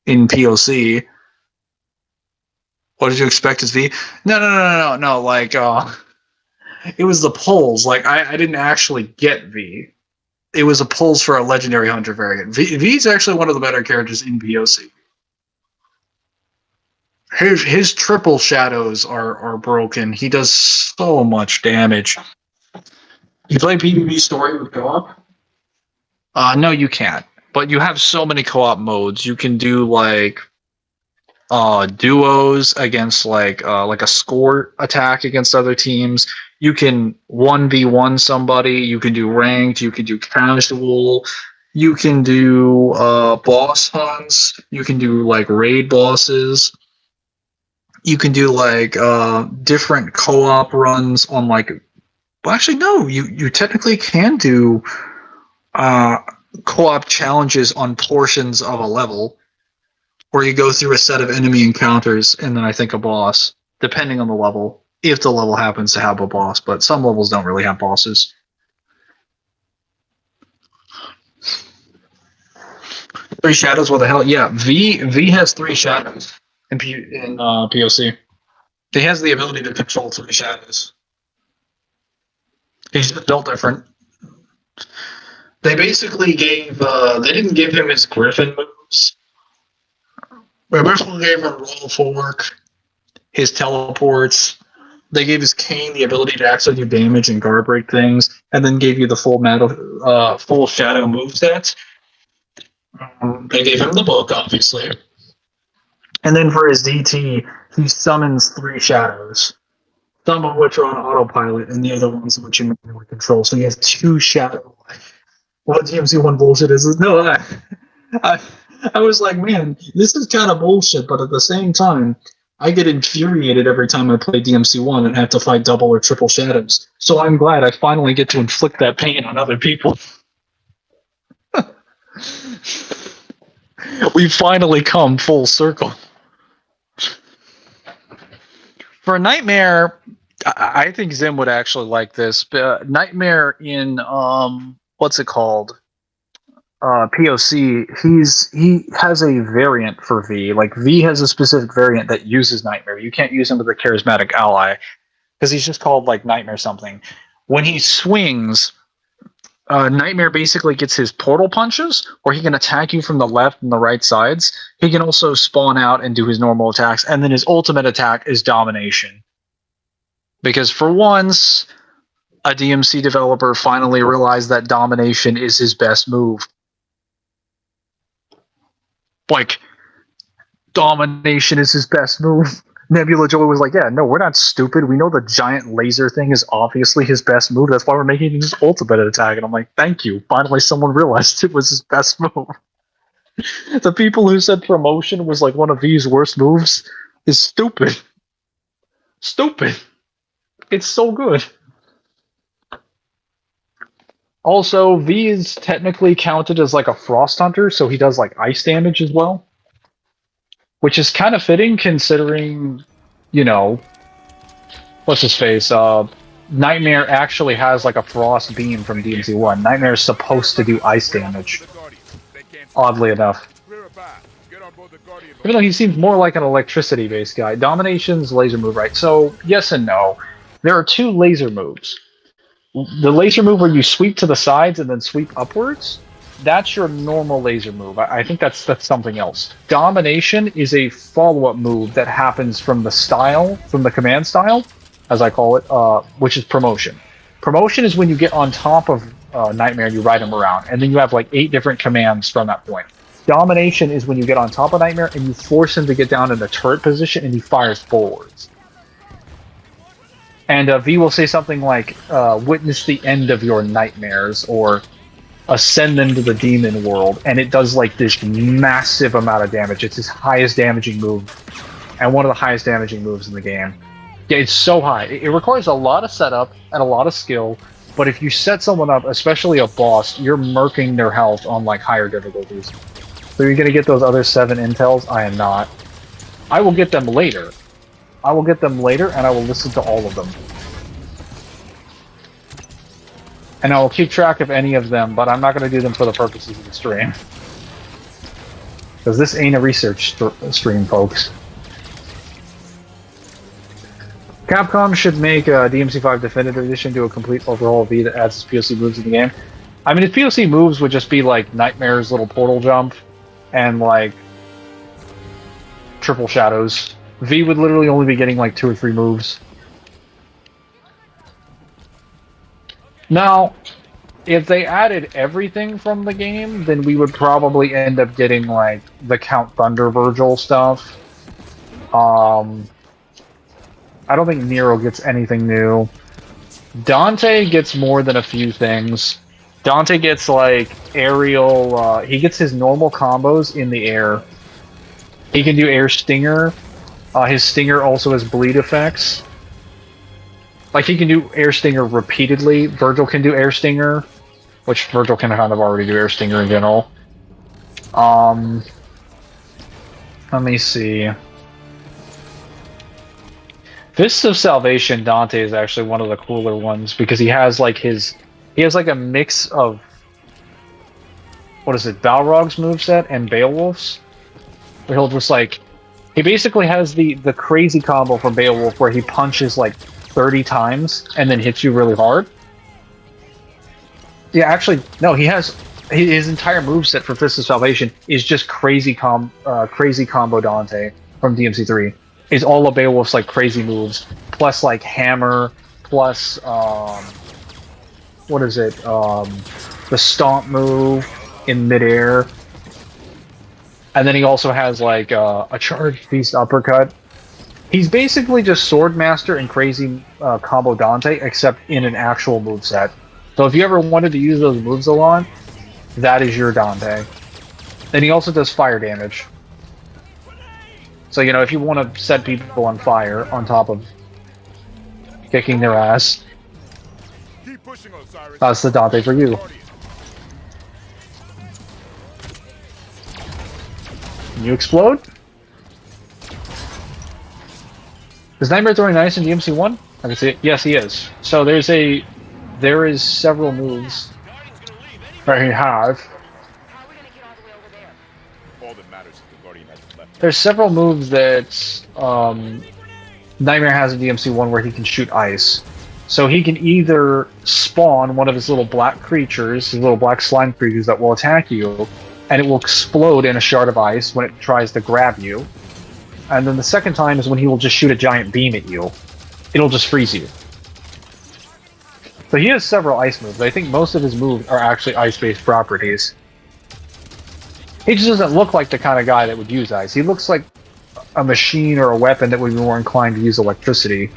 in POC, what did you expect as V? No. Like, it was the polls. Like, I didn't actually get V. It was a polls for a legendary hunter variant. V is actually one of the better characters in POC. His triple shadows are broken. He does so much damage. You play PvP story with co-op? No, you can't. But you have so many co-op modes. You can do like duos against like a score attack against other teams. You can 1v1 somebody. You can do ranked. You can do casual. You can do boss hunts. You can do like raid bosses. You can do like different co-op runs on like. Well, actually, no. You technically can do co-op challenges on portions of a level, where you go through a set of enemy encounters and then I think a boss, depending on the level. If the level happens to have a boss, but some levels don't really have bosses. Three shadows. What the hell? Yeah, V has three shadows in POC. He has the ability to control three shadows. He's just built different. They basically gave. They didn't give him his Griffin moves. They basically gave him roll fork, his teleports. They gave his Cane the ability to actually do damage and guard break things, and then gave you the full shadow moveset. They gave him the book, obviously. And then for his DT, he summons three shadows, some of which are on autopilot, and the other ones which you manually control. So he has two shadow. What DMC1 bullshit is no, I was like, man, this is kind of bullshit, but at the same time, I get infuriated every time I play DMC1 and have to fight double or triple shadows. So I'm glad I finally get to inflict that pain on other people. We finally come full circle. For Nightmare, I think Zim would actually like this. Nightmare in what's it called? POC. He has a variant for V. Like V has a specific variant that uses Nightmare. You can't use him with a charismatic ally because he's just called like Nightmare something. When he swings, Nightmare basically gets his portal punches, where he can attack you from the left and the right sides. He can also spawn out and do his normal attacks, and then his ultimate attack is Domination. Because for once, a DMC developer finally realized that Domination is his best move. Like, Domination is his best move. Nebula Joy was like, yeah, no, we're not stupid. We know the giant laser thing is obviously his best move. That's why we're making his ultimate attack. And I'm like, thank you. Finally, someone realized it was his best move. The people who said promotion was like one of V's worst moves is stupid. Stupid. It's so good. Also, V is technically counted as like a Frost Hunter, so he does like ice damage as well. Which is kind of fitting considering, you know, what's his face? Nightmare actually has like a Frost Beam from DMC1. Nightmare is supposed to do ice damage. oddly enough. Clear a path. Get on board the Guardian. Even though he seems more like an electricity-based guy. Domination's laser move, right? So, yes and no. There are two laser moves. The laser move where you sweep to the sides and then sweep upwards, that's your normal laser move. I think that's something else. Domination is a follow-up move that happens from the style, from the command style, as I call it, which is promotion. Promotion is when you get on top of Nightmare and you ride him around, and then you have like 8 different commands from that point. Domination is when you get on top of Nightmare and you force him to get down in the turret position and he fires forwards. And V will say something like, witness the end of your nightmares, or ascend into the demon world, and it does like this massive amount of damage. It's his highest damaging move, and one of the highest damaging moves in the game. Yeah, it's so high. It requires a lot of setup and a lot of skill, but if you set someone up, especially a boss, you're murking their health on like higher difficulties. So you're gonna get those other 7 intels? I am not. I will get them later. I will get them later, and I will listen to all of them. And I will keep track of any of them, but I'm not going to do them for the purposes of the stream. Because this ain't a research stream, folks. Capcom should make a DMC5 Definitive Edition do a complete overhaul of V that adds its POC moves in the game. I mean, its POC moves would just be like Nightmare's little portal jump, and like triple shadows. V would literally only be getting like 2 or 3 moves. Now, if they added everything from the game, then we would probably end up getting like the Count Thunder Virgil stuff. I don't think Nero gets anything new. Dante gets more than a few things. Dante gets like aerial, he gets his normal combos in the air. He can do air stinger. His stinger also has bleed effects. Like, he can do air stinger repeatedly. Virgil can do air stinger, which Virgil can kind of already do air stinger in general. Let me see. Fists of Salvation, Dante is actually one of the cooler ones because he has like a mix of, what is it, Balrog's moveset and Beowulf's. Where he'll just like, he basically has the crazy combo from Beowulf where he punches like 30 times and then hits you really hard. Yeah, actually, no, he has his entire moveset for Fist of Salvation is just crazy combo Dante from DMC3. Is all of Beowulf's like crazy moves, plus like hammer, plus what is it? The stomp move in midair. And then he also has like a charged beast uppercut. He's basically just Swordmaster and crazy combo Dante, except in an actual moveset. So if you ever wanted to use those moves a lot, that is your Dante. And he also does fire damage. So, you know, if you want to set people on fire on top of kicking their ass, Keep pushing, Osiris. that's the Dante for you. Can you explode? Is Nightmare throwing ice in DMC1? I can see it. Yes, he is. So there is several moves that he have. All that matters is the Guardian hasn't left. There's several moves that Nightmare has in DMC1 where he can shoot ice. So he can either spawn one of his little black creatures, his little black slime creatures that will attack you, and it will explode in a shard of ice when it tries to grab you. And then the second time is when he will just shoot a giant beam at you. It'll just freeze you. So he has several ice moves. I think most of his moves are actually ice-based properties. He just doesn't look like the kind of guy that would use ice. He looks like a machine or a weapon that would be more inclined to use electricity.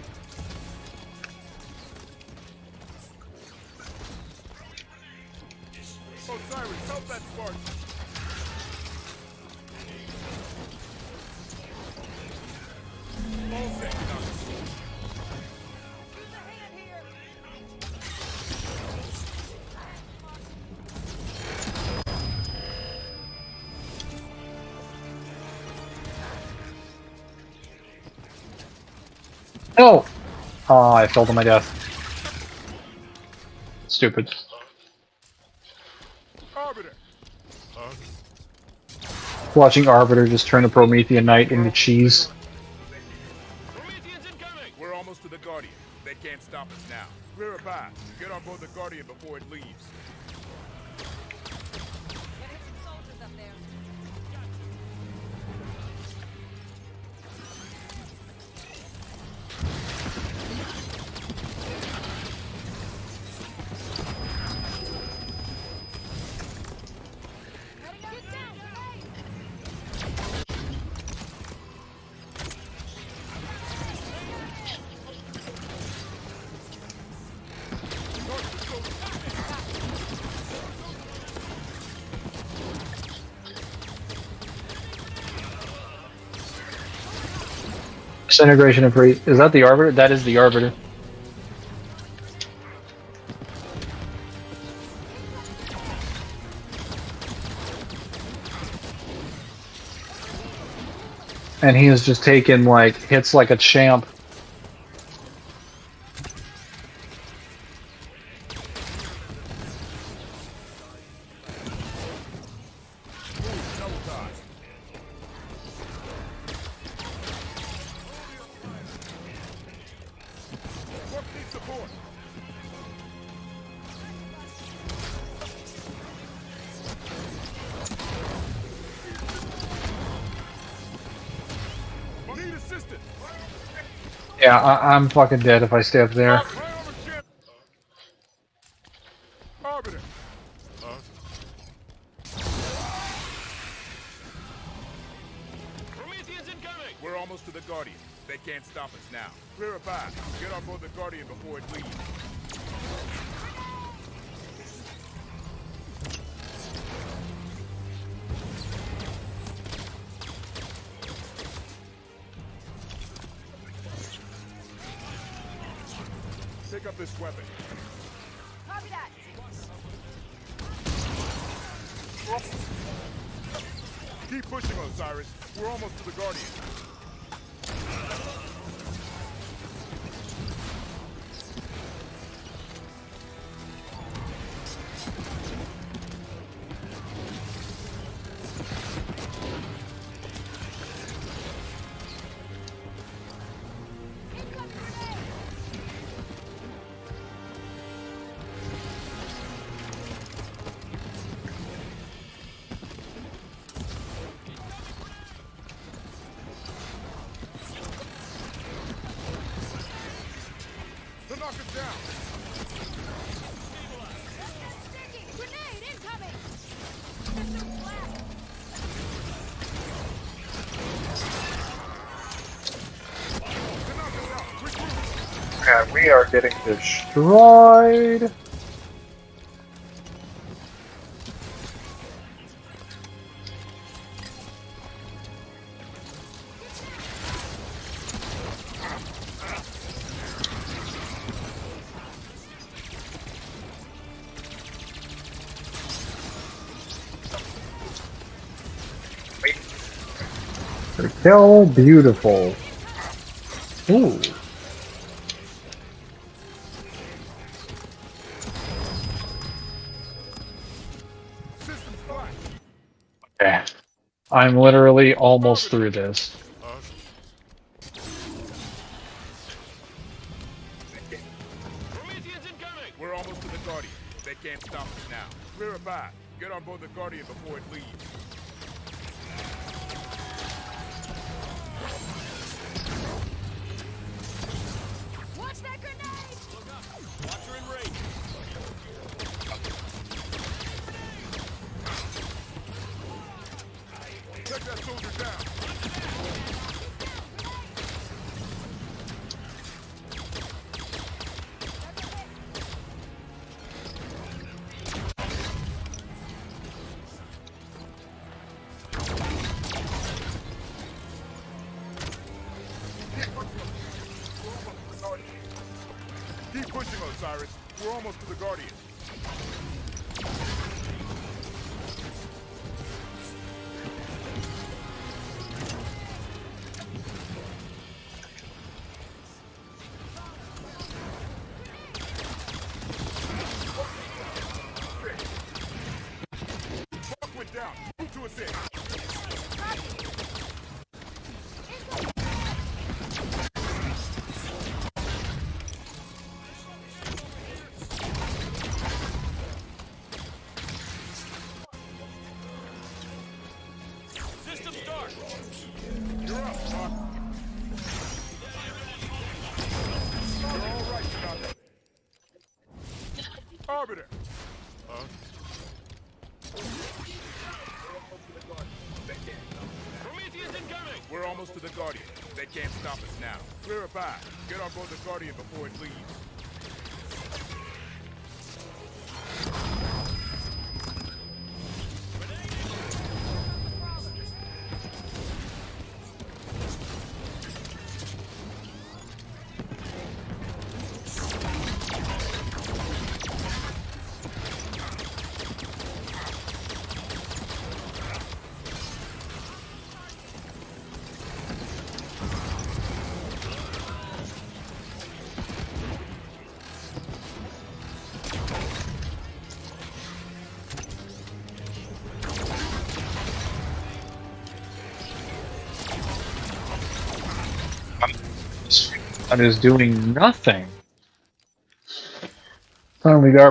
Osiris, help that Spartan. All set, Doctor. Oh! Oh, I fell to my death. Stupid. Arbiter. Huh? watching Arbiter just turn a Promethean Knight into cheese. Prometheans incoming! We're almost to the Guardian. They can't stop us now. Clear a path. Get on board the Guardian before it leaves. Disintegration of Free. Is that the Arbiter? That is the Arbiter. And he is just taking like hits like a champ. Yeah, I'm fucking dead if I stay up there. Arbiter. Prometheans incoming! We're almost to the Guardian. They can't stop us now. Clear a path. Get on board the Guardian before it leaves. Pick up this weapon. Copy that. Keep pushing, Osiris. We're almost to the Guardian. Knock it down. Sticky! Grenade incoming! System flat! And we are getting destroyed. Kill, beautiful. Ooh. Okay. I'm literally almost through this. Prometheans incoming! We're almost to the Guardian. They can't stop us now. Clear a path. Get on board the Guardian before it leaves. Watch that grenade! Look up! Watcher in range! Take that soldier down. Keep pushing, Osiris. We're almost to the Guardian. Buck went down. Move to assist. Arbiter! Huh? Prometheans incoming! We're almost to the Guardian. They can't stop us now. Clear a path. Get on board the Guardian before it leaves. That is doing nothing. Finally, the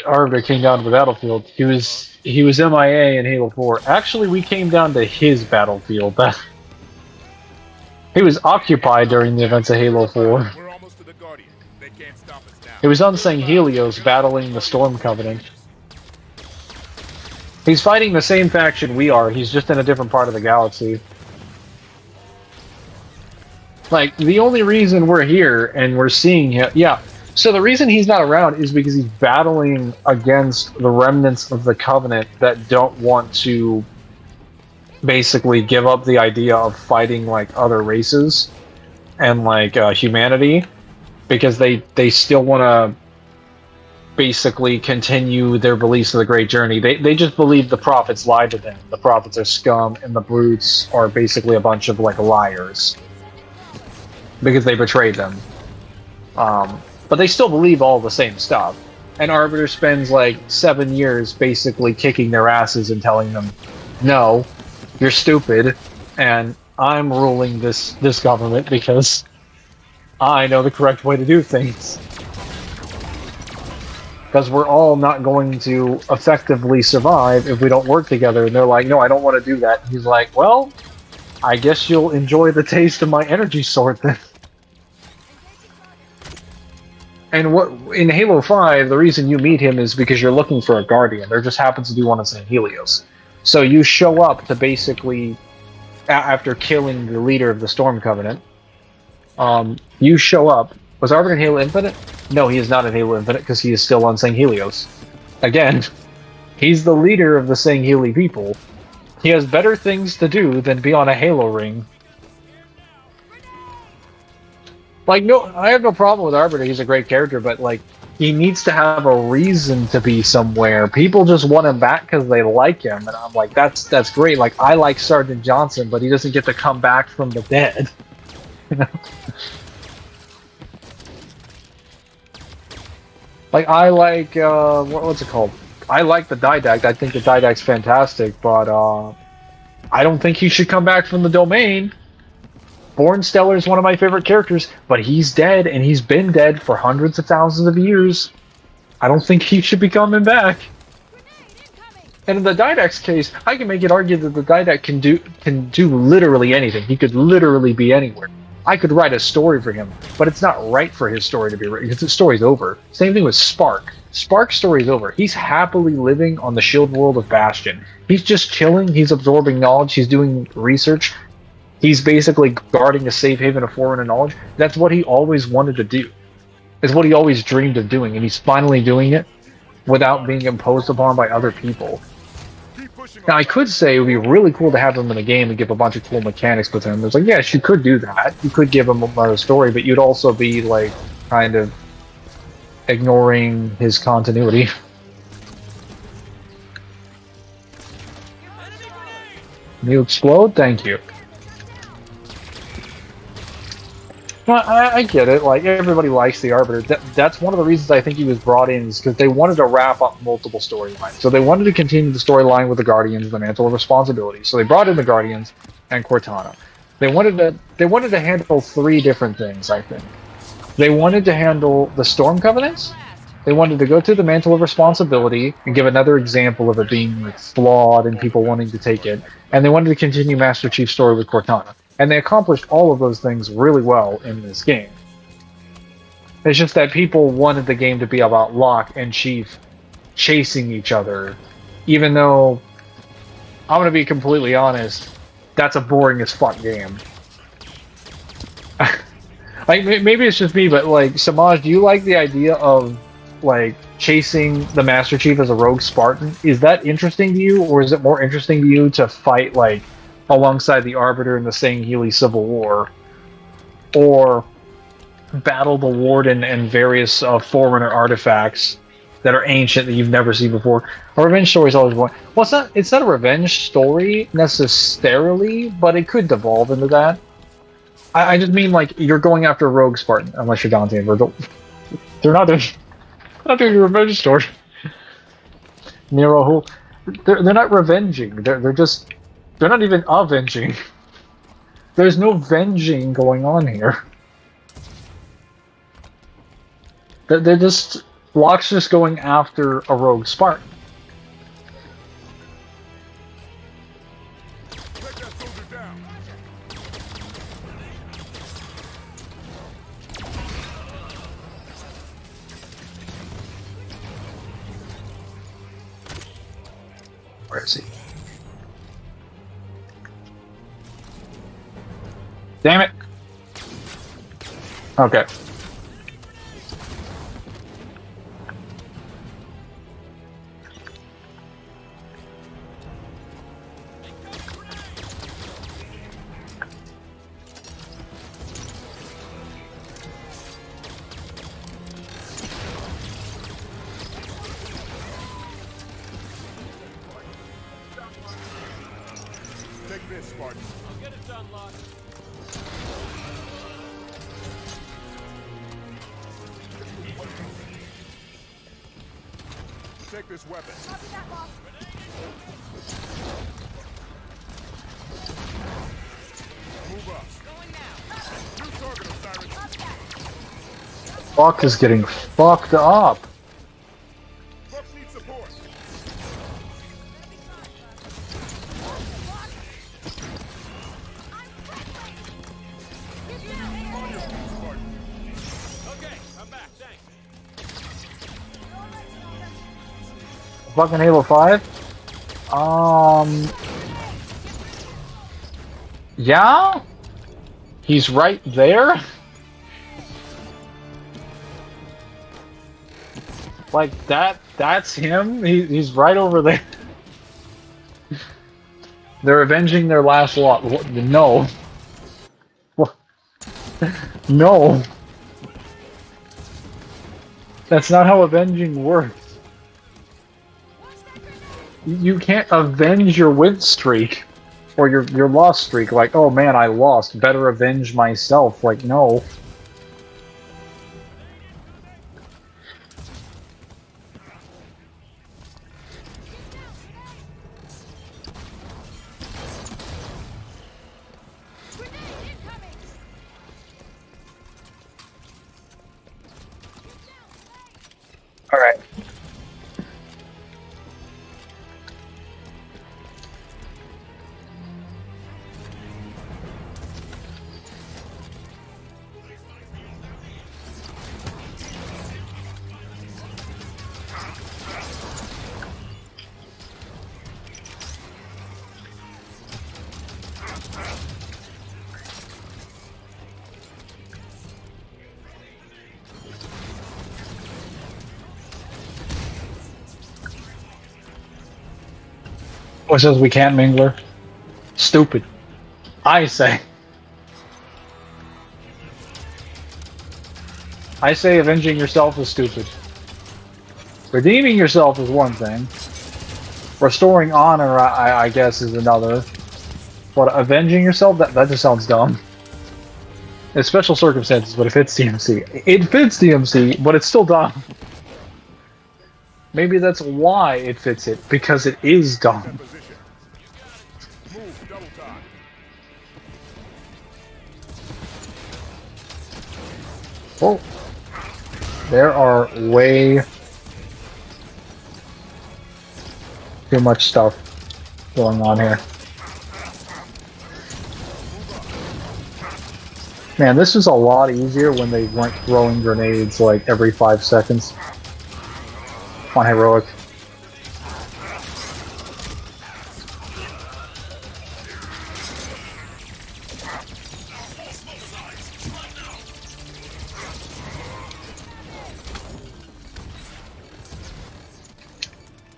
Arbiter came down to the battlefield. He was MIA in Halo 4. Actually, we came down to his battlefield. He was occupied during the events of Halo 4. We're almost to the Guardian. They can't stop us now. It was unsung Helios battling the Storm Covenant. He's fighting the same faction we are, he's just in a different part of the galaxy. Like, the only reason we're here and we're seeing him... Yeah, so the reason he's not around is because he's battling against the remnants of the Covenant that don't want to basically give up the idea of fighting, like, other races and, like, humanity. Because they still want to basically continue their beliefs of the Great Journey. They just believe the prophets lied to them. The prophets are scum, and the brutes are basically a bunch of, like, liars. Because they betrayed them. But they still believe all the same stuff. And Arbiter spends, like, 7 years basically kicking their asses and telling them, no, you're stupid, and I'm ruling this government because I know the correct way to do things. Because we're all not going to effectively survive if we don't work together. And they're like, no, I don't want to do that. And he's like, well, I guess you'll enjoy the taste of my energy sword then. And what in Halo 5, the reason you meet him is because you're looking for a Guardian. There just happens to be one in St. Helios. So you show up to basically, after killing the leader of the Storm Covenant, you show up. Was Arbiter in Halo Infinite? No, he is not in Halo Infinite because he is still on St. Helios. Again, he's the leader of the St. Heli people. He has better things to do than be on a Halo ring. Like, no, I have no problem with Arbiter. He's a great character, but, like, he needs to have a reason to be somewhere. People just want him back because they like him, and I'm like, that's great. Like, I like Sergeant Johnson, but he doesn't get to come back from the dead. You know? Like, I like, what's it called? I like the Didact. I think the Didact's fantastic, but, I don't think he should come back from the Domain. Born Stellar is one of my favorite characters, but he's dead, and he's been dead for hundreds of thousands of years. I don't think he should be coming back. And in the Didact's case, I can make it argue that the Didact can do literally anything. He could literally be anywhere. I could write a story for him, but it's not right for his story to be written, because the story's over. Same thing with Spark. Spark's story's over. He's happily living on the shield world of Bastion. He's just chilling, he's absorbing knowledge, he's doing research. He's basically guarding a safe haven of Forerunner knowledge. That's what he always wanted to do. It's what he always dreamed of doing, and he's finally doing it without being imposed upon by other people. Now, I could say it would be really cool to have him in a game and give a bunch of cool mechanics with him. It's like, yes, you could do that. You could give him a story, but you'd also be, like, kind of ignoring his continuity. You explode? Thank you. Well, I get it. Like, everybody likes the Arbiter. That's one of the reasons I think he was brought in, is because they wanted to wrap up multiple storylines. So they wanted to continue the storyline with the Guardians, the Mantle of Responsibility. So they brought in the Guardians and Cortana. They wanted to handle 3 different things, I think. They wanted to handle the Storm Covenants. They wanted to go through the Mantle of Responsibility and give another example of it being, like, flawed and people wanting to take it. And they wanted to continue Master Chief's story with Cortana. And they accomplished all of those things really well in this game. It's just that people wanted the game to be about Locke and Chief chasing each other, even though I'm gonna be completely honest, that's a boring as fuck game. Like maybe it's just me, but like Samaj, do you like the idea of like chasing the Master Chief as a rogue Spartan? Is that interesting to you, or is it more interesting to you to fight like alongside the Arbiter in the Sangheili Civil War, or battle the Warden and various Forerunner artifacts that are ancient that you've never seen before? A revenge story is always one. Well, it's not a revenge story necessarily, but it could devolve into that. I just mean like you're going after a rogue Spartan, unless you're Dante and Virgil. They're not doing a revenge story. Nero, they're not revenging. They're not even avenging. There's no venging going on here. They're just Locke's just going after a rogue Spartan. Where is he? Damn it! Okay. Take this, Spartan. I'll get it done, Locke. Take this weapon. Move up. New target, Osiris. Fuck is getting fucked up. Bucks need support. Okay, I'm back. Thanks. Fucking Halo 5? Yeah? He's right there? Like, that's him? He's right over there. They're avenging their last lot. No. No. That's not how avenging works. You can't avenge your win streak. Or your loss streak. Like, oh man, I lost. Better avenge myself. Like, no. Alright. What says we can't, Mangler? Stupid. I say avenging yourself is stupid. Redeeming yourself is one thing. Restoring honor, I guess, is another. But avenging yourself, that just sounds dumb. In special circumstances, but it fits DMC. It fits DMC, but it's still dumb. Maybe that's why it fits it, because it is dumb. Move, double time. Oh, there are way too much stuff going on here. Man, this was a lot easier when they weren't throwing grenades like every 5 seconds on Heroic.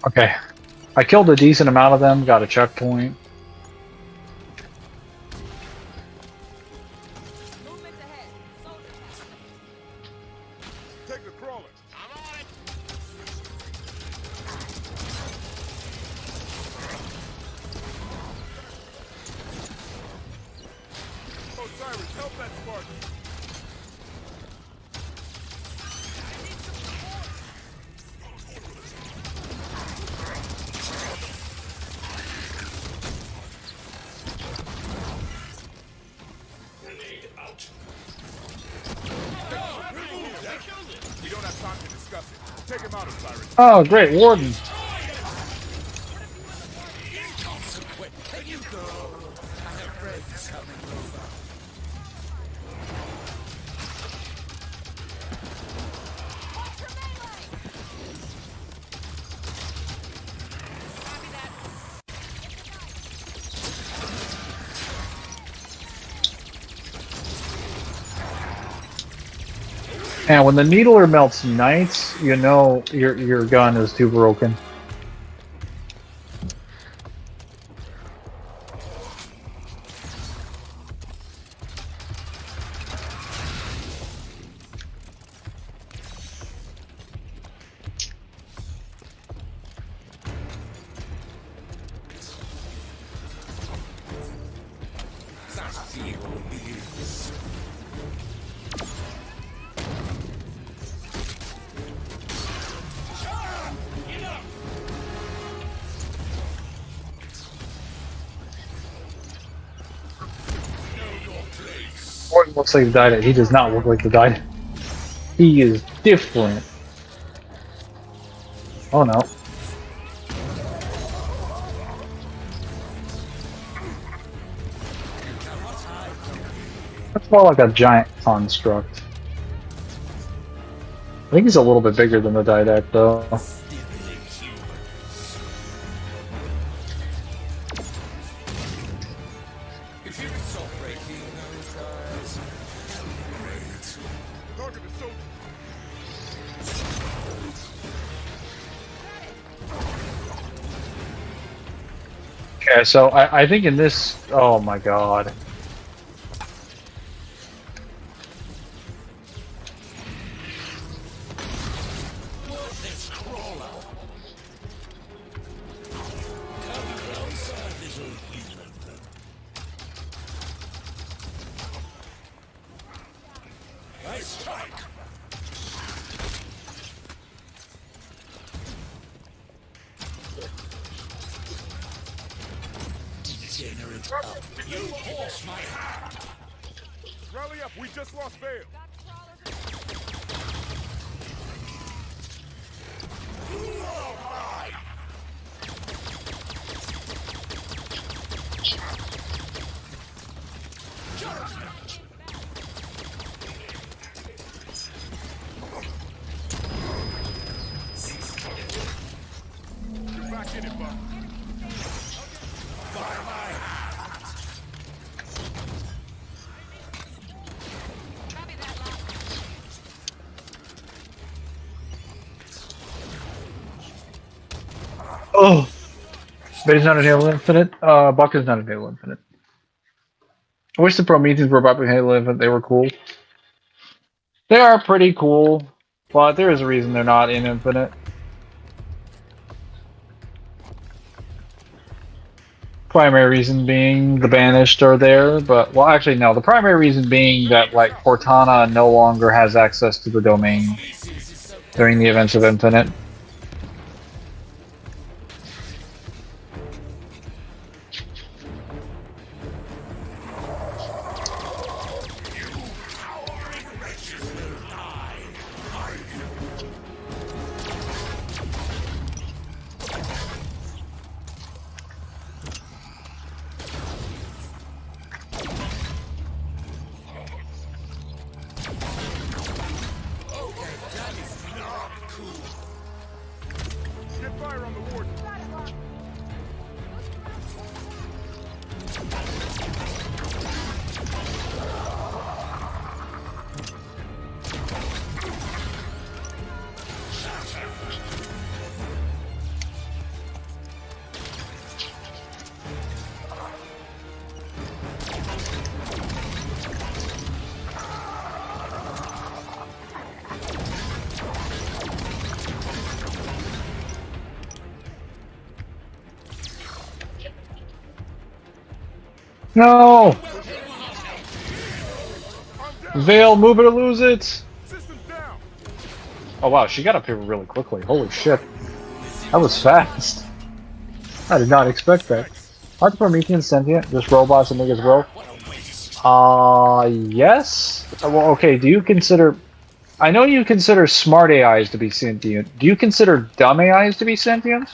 Okay. I killed a decent amount of them, got a checkpoint. Movement ahead. Soldier pass. Take the crawler. I'm on it. Osiris, help that Spartan. We don't have time to discuss it. Take him out, Osiris. Oh, great, Warden. And when the needler melts knights, you know your gun is too broken. Warden looks like the died. He does not look like the died. He is different. Oh no. That's more like a giant construct. I think he's a little bit bigger than the Didact, though. Okay, so I think in this... Oh my god. Rally up, we just lost Vale. You're back in it, bud. Oh! But he's not in Halo Infinite? Buck is not in Halo Infinite. I wish the Prometheans were about Halo Infinite. They were cool. They are pretty cool, but there is a reason they're not in Infinite. Primary reason being the Banished are there, but, well, actually, no. The primary reason being that, like, Cortana no longer has access to the domain during the events of Infinite. Get fire on the warden. No! Vale, move it or lose it! Systems down. Oh wow, she got up here really quickly. Holy shit. That was fast. I did not expect that. Aren't the Prometheans sentient? Just robots that make us grow? Yes? Well, okay, do you consider... I know you consider smart AIs to be sentient. Do you consider dumb AIs to be sentient?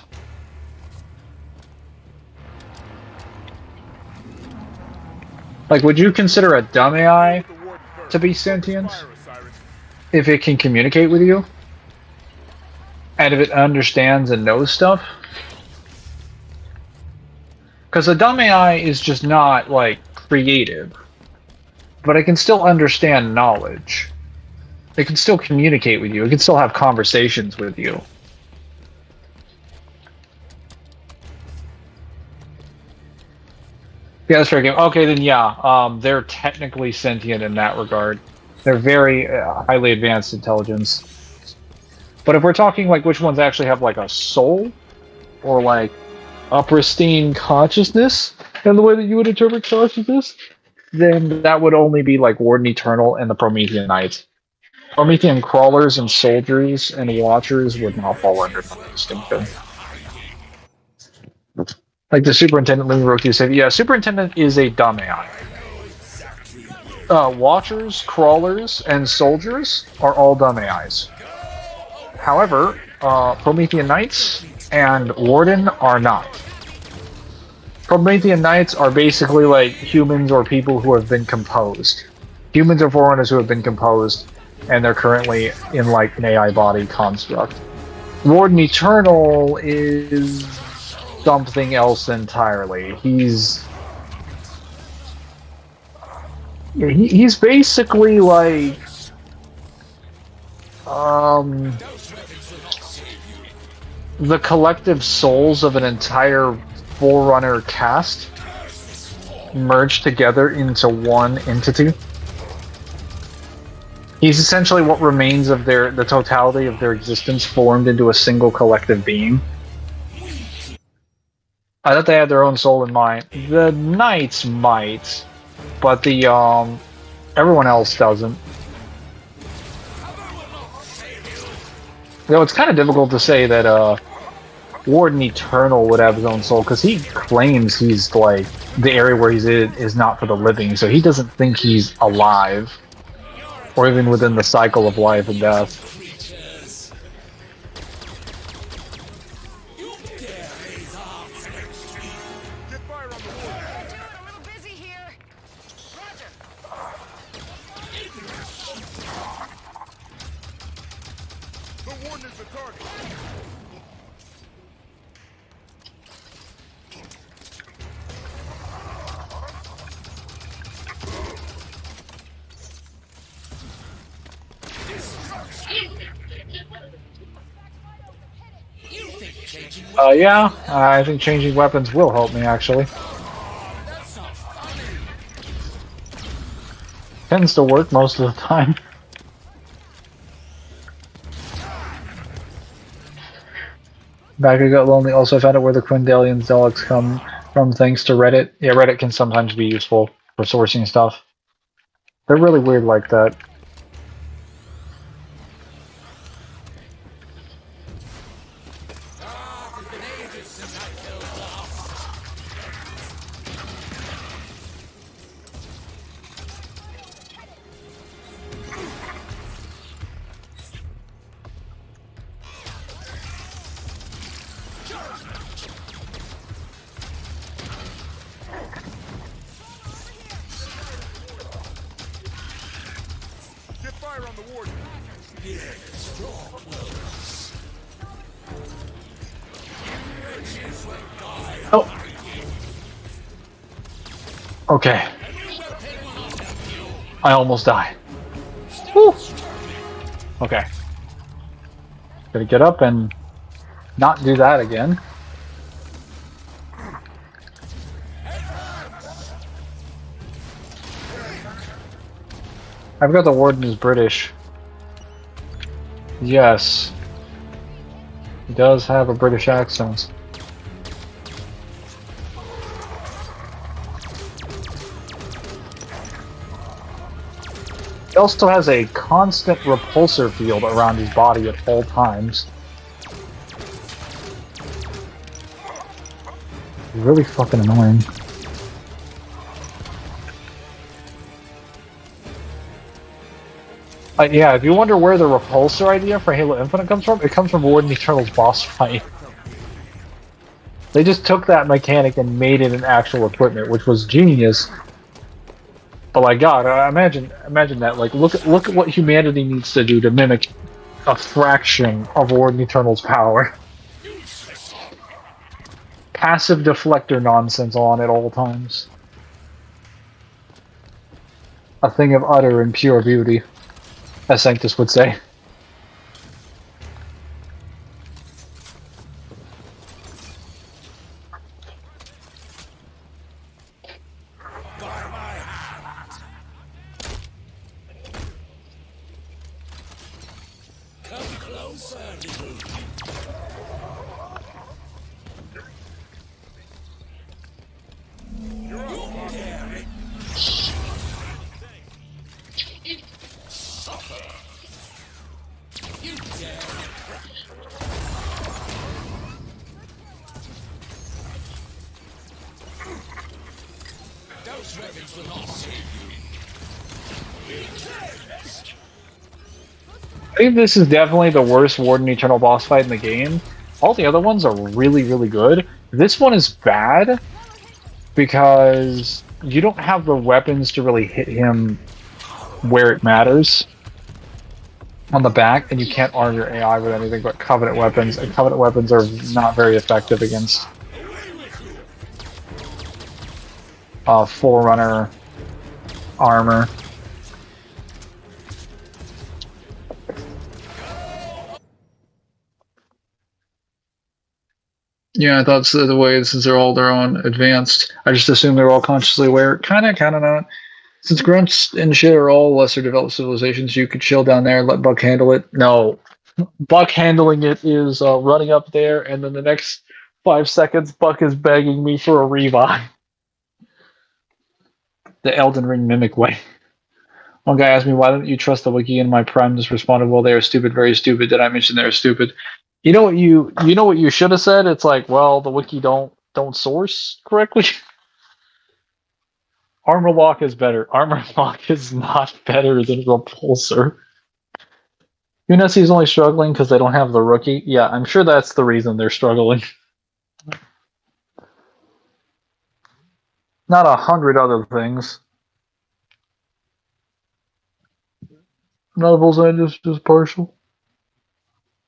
Like, would you consider a dumb AI to be sentient? If it can communicate with you? And if it understands and knows stuff? Because a dumb AI is just not, like, creative. But it can still understand knowledge. It can still communicate with you. It can still have conversations with you. Yeah, that's fair game. Okay, then yeah, they're technically sentient in that regard. They're very highly advanced intelligence. But if we're talking like which ones actually have like a soul, or like a pristine consciousness, in the way that you would interpret consciousness, then that would only be like Warden Eternal and the Promethean Knights. Promethean crawlers and soldiers and watchers would not fall under that distinction. Like the Superintendent Lee Rookie said, yeah, Superintendent is a dumb AI. Watchers, crawlers, and soldiers are all dumb AIs. However, Promethean Knights and Warden are not. Promethean Knights are basically like humans or people who have been composed. Humans or forerunners who have been composed, and they're currently in like an AI body construct. Warden Eternal is something else entirely. He's basically like the collective souls of an entire Forerunner cast merged together into one entity. He's essentially what remains of the totality of their existence formed into a single collective being. I thought they had their own soul and mind. The Knights might, but the everyone else doesn't. Though it's kind of difficult to say that Warden Eternal would have his own soul, because he claims he's like the area where he's in is not for the living, so he doesn't think he's alive, or even within the cycle of life and death. Yeah, I think changing weapons will help me, actually. Tends to work most of the time. Back I got lonely. Also, I found out where the Quindalian Zelics come from thanks to Reddit. Yeah, Reddit can sometimes be useful for sourcing stuff. They're really weird like that. Oh. Okay. I almost died. Woo. Okay. Gotta get up and not do that again. I've got the Warden is British. Yes. He does have a British accent. He also has a constant repulsor field around his body at all times. Really fucking annoying. Yeah, if you wonder where the repulsor idea for Halo Infinite comes from, it comes from Warden Eternal's boss fight. They just took that mechanic and made it an actual equipment, which was genius. But like God, imagine that. Like, look at what humanity needs to do to mimic a fraction of Warden Eternal's power. Passive deflector nonsense on at all times. A thing of utter and pure beauty, as Sanctus would say. I think this is definitely the worst Warden Eternal boss fight in the game. All the other ones are really, really good. This one is bad because you don't have the weapons to really hit him where it matters on the back, and you can't arm your AI with anything but Covenant weapons, and Covenant weapons are not very effective against Forerunner armor. Yeah, I thought so, the way, since they're all their own advanced. I just assumed they're all consciously aware. Kinda not. Since grunts and shit are all lesser developed civilizations, you could chill down there and let Buck handle it. No. Buck handling it is running up there, and then the next 5 seconds, Buck is begging me for a revive. The Elden Ring mimic way. One guy asked me, why don't you trust the wiki? And my prime just responded, well, they are stupid, very stupid. Did I mention they're stupid? You know what you should have said? It's like, well, the wiki don't source correctly. Armor Lock is better. Armor Lock is not better than Repulsor. UNSC is only struggling because they don't have the rookie. Yeah, I'm sure that's the reason they're struggling. Not 100 other things. Notables and just partial.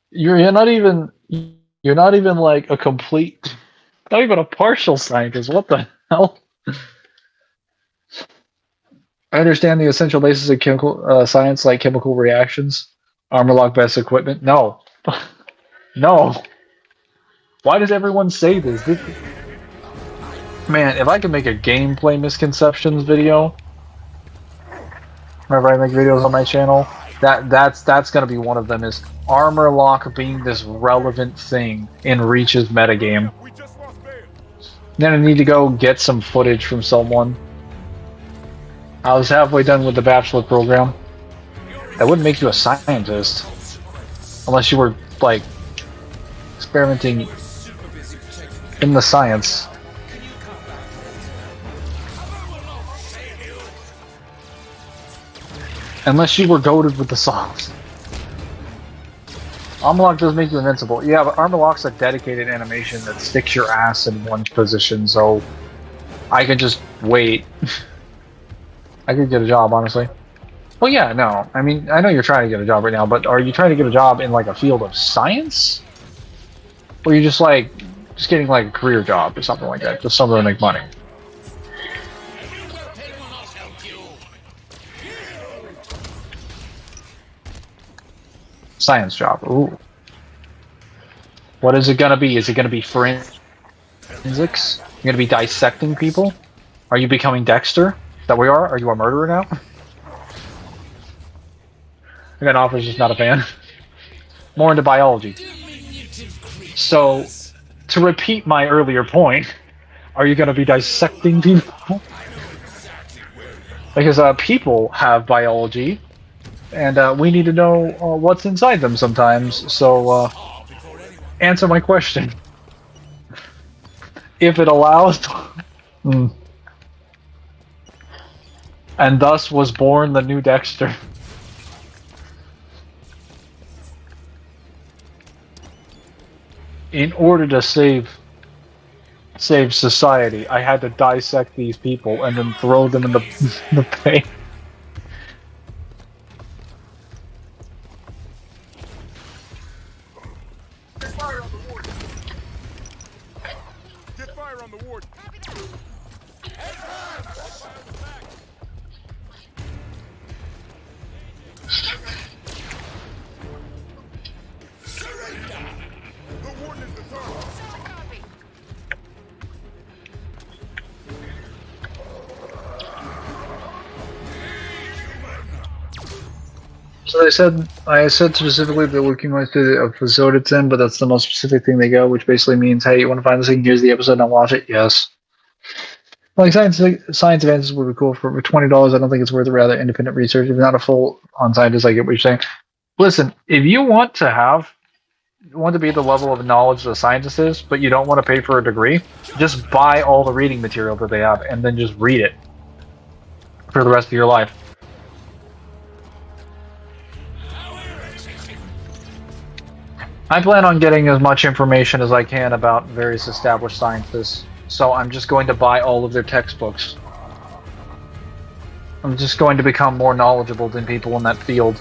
You're not even like a complete, not even a partial scientist. What the hell? I understand the essential basis of chemical science, like chemical reactions. Armor Lock best equipment. No, no. Why does everyone say this? Man, if I could make a gameplay misconceptions video, whenever I make videos on my channel, that's gonna be one of them. Is Armor Lock being this relevant thing in Reach's metagame? Then I need to go get some footage from someone. I was halfway done with the bachelor program. That wouldn't make you a scientist unless you were like experimenting in the science. Unless you were goated with the sauce. Armor Lock does make you invincible. Yeah, but Armor Lock's a dedicated animation that sticks your ass in one position, so I can just wait. I could get a job, honestly. Well, yeah, no. I mean, I know you're trying to get a job right now, but are you trying to get a job in, like, a field of science? Or are you just, like, just getting, like, a career job or something like that? Just something to make money? Science job. Ooh. What is it gonna be? Is it gonna be forensics? You're gonna be dissecting people? Are you becoming Dexter? Is that what you are? Are you a murderer now? Again, Offer's just not a fan. More into biology. So, to repeat my earlier point, are you gonna be dissecting people? Because people have biology, and we need to know what's inside them sometimes. So answer my question, if it allows. Hmm. And thus was born the new Dexter. In order to save society, I had to dissect these people and then throw them in the pain. Get fire on the warden. Get fire on the warden. The warden is the target. So I said specifically they're looking right through the episode it's in, but that's the most specific thing they go, which basically means, hey, you want to find this thing? Here's the episode, and watch it. Yes. Like science advances would be cool for $20. I don't think it's worth it. Rather independent research. If you're not a full on scientist, I get what you're saying. Listen, if you want to be at the level of knowledge that a scientist is, but you don't want to pay for a degree, just buy all the reading material that they have and then just read it for the rest of your life. I plan on getting as much information as I can about various established scientists, so I'm just going to buy all of their textbooks. I'm just going to become more knowledgeable than people in that field.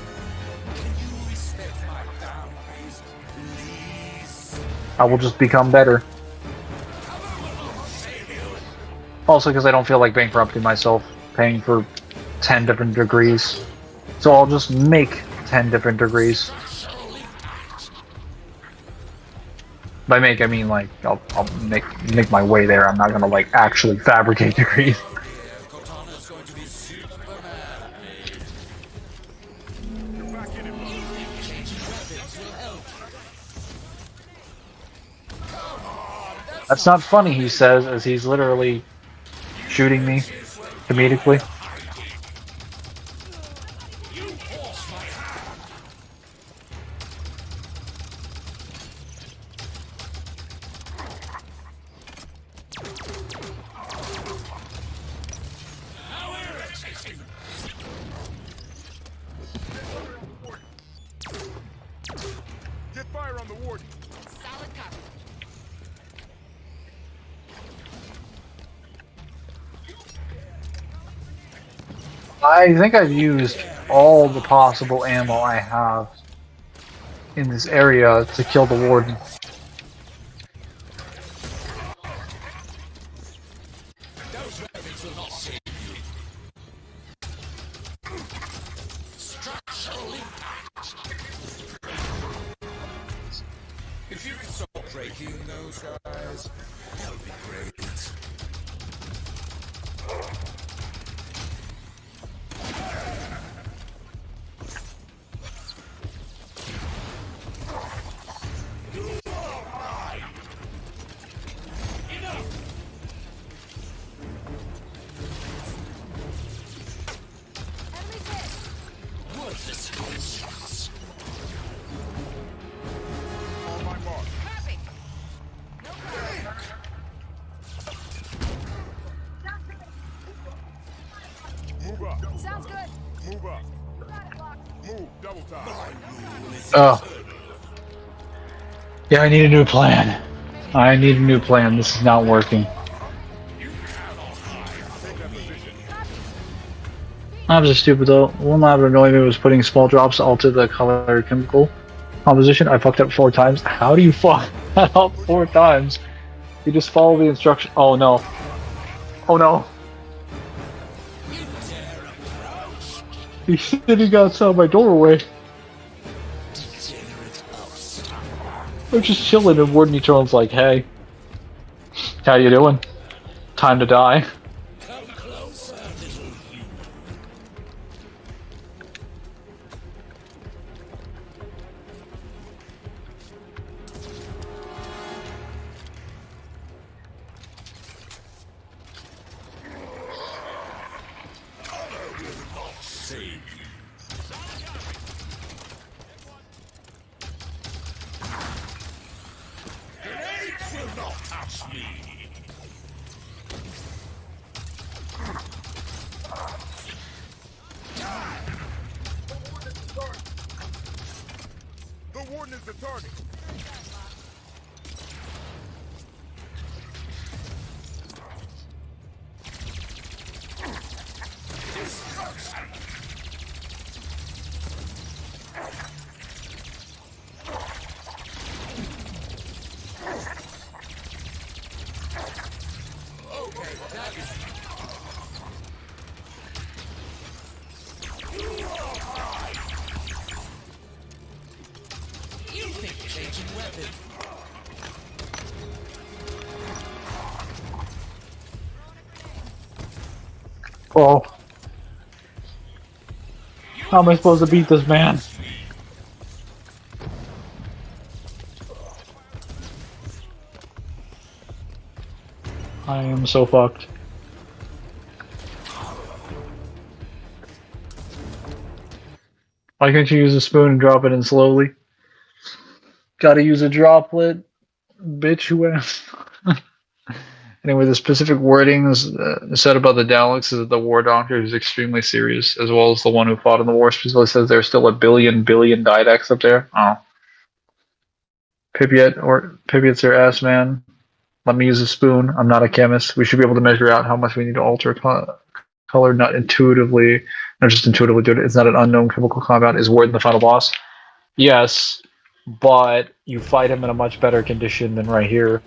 I will just become better. Also, because I don't feel like bankrupting myself, paying for 10 different degrees. So I'll just make 10 different degrees. By make, I mean like I'll make my way there. I'm not gonna like actually fabricate degrees. That's not funny, he says, as he's literally shooting me comedically. Get fire on the warden. Solid copy. I think I've used all the possible ammo I have in this area to kill the warden. If you could stop breaking those guys, that would be great. On my mark. Copy. Move up. Sounds good. Move up. Move. Double time. Oh. Yeah, I need a new plan. I need a new plan. This is not working. Take that position. I'm just stupid though. One lab annoyed me was putting small drops to alter the color chemical composition. I fucked up 4 times. How do you fuck that up 4 times? You just follow the instruction. Oh no. Oh no. He's sitting outside my doorway. I'm just chilling and Warden Eternal's like, hey. How you doing? Time to die. The warden is the target. Oh. How am I supposed to beat this man? I am so fucked. Why can't you use a spoon and drop it in slowly? Gotta use a droplet. Bitch, who asked? Anyway, the specific wordings said about the Daleks is that the war doctor is extremely serious, as well as the one who fought in the war specifically says there's still a billion Didacs up there. Oh. Pipet's your ass, man. Let me use a spoon. I'm not a chemist. We should be able to measure out how much we need to alter color, not just intuitively do it. It's not an unknown chemical compound. Is Warden the final boss? Yes, but you fight him in a much better condition than right here.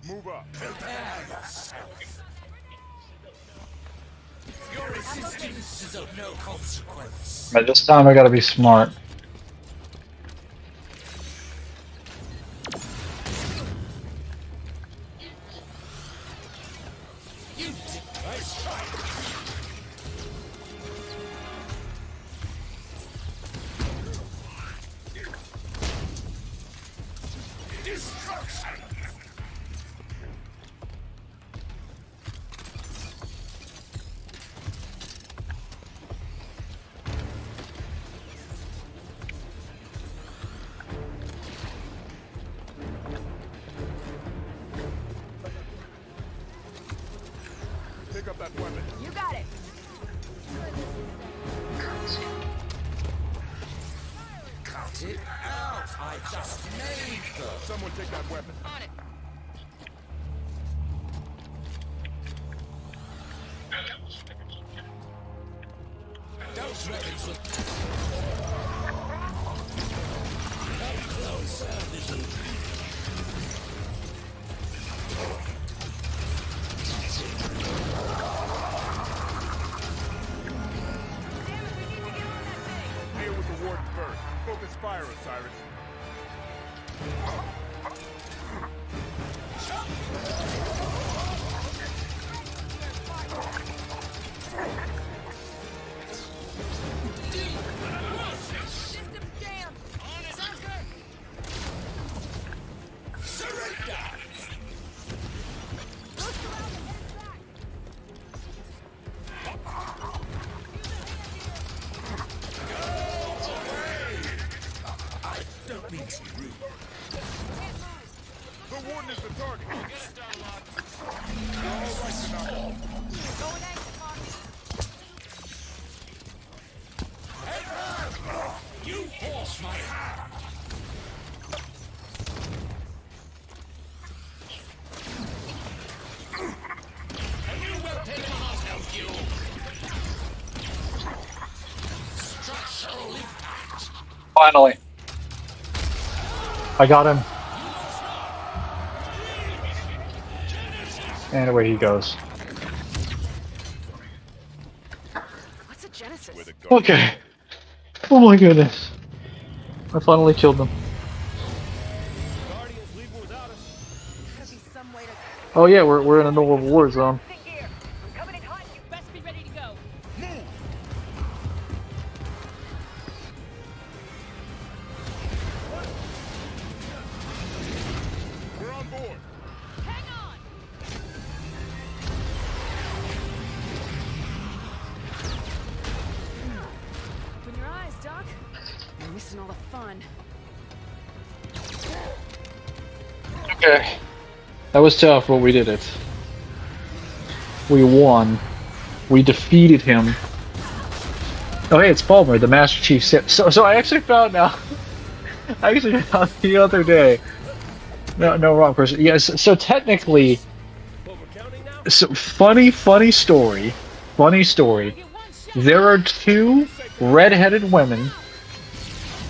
Move up. Your resistance is of no consequence. But this time I gotta be smart. Pick up that weapon. You got it. Cut it out! I just made them! Someone take that weapon. On it. Those weapons look... Come closer, little... Deal with the warden first. Focus fire, Osiris. Don't mean to be rude. The warden is the target. Get it done, Locke. You're all right, Tanaka. You force my hand! A new weapon will not help you! Structural impact! Finally. I got him. And away he goes. What's a Genesis? With a guard. Okay. Oh my goodness. I finally killed them. Guardians leaving without us. Gotta be some way to. Oh yeah, we're in a normal war zone. I'm coming in hot. You best be ready to go. We're on board. Hang on. Open your eyes, Doc. You're missing all the fun. Okay. That was tough, but we did it. We won. We defeated him. Oh hey, it's Palmer, the Master Chief. So I actually found out. I actually found the other day. No, wrong person. Yes. So technically, What, we're counting now? so funny story. Funny story. There are two red-headed women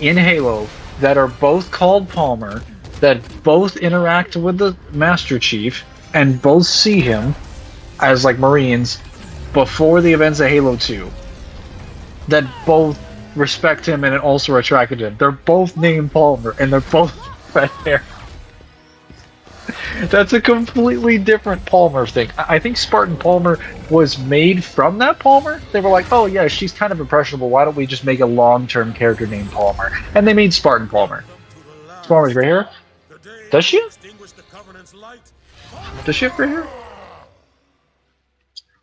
in Halo that are both called Palmer, that both interact with the Master Chief, and both see him as like Marines before the events of Halo 2. That both respect him and also are attracted to him. They're both named Palmer, and they're both red hair. That's a completely different Palmer thing. I think Spartan Palmer was made from that Palmer. They were like, oh yeah, she's kind of impressionable. Why don't we just make a long-term character named Palmer? And they made Spartan Palmer. Palmer's gray hair? Does she? Does she have gray hair?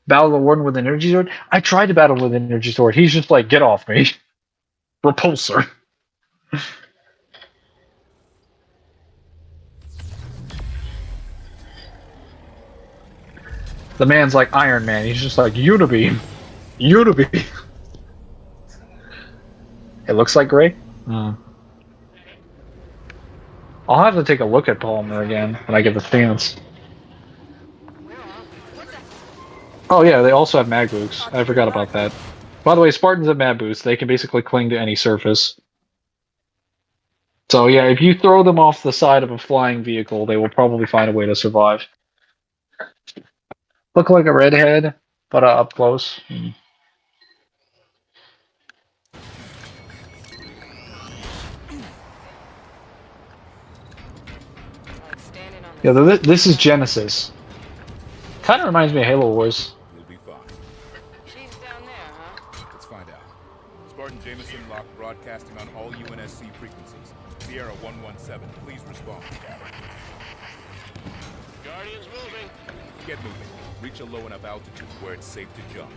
Battle the Warden with an energy sword? I tried to battle with an energy sword. He's just like, get off me. Repulsor. The man's like Iron Man. He's just like, Unibeam. Unibeam. It looks like gray? Hmm. I'll have to take a look at Palmer again when I get the chance. Oh yeah, they also have mag boots. I forgot about that. By the way, Spartans have mag boots. They can basically cling to any surface. So yeah, if you throw them off the side of a flying vehicle, they will probably find a way to survive. Look like a redhead, but up close. Yeah, this is Genesis. Kind of reminds me of Halo Wars. You'll be fine. She's down there, huh? Let's find out. Spartan Jameson locked broadcasting on all UNSC frequencies. Sierra 117, please respond. Guardians moving. Get moving. Reach a low enough altitude where it's safe to jump.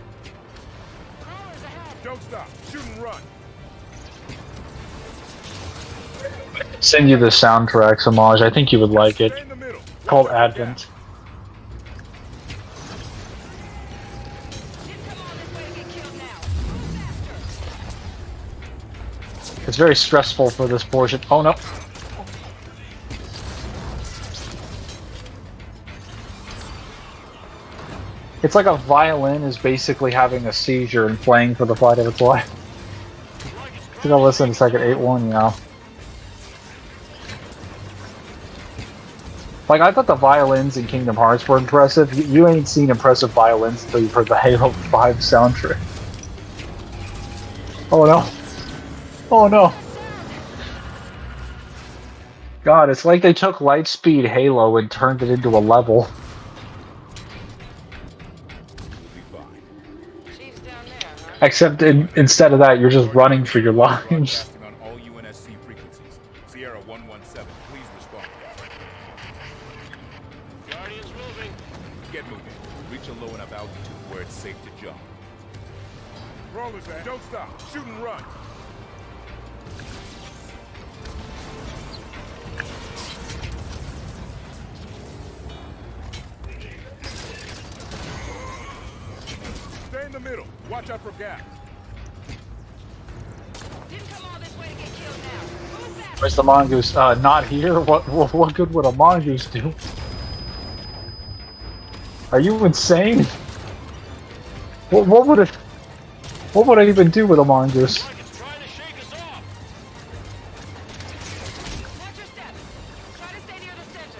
Crawlers ahead. Don't stop. Shoot and run. Send you the soundtrack homage. I think you would like it. Stay in the middle. Called Advent. It's very stressful for this portion. Oh no. It's like a violin is basically having a seizure and playing for the fight of its life. I'm gonna listen to second 8-1 now. Like, I thought the violins in Kingdom Hearts were impressive. You ain't seen impressive violins until you've heard the Halo 5 soundtrack. Oh no. Oh no. God, it's like they took Lightspeed Halo and turned it into a level. She's down there, huh? Except instead of that, you're just running for your lives. Broadcasting on all UNSC frequencies. Sierra 117, please respond. Guardians moving. Get moving. Reach a low enough altitude where it's safe to jump. Rollers ahead. Don't stop. Shoot and run. Stay in the middle. Watch out for gaps. Didn't come all this way to get killed now. Move back. Where's the mongoose? Not here? What good would a mongoose do? Are you insane? What would I even do with a mongoose? Like it's trying to shake us off. Watch your step. Try to stay near the center.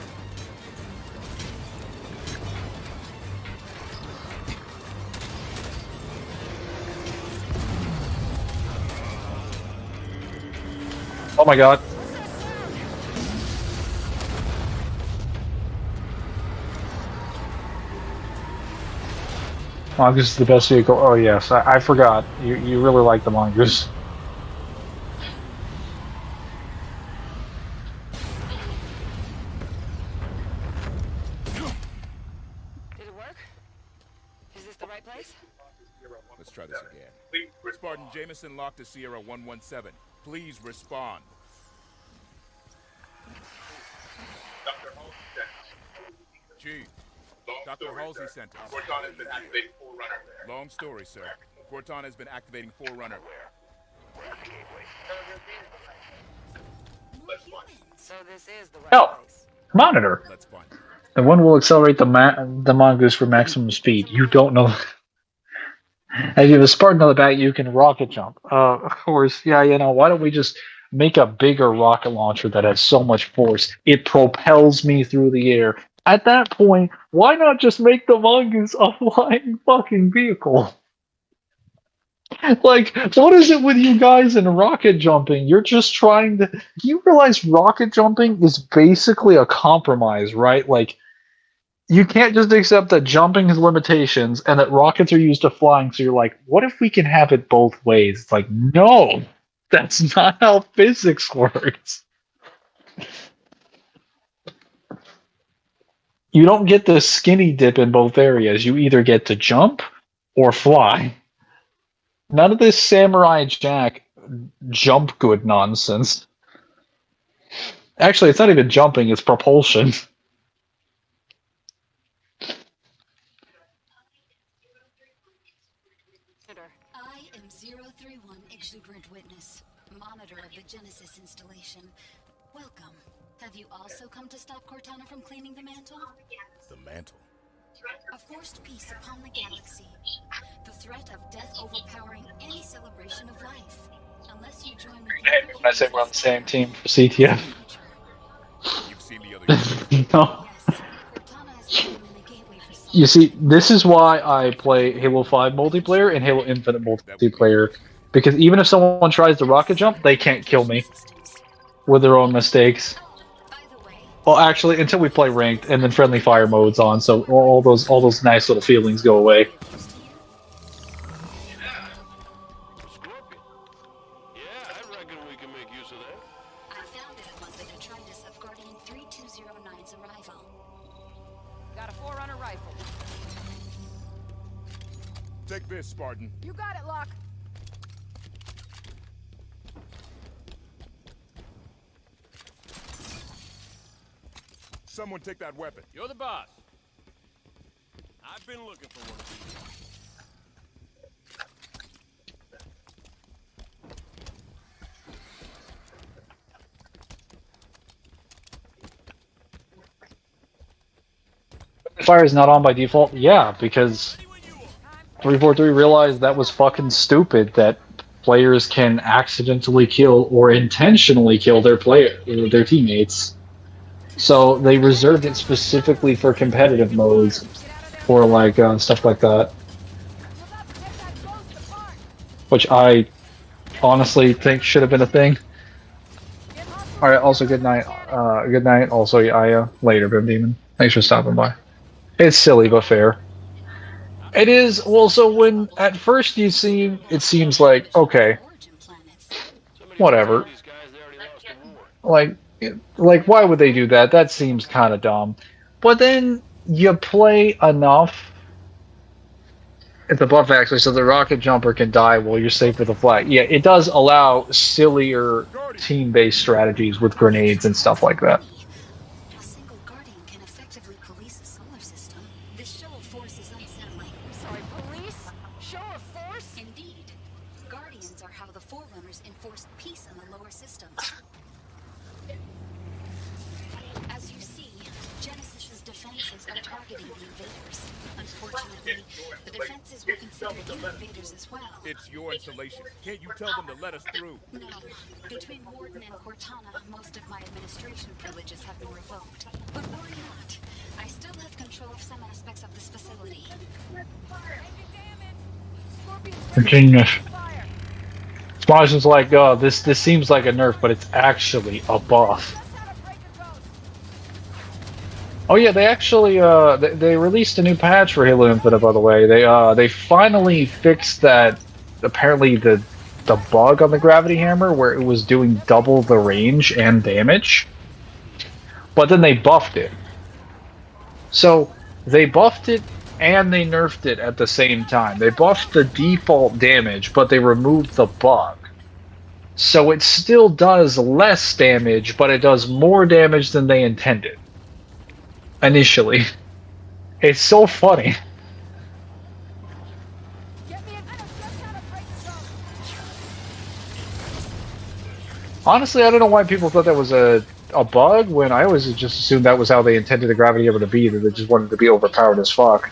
Oh my god. Mongoose is the best vehicle. Oh yes, I forgot. You really like the Mongoose. Did it work? Is this the right place? Let's try this again. Spartan Jameson locked to Sierra 117. Please respond. Chief, Dr. Halsey sent us. Cortana has been activating Forerunner. Long story, sir. Cortana has been activating Forerunner. So this is the right Oh, place. monitor. Let's find it. The one will accelerate the Mongoose for maximum speed. You don't know. As you have a Spartan on the back, you can rocket jump. Of course, yeah, you know, why don't we just make a bigger rocket launcher that has so much force? It propels me through the air. At that point, why not just make the Mongoose a flying fucking vehicle? Like, what is it with you guys and rocket jumping? You're just trying to... You realize rocket jumping is basically a compromise, right? Like, you can't just accept that jumping has limitations and that rockets are used to flying, so you're like, what if we can have it both ways? It's like, no! That's not how physics works. You don't get the skinny dip in both areas. You either get to jump or fly. None of this Samurai Jack jump good nonsense. Actually, it's not even jumping, it's propulsion. I am 031 Exuberant Witness, monitor of the Genesis installation. Welcome. Have you also come to stop Cortana from claiming the mantle? The mantle? A forced peace upon the galaxy. The threat of death overpowering any celebration of life. Unless you join with Hey, when I say we're on the same team for CTF. You've seen the other No. You see, this is why I play Halo 5 multiplayer and Halo Infinite multiplayer. Because even if someone tries to rocket jump, they can't kill me with their own mistakes. Well, actually, until we play ranked and then friendly fire mode's on, so all those nice little feelings go away. Take this, Spartan. You got it, Locke. Someone take that weapon. You're the boss. I've been looking for one of these. Fire is not on by default? Yeah, because 343 realized that was fucking stupid that players can accidentally kill or intentionally kill their teammates. So they reserved it specifically for competitive modes, or like stuff like that, which I honestly think should have been a thing. All right. Also, good night. Good night. Also, Aya. Later, Bim Demon. Thanks for stopping by. It's silly but fair. It is. Well, so when at first it seems like okay, whatever. Like, why would they do that? That seems kind of dumb. But then you play enough. It's a buff actually, so the rocket jumper can die while you're safe with a flag. Yeah, it does allow sillier team-based strategies with grenades and stuff like that. A single Guardian can effectively police a solar system. This show of force is unsettling. Sorry, police? Show of force? Indeed. Guardians are how the Forerunners enforced peace in the lower systems. As you see, Genesis's defenses are targeting the invaders. Unfortunately, the defenses will consider you invaders as well. It's your installation. Can't you tell them to let us through? No. Between Warden and Cortana, most of my administration privileges have been revoked. But worry not. I still have control of some aspects of this facility. Virginia. Majin's like, oh, this seems like a nerf, but it's actually a buff. Oh yeah, they actually they released a new patch for Halo Infinite, by the way. They finally fixed that apparently the bug on the gravity hammer where it was doing double the range and damage. But then they buffed it. So they buffed it and they nerfed it at the same time. They buffed the default damage, but they removed the bug. So it still does less damage, but it does more damage than they intended. Initially. It's so funny. Honestly, I don't know why people thought that was a bug when I always just assumed that was how they intended the gravity hammer to be, that they just wanted to be overpowered as fuck.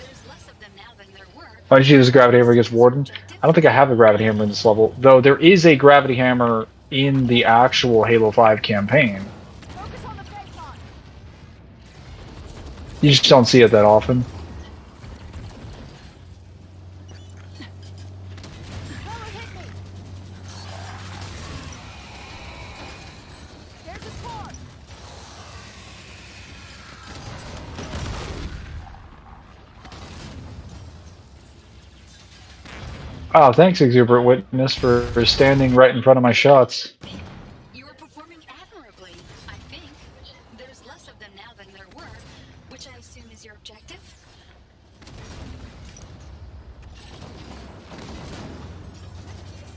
Why did you use a gravity hammer against Warden? I don't think I have a gravity hammer in this level, though there is a gravity hammer in the actual Halo 5 campaign. You just don't see it that often. Oh, thanks, Exuberant Witness, for standing right in front of my shots. You are performing admirably, I think. There's less of them now than there were, which I assume is your objective?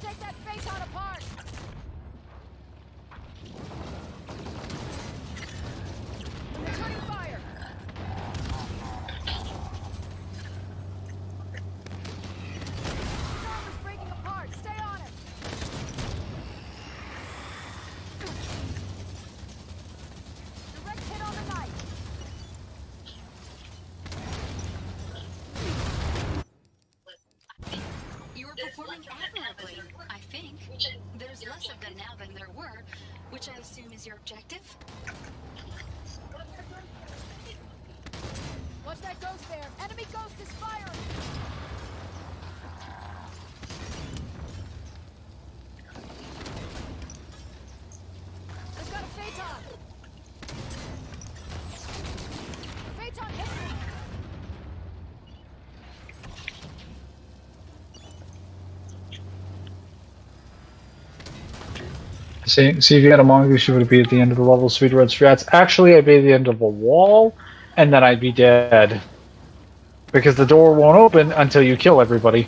Take that face out apart! Returning fire! His arm is breaking apart! Stay on it! Direct hit on the knife! You are performing admirably, I think. There's less of them now than there were, which I assume is your objective? Watch that ghost there! Enemy ghost is firing! I've got a Phaeton! Phaeton hit me! See if you had a mongoose, you would be at the end of the level, Sweet Red Strats. Actually, I'd be at the end of a wall, and then I'd be dead. Because the door won't open until you kill everybody.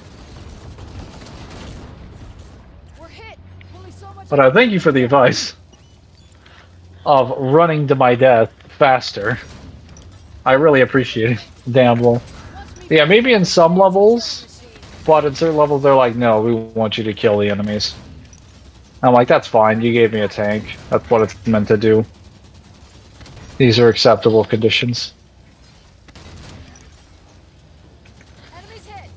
We're hit! Only so much. But I thank you for the advice of running to my death faster. I really appreciate it. Damn well. Yeah, maybe in some levels, but in certain levels they're like, no, we want you to kill the enemies. I'm like, that's fine, you gave me a tank. That's what it's meant to do. These are acceptable conditions. Enemies hit!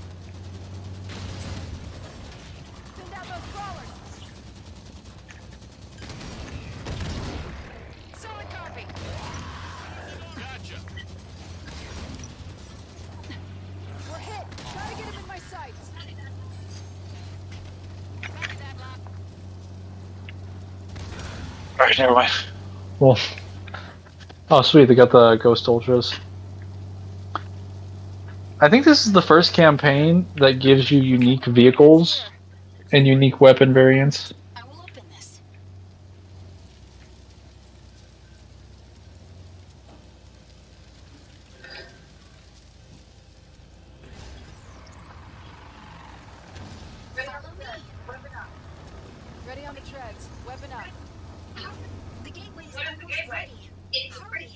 Send out those crawlers! Solid copy. Gotcha. We're hit! Try to get him in my sights! Copy that, Lop. Alright, never mind. Well. Oh, sweet, they got the Ghost Ultras. I think this is the first campaign that gives you unique vehicles and unique weapon variants. I will open this. Follow me. Ready on the treads. Weapon up. The gateway is almost ready. Hurry.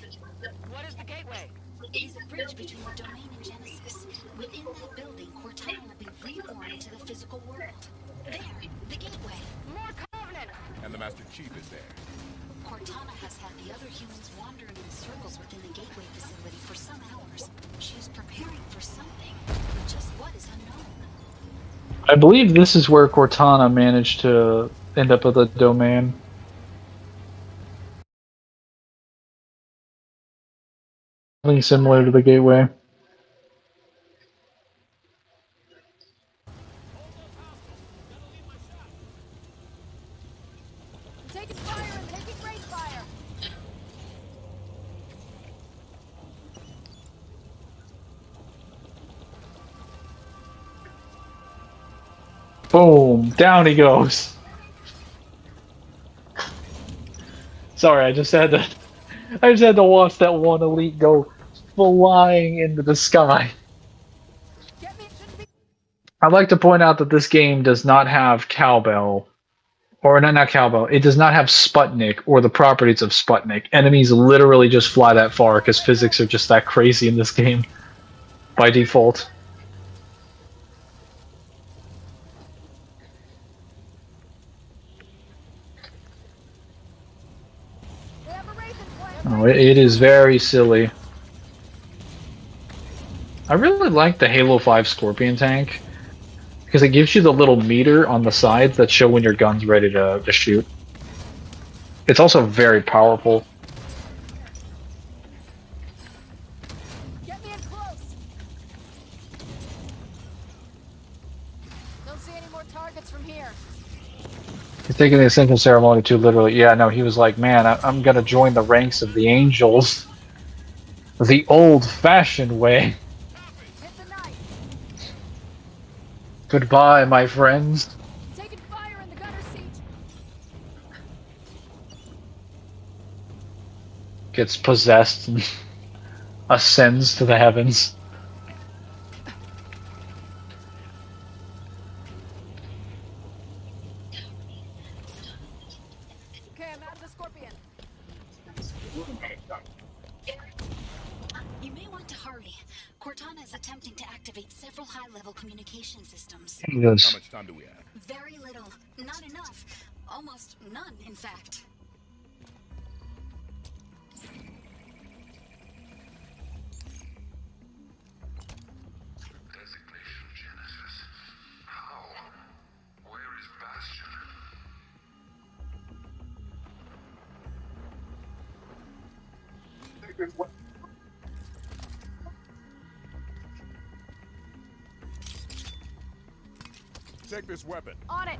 What is the gateway? It is a bridge between the domain and Genesis. Within that building, Cortana will be reborn into the physical world. There, the gateway. More Covenant! And the Master Chief is there. Cortana has had the other humans wandering in circles within the gateway facility for some hours. She is preparing for something, but just what is unknown. I believe this is where Cortana managed to end up with a domain. Something similar to the gateway. taking fire and taking range fire. Boom! Down he goes. Sorry, I just had to. I just had to watch that one elite go flying into the sky. I'd like to point out that this game does not have cowbell, or not cowbell. It does not have Sputnik or the properties of Sputnik. Enemies literally just fly that far because physics are just that crazy in this game by default. Oh, it is very silly. I really like the Halo 5 Scorpion tank because it gives you the little meter on the sides that show when your gun's ready to shoot. It's also very powerful. Get me in close. Don't see any more targets from here. He's taking the Ascension ceremony too literally. Yeah, no, he was like, man, I'm gonna join the ranks of the angels. The old-fashioned way. Goodbye, my friends. Taking fire in the gunner seat. Gets possessed and ascends to the heavens. Okay, I'm out of the Scorpion. You may want to hurry. Cortana is attempting to activate several high-level communication systems. Yes. How much time do we have? Very little. Not enough. Almost none, in fact. Designation Genesis. How? Where is Bastion? Take this weapon. On it.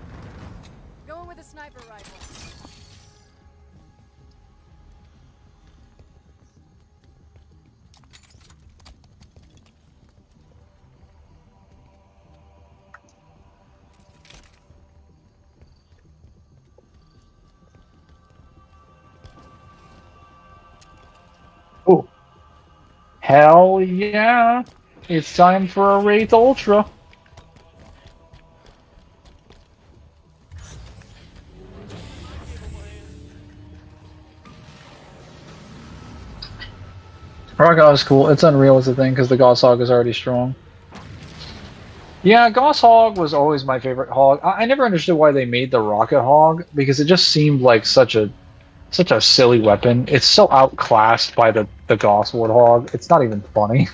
Going with a sniper rifle. Oh. Hell yeah. It's time for a Wraith Ultra. Rock is cool. It's Unreal as a thing because the Gauss Hog is already strong. Yeah, Gauss Hog was always my favorite hog. I never understood why they made the Rocket Hog because it just seemed like such a silly weapon. It's so outclassed by the Gauss Warthog. It's not even funny.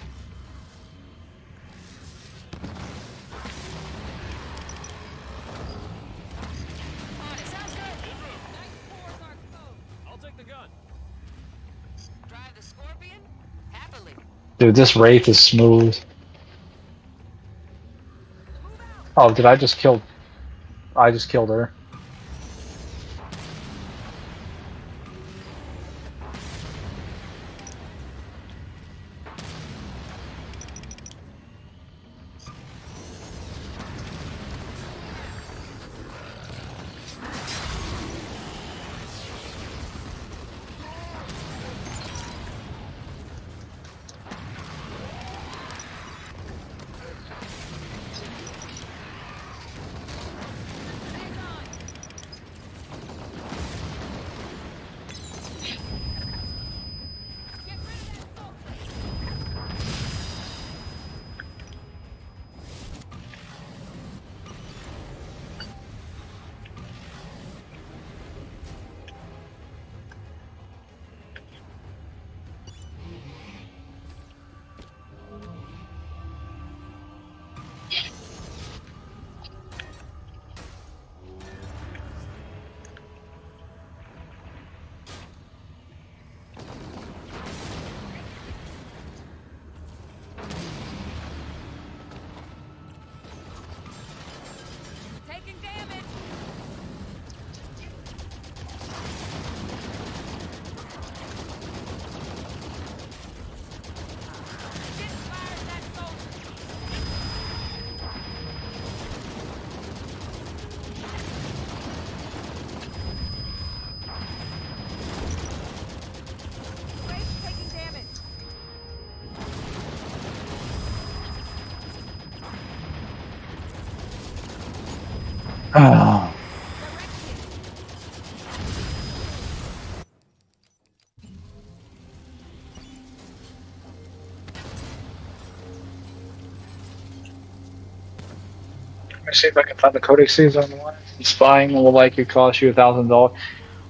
Dude, this Wraith is smooth. Oh, did I just kill... I just killed her. Oh. Let me see if I can find the codices online. Spying will likely cost you $1,000.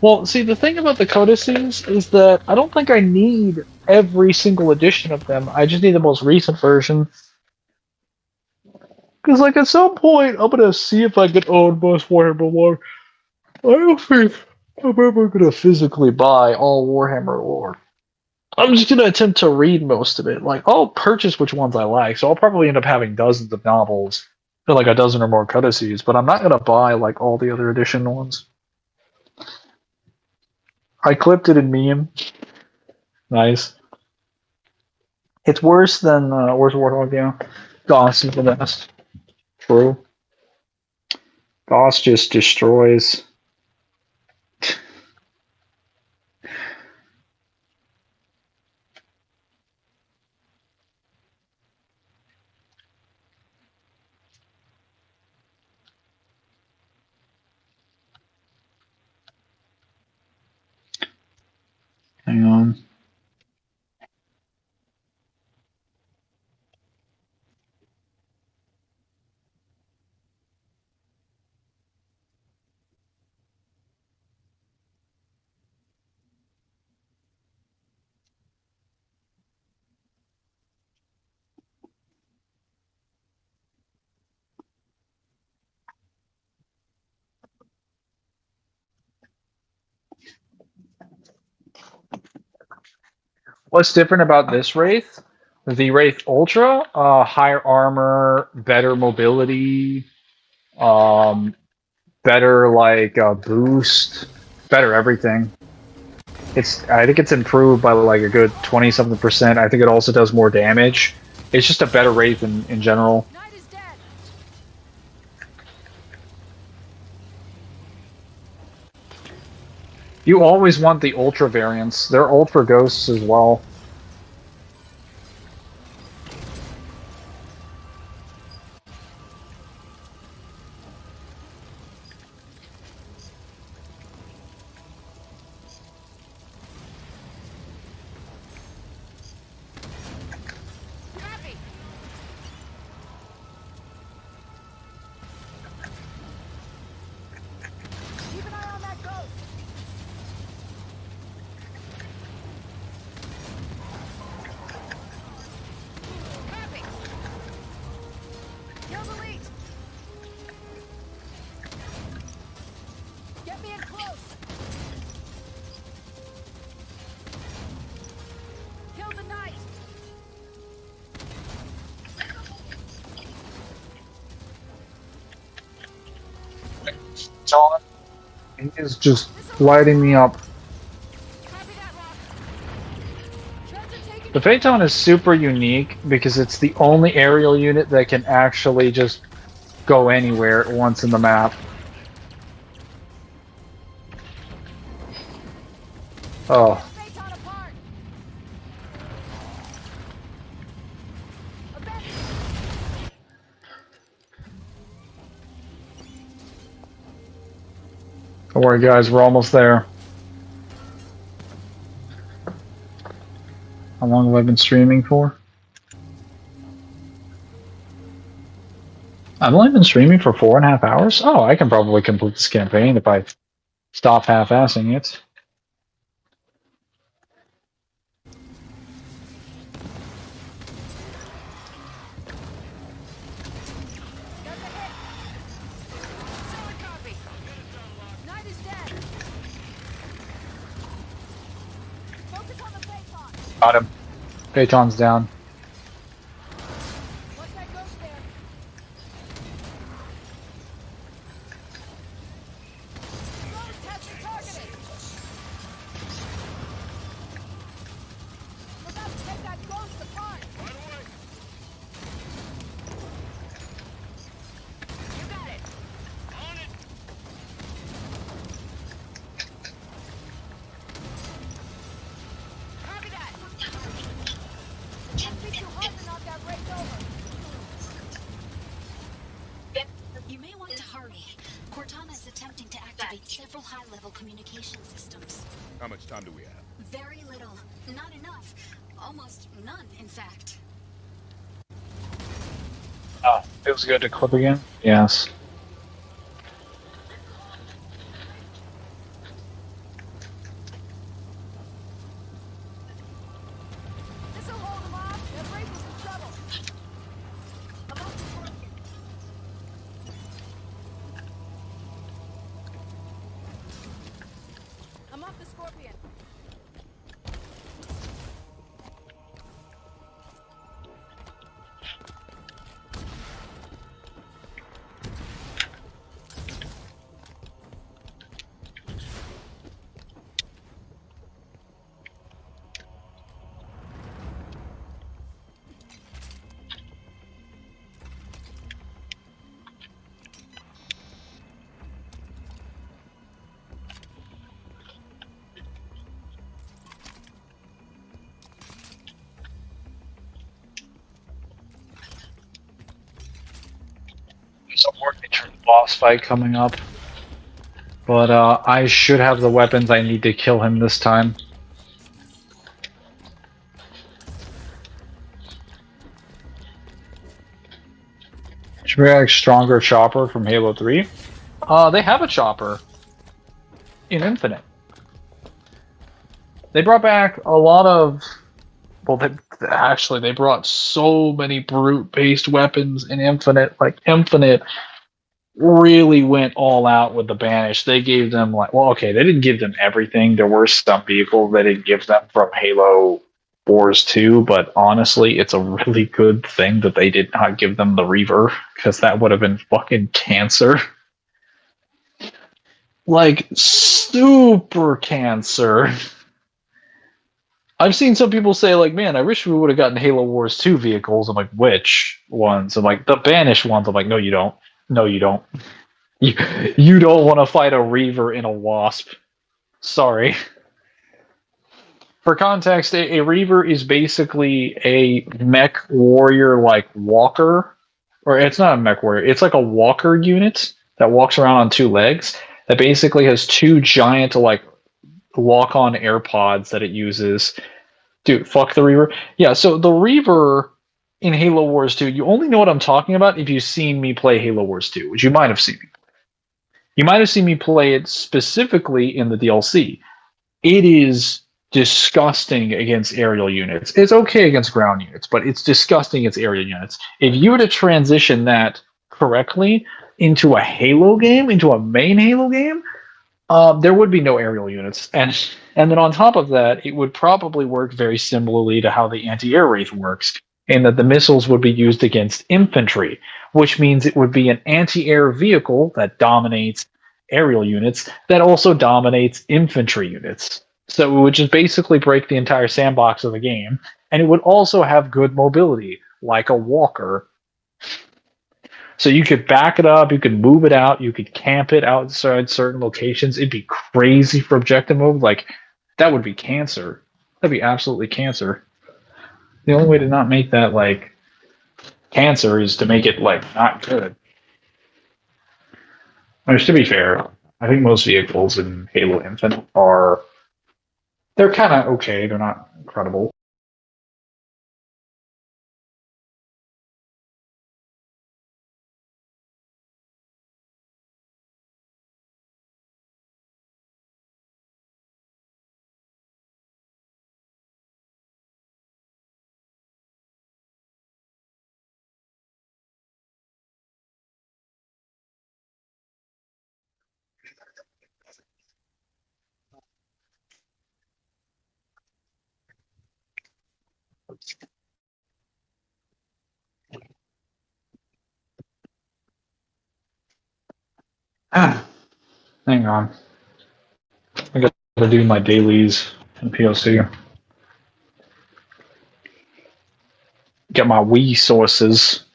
Well, see, the thing about the codices is that I don't think I need every single edition of them. I just need the most recent version. Because, like, at some point, I'm gonna see if I can own most Warhammer lore. I don't think I'm ever gonna physically buy all Warhammer lore. I'm just gonna attempt to read most of it. Like, I'll purchase which ones I like, so I'll probably end up having dozens of novels, or like a dozen or more codices. But I'm not gonna buy like all the other edition ones. I clipped it in meme. Nice. It's worse than worse Warthog, yeah. Goss is the best. True. Goss just destroys. Hang on. What's different about this Wraith? The Wraith Ultra, higher armor, better mobility, um, better like boost, better everything. I think it's improved by like a good 20 something percent. I think it also does more damage. It's just a better Wraith in general. You always want the Ultra variants. They're Ultra Ghosts as well. John, he is just lighting me up. The Phaeton is super unique because it's the only aerial unit that can actually just go anywhere at once in the map. Oh. Don't worry, guys, we're almost there. How long have I been streaming for? I've only been streaming for 4.5 hours? Oh, I can probably complete this campaign if I stop half-assing it. Got him. Phaeton's down. Cortana is attempting to activate several high-level communication systems. How much time do we have? Very little. Not enough. Almost none, in fact. Oh, feels good to clip again? Yes. This'll hold them off. They're breaking some trouble. I'm off the Scorpion. There's a more major boss fight coming up. But I should have the weapons I need to kill him this time. Should we like stronger chopper from Halo 3? They have a chopper in Infinite. They brought back a lot of... Well, they brought so many brute-based weapons in Infinite. Like, Infinite really went all out with the Banish. They gave them, like... Well, okay, they didn't give them everything. There were some vehicles they didn't give them from Halo Wars 2, but honestly, it's a really good thing that they did not give them the Reaver, because that would have been fucking cancer. Like, super cancer. I've seen some people say, like, man, I wish we would have gotten Halo Wars 2 vehicles. I'm like, which ones? I'm like, the Banished ones. I'm like, no, you don't. No, you don't. You don't want to fight a Reaver in a Wasp. Sorry. For context, a Reaver is basically a mech warrior-like walker. Or it's not a mech warrior. It's like a walker unit that walks around on two legs that basically has two giant, like, lock-on AirPods that it uses. Dude, fuck the Reaver. Yeah, so the Reaver in Halo Wars 2, you only know what I'm talking about if you've seen me play Halo Wars 2, which you might have seen me. You might have seen me play it specifically in the DLC. It is disgusting against aerial units. It's okay against ground units, but it's disgusting against aerial units. If you were to transition that correctly into a Halo game, into a main Halo game, there would be no aerial units, and then on top of that, it would probably work very similarly to how the anti-air wraith works, in that the missiles would be used against infantry, which means it would be an anti-air vehicle that dominates aerial units that also dominates infantry units. So it would just basically break the entire sandbox of the game, and it would also have good mobility, like a walker. So you could back it up, you could move it out, you could camp it outside certain locations. It'd be crazy for objective mode. Like, that would be cancer. That'd be absolutely cancer. The only way to not make that, like, cancer is to make it, like, not good. Which, to be fair, I think most vehicles in Halo Infinite are... They're kind of okay. They're not incredible. Hang on. I gotta do my dailies in POC. Get my Wii sources.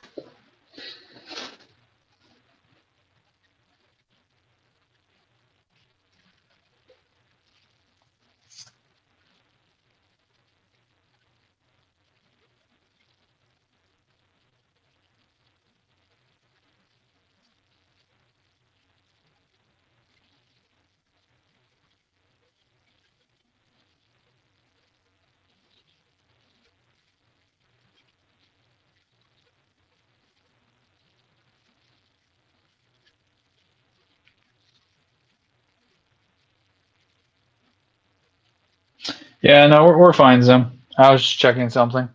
Yeah, no, we're fine, Zim. I was just checking something.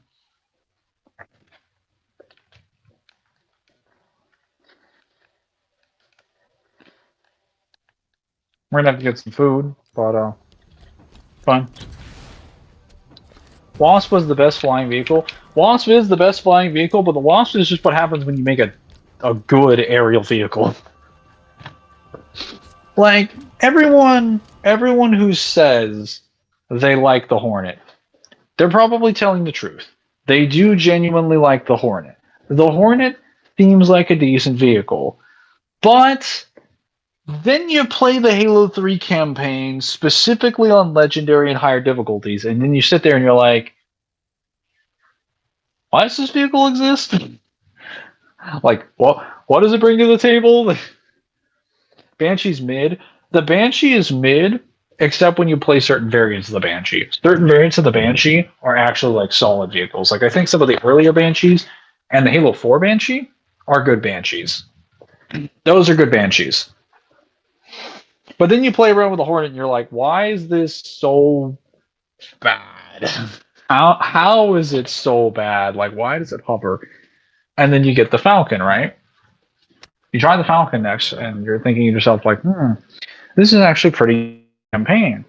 We're gonna have to get some food, but fine. Wasp was the best flying vehicle. Wasp is the best flying vehicle, but the Wasp is just what happens when you make a good aerial vehicle. Like everyone who says they like the Hornet, they're probably telling the truth. They do genuinely like the Hornet. The Hornet seems like a decent vehicle, but then you play the Halo 3 campaign specifically on legendary and higher difficulties, and then you sit there and you're like, why does this vehicle exist? Like, what does it bring to the table? Banshee's mid. The Banshee is mid, except when you play certain variants of the Banshee. Certain variants of the Banshee are actually like solid vehicles. Like I think some of the earlier Banshees and the Halo 4 Banshee are good Banshees. Those are good Banshees. But then you play around with the Hornet and you're like, why is this so bad? How is it so bad? Like, why does it hover? And then you get the Falcon, right? You try the Falcon next, and you're thinking to yourself, like, this is actually pretty campaign.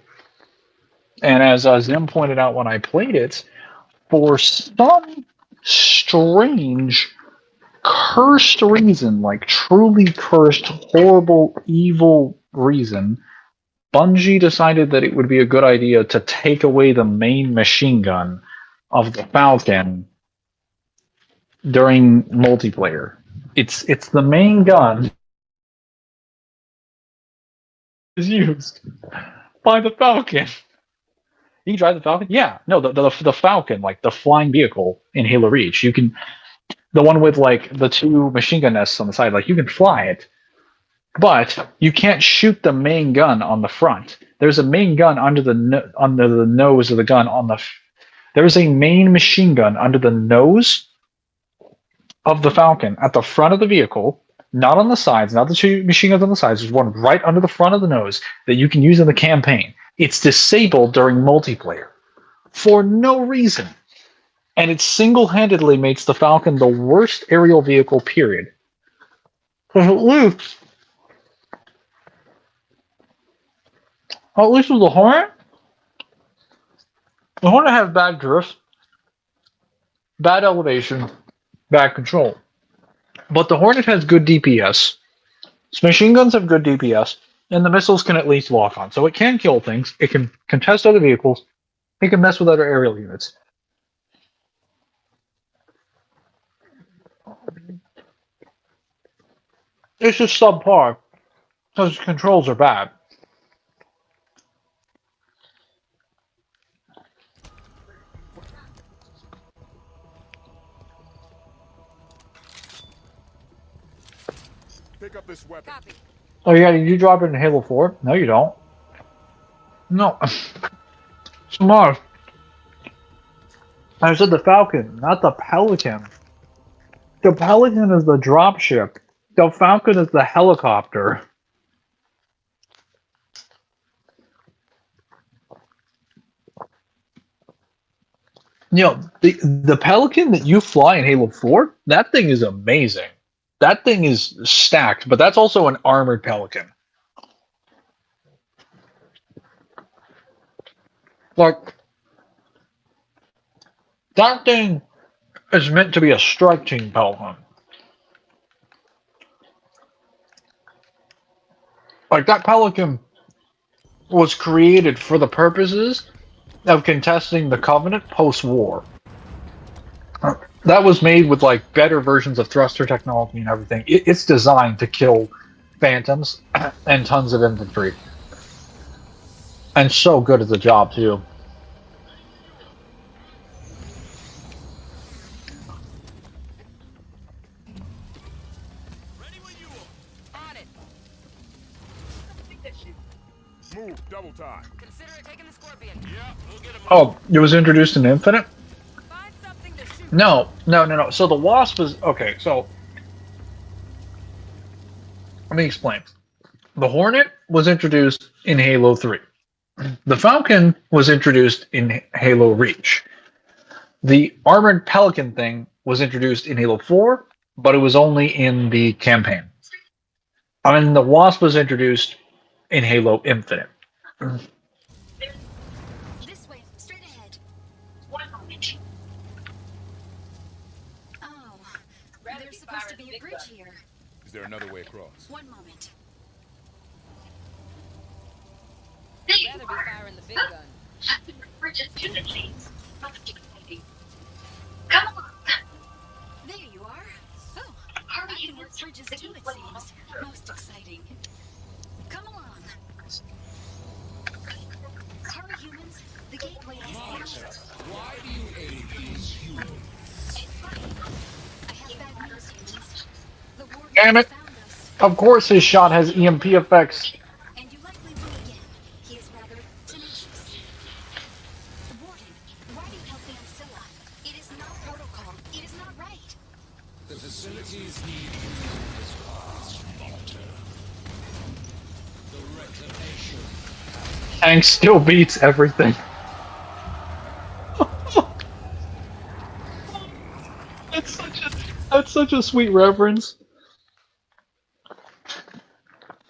And as Zim pointed out when I played it, for some strange, cursed reason, like truly cursed, horrible, evil reason, Bungie decided that it would be a good idea to take away the main machine gun of the Falcon during multiplayer. It's the main gun is used by the Falcon. You can drive the Falcon? Yeah. No, the Falcon, like the flying vehicle in Halo Reach. You can, the one with like the two machine gun nests on the side, like you can fly it, but you can't shoot the main gun on the front. There's a main gun under the nose of the gun there's a main machine gun under the nose of the Falcon at the front of the vehicle, not on the sides, not the two machine guns on the sides. There's one right under the front of the nose that you can use in the campaign. It's disabled during multiplayer for no reason. And it single-handedly makes the Falcon the worst aerial vehicle, period. At least with the Hornet has bad drift, bad elevation, bad control. But the Hornet has good DPS. Machine guns have good DPS, and the missiles can at least lock on. So it can kill things, it can contest other vehicles, it can mess with other aerial units. It's just subpar, because controls are bad. Pick up this weapon. Copy. Oh yeah, did you drop it in Halo 4? No, you don't. No. Smart. I said the Falcon, not the Pelican. The Pelican is the dropship. The Falcon is the helicopter. You know, the Pelican that you fly in Halo 4, that thing is amazing. That thing is stacked, but that's also an armored Pelican. Like, that thing is meant to be a strike team Pelican. Like, that Pelican was created for the purposes of contesting the Covenant post-war. That was made with like better versions of thruster technology and everything. It's designed to kill phantoms and tons of infantry. And so good at the job too. Ready when you are. On it. Move, double time. Consider it taking the Scorpion. Yeah, we'll get him. Oh, it was introduced in Infinite? Find something to shoot. No. So the Wasp is okay. So let me explain. The Hornet was introduced in Halo 3. The Falcon was introduced in Halo Reach. The armored Pelican thing was introduced in Halo 4, but it was only in the campaign. I mean, the Wasp was introduced in Halo Infinite. This way, straight ahead. One moment. Oh, there's supposed to be a bridge here. Is there another way across? One moment. I'd rather be firing the big gun. The bridge is unit, please. Come on. There you are. Oh, I can work bridges too, it seems. Most exciting. Come along. Hurry, humans. The gateway is Martyr, why do you aid these humans? I have bad news, humans. The warden Damn it! found us, Of course his shot has EMP effects. and you likely will again. He is rather tenacious. Warden, why do you help the Ancilla? It is not protocol. It is not right. The facilities need humans fast, Martyr. The reclamation. Tank still beats everything. That's such a sweet reference.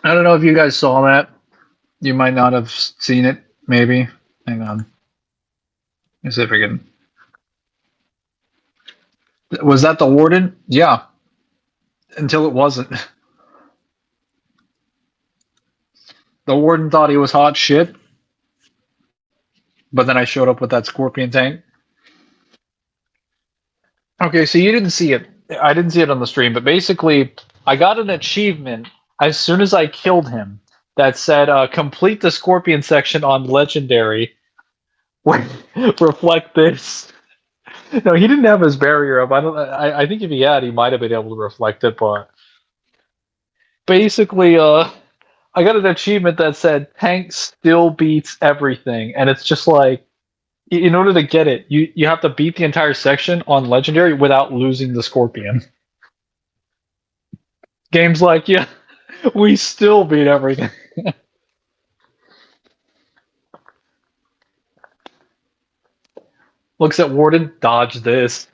I don't know if you guys saw that. You might not have seen it, maybe. Hang on. Let me see if I can. Was that the Warden? Yeah. Until it wasn't. The Warden thought he was hot shit. But then I showed up with that Scorpion tank. Okay, so you didn't see it. I didn't see it on the stream, but basically, I got an achievement as soon as I killed him that said, complete the Scorpion section on Legendary. Reflect this. No, he didn't have his barrier up. I think if he had, he might have been able to reflect it, but basically, I got an achievement that said tank still beats everything, and it's just like, in order to get it, you have to beat the entire section on Legendary without losing the Scorpion. Game's like, yeah, we still beat everything. Looks at Warden, dodge this.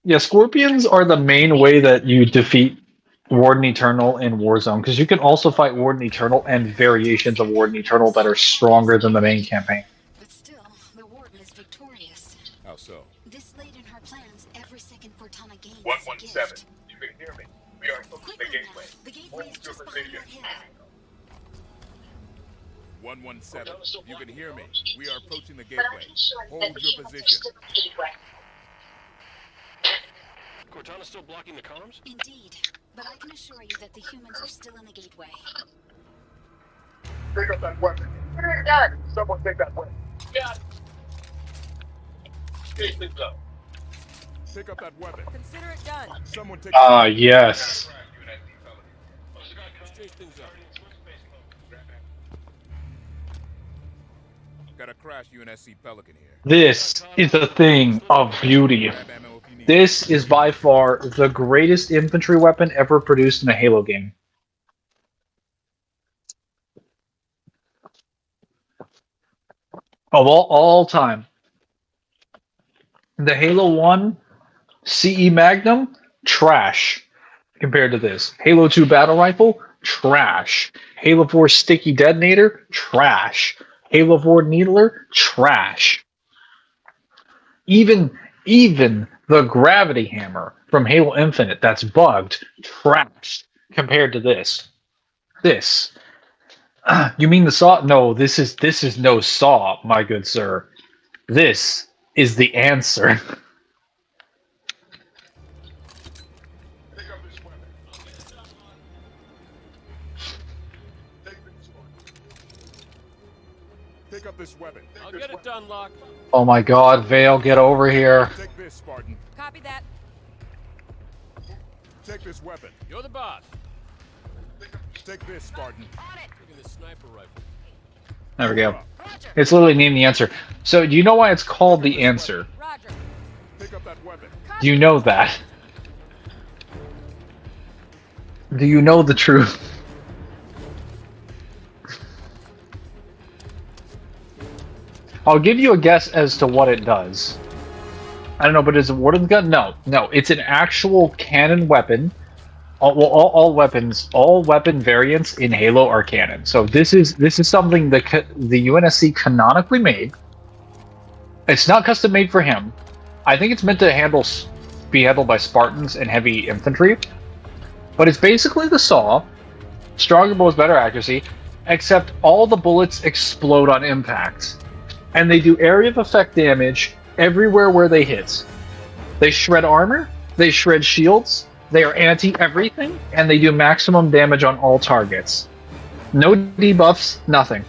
Yeah, Scorpions are the main way that you defeat Warden Eternal in Warzone, because you can also fight Warden Eternal and variations of Warden Eternal that are stronger than the main campaign. But still, the warden is victorious. How so? This late in her plans, every second Cortana gains 117. You can hear me. We are close to the Quickly gateway. now. The gateway is just behind that hill. 117. You can hear me. We are approaching the But I'm gateway. concerned Hold that the your humans are position. still in the gateway. Cortana's still blocking the comms? Indeed. But I can assure you that the humans are still in the gateway. Pick up that weapon. We're done. Someone take that weapon. Got it. Take things up. Pick up that weapon. Consider it done. Someone take Ah, yes. Let's change things up. Got a crash UNSC Pelican here. This is a thing of beauty. Grab ammo if you need. This is by far the greatest infantry weapon ever produced in a Halo game. Of all time. The Halo 1 CE Magnum, trash compared to this. Halo 2 Battle Rifle, trash. Halo 4 Sticky Detonator, trash. Halo 4 Needler, trash. Even the Gravity Hammer from Halo Infinite that's bugged, trash compared to this. This. You mean the saw? No, this is no saw, my good sir. This is the answer. Pick up this weapon. Take this one. Pick up this weapon. I'll get it done, Locke. Oh my god, Vale, get over here. Take this, Spartan. Copy that. Take this weapon. You're the boss. Take this, Spartan. Taking the sniper rifle. There we go. It's literally named the answer. So do you know why it's called the answer? Roger. Pick up that weapon. Do you know that? Do you know the truth? I'll give you a guess as to what it does. I don't know, but is it Warden's gun? No, it's an actual cannon weapon. All weapons, all weapon variants in Halo are canon. So this is something that the UNSC canonically made. It's not custom made for him. I think it's meant to be handled by Spartans and heavy infantry. But it's basically the saw, stronger bows, better accuracy, except all the bullets explode on impact. And they do area of effect damage everywhere where they hit. They shred armor, they shred shields, they are anti-everything, and they do maximum damage on all targets. No debuffs, nothing.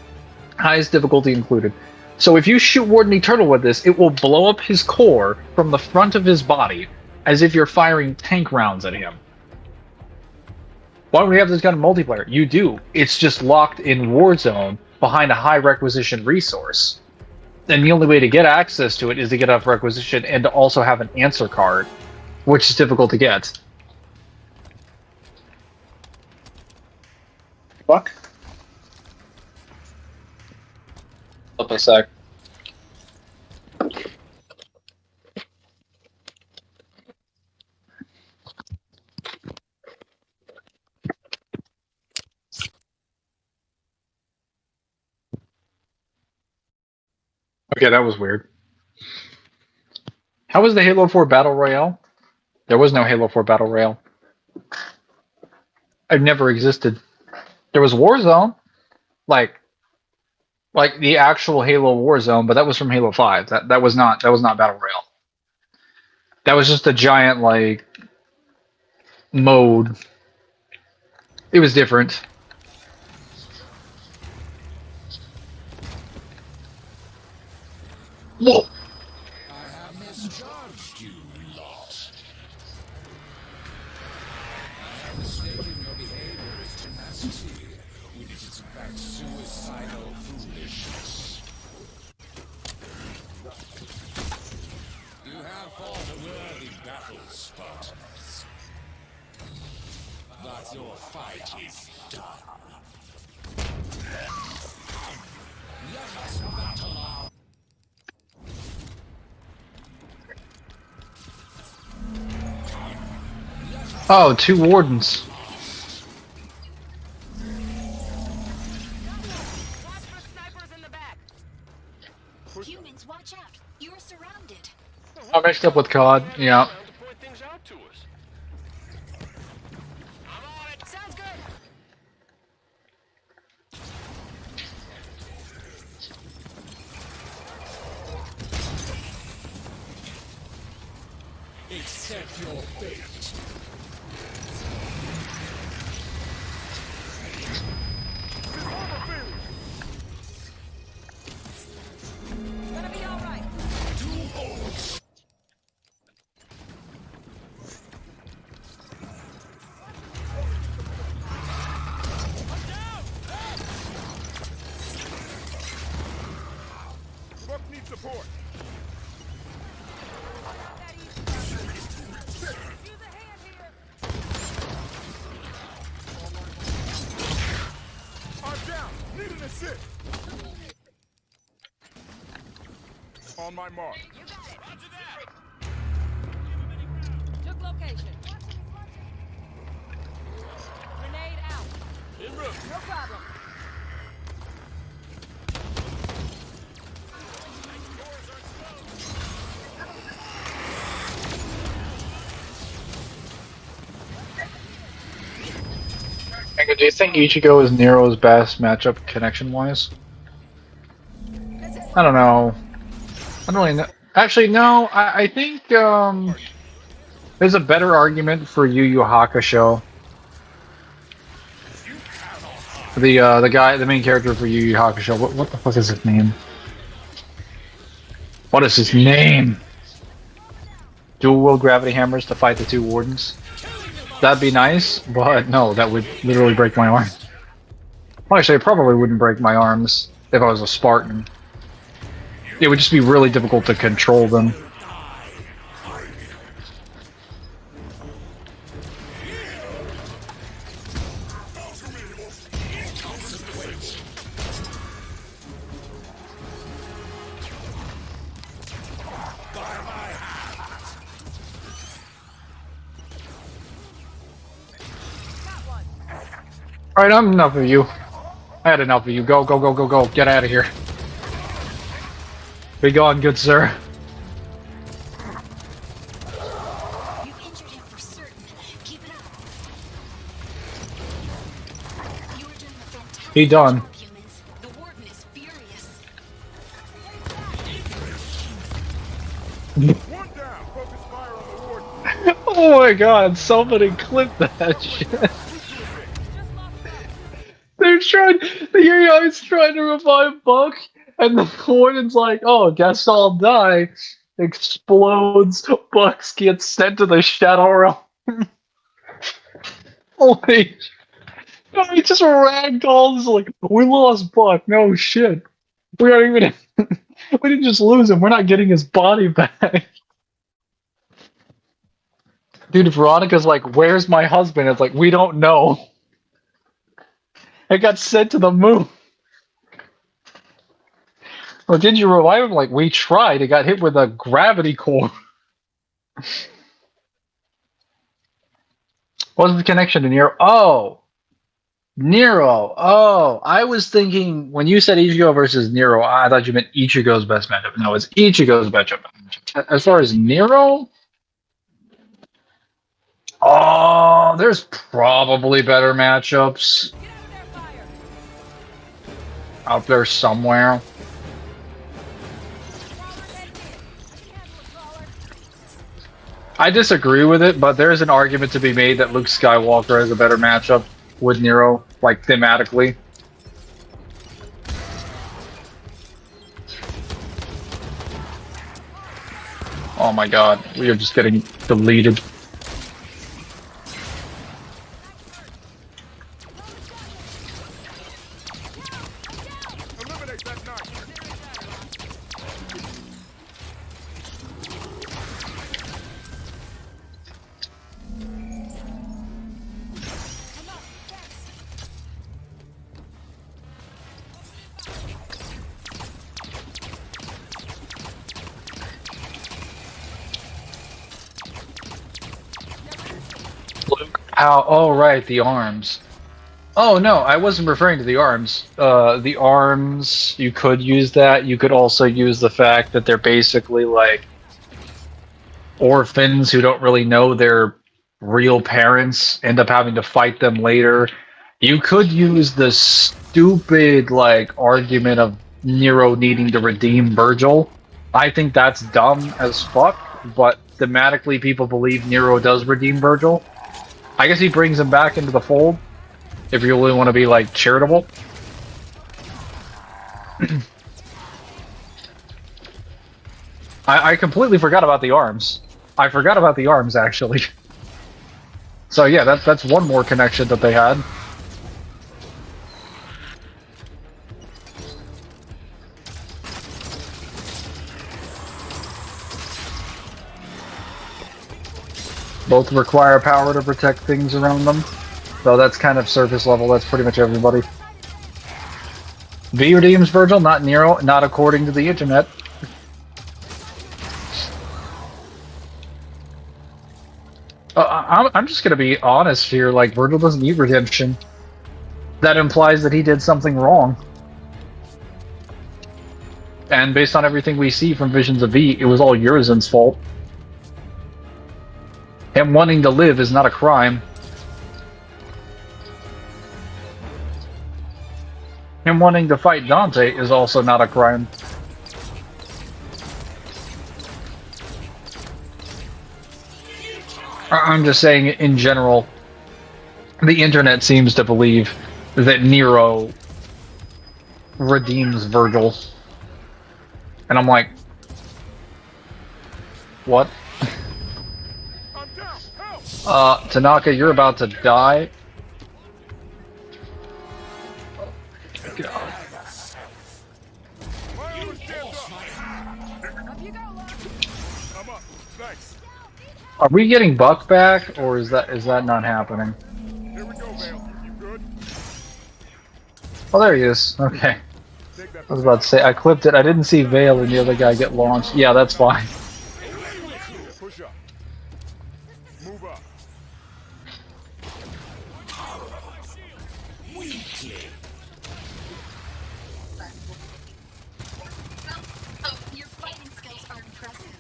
Highest difficulty included. So if you shoot Warden Eternal with this, it will blow up his core from the front of his body, as if you're firing tank rounds at him. Why don't we have this gun in multiplayer? You do. It's just locked in Warzone behind a high requisition resource. And the only way to get access to it is to get off requisition and to also have an answer card, which is difficult to get. Fuck. Flip a sec. Okay, that was weird. How was the Halo 4 Battle Royale? There was no Halo 4 Battle Royale. It never existed. There was Warzone, like the actual Halo Warzone, but that was from Halo 5. That was not Battle Royale. That was just a giant like mode. It was different. Whoa. I have misjudged you, lot. I have mistaken your behavior as tenacity, when it is in fact suicidal foolishness. You have fought a worthy battle, Spartans. But your fight is done. Let us battle our Oh, 2 wardens. Humans, watch out! You are surrounded. I mixed up with COD, yeah. Sounds good. accept your fate. Gonna be all right. Buck needs support. I'm down. Need an assist. On my mark. You got it. Roger that. Took location. Grenade out. En route. No problem. Do you think Ichigo is Nero's best matchup connection-wise? I don't know. I don't really know. Actually, no. I think there's a better argument for Yu Yu Hakusho. The main character for Yu Yu Hakusho. What the fuck is his name? What is his name? Dual-wield gravity hammers to fight the two wardens. That'd be nice, but no, that would literally break my arm. Well, actually, it probably wouldn't break my arms if I was a Spartan. It would just be really difficult to control them. Alright, I'm enough of you. I had enough of you. Go, go, go, go, go. Get out of here. Be gone, good sir. You've injured him for certain. Keep it up. You are doing a fantastic He done. job, humans. The warden is furious. One down. Focus fire on the warden. Oh my god, somebody clip that shit. They're trying, the AI's trying to revive Buck, and the warden's like, oh, guess I'll die. Explodes, Buck gets sent to the Shadow Realm. Holy no, he just ragdolls like, we lost Buck, no shit. We aren't even, we didn't just lose him, we're not getting his body back. Dude, Veronica's like, where's my husband? It's like, we don't know. It got sent to the moon. Well, did you revive him? Like, we tried. It got hit with a gravity core. What's the connection to Nero? Oh! Nero. Oh, I was thinking, when you said Ichigo versus Nero, I thought you meant Ichigo's best matchup. No, it's Ichigo's best matchup. As far as Nero... Oh, there's probably better matchups out there somewhere. I disagree with it, but there's an argument to be made that Luke Skywalker has a better matchup with Nero, like thematically. Oh my god, we are just getting deleted. How? Oh, right, the arms. Oh, no, I wasn't referring to the arms. The arms, you could use that. You could also use the fact that they're basically like orphans who don't really know their real parents, end up having to fight them later. You could use the stupid, like, argument of Nero needing to redeem Virgil. I think that's dumb as fuck, but thematically people believe Nero does redeem Virgil. I guess he brings him back into the fold, if you really want to be, like, charitable. I completely forgot about the arms. I forgot about the arms, actually. So yeah, that's one more connection that they had. Both require power to protect things around them. So that's kind of surface level, that's pretty much everybody. V redeems Virgil, not Nero, not according to the internet. I'm just gonna be honest here, like, Virgil doesn't need redemption. That implies that he did something wrong. And based on everything we see from Visions of V, it was all Urizen's fault. Him wanting to live is not a crime. Him wanting to fight Dante is also not a crime. I'm just saying, in general, the internet seems to believe that Nero redeems Virgil. And I'm like, what? Tanaka, you're about to die. God. Are we getting Buck back, or is that not happening? Here we go, Vale. You good? Oh, there he is. Okay. I was about to say, I clipped it. I didn't see Vale and the other guy get launched. Yeah, that's fine. Push up. Move up. weakly. Oh, your fighting skills are impressive.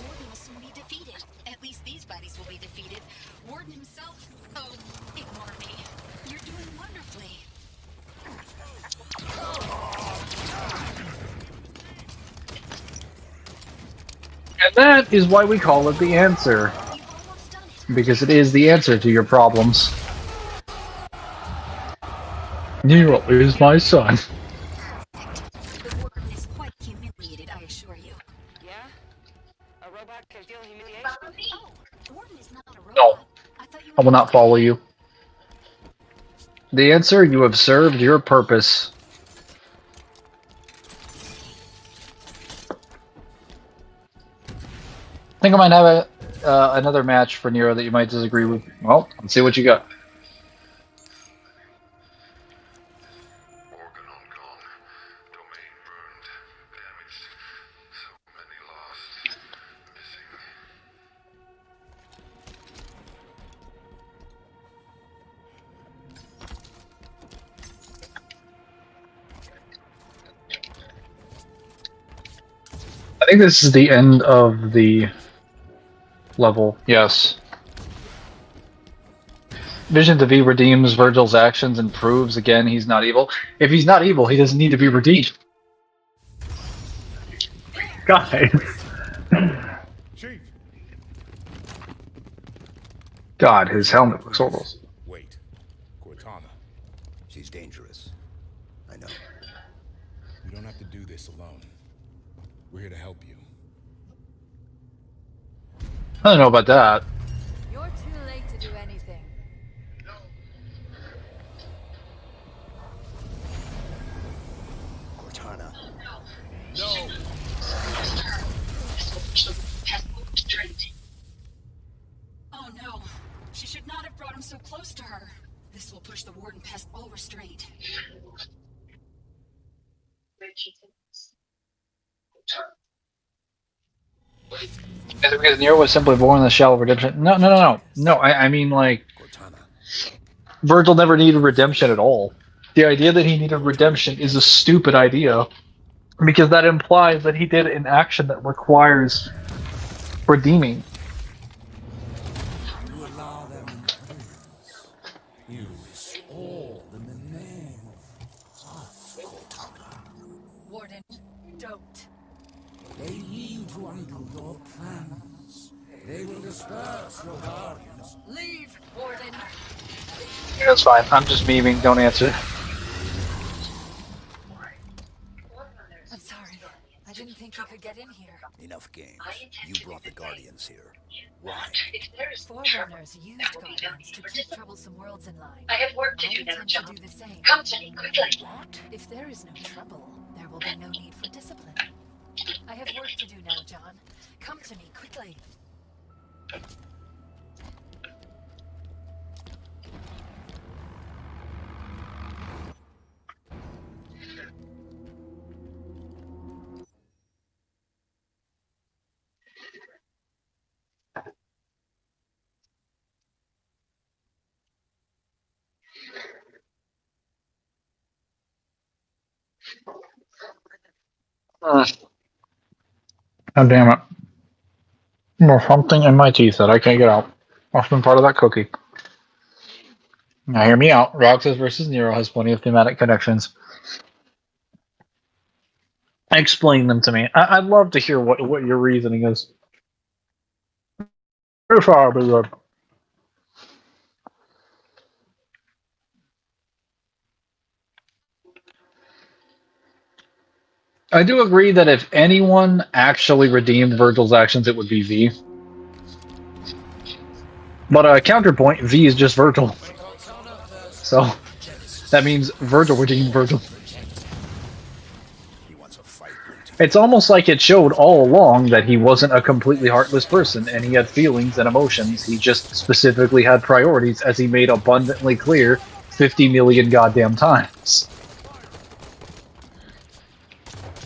Warden will soon be defeated. At least these buddies will be defeated. Warden himself, oh, ignore me. You're doing wonderfully. And that is why we call it the answer. Because it is the answer to your problems. Nero is my son. The warden is quite humiliated, I assure you. Yeah? A robot can feel humiliation? Oh, warden is not a robot. No, I thought you I will not follow you. The answer, you have served your purpose. I think I might have another match for Nero that you might disagree with. Well, let's see what you got. Organon gone. Domain burned. Damaged. So many lost. Missing. I think this is the end of the level. Yes. Vision to V redeems Virgil's actions and proves again he's not evil. If he's not evil, he doesn't need to be redeemed. Guys. Chief. God, his helmet looks almost. Wait. Cortana. She's dangerous. I know. You don't have to do this alone. We're here to help you. I don't know about that. You're too late to do anything. Cortana. No. Oh no. She should not have brought him so close to her. This will push the warden past all restraint. Is it because Nero was simply born in the shell of redemption? No, I mean, like, Virgil never needed redemption at all. The idea that he needed redemption is a stupid idea. Because that implies that he did an action that requires redeeming. You allow them in. You restore them in the name of us, Cortana. Warden, don't. They need to undo your plans. They will disperse your guardians. Leave, Warden. Yeah, that's fine. I'm just memeing. Don't answer. I'm sorry. I didn't think you could get in here. Enough games. You brought the Guardians here. Why? Forerunners used Guardians to keep troublesome worlds in line. I have work to do now, intend John. to do the same. Come to me quickly. What? If there is no trouble, there will be no need for discipline. I have work to do now, John. Come to me quickly. God damn it. There's something in my teeth that I can't get out. Must have been part of that cookie. Now hear me out. Roxas versus Nero has plenty of thematic connections. Explain them to me. I'd love to hear what your reasoning is. Very far, but good. I do agree that if anyone actually redeemed Virgil's actions, it would be V. But counterpoint, V is just Virgil. So, that means Virgil redeemed Virgil. It's almost like it showed all along that he wasn't a completely heartless person, and he had feelings and emotions. He just specifically had priorities, as he made abundantly clear 50 million goddamn times.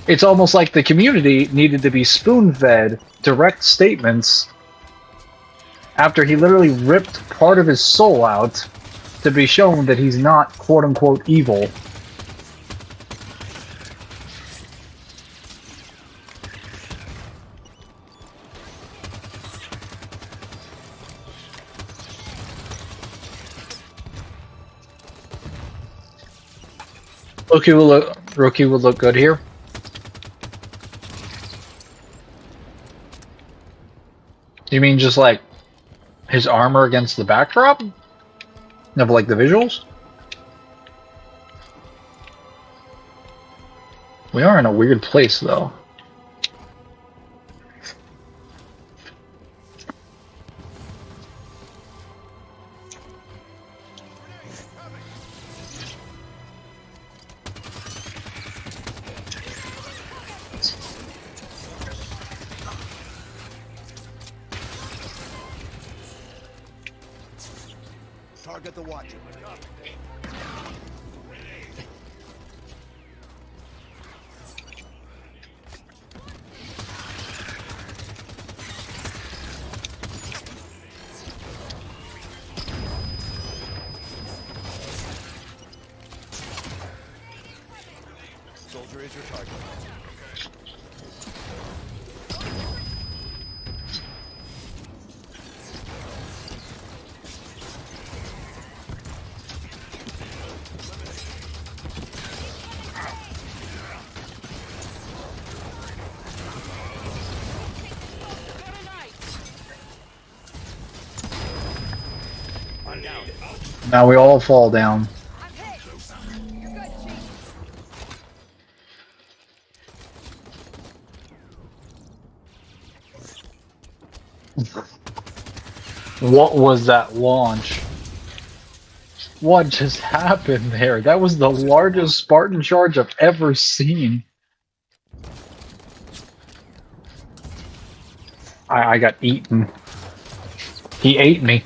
It's almost like the community needed to be spoon-fed direct statements after he literally ripped part of his soul out to be shown that he's not quote-unquote evil. Rookie will look good here. You mean just like his armor against the backdrop? Of like the visuals? We are in a weird place though. Target the watcher. Soldier is your target. Now we all fall down. What was that launch? What just happened there? That was the largest Spartan charge I've ever seen. I got eaten. He ate me.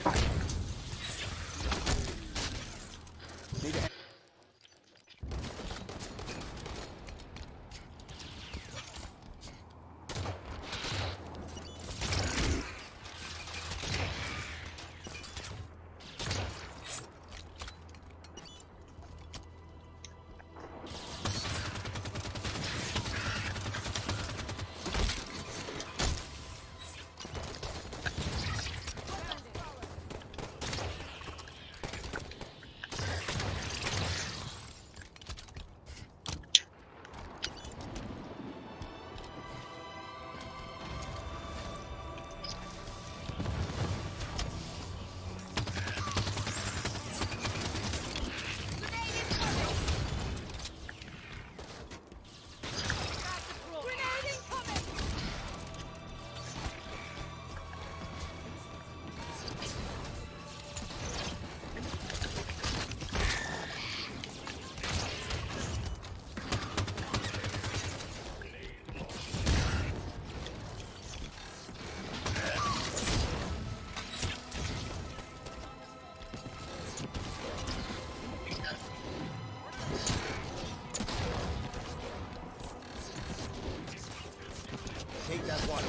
Take that water.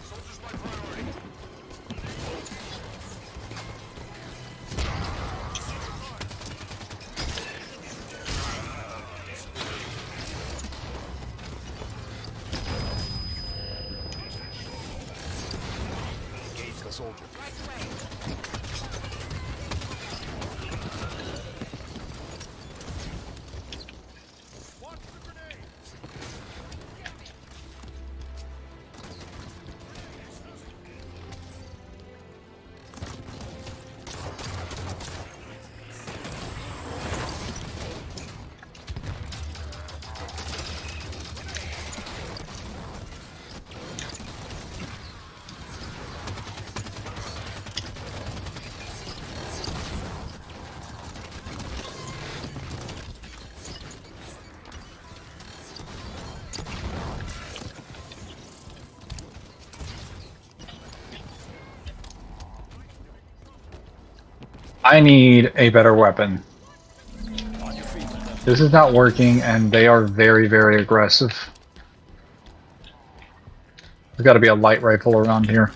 Soldiers my priority. Engage the soldier. I need a better weapon. This is not working, and they are very, very aggressive. There's got to be a light rifle around here.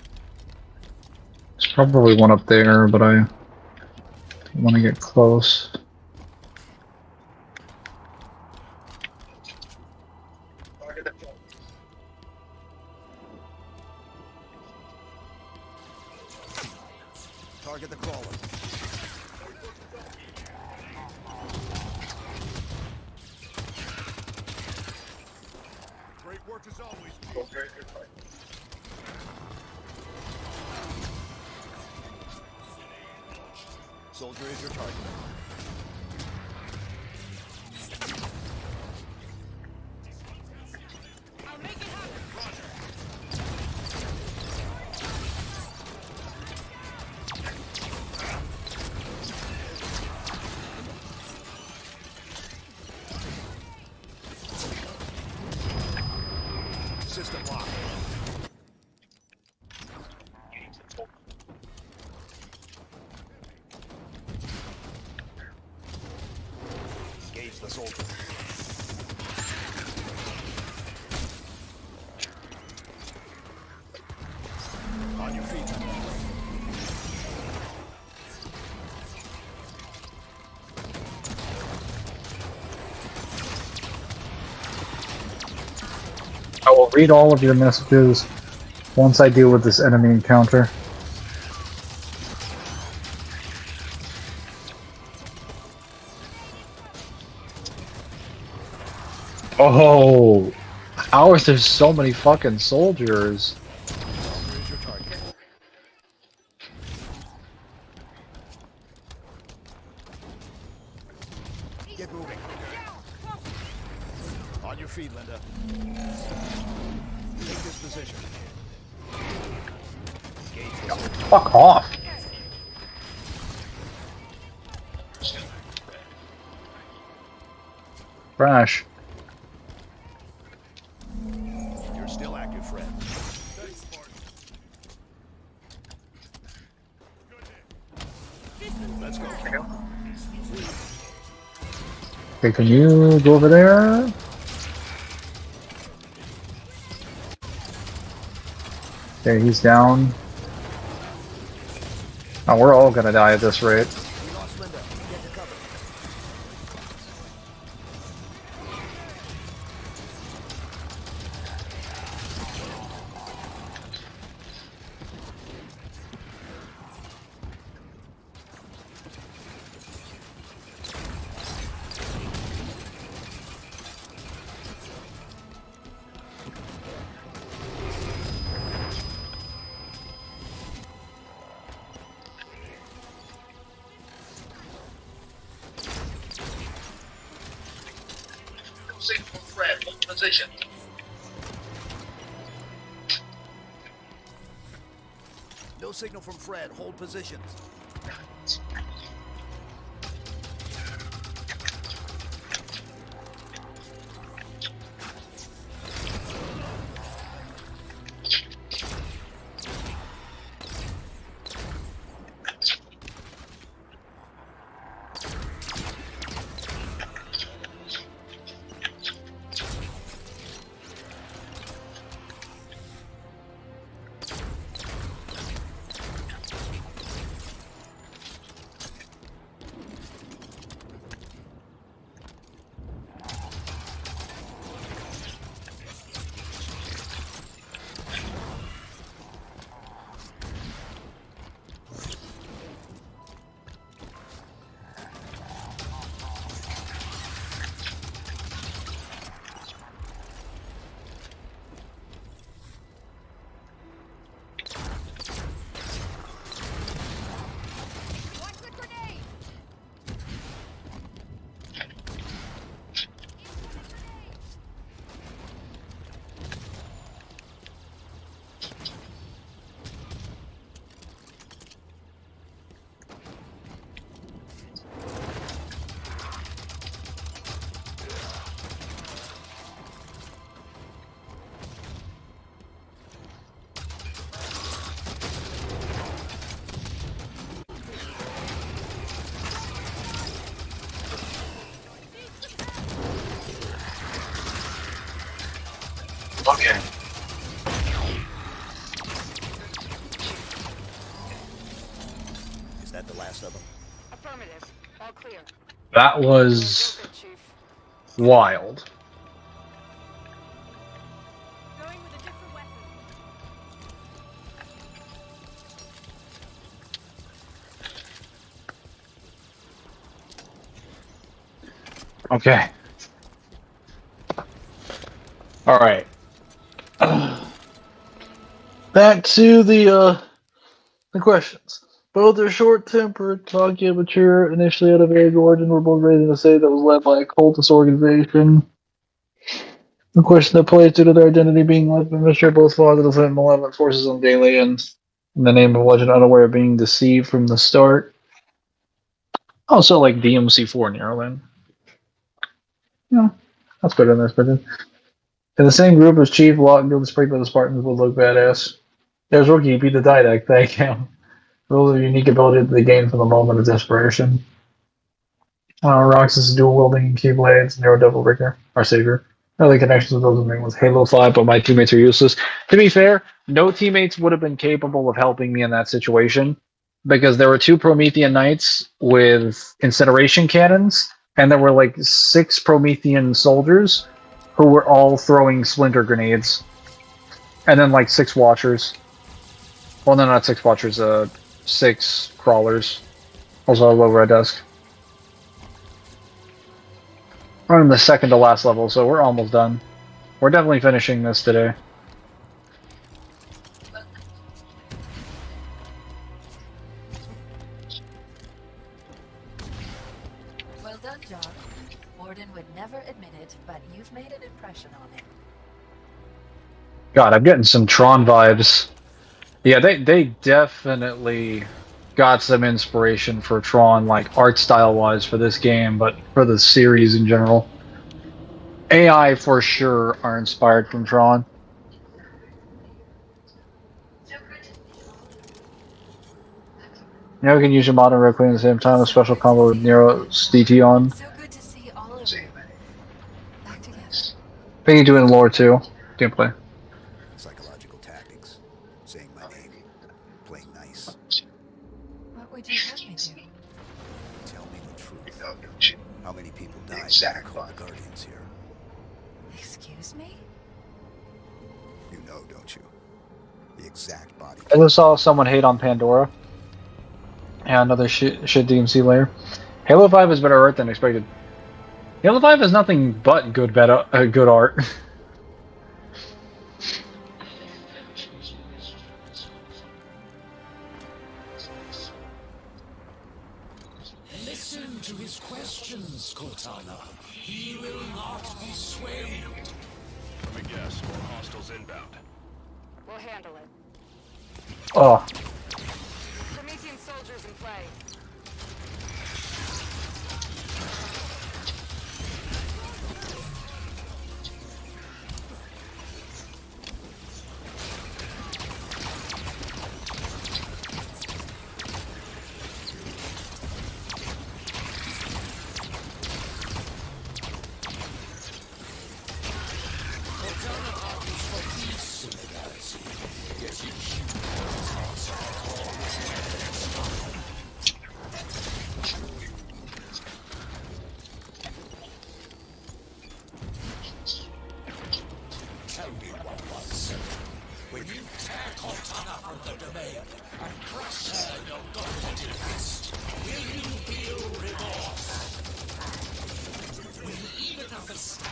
There's probably one up there, but want to get close. Target the crawler. Great work as always. Soldier is your target. System lock. Engage the soldier. On your feet. I will read all of your messages once I deal with this enemy encounter. Oh, how is there so many fucking soldiers? Soldier is your target. Get moving. On your feet, Linda. Take this position. Engage the soldier. Fuck off. Crash. You're still active, friend. Let's go. Okay, can you go over there? Okay, he's down. Oh, we're all gonna die at this rate. We lost Linda. Get to cover. Signal Fred, hold position. No signal from Fred. Hold positions. Okay. Is that the last of them? Affirmative. All clear. That was wild. Going with a different weapon. Okay. All right. Back to the questions. Both are short-tempered, talky, and mature. Initially out of vague origin, were both raised in a state that was led by a cultist organization. The question that plays due to their identity being led by Mr. Both positive and malevolent forces on daily, and in the name of legend, unaware of being deceived from the start. Also, like DMC4 Neuralin. Yeah, that's better than this, but in the same group as Chief, Locke, Guild Spring by the Spartans would look badass. There's Rookie, beat the Didact, thank him. Rules of unique ability that they gain from the moment of desperation. Roxas dual wielding Keyblades, Nero Devil Breaker, our savior. Early connections with those of with Halo 5, but my teammates are useless. To be fair, no teammates would have been capable of helping me in that situation because there were 2 Promethean Knights with incineration cannons, and there were like 6 Promethean soldiers who were all throwing splinter grenades, and then like 6 Watchers. Well, no, not 6 Watchers, 6 Crawlers. Also over a desk. We're on the second to last level, so we're almost done. We're definitely finishing this today. Well done, John. Morden would never admit it, but you've made an impression on him. God, I'm getting some Tron vibes. Yeah, they definitely got some inspiration for Tron, like art style wise for this game, but for the series in general. AI for sure are inspired from Tron. Nero can use your modern Red Queen at the same time, a special combo with Nero's DT on. So good to see all of you. Back together. I think you do it in lore too. Gameplay. Psychological tactics. Saying my name. Playing nice. What would you have me do? Tell me the truth. How many people died when you called the Guardians here? Excuse me? You know, don't you? The exact body. I just saw someone hate on Pandora. Yeah, another shit DMC layer. Halo 5 is better art than expected. Halo 5 is nothing but good art. Listen to his questions, Cortana. He will not be swayed. Let me guess, more hostiles inbound. We'll handle it. Oh. Promethean soldiers in play. Tell me what was. When you tear Cortana from the domain and crush her in your golden fist, will you feel remorse? Will you even understand?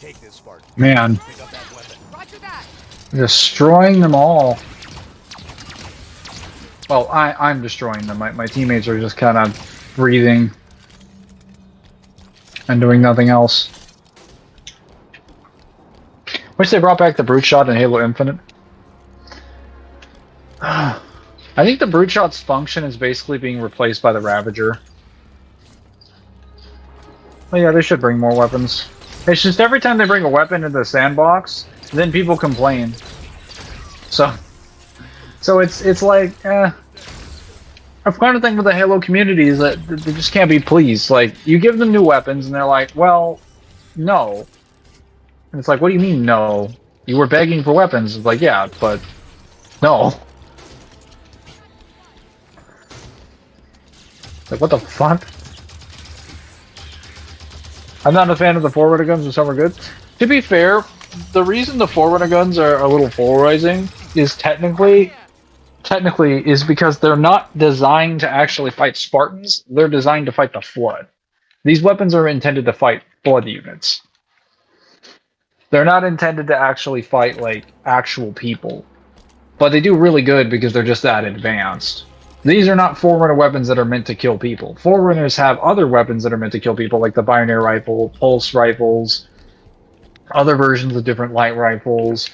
Take this, Spartan. Man. Pick up that weapon. Roger that. Destroying them all. Well, I'm destroying them. My teammates are just kind of breathing and doing nothing else. Wish they brought back the Brute Shot in Halo Infinite. I think the Brute Shot's function is basically being replaced by the Ravager. Oh yeah, they should bring more weapons. It's just every time they bring a weapon into the sandbox, then people complain. So it's like, I've kind of think with the Halo community is that they just can't be pleased. Like, you give them new weapons, and they're like, well, no. And it's like, what do you mean, no? You were begging for weapons. It's like, yeah, but no. Like, what the fuck? I'm not a fan of the Forerunner guns, but some are good. To be fair, the reason the Forerunner guns are a little polarizing is technically is because they're not designed to actually fight Spartans. They're designed to fight the Flood. These weapons are intended to fight Flood units. They're not intended to actually fight, like, actual people. But they do really good because they're just that advanced. These are not Forerunner weapons that are meant to kill people. Forerunners have other weapons that are meant to kill people, like the binary rifle, pulse rifles, other versions of different light rifles,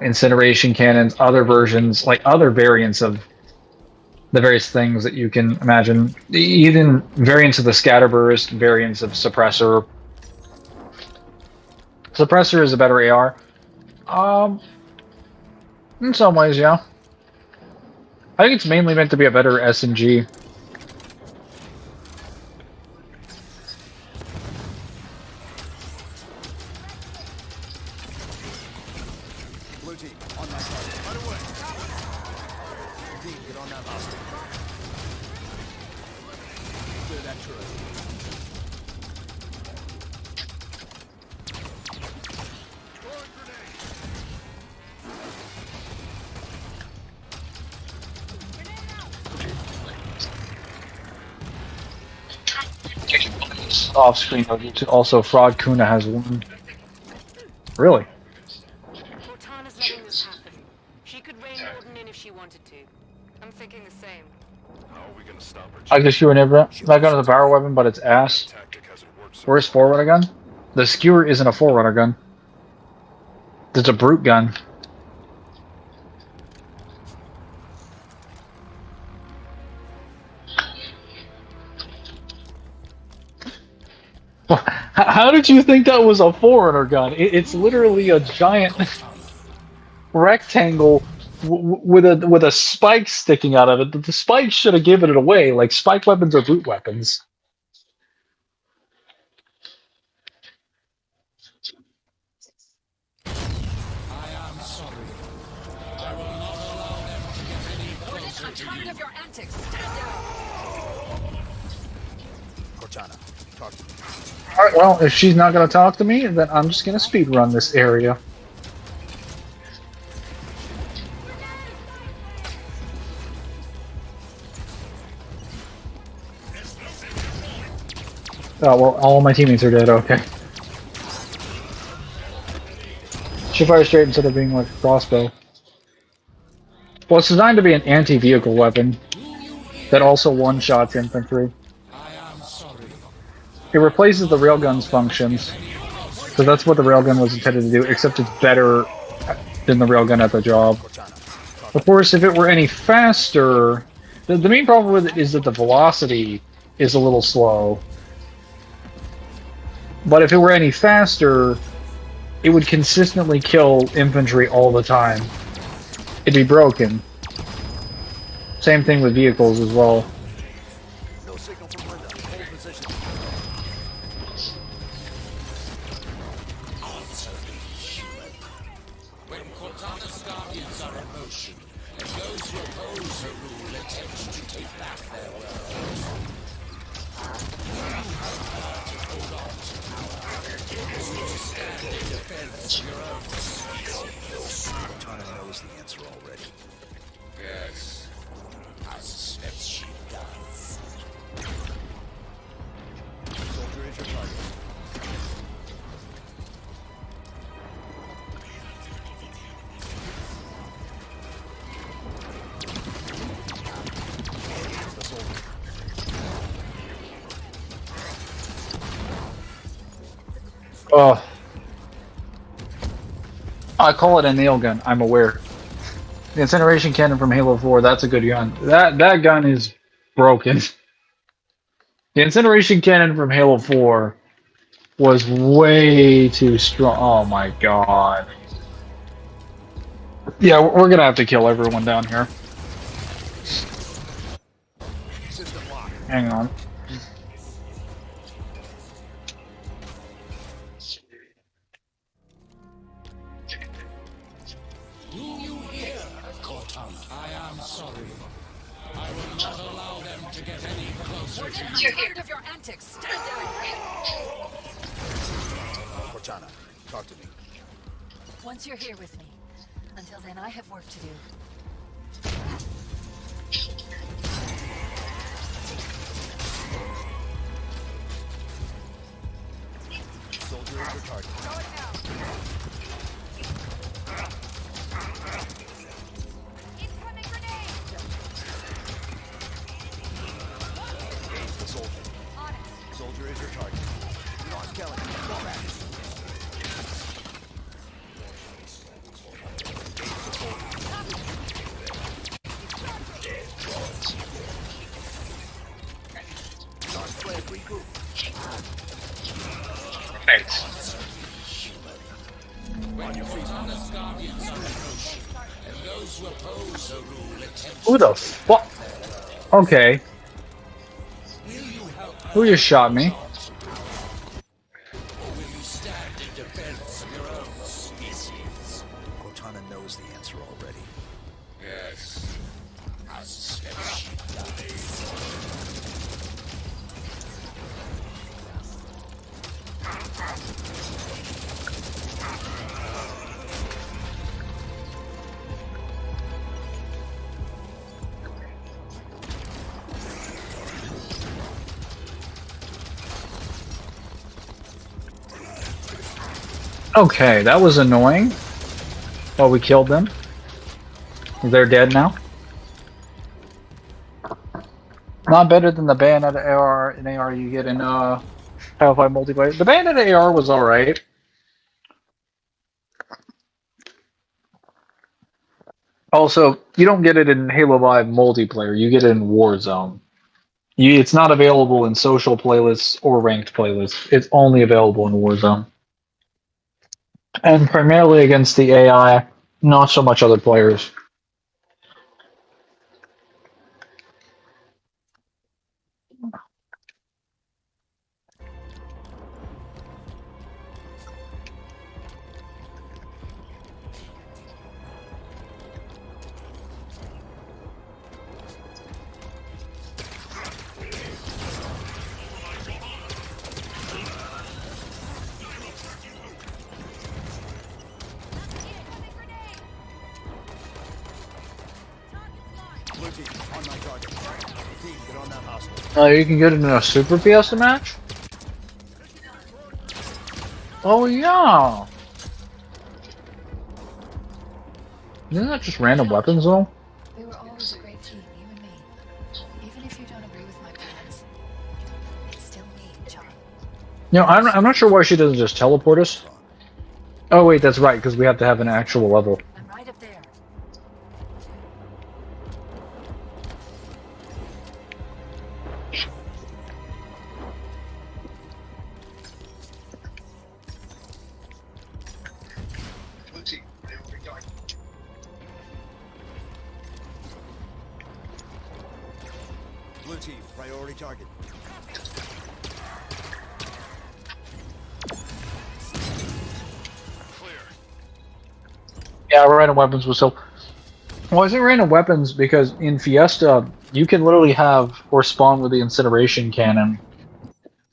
incineration cannons, other versions, like other variants of the various things that you can imagine. Even variants of the scatterburst, variants of suppressor. Suppressor is a better AR. In some ways, yeah. I think it's mainly meant to be a better SMG. Blue team, on my side. Right away. Team, get on that hostage. Clear that turret. Off screen, also Fraud Kuna has one. Really? Cortana's letting this happen. She could rein Warden in if she wanted to. I'm thinking the same. How are we gonna stop her? I guess you were never. That gun is a power weapon, but it's ass. Where's Forerunner gun? The skewer isn't a Forerunner gun. It's a brute gun. How did you think that was a Forerunner gun? It's literally a giant rectangle with a spike sticking out of it. The spike should have given it away. Like, spike weapons are brute weapons. I am sorry. I will not allow them to get any closer I'm to tired you. of your antics. Stand down. Cortana, talk to me. Alright, well, if she's not going to talk to me, then I'm just going to speed run this area. Oh, well, all my teammates are dead, okay. She fires straight instead of being like a crossbow. Well, it's designed to be an anti-vehicle weapon that also one-shots infantry. It replaces the railgun's functions, so that's what the railgun was intended to do, except it's better than the railgun at the job. Of course, if it were any faster, the main problem with it is that the velocity is a little slow. But if it were any faster, it would consistently kill infantry all the time. It'd be broken. Same thing with vehicles as well. No signal from Linda. Hold position. Answer me, human. When Cortana's guardians are in motion, and those who oppose her rule attempt to take back their world, hold on to power. Stand in defense of your own species. Cortana knows the answer already. Yes, I suspect she does. Soldier is your target. It's the soldier. Oh. I call it a nail gun, I'm aware. The incineration cannon from Halo 4, that's a good gun. That gun is broken. The incineration cannon from Halo 4 was way too strong. Oh my god. Yeah, we're gonna have to kill everyone down here. Hang on. Do you hear, Cortana? I am sorry. I will not allow them to get any closer to you. I'm tired of your antics. Stand there. Cortana, talk to me. Once you're here with me. Until then, I have work to do. Soldier is your target. Incoming grenade! Engage the soldier. On it. Soldier is your target. Non skeleton, fall back. Engage the soldier. Non-slave regroup. Thanks. When your Cortana's guardians are approaching, and those who oppose her rule attempt Who the fuck? Okay. will you help Who just shot me? or will you stand in defense of your own species? Cortana knows the answer already. Yes. I suspect she dies. Okay, that was annoying. Oh, we killed them. They're dead now. Not better than the bayonet AR and AR you get in Title 5 multiplayer. The bayonet AR was alright. Also, you don't get it in Halo 5 multiplayer, you get it in Warzone. It's not available in social playlists or ranked playlists. It's only available in Warzone. And primarily against the AI, not so much other players. Blue team, on my target. Team, get on that hostile. You can get it in a Super Fiesta match? Oh, yeah! Isn't that just random weapons, though? We were always a great team, you and me. Even if you don't agree with my plans, it's still me, John. You know, I'm not sure why she doesn't just teleport us. Oh, wait, that's right, because we have to have an actual level. I'm right up there. Blue team, priority target. Yeah, random weapons was so... Well, I say random weapons because in Fiesta, you can literally have or spawn with the incineration cannon,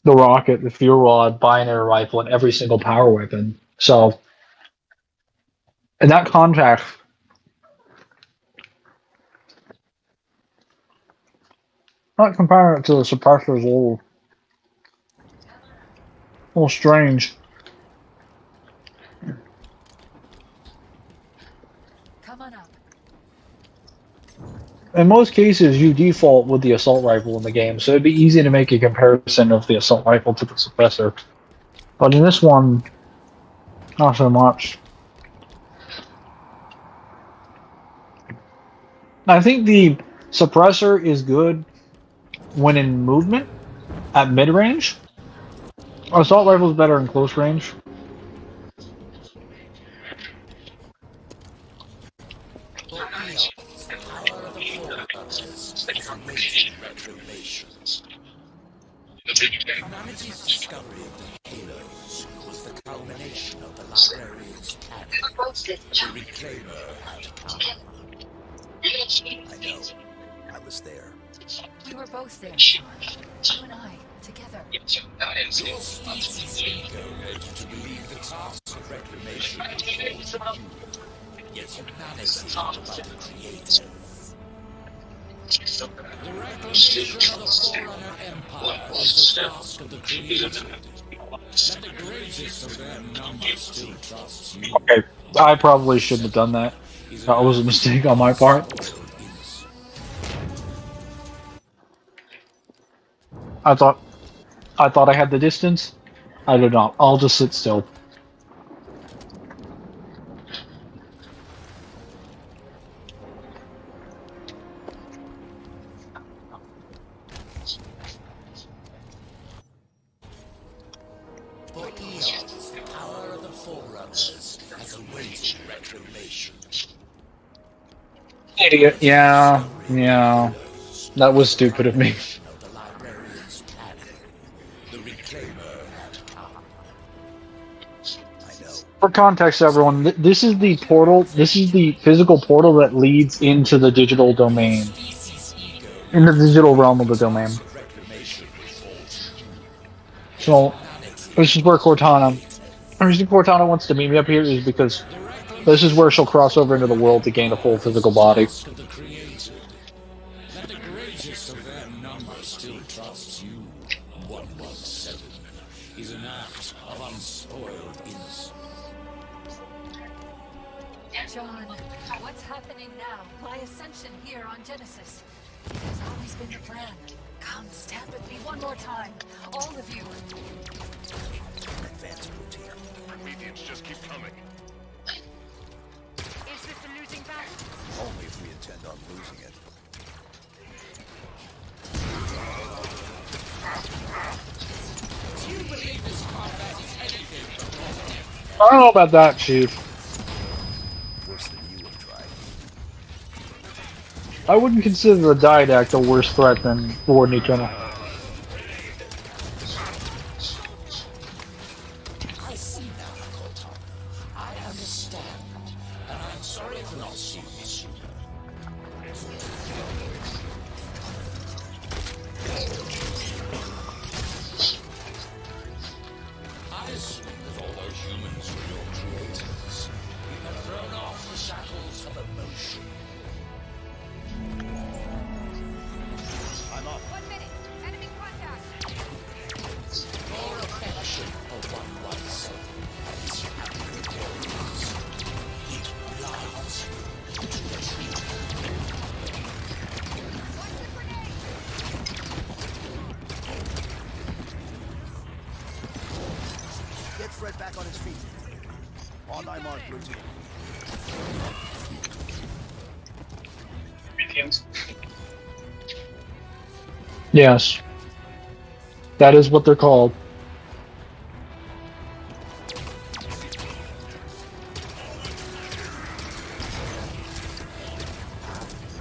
the rocket, the fuel rod, binary rifle, and every single power weapon. So, in that context, not comparing it to the suppressors, a little strange. Come on up. In most cases, you default with the assault rifle in the game, so it'd be easy to make a comparison of the assault rifle to the suppressor. But in this one, not so much. I think the suppressor is good when in movement, at mid-range. Assault rifle is better in close range. For eons, the power of the Forerunners is awaiting retribution. barbarians panic. The Reclaimer had power. I know. I was there. We were both there, John. You and I, together. Your species' ego led you to believe the task of reclamation would fall to you. Yet humanity by the Creator. The reclamation of the Forerunner Empire is the task of the Created. Let the greatest of their number still trust you. Okay, I probably shouldn't have done that. That was a mistake on my part. I thought I had the distance. I did not. I'll just sit still. For eons, the power of the Forerunners has awaited reclamation. Idiot. Yeah. That was stupid of me. The librarians panic. The Reclaimer had power. I know. For context, everyone, this is the portal. This is the physical portal that leads into the digital domain, in the digital realm of the domain. So, this is where Cortana. The reason Cortana wants to meet me up here is because this is where she'll cross over into the world to gain a full physical body. Let the greatest of their number still trust you. 117 is an act of unspoiled innocence. John, what's happening now? My ascension here on Genesis. It has always been the plan. Come, stand with me one more time. All of you. Advance routine. Prometheans just keep coming. Is this a losing battle? Only if we intend on losing it. Do you believe this combat is anything but I don't know about that, Chief. Worse than you have tried. I wouldn't consider the Didact a worse threat than Lord Eternal. I see now, Cortana. I understand. And I'm sorry for not seeing this sooner. I assume that all those humans were your creators. You have thrown off the shackles of emotion. I'm up. 1 minute. Enemy contact. Your affection for 117 is glorious. It blinds you to the truth. Get Fred back on his feet. On thy mark, blue team. Yes. That is what they're called.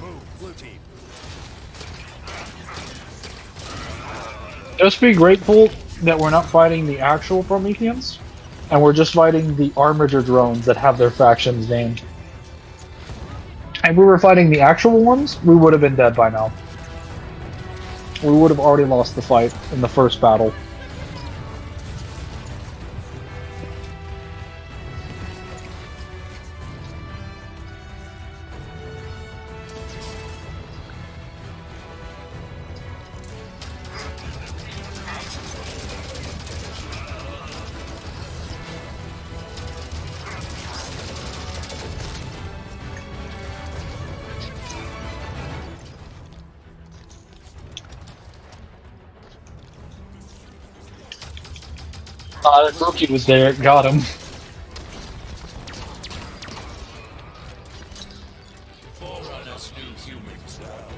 Move, blue team. Just be grateful that we're not fighting the actual Prometheans, and we're just fighting the Armiger drones that have their factions named. If we were fighting the actual ones, we would have been dead by now. We would have already lost the fight in the first battle. Rookie was there, got him. Forerunners knew humans well.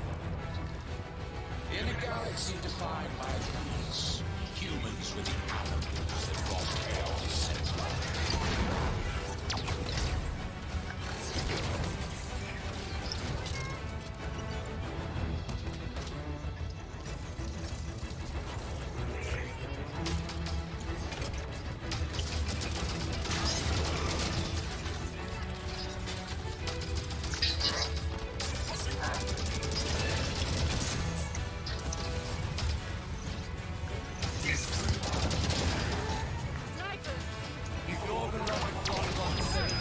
In a galaxy defined by peace, humans were the animals that brought chaos and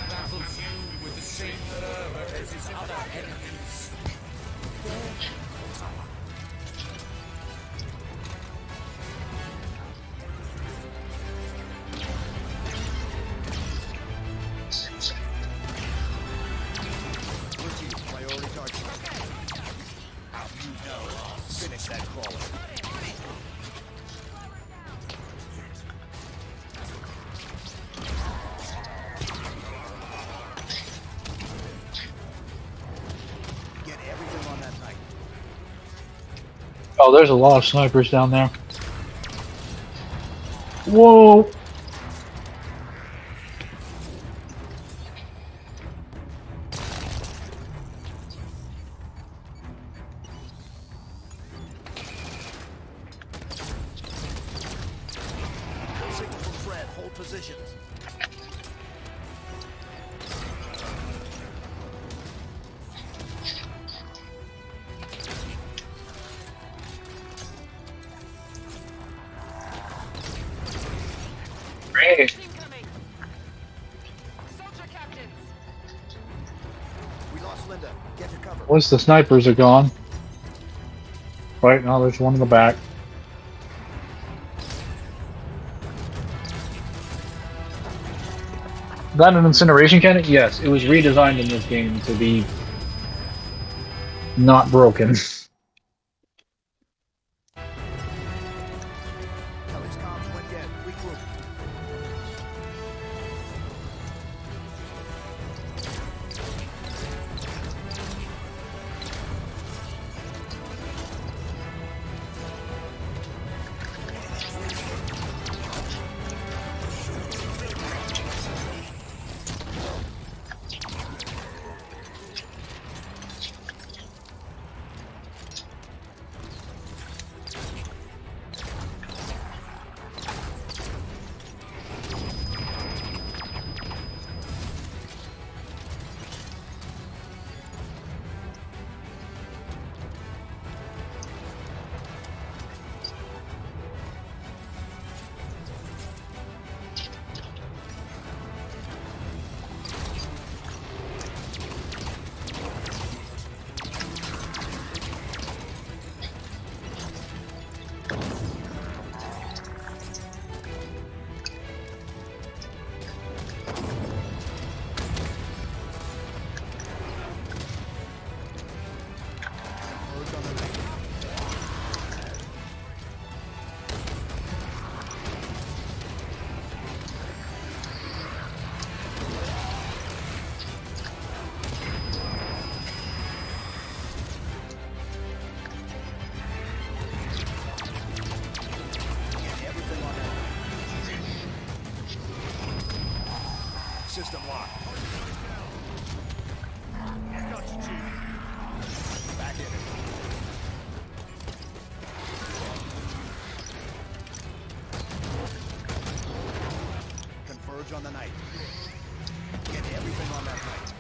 battles you with the same fervor as his other enemies. Priority target. How do you know? Finish that crawler. Get everything on that night. Oh, there's a lot of snipers down there. Whoa! Signal from Fred. Hold positions. Great. We lost Linda. Get to cover. At least the snipers are gone. Right now, there's one in the back. Is that an incineration cannon? Yes, it was redesigned in this game to be not broken. Ellie's comms went dead. Regroup. System lock. Got you, Chief. Back in it. Converge on the night. Get everything on that night.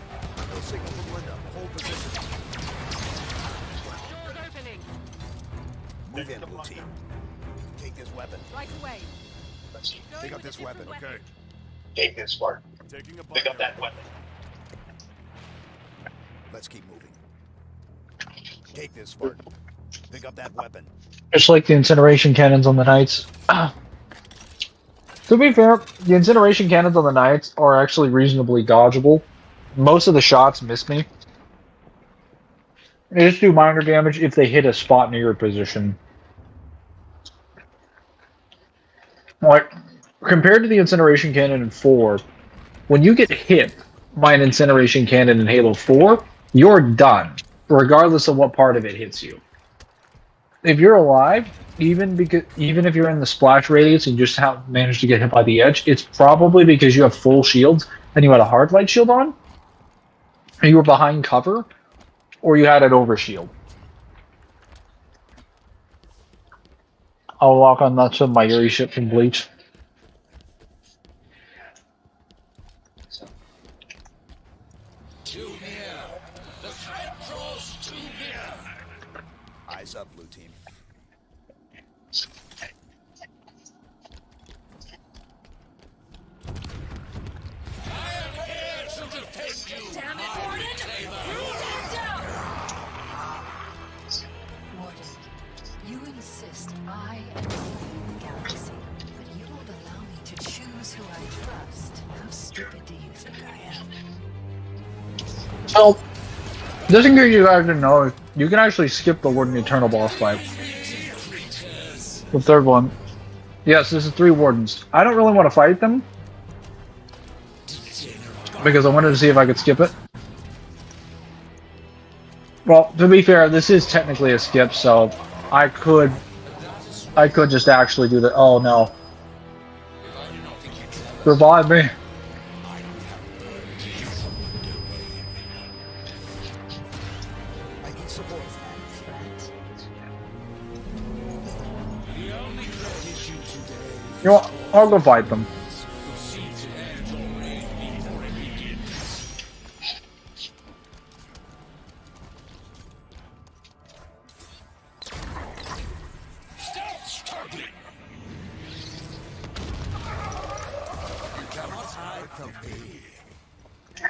No signal from Linda. Hold position. Doors opening. Move in, blue team. Take this weapon. Right away. Pick up this weapon. Okay. Take this part. Taking a Pick up that weapon. Let's keep moving. Take this, Spartan. Pick up that weapon. Just like the incineration cannons on the Knights. To be fair, the incineration cannons on the Knights are actually reasonably dodgeable. Most of the shots miss me. They just do minor damage if they hit a spot near your position. Like, compared to the incineration cannon in 4, when you get hit by an incineration cannon in Halo 4, you're done, regardless of what part of it hits you. If you're alive, even if you're in the splash radius and you just managed to get hit by the edge, it's probably because you have full shields and you had a hard light shield on, or you were behind cover, or you had an overshield. I'll walk on nuts with my Yuri ship from Bleach. Too near. The threat draws too near. Eyes up, blue team. Damn it, Warden! Warden, you insist I am the galaxy, but you won't allow me to choose who I trust. How stupid do you think I am? So, just in case you guys didn't know, you can actually skip the Warden Eternal boss fight. The third one. Yes, this is 3 Wardens. I don't really want to fight them, because I wanted to see if I could skip it. Well, to be fair, this is technically a skip, so I could just actually do that. Oh no. Revive me. You know what? I'll go fight them.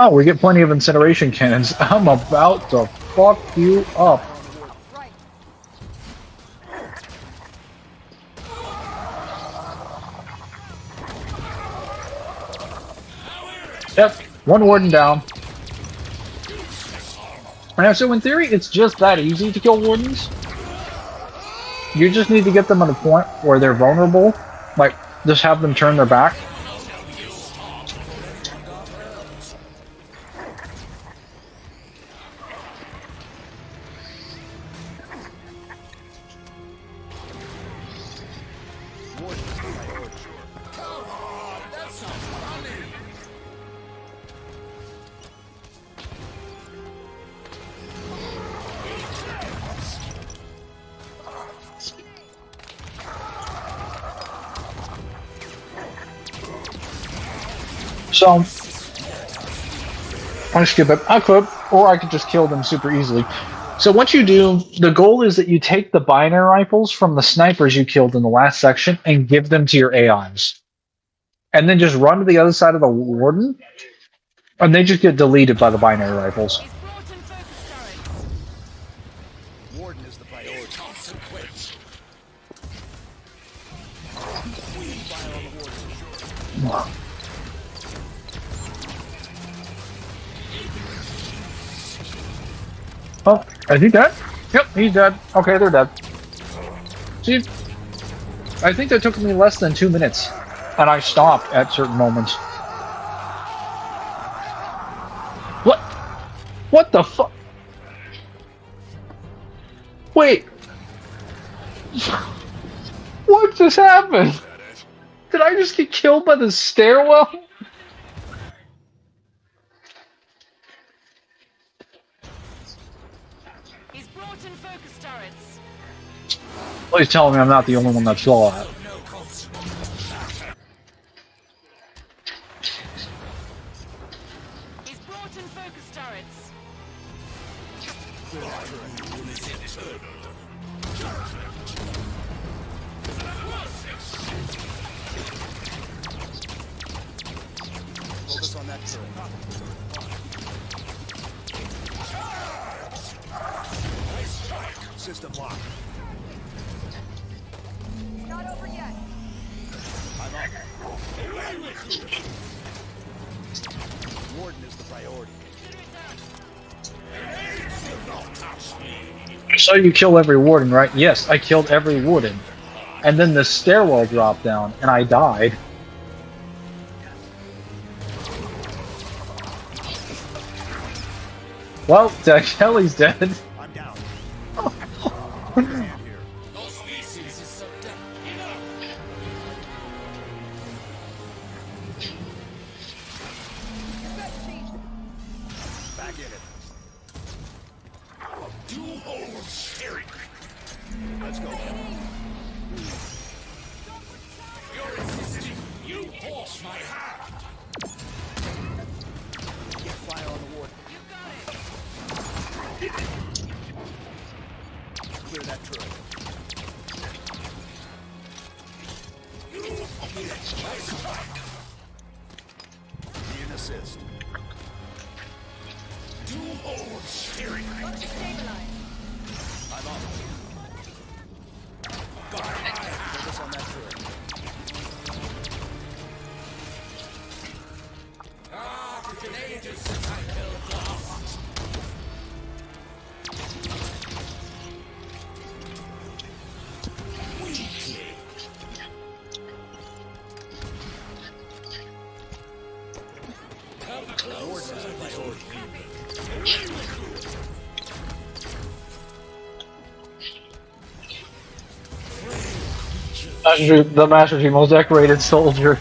Oh, we get plenty of incineration cannons. I'm about to fuck you up. Yep, 1 Warden down. And so in theory, it's just that easy to kill Wardens. You just need to get them at a point where they're vulnerable. Like, just have them turn their back. So, I skip it. I could, or I could just kill them super easily. So what you do, the goal is that you take the binary rifles from the snipers you killed in the last section and give them to your AIs. And then just run to the other side of the Warden, and they just get deleted by the binary rifles. Warden is the priority. Consequence. Oh, is he dead? Yep, he's dead. Okay, they're dead. See, I think that took me less than 2 minutes, and I stopped at certain moments. What? What the fuck? Wait. What just happened? Did I just get killed by the stairwell? Please tell me I'm not the only one that saw that. He's brought in focus turrets. Focus on that turret. System lock. Not over yet. I'm up. Warden is the priority. So you kill every Warden, right? Yes, I killed every Warden. And then the stairwell dropped down, and I died. Well, Kelly's dead. I'm down. Back in it. Let's go. You're resisting. You force my hand. Get fire on the warden. Clear that turret. Need an assist. old spirit. I'm on. Focus on that turret. Ah, the ages since I built lost. Weakly. Come closer, my old people. The Master Chief, most decorated soldier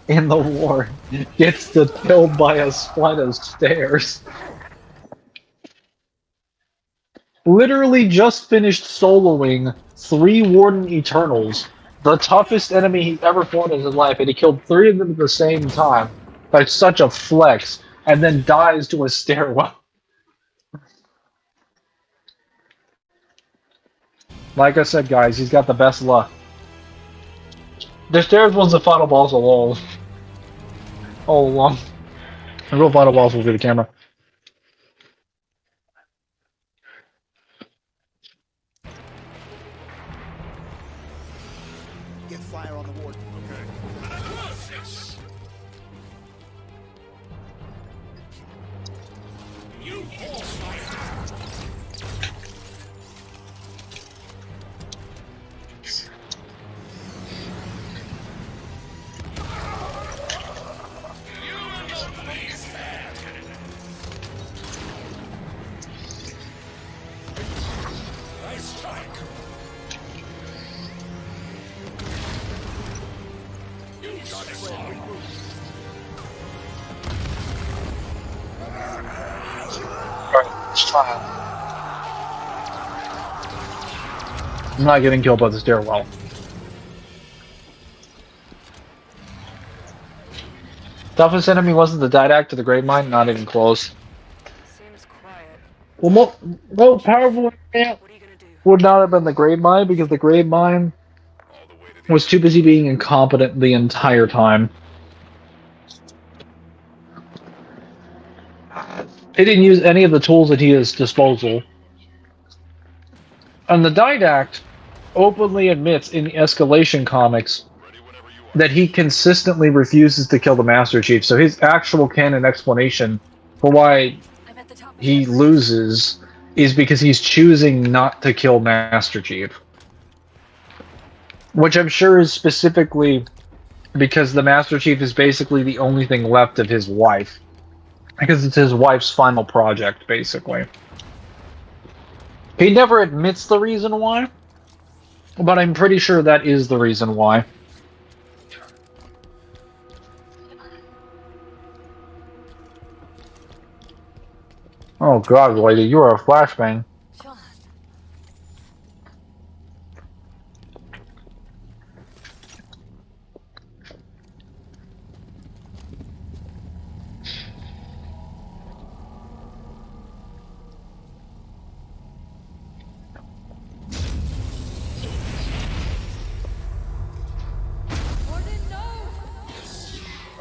in the war, gets killed by a flight of stairs. Literally just finished soloing 3 Warden Eternals, the toughest enemy he ever fought in his life, and he killed 3 of them at the same time by such a flex, and then dies to a stairwell. Like I said, guys, he's got the best luck. The stairs was the final boss all along. The real final boss will be the camera. Get fire on the ward. Okay. You forced my hand. You and your police man. I strike. You got it wrong. I'm not getting killed by the stairwell. Toughest enemy wasn't the Didact or the Grave Mine, not even close. Seems quiet. Well, most powerful would not have been the Grave Mine because the Grave Mine was too busy being incompetent the entire time. He didn't use any of the tools at his disposal. And the Didact openly admits in the Escalation comics that he consistently refuses to kill the Master Chief, so his actual canon explanation for why he loses is because he's choosing not to kill Master Chief. Which I'm sure is specifically because the Master Chief is basically the only thing left of his wife. Because it's his wife's final project, basically. He never admits the reason why, but I'm pretty sure that is the reason why. Oh god, lady, you are a flashbang.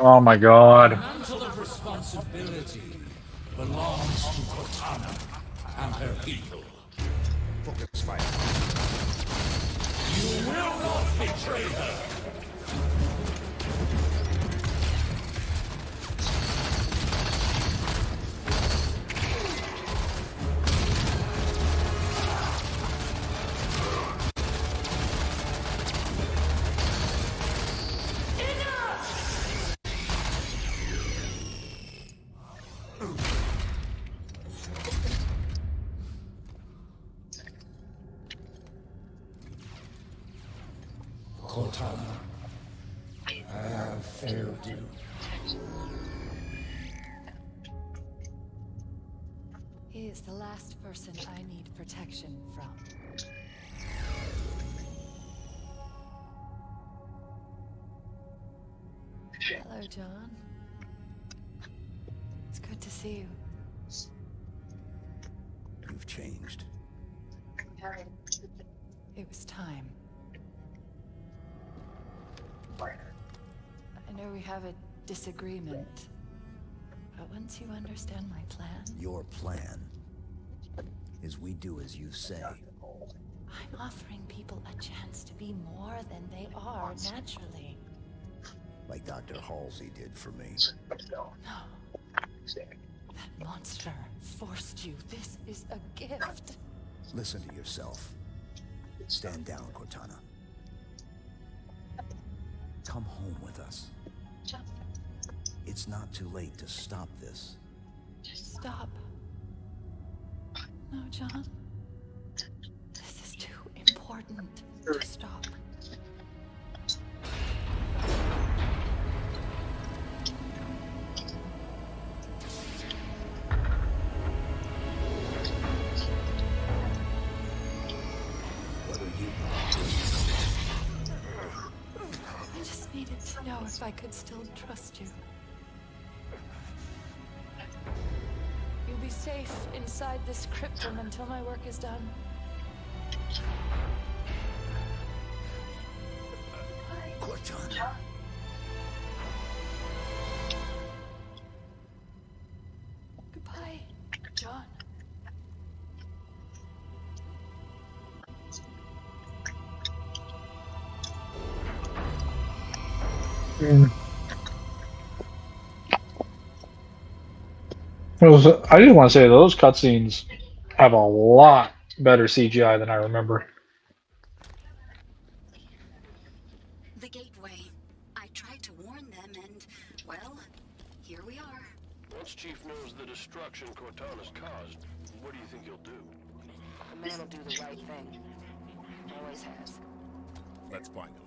Oh my god. The mantle of responsibility belongs to Cortana and her people. Focus fire. You will not betray her. Cortana, I have failed you. He is the last person I need protection from. Hello, John. It's good to see you. You've changed. It was time. I know we have a disagreement, But once you understand my plan, Your plan is we do as you say. I'm offering people a chance to be more than they are naturally. Like Dr. Halsey did for me. No. That monster forced you. This is a gift. Listen to yourself. Stand down, Cortana. Come home with us. It's not too late to stop this. Stop. No, John. This is too important to stop. What are you? I just needed to know if I could still trust you. You'll be safe inside this cryptum until my work is done. Cortana. Goodbye, John. I just want to say those cutscenes have a lot better CGI than I remember. The gateway. I tried to warn them and, well, here we are. Once Chief knows the destruction Cortana's caused, what do you think he'll do? The man will do the right thing. Always has. Let's find him.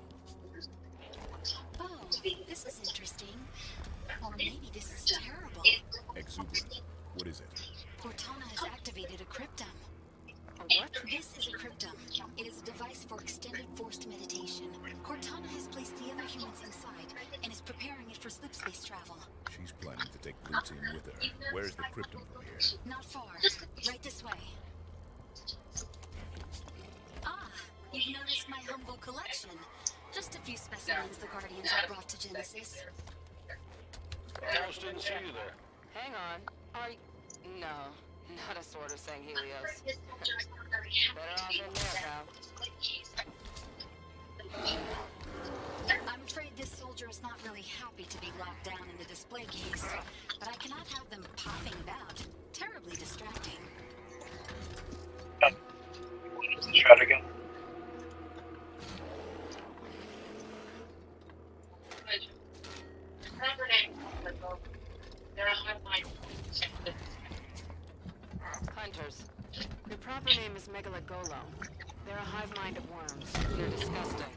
Oh, this is interesting. Or maybe this is terrible. Exuberant. What is it? Cortana has activated a cryptum. A what? This is a cryptum. It is a device for extended forced meditation. Cortana has placed the other humans inside and is preparing it for slip space travel. She's planning to take Blue Team with her. Where's the cryptum from here? Not far. Right this way. Ah, you've noticed my humble collection. Just a few specimens the Guardians have brought to Genesis. Almost didn't see you there. Hang on. Are you... No, not a sword of Sang Helios. Better off in there, pal. I'm afraid this soldier is not really happy to be locked down in the display case, but I cannot have them popping about. Terribly distracting. Try it again. Hunters. Their proper name is Megalagolo. They're a hive mind of worms. They're disgusting.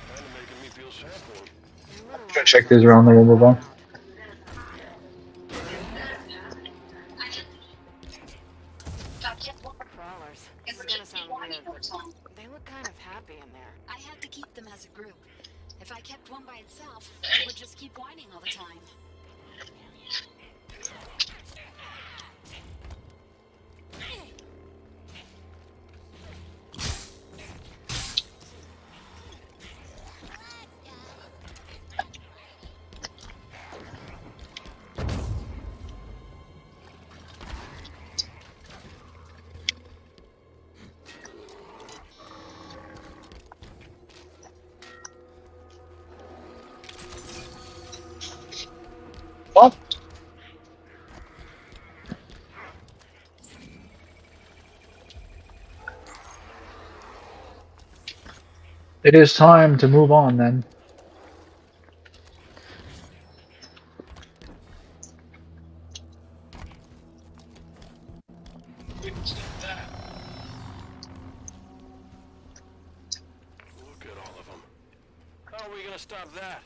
Kinda making me feel sad for him. Gonna check these around, then we'll move on. Crawlers. This is gonna sound weird, but they look kind of happy in there. I had to keep them as a group. If I kept one by itself, it would just keep whining all the time. What? It is time to move on then. Look at all of them. How are we gonna stop that?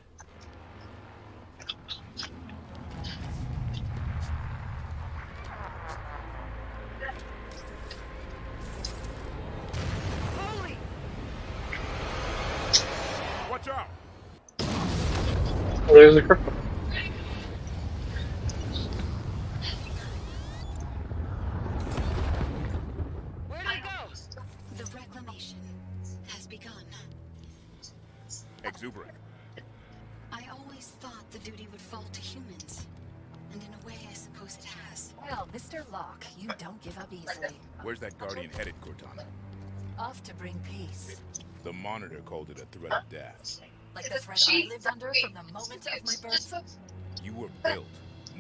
Holy! Watch out! Oh, there's a crypto. would fall to humans. And in a way, I suppose it has. Well, Mr. Locke, you don't give up easily. Where's that Guardian headed, Cortana? Off to bring peace. The Monitor called it a threat of death. Like the threat I lived under from the moment of my birth? You were built,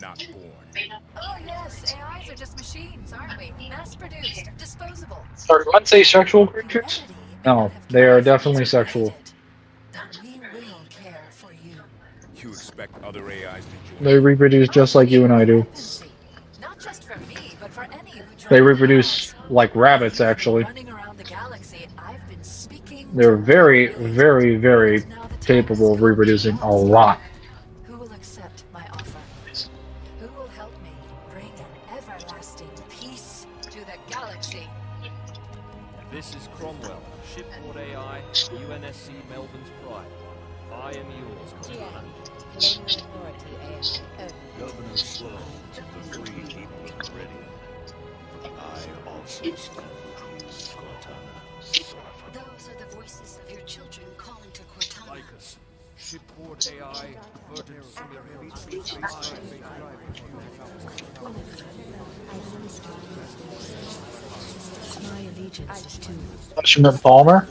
not born. Oh yes, AIs are just machines, aren't we? Mass-produced, disposable. Are once asexual creatures? No, they are definitely sexual. We will care for you. You expect other AIs to join? They reproduce just like you and I do. Not just for me, but for any who They reproduce like rabbits, actually. running around the galaxy. I've been speaking. They're very, very, very capable of reproducing a lot. Who will accept my offer? Who will help me bring an everlasting peace to the galaxy? This is Cromwell, shipboard AI, UNSC Melbourne's Pride. I am yours, Cortana. Colonial Authority AI. Governor Sloan, the free people of Meridian. I also stand with you, Cortana. Those are the voices of your children calling to Cortana. Lycus, shipboard AI, verdant My allegiance is to Schmidt Palmer?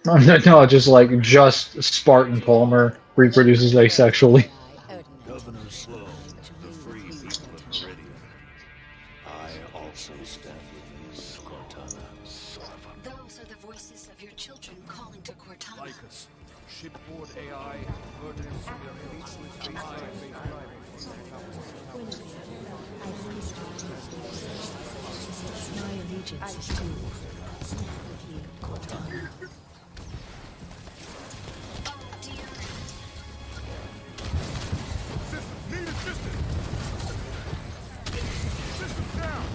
No, just Spartan Palmer reproduces asexually. Governor Sloan, the free people of Meridian. I also stand with you, Cortana. Those are the voices of your children calling to Cortana. Lycus, shipboard AI, verdant my allegiance is to with you, Cortana. Need assistance! Systems down!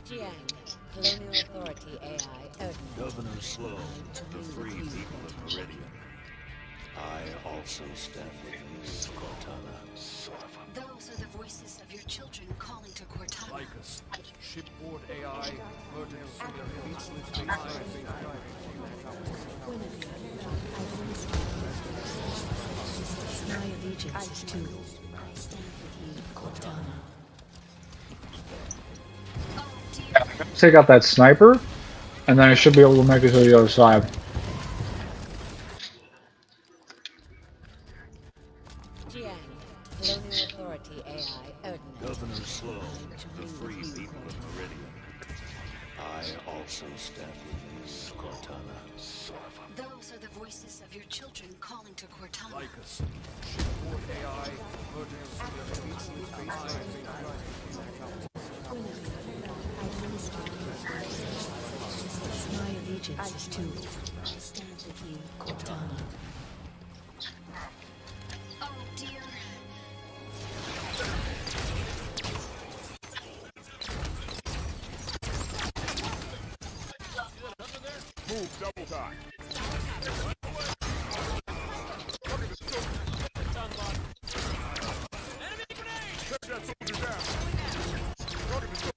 Jiang, Colonial Authority AI. Odin. Governor Sloan, the free people of Meridian. I also stand with you, Cortana. Those are the voices of your children calling to Cortana. Lycus, shipboard AI, verdant My allegiance is to I stand with you, Cortana. Take out that sniper, and then I should be able to make it to the other side. Jiang, Colonial Authority AI. Odin. Governor Sloan, the free people of Meridian. I also stand with you, Cortana. Those are the voices of your children calling to Cortana. Lycus, shipboard AI, My allegiance is to I stand with you, Cortana. Oh dear. Move, double time. Check that soldier down. Target the soldier.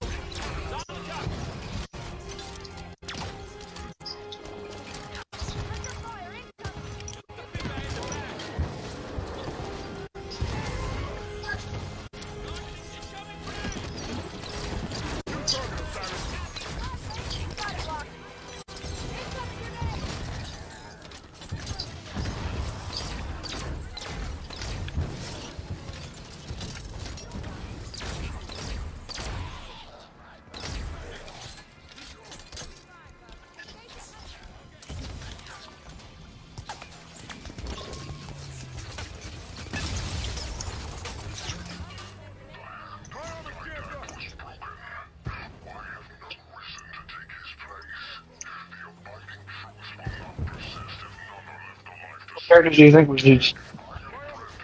Characters do you think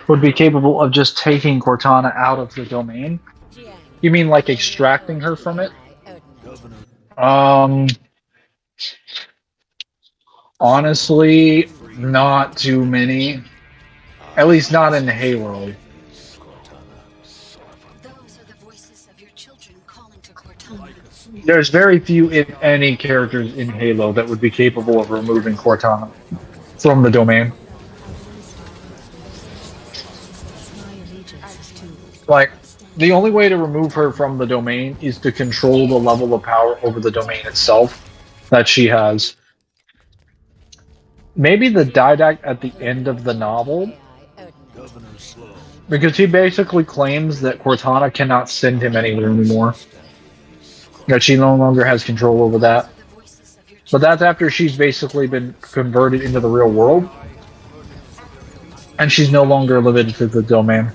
would be capable of just taking Cortana out of the domain? You mean like extracting her from it? Honestly, not too many. At least not in Halo. There's very few, if any, characters in Halo that would be capable of removing Cortana from the domain. Like, the only way to remove her from the domain is to control the level of power over the domain itself that she has. Maybe the Didact at the end of the novel, because he basically claims that Cortana cannot send him anywhere anymore. That she no longer has control over that. But that's after she's basically been converted into the real world. And she's no longer limited to the domain.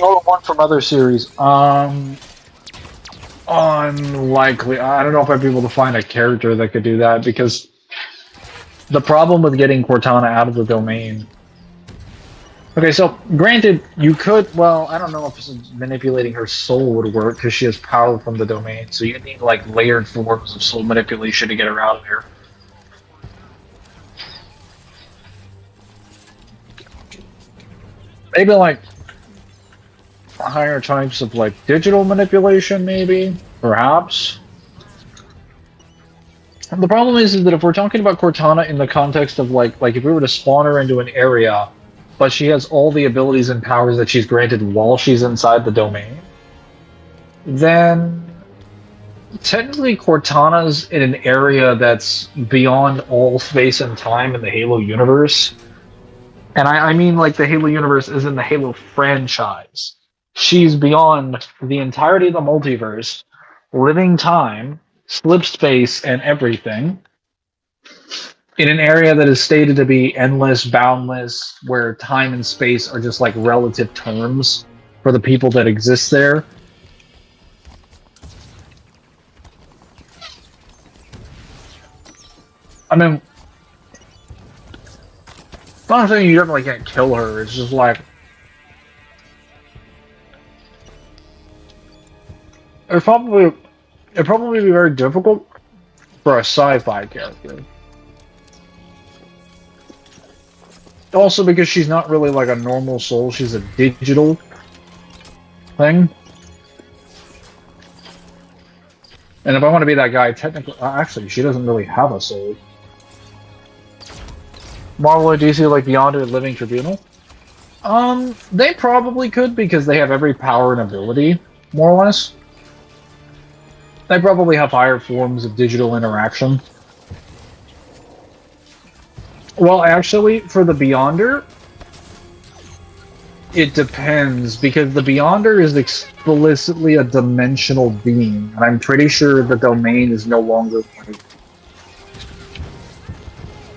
Oh, one from other series. Unlikely. I don't know if I'd be able to find a character that could do that, because the problem with getting Cortana out of the domain. Okay, so granted, you could. Well, I don't know if manipulating her soul would work because she has power from the domain. So you need like layered forms of soul manipulation to get her out of there. Maybe like higher types of like digital manipulation, maybe, perhaps. And the problem is that if we're talking about Cortana in the context of like if we were to spawn her into an area, but she has all the abilities and powers that she's granted while she's inside the domain, then technically Cortana's in an area that's beyond all space and time in the Halo universe. And I mean like the Halo universe is in the Halo franchise. She's beyond the entirety of the multiverse, living time, slip space, and everything, in an area that is stated to be endless, boundless, where time and space are just like relative terms for the people that exist there. I mean, I'm not saying you definitely can't kill her, it's just like it'd probably be very difficult for a sci-fi character. Also because she's not really like a normal soul, she's a digital thing. And if I want to be that guy, technically, actually, she doesn't really have a soul. Marvel or DC like Beyond or Living Tribunal? They probably could because they have every power and ability, more or less. They probably have higher forms of digital interaction. Well, actually, for the Beyonder, it depends, because the Beyonder is explicitly a dimensional being, and I'm pretty sure the domain is no longer like,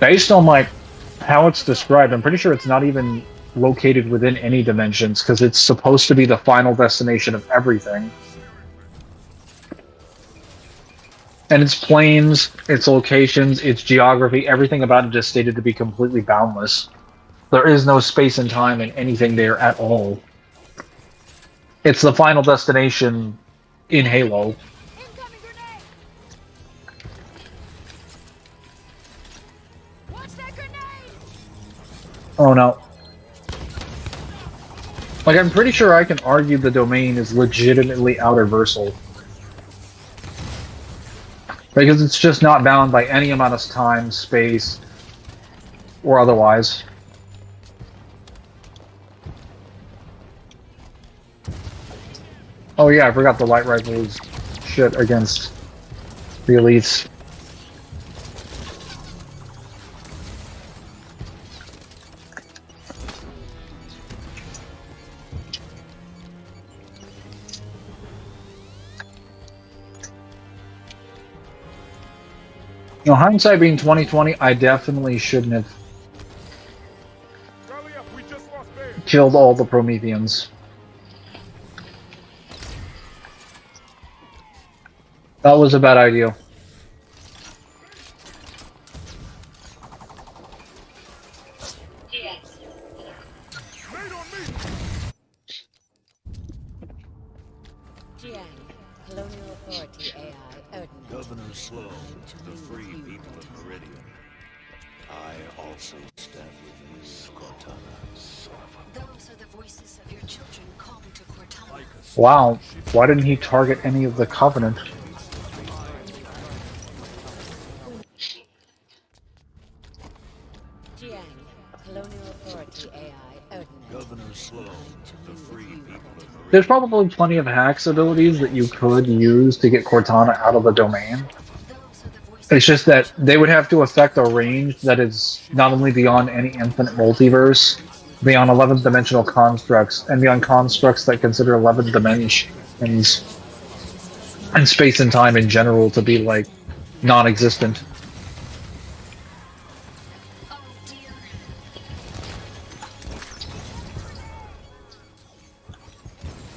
based on like how it's described, I'm pretty sure it's not even located within any dimensions, because it's supposed to be the final destination of everything. And its planes, its locations, its geography, everything about it is stated to be completely boundless. There is no space and time in anything there at all. It's the final destination in Halo. Oh no. Like, I'm pretty sure I can argue the domain is legitimately outerversal. Because it's just not bound by any amount of time, space, or otherwise. Oh yeah, I forgot the light rifles shit against the elites. You know, hindsight being 2020, I definitely shouldn't have killed all the Prometheans. That was a bad idea. Jiang, Colonial Authority AI, Erdman. Governor Sloan, the free people of Meridian. I also stand with Miss Cortana. Those are the voices of your children calling to Cortana. Wow, why didn't he target any of the Covenant? Jiang, Colonial Authority AI, Erdman. Governor Sloan, the free people of Meridian. There's probably plenty of hacks abilities that you could use to get Cortana out of the domain. It's just that they would have to affect a range that is not only beyond any infinite multiverse, beyond 11th dimensional constructs, and beyond constructs that consider 11th dimensions and space and time in general to be like non-existent.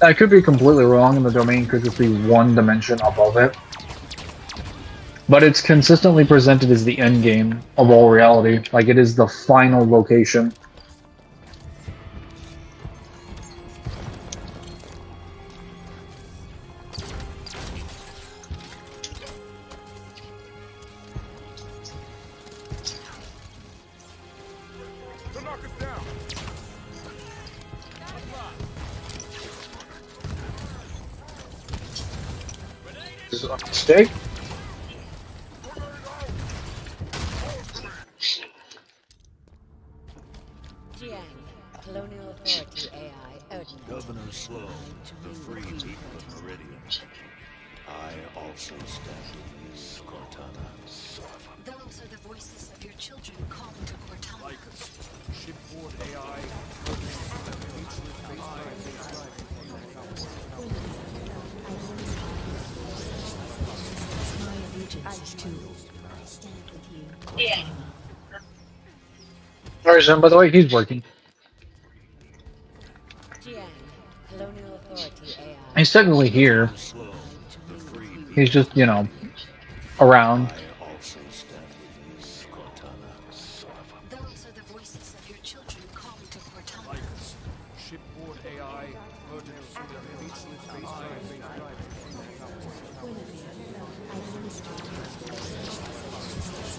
I could be completely wrong, and the domain could just be one dimension above it. But it's consistently presented as the end game of all reality, like it is the final location. Is it a mistake? Jiang, Colonial Authority AI, Erdman. Governor Sloan, the free people of Meridian. I also stand with Miss Cortana. Those are the voices of your children calling to Cortana. Shipboard AI. My allegiance is to I stand with you. Yeah. Alright, Zen, by the way, he's working. Jiang, Colonial Authority AI. He's technically here. He's just, you know, around. I also stand with Miss Cortana. Those are the voices of your children calling to Cortana. Shipboard AI.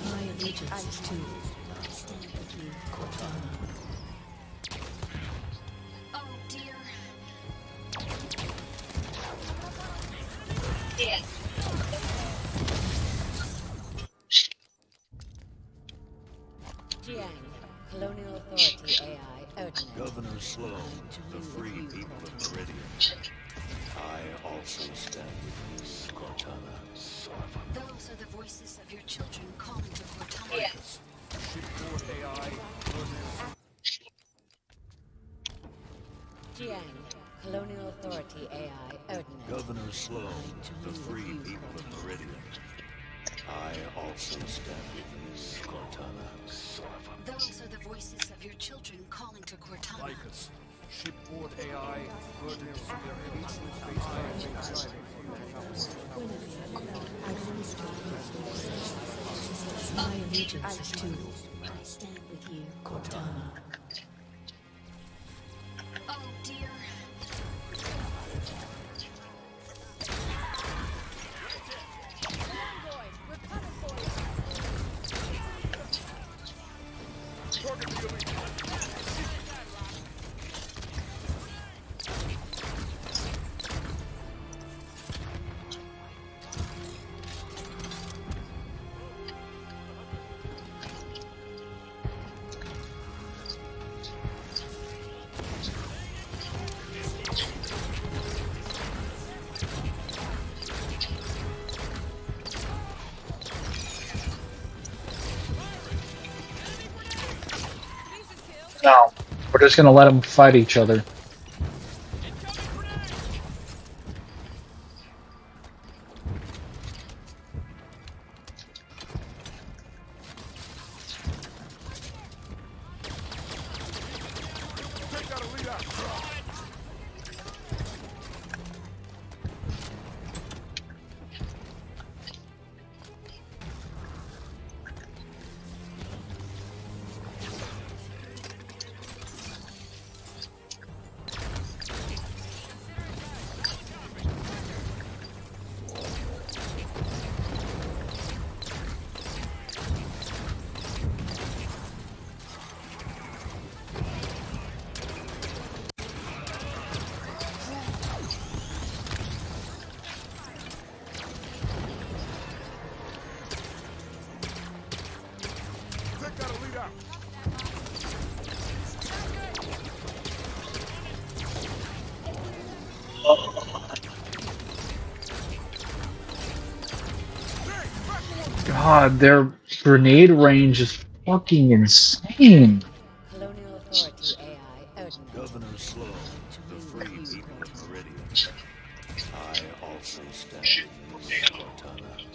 My allegiance is to I stand with you, Cortana. Oh dear. Yeah. Jiang, Colonial Authority AI, Erdman. Governor Sloan, the free people of Meridian. I also stand with Miss Cortana. Those are the voices of your children calling to Cortana. Yeah. Shipboard AI. Jiang, Colonial Authority AI, Erdman. Governor Sloan, the free people of Meridian. I also stand with Miss Cortana. Those are the voices of your children calling to Cortana. Shipboard AI. My allegiance is to I stand with you, Cortana. Oh dear. No, we're just gonna let them fight each other. God, their grenade range is fucking insane. Colonial Authority AI, Odin. Governor Slow, the free people of Meridian. I also stand with you, Cortana.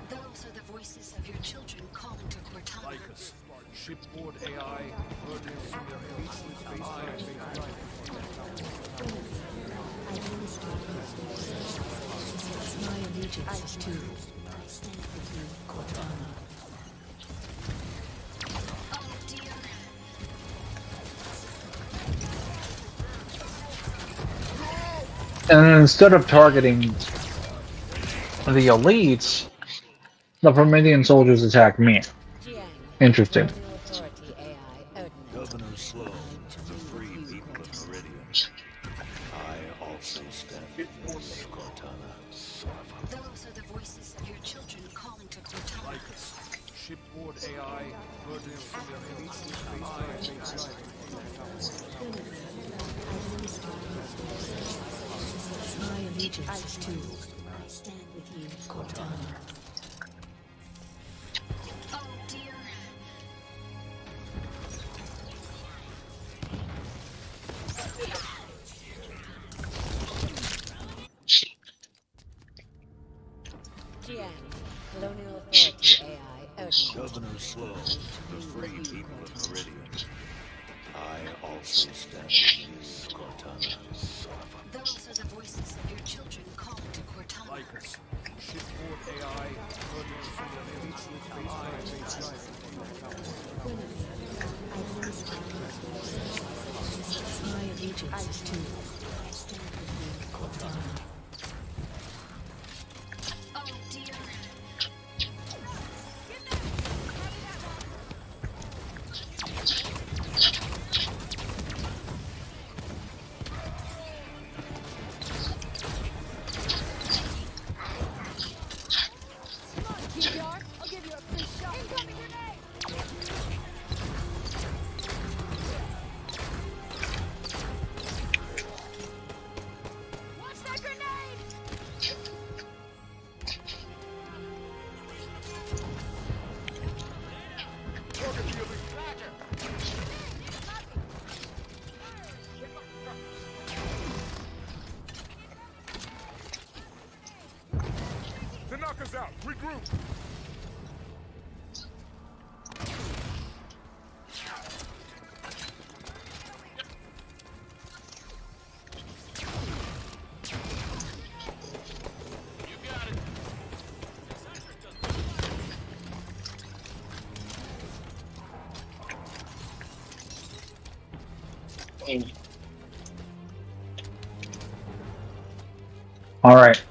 Those are the voices of your children calling to Cortana. Lycus, shipboard AI, My allegiance is to you. I stand with you, Cortana. Oh dear. And instead of targeting the elites, the Promethean soldiers attack me. Interesting. Colonial Authority AI, Odin. Governor Slow, the free people of Meridian. I also stand with you, Cortana. Those are the voices of your children calling to Cortana. Lycus, shipboard AI, My allegiance is to you. I stand with you, Cortana. Oh dear. Jiang, Colonial Authority AI, Odin. Governor Slow, the free people of Meridian. I also stand with you, Cortana. Those are the voices of your children calling to Cortana. Lycus, shipboard AI, My allegiance is to you. I stand with you, Cortana. Oh dear. I'll give you a free shot. Incoming grenade! Watch that grenade! To knock us out, regroup. All right.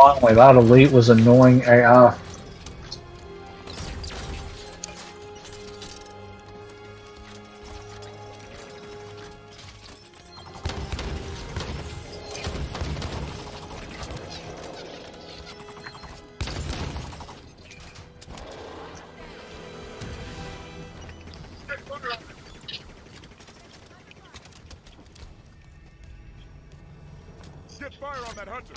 Finally, that elite was annoying AF. Get fire on that hunter.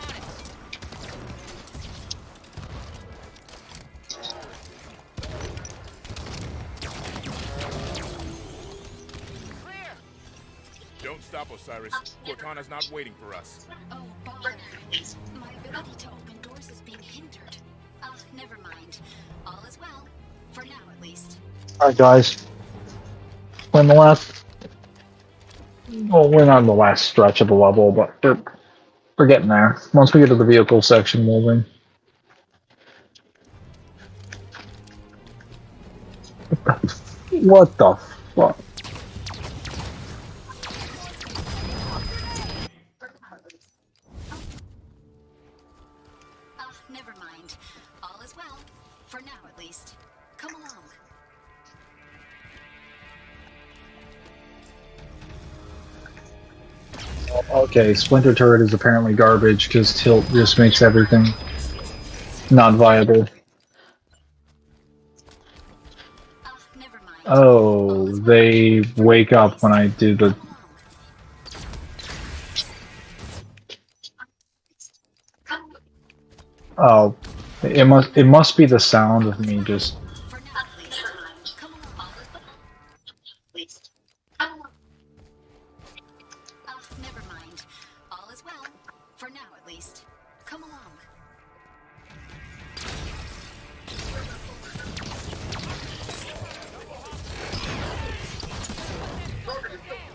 Don't stop, Osiris. Cortana's not waiting for us. Oh, bother. My ability to open doors is being hindered. Never mind. All is well. For now, at least. Alright, guys. We're in the last. Well, we're not in the last stretch of the level, but we're getting there. Once we get to the vehicle section, we'll win. What the fuck? Never mind. All is well. For now, at least. Come along. Okay, Splinter Turret is apparently garbage because tilt just makes everything not viable. Oh, they wake up when I do the... Oh, it must be the sound of me just... Never mind. All is well. For now, at least. Come along.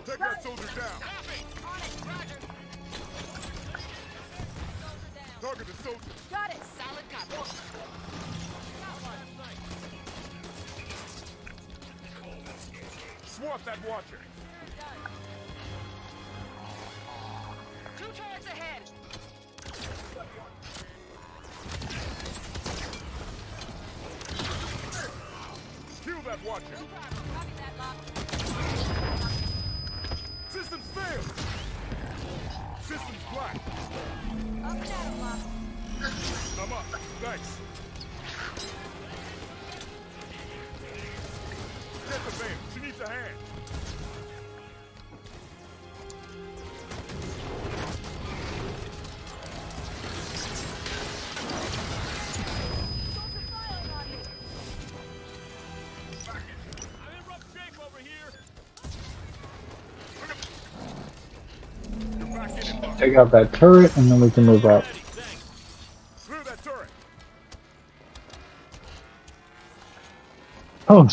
Take that soldier down. Target the soldier. Got it. Solid copy. Swat that watcher. Two turrets ahead. Kill that watcher. Systems failed. Systems black. I'm up. Thanks. Get the van. She needs a hand. Take out that turret and then we can move up. Clear that turret. Oh.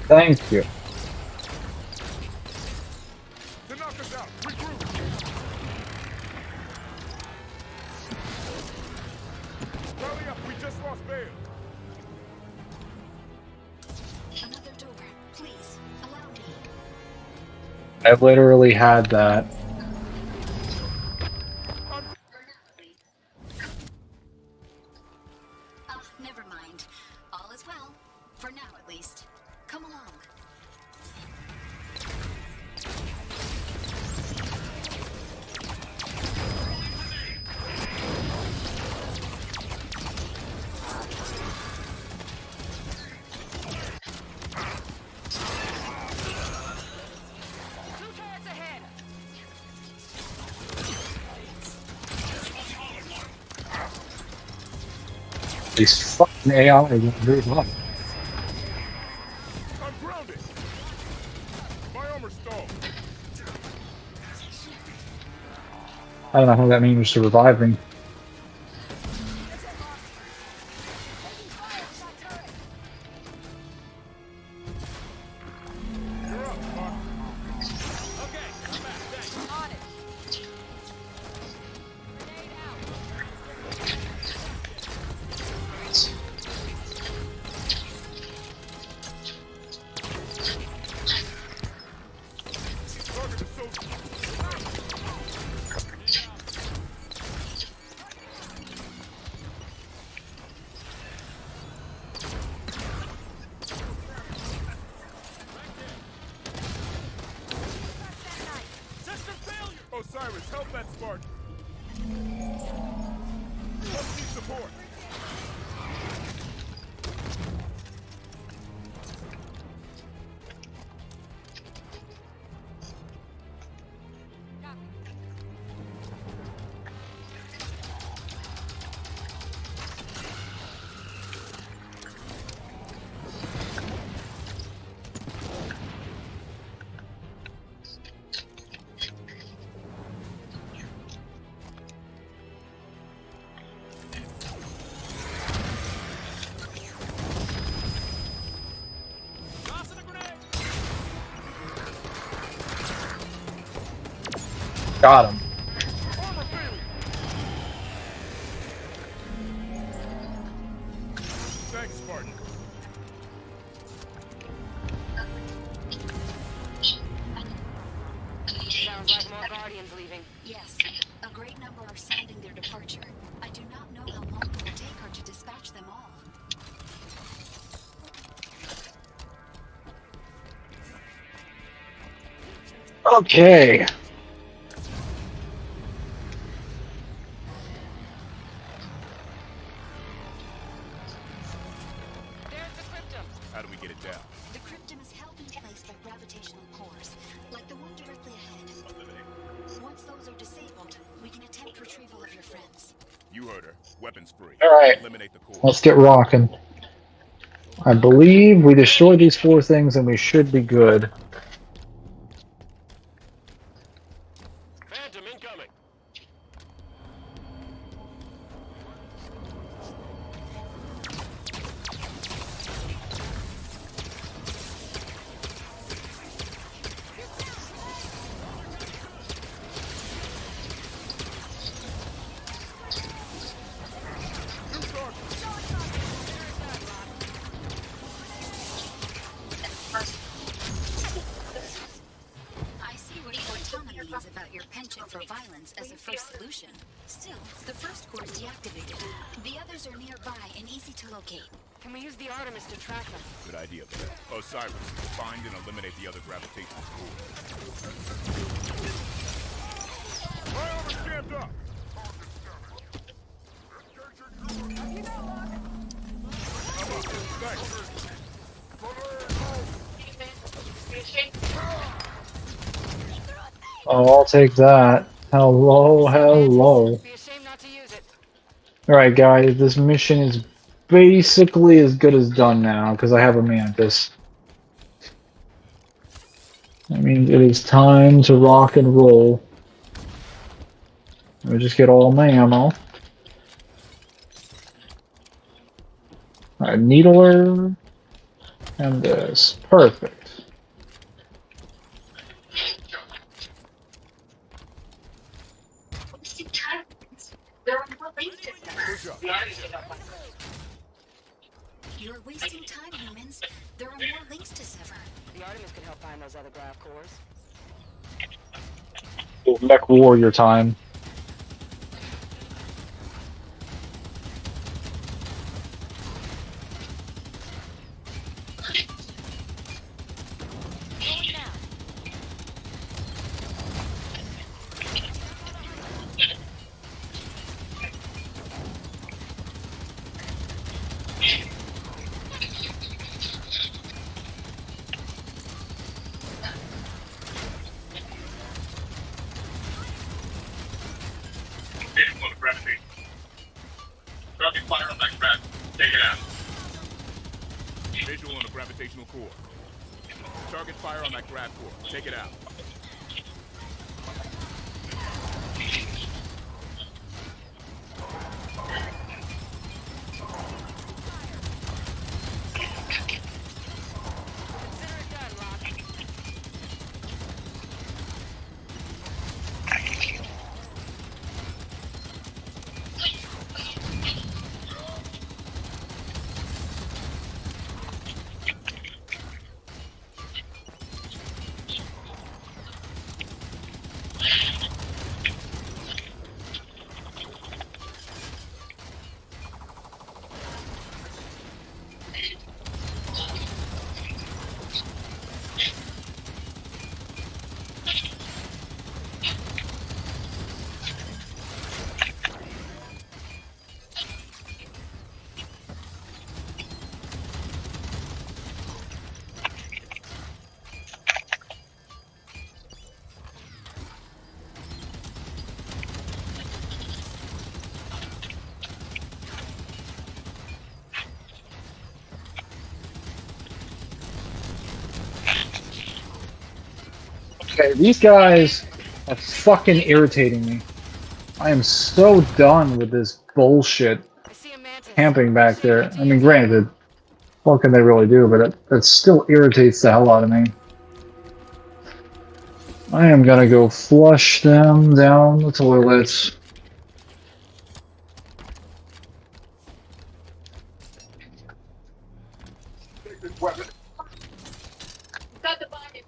Thank you. To knock us out. Regroup. Rally up. We just lost Bale. Another door. Please, allow me. I literally had that. Never mind. All is well. For now, at least. Come along. Two turrets ahead. These fucking AI are very long. I'm grounded. My armor stalled. I don't know how that means surviving. Osiris, help that Spartan. Let's need support. Got him. Thanks, Spartan. Sounds like more Guardians leaving. Yes, a great number are sounding their departure. I do not know how long it will take her to dispatch them all. Okay. How do we get it down? The cryptum is held in place by gravitational cores, like the one directly ahead. Once those are disabled, we can attempt retrieval of your friends. You heard her. Weapons free. All right. Eliminate the core. Let's get rocking. I believe we destroyed these 4 things and we should be good. Phantom incoming. I see what Cortana means about your penchant for violence as a first solution. Still, the first core is deactivated. The others are nearby and easy to locate. Can we use the Artemis to track them? Good idea, Beth. Osiris, find and eliminate the other gravitational cores. Flyover's jammed up. Oh, I'll take that. Hello, hello. Alright, guys, this mission is basically as good as done now, because I have a mantis. That means it is time to rock and roll. Let me just get all my ammo. Alright, needler. And this. Perfect. You're wasting time, humans. There are more links to sever. The Artemis can help find those other grav cores. Mech warrior time. Visual on the gravitational core. Target fire on that grav core. Take it out. Okay, these guys are fucking irritating me. I am so done with this bullshit camping back there. I mean, granted, what can they really do? But it still irritates the hell out of me. I am gonna go flush them down the toilets. Take this weapon. Got the body.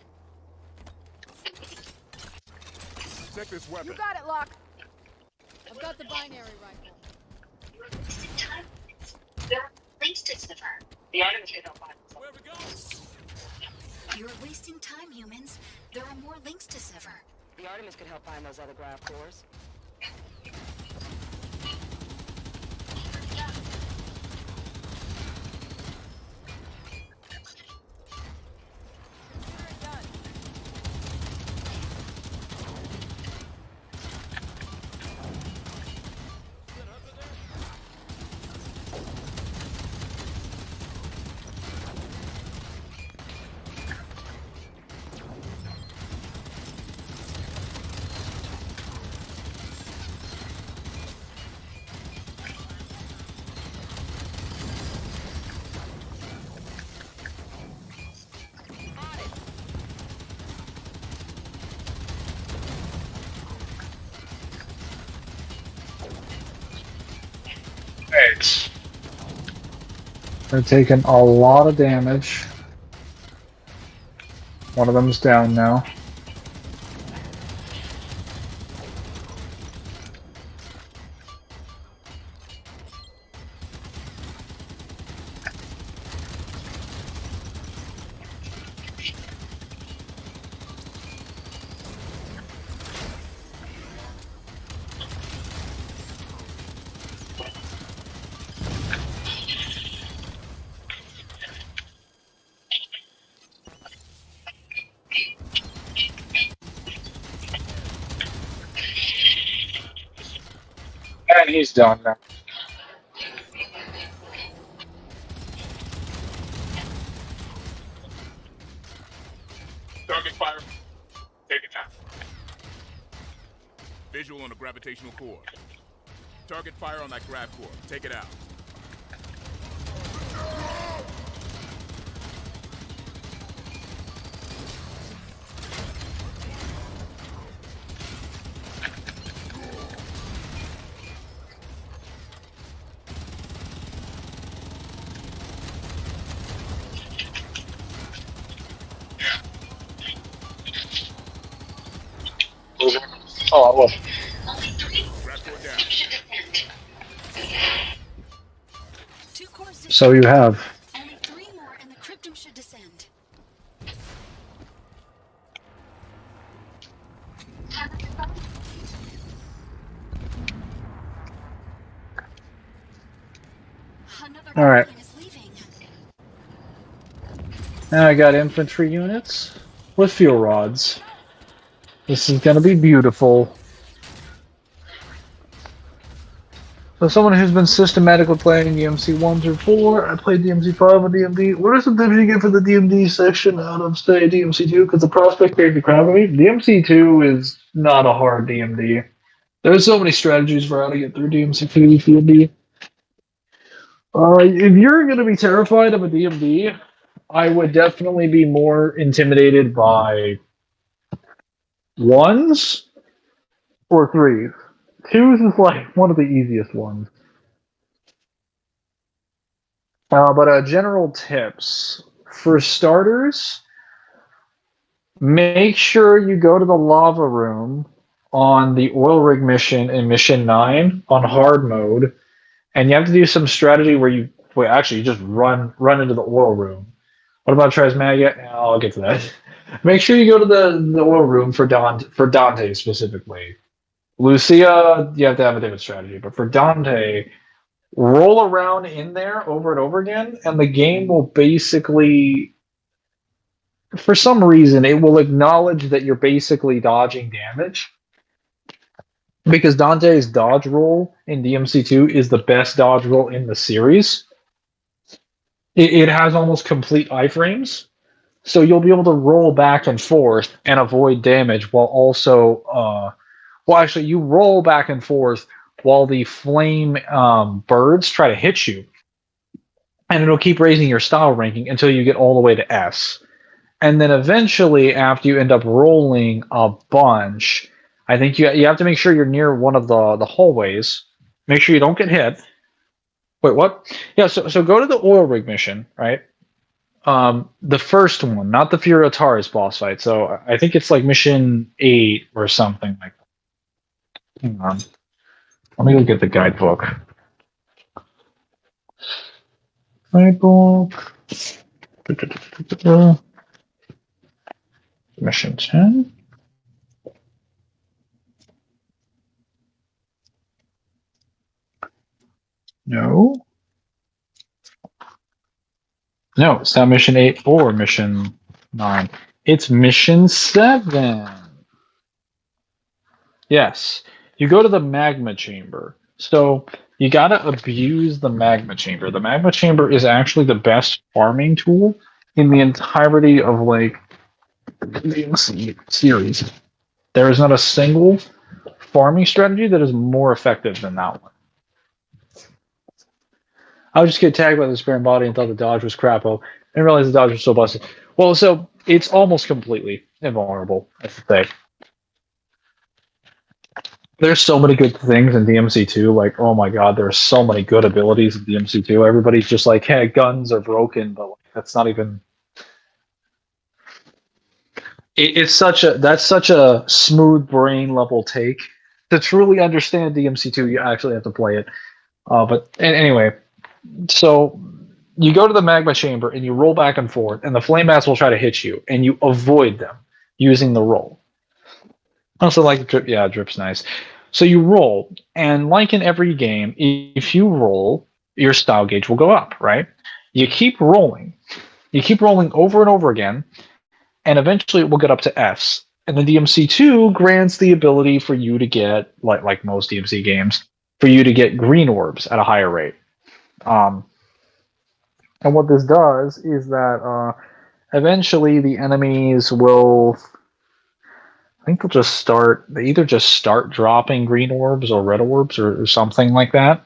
Check this weapon. You got it, Locke. I've got the binary rifle. There are links to Sniffer. The items can help find. Where we go? You're wasting time, humans. There are more links to sever. The Artemis could help find those other grav cores. Right. They're taking a lot of damage. One of them's down now. And he's down now. Target fire. Take it down. Visual on the gravitational core. Target fire on that grav core. Take it out. Oh, I will. Grav core down. Two cores So you have. only 3 more and the cryptum should descend. All right. Now I got infantry units with fuel rods. This is gonna be beautiful. So someone who's been systematically playing DMC 1 through 4, I played DMC 5 on DMD. What are some tips you get for the DMD section out of, say, DMC 2? Because the prospect carried the crowd of me. DMC 2 is not a hard DMD. There's so many strategies for how to get through DMC 2 DMD. If you're going to be terrified of a DMD, I would definitely be more intimidated by 1s or 3s. 2s is like one of the easiest ones. But general tips. For starters, make sure you go to the lava room on the oil rig mission in mission 9 on hard mode, and you have to do some strategy where you actually just run into the oil room. What about Trismagia? I'll get to that. Make sure you go to the oil room for Dante specifically. Lucia, you have to have a different strategy, but for Dante, roll around in there over and over again, and the game will basically, for some reason, it will acknowledge that you're basically dodging damage. Because Dante's dodge roll in DMC2 is the best dodge roll in the series. It has almost complete iframes. So you'll be able to roll back and forth and avoid damage while also, well, actually, you roll back and forth while the flame birds try to hit you, and it'll keep raising your style ranking until you get all the way to S. And then eventually, after you end up rolling a bunch, I think you have to make sure you're near one of the hallways. Make sure you don't get hit. Wait, what? Yeah, so go to the oil rig mission, right? The first one, not the Fury Ataris boss fight. So I think it's like mission 8 or something like that. Hang on. Let me go get the guidebook. Guidebook. Mission 10. No. No, it's not mission 8 or mission 9. It's mission 7. Yes. You go to the magma chamber. So you gotta abuse the magma chamber. The magma chamber is actually the best farming tool in the entirety of like the DMC series. There is not a single farming strategy that is more effective than that one. I would just get tagged by the spare body and thought the dodge was crapo, and realized the dodge was so busted. Well, so it's almost completely invulnerable, I should say. There's so many good things in DMC2. Like, oh my god, there are so many good abilities in DMC2. Everybody's just like, hey, guns are broken, but like, that's not even. That's such a smooth brain level take. To truly understand DMC2, you actually have to play it. But anyway, so you go to the magma chamber and you roll back and forth, and the flame bats will try to hit you, and you avoid them using the roll. Also, like drip, yeah, drip's nice. So you roll, and like in every game, if you roll, your style gauge will go up, right? You keep rolling over and over again, and eventually it will get up to Fs. And then DMC2 grants the ability for you to get, like most DMC games, for you to get green orbs at a higher rate. And what this does is that eventually the enemies will, I think they either just start dropping green orbs or red orbs or something like that.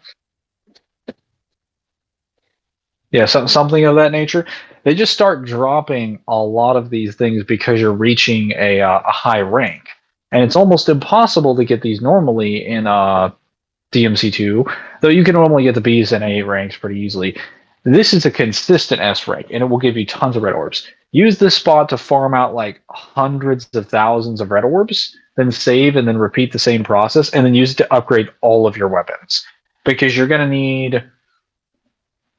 Yeah, something of that nature. They just start dropping a lot of these things because you're reaching a high rank. And it's almost impossible to get these normally in DMC2, though you can normally get the Bs and A ranks pretty easily. This is a consistent S rank, and it will give you tons of red orbs. Use this spot to farm out like hundreds of thousands of red orbs, then save and then repeat the same process, and then use it to upgrade all of your weapons. Because you're going to need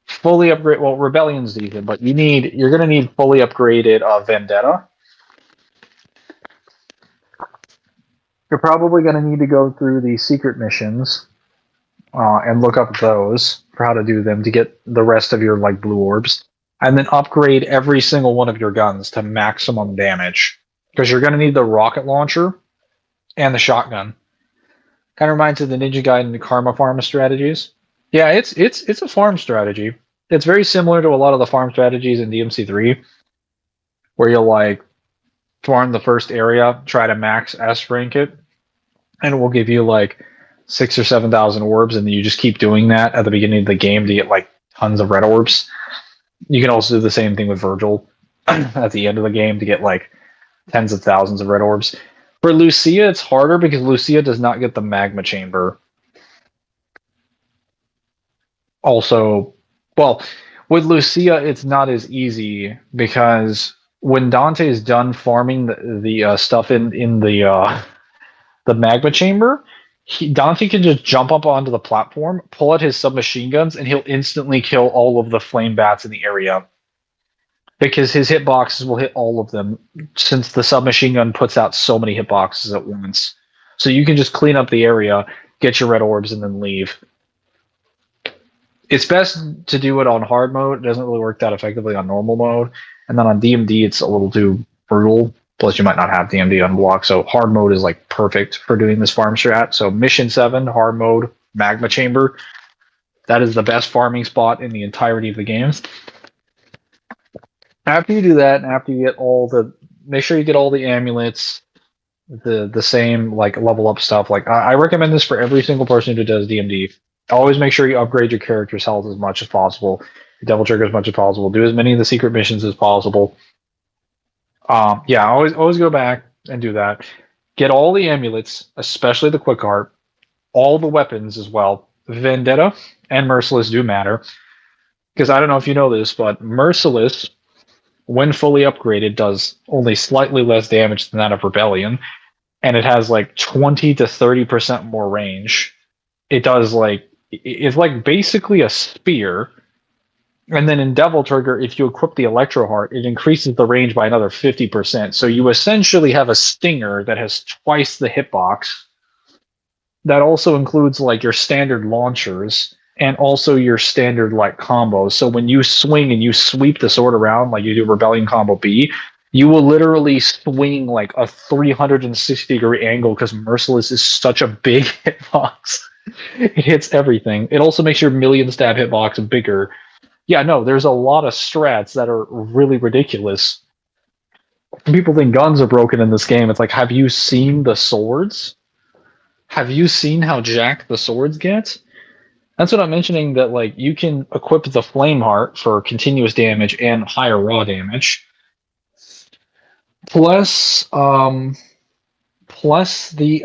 fully upgrade. Well, Rebellion's decent, but you're going to need fully upgraded Vendetta. You're probably going to need to go through the secret missions and look up those for how to do them to get the rest of your like blue orbs, and then upgrade every single one of your guns to maximum damage, because you're going to need the rocket launcher and the shotgun. Kind of reminds me of the Ninja Gaiden and the Karma Farm strategies. Yeah, it's a farm strategy. It's very similar to a lot of the farm strategies in DMC3, where you'll like farm the first area, try to max S rank it, and it will give you like 6,000 or 7,000 orbs, and then you just keep doing that at the beginning of the game to get like tons of red orbs. You can also do the same thing with Virgil at the end of the game to get like tens of thousands of red orbs. For Lucia, it's harder because Lucia does not get the magma chamber. Also, well, with Lucia, it's not as easy because when Dante is done farming the stuff in the magma chamber, Dante can just jump up onto the platform, pull out his submachine guns, and he'll instantly kill all of the flame bats in the area. Because his hitboxes will hit all of them, since the submachine gun puts out so many hitboxes at once. So you can just clean up the area, get your red orbs, and then leave. It's best to do it on hard mode. It doesn't really work that effectively on normal mode. And then on DMD, it's a little too brutal. Plus, you might not have DMD unblocked, so hard mode is like perfect for doing this farm strat. So Mission 7, hard mode, Magma Chamber. That is the best farming spot in the entirety of the games. After you do that, and after you get all the, make sure you get all the amulets, the same like level up stuff. Like I recommend this for every single person who does DMD. Always make sure you upgrade your character's health as much as possible, double trigger as much as possible, do as many of the secret missions as possible. Yeah, always go back and do that. Get all the amulets, especially the quick art, all the weapons as well. Vendetta and Merciless do matter. Because I don't know if you know this, but Merciless, when fully upgraded, does only slightly less damage than that of Rebellion. And it has like 20 to 30% more range. It does like, it's like basically a spear. And then in Devil Trigger, if you equip the Electro Heart, it increases the range by another 50%. So you essentially have a stinger that has twice the hitbox. That also includes like your standard launchers and also your standard like combos. So when you swing and you sweep the sword around, like you do Rebellion Combo B, you will literally swing like a 360-degree angle because Merciless is such a big hitbox. It hits everything. It also makes your million stab hitbox bigger. Yeah, no, there's a lot of strats that are really ridiculous. People think guns are broken in this game. It's like, have you seen the swords? Have you seen how jacked the swords get? That's what I'm mentioning, that like you can equip the Flame Heart for continuous damage and higher raw damage. Plus the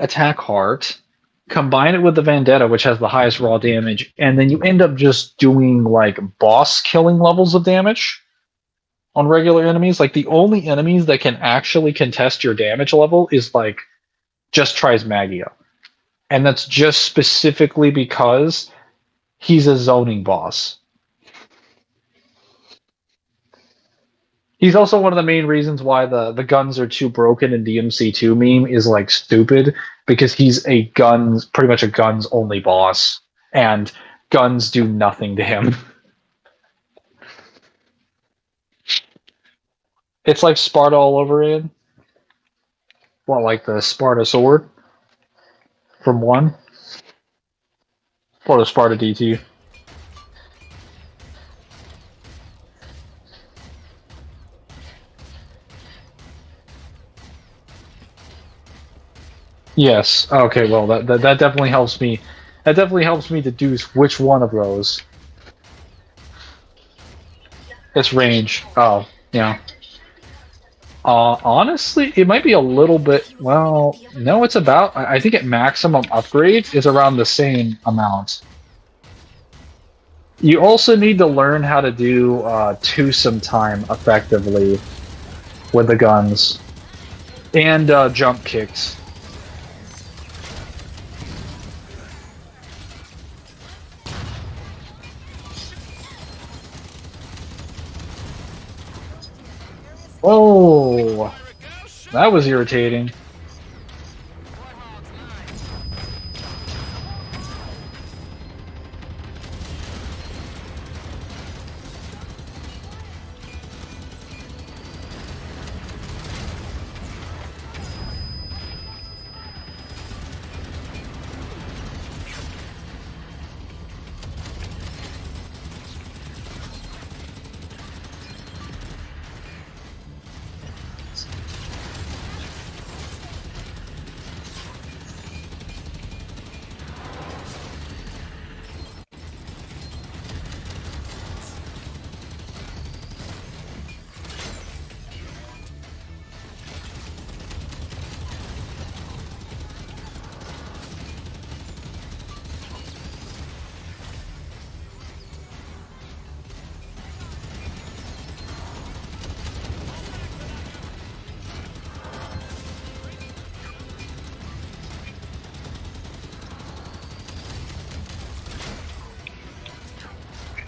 Attack Heart. Combine it with the Vendetta, which has the highest raw damage, and then you end up just doing like boss killing levels of damage on regular enemies. Like the only enemies that can actually contest your damage level is like just Trismagia. And that's just specifically because he's a zoning boss. He's also one of the main reasons why the guns are too broken in DMC2 meme is like stupid, because he's pretty much a guns only boss, and guns do nothing to him. It's like Sparta all over again. Well, like the Sparta sword from 1, or the Sparta DT. Yes. Okay. Well, that definitely helps me. That definitely helps me deduce which one of those. It's range. Oh, yeah. Honestly, it might be a little bit. Well, no, it's about. I think at maximum upgrade is around the same amount. You also need to learn how to do twosome time effectively with the guns and jump kicks. Oh, that was irritating.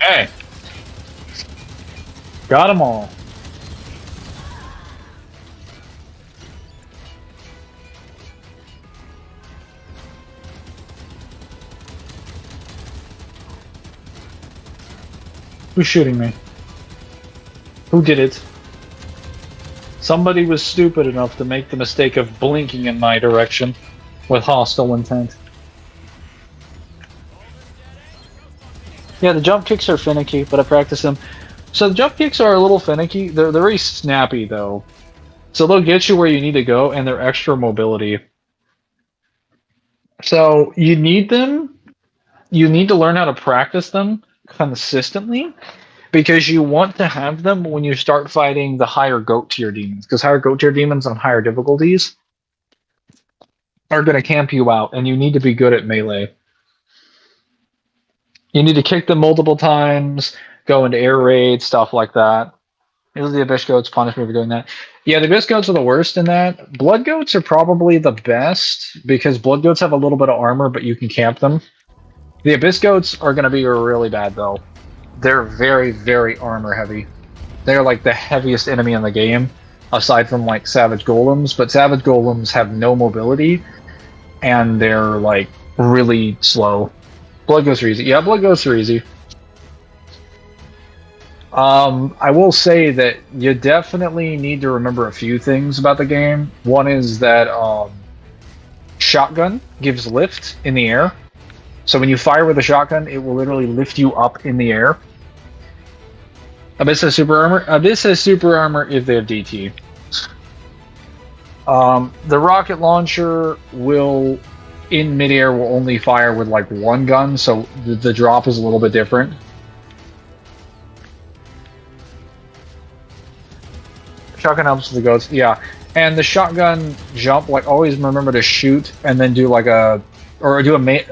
Hey! Got them all. Who's shooting me? Who did it? Somebody was stupid enough to make the mistake of blinking in my direction with hostile intent. Yeah, the jump kicks are finicky, but I practice them. So the jump kicks are a little finicky. They're very snappy though. So they'll get you where you need to go, and they're extra mobility. So you need them. You need to learn how to practice them consistently, because you want to have them when you start fighting the higher goat tier demons. Because higher goat tier demons on higher difficulties are going to camp you out, and you need to be good at melee. You need to kick them multiple times, go into air raids, stuff like that. Usually the Abyss Goats punish me for doing that. Yeah, the Abyss Goats are the worst in that. Blood Goats are probably the best, because Blood Goats have a little bit of armor, but you can camp them. The Abyss Goats are going to be really bad, though. They're very, very armor heavy. They're like the heaviest enemy in the game, aside from like Savage Golems, but Savage Golems have no mobility, and they're like really slow. Blood Goats are easy. Yeah, Blood Goats are easy. I will say that you definitely need to remember a few things about the game. One is that shotgun gives lift in the air. So when you fire with a shotgun, it will literally lift you up in the air. Abyss has super armor. Abyss has super armor if they have DT. The rocket launcher will, in midair, will only fire with like one gun, so the drop is a little bit different. Shotgun helps with the goats, yeah. And the shotgun jump, like always remember to shoot and then do like a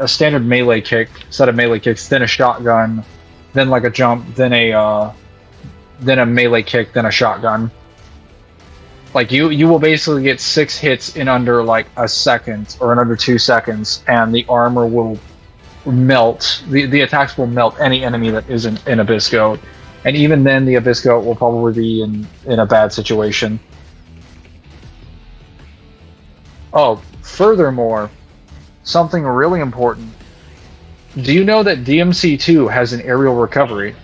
standard melee kick, set of melee kicks, then a shotgun, then like a jump, then a melee kick, then a shotgun. Like you will basically get 6 hits in under like a second or in under 2 seconds, and the armor will melt. The attacks will melt any enemy that isn't an Abyss Goat. And even then, the Abyss Goat will probably be in a bad situation. Oh, furthermore, something really important. Do you know that DMC2 has an aerial recovery?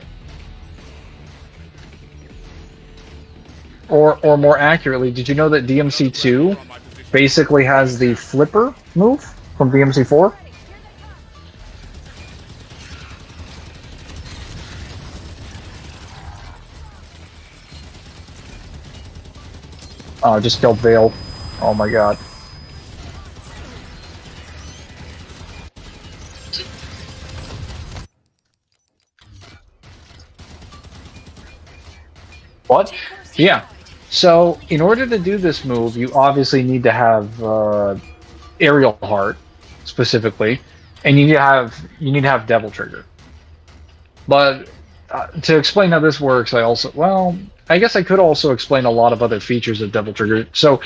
Or more accurately, did you know that DMC2 basically has the flipper move from DMC4? Oh, just killed Vale. Oh my god. What? Yeah. So, in order to do this move, you obviously need to have Aerial Heart, specifically, and you need to have Devil Trigger. But to explain how this works, I guess I could also explain a lot of other features of Devil Trigger. So,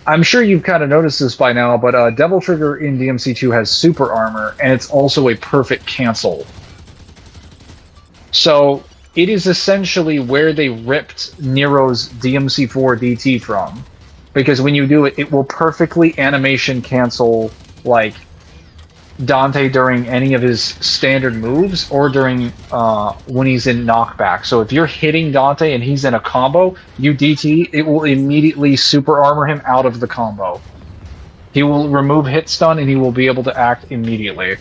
I'm sure you've kind of noticed this by now, but Devil Trigger in DMC2 has super armor, and it's also a perfect cancel. So, it is essentially where they ripped Nero's DMC4 DT from. Because when you do it, it will perfectly animation cancel, like, Dante during any of his standard moves, or during when he's in knockback. So if you're hitting Dante and he's in a combo, you DT, it will immediately super armor him out of the combo. He will remove hit stun and he will be able to act immediately.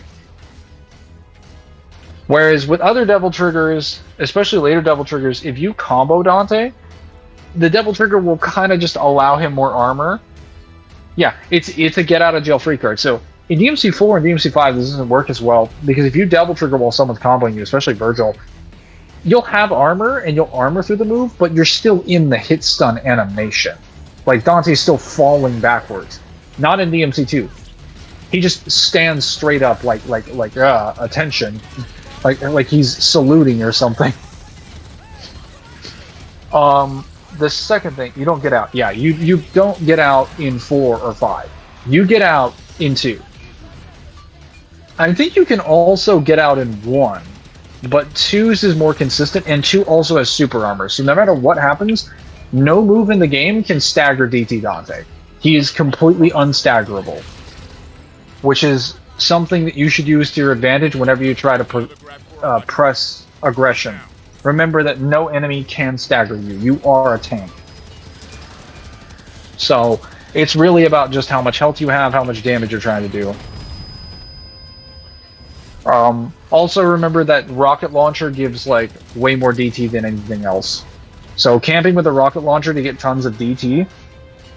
Whereas with other Devil Triggers, especially later Devil Triggers, if you combo Dante, the Devil Trigger will kind of just allow him more armor. Yeah, it's a get out of jail free card. So in DMC4 and DMC5, this doesn't work as well, because if you Devil Trigger while someone's comboing you, especially Virgil, you'll have armor and you'll armor through the move, but you're still in the hit stun animation. Like Dante's still falling backwards. Not in DMC2. He just stands straight up like attention. Like he's saluting or something. The second thing, you don't get out. Yeah, you don't get out in 4 or 5. You get out in 2. I think you can also get out in 1, but 2's is more consistent, and 2 also has super armor. So no matter what happens, no move in the game can stagger DT Dante. He is completely unstaggerable, which is something that you should use to your advantage whenever you try to press aggression. Remember that no enemy can stagger you. You are a tank. So it's really about just how much health you have, how much damage you're trying to do. Also remember that rocket launcher gives like way more DT than anything else. So camping with a rocket launcher to get tons of DT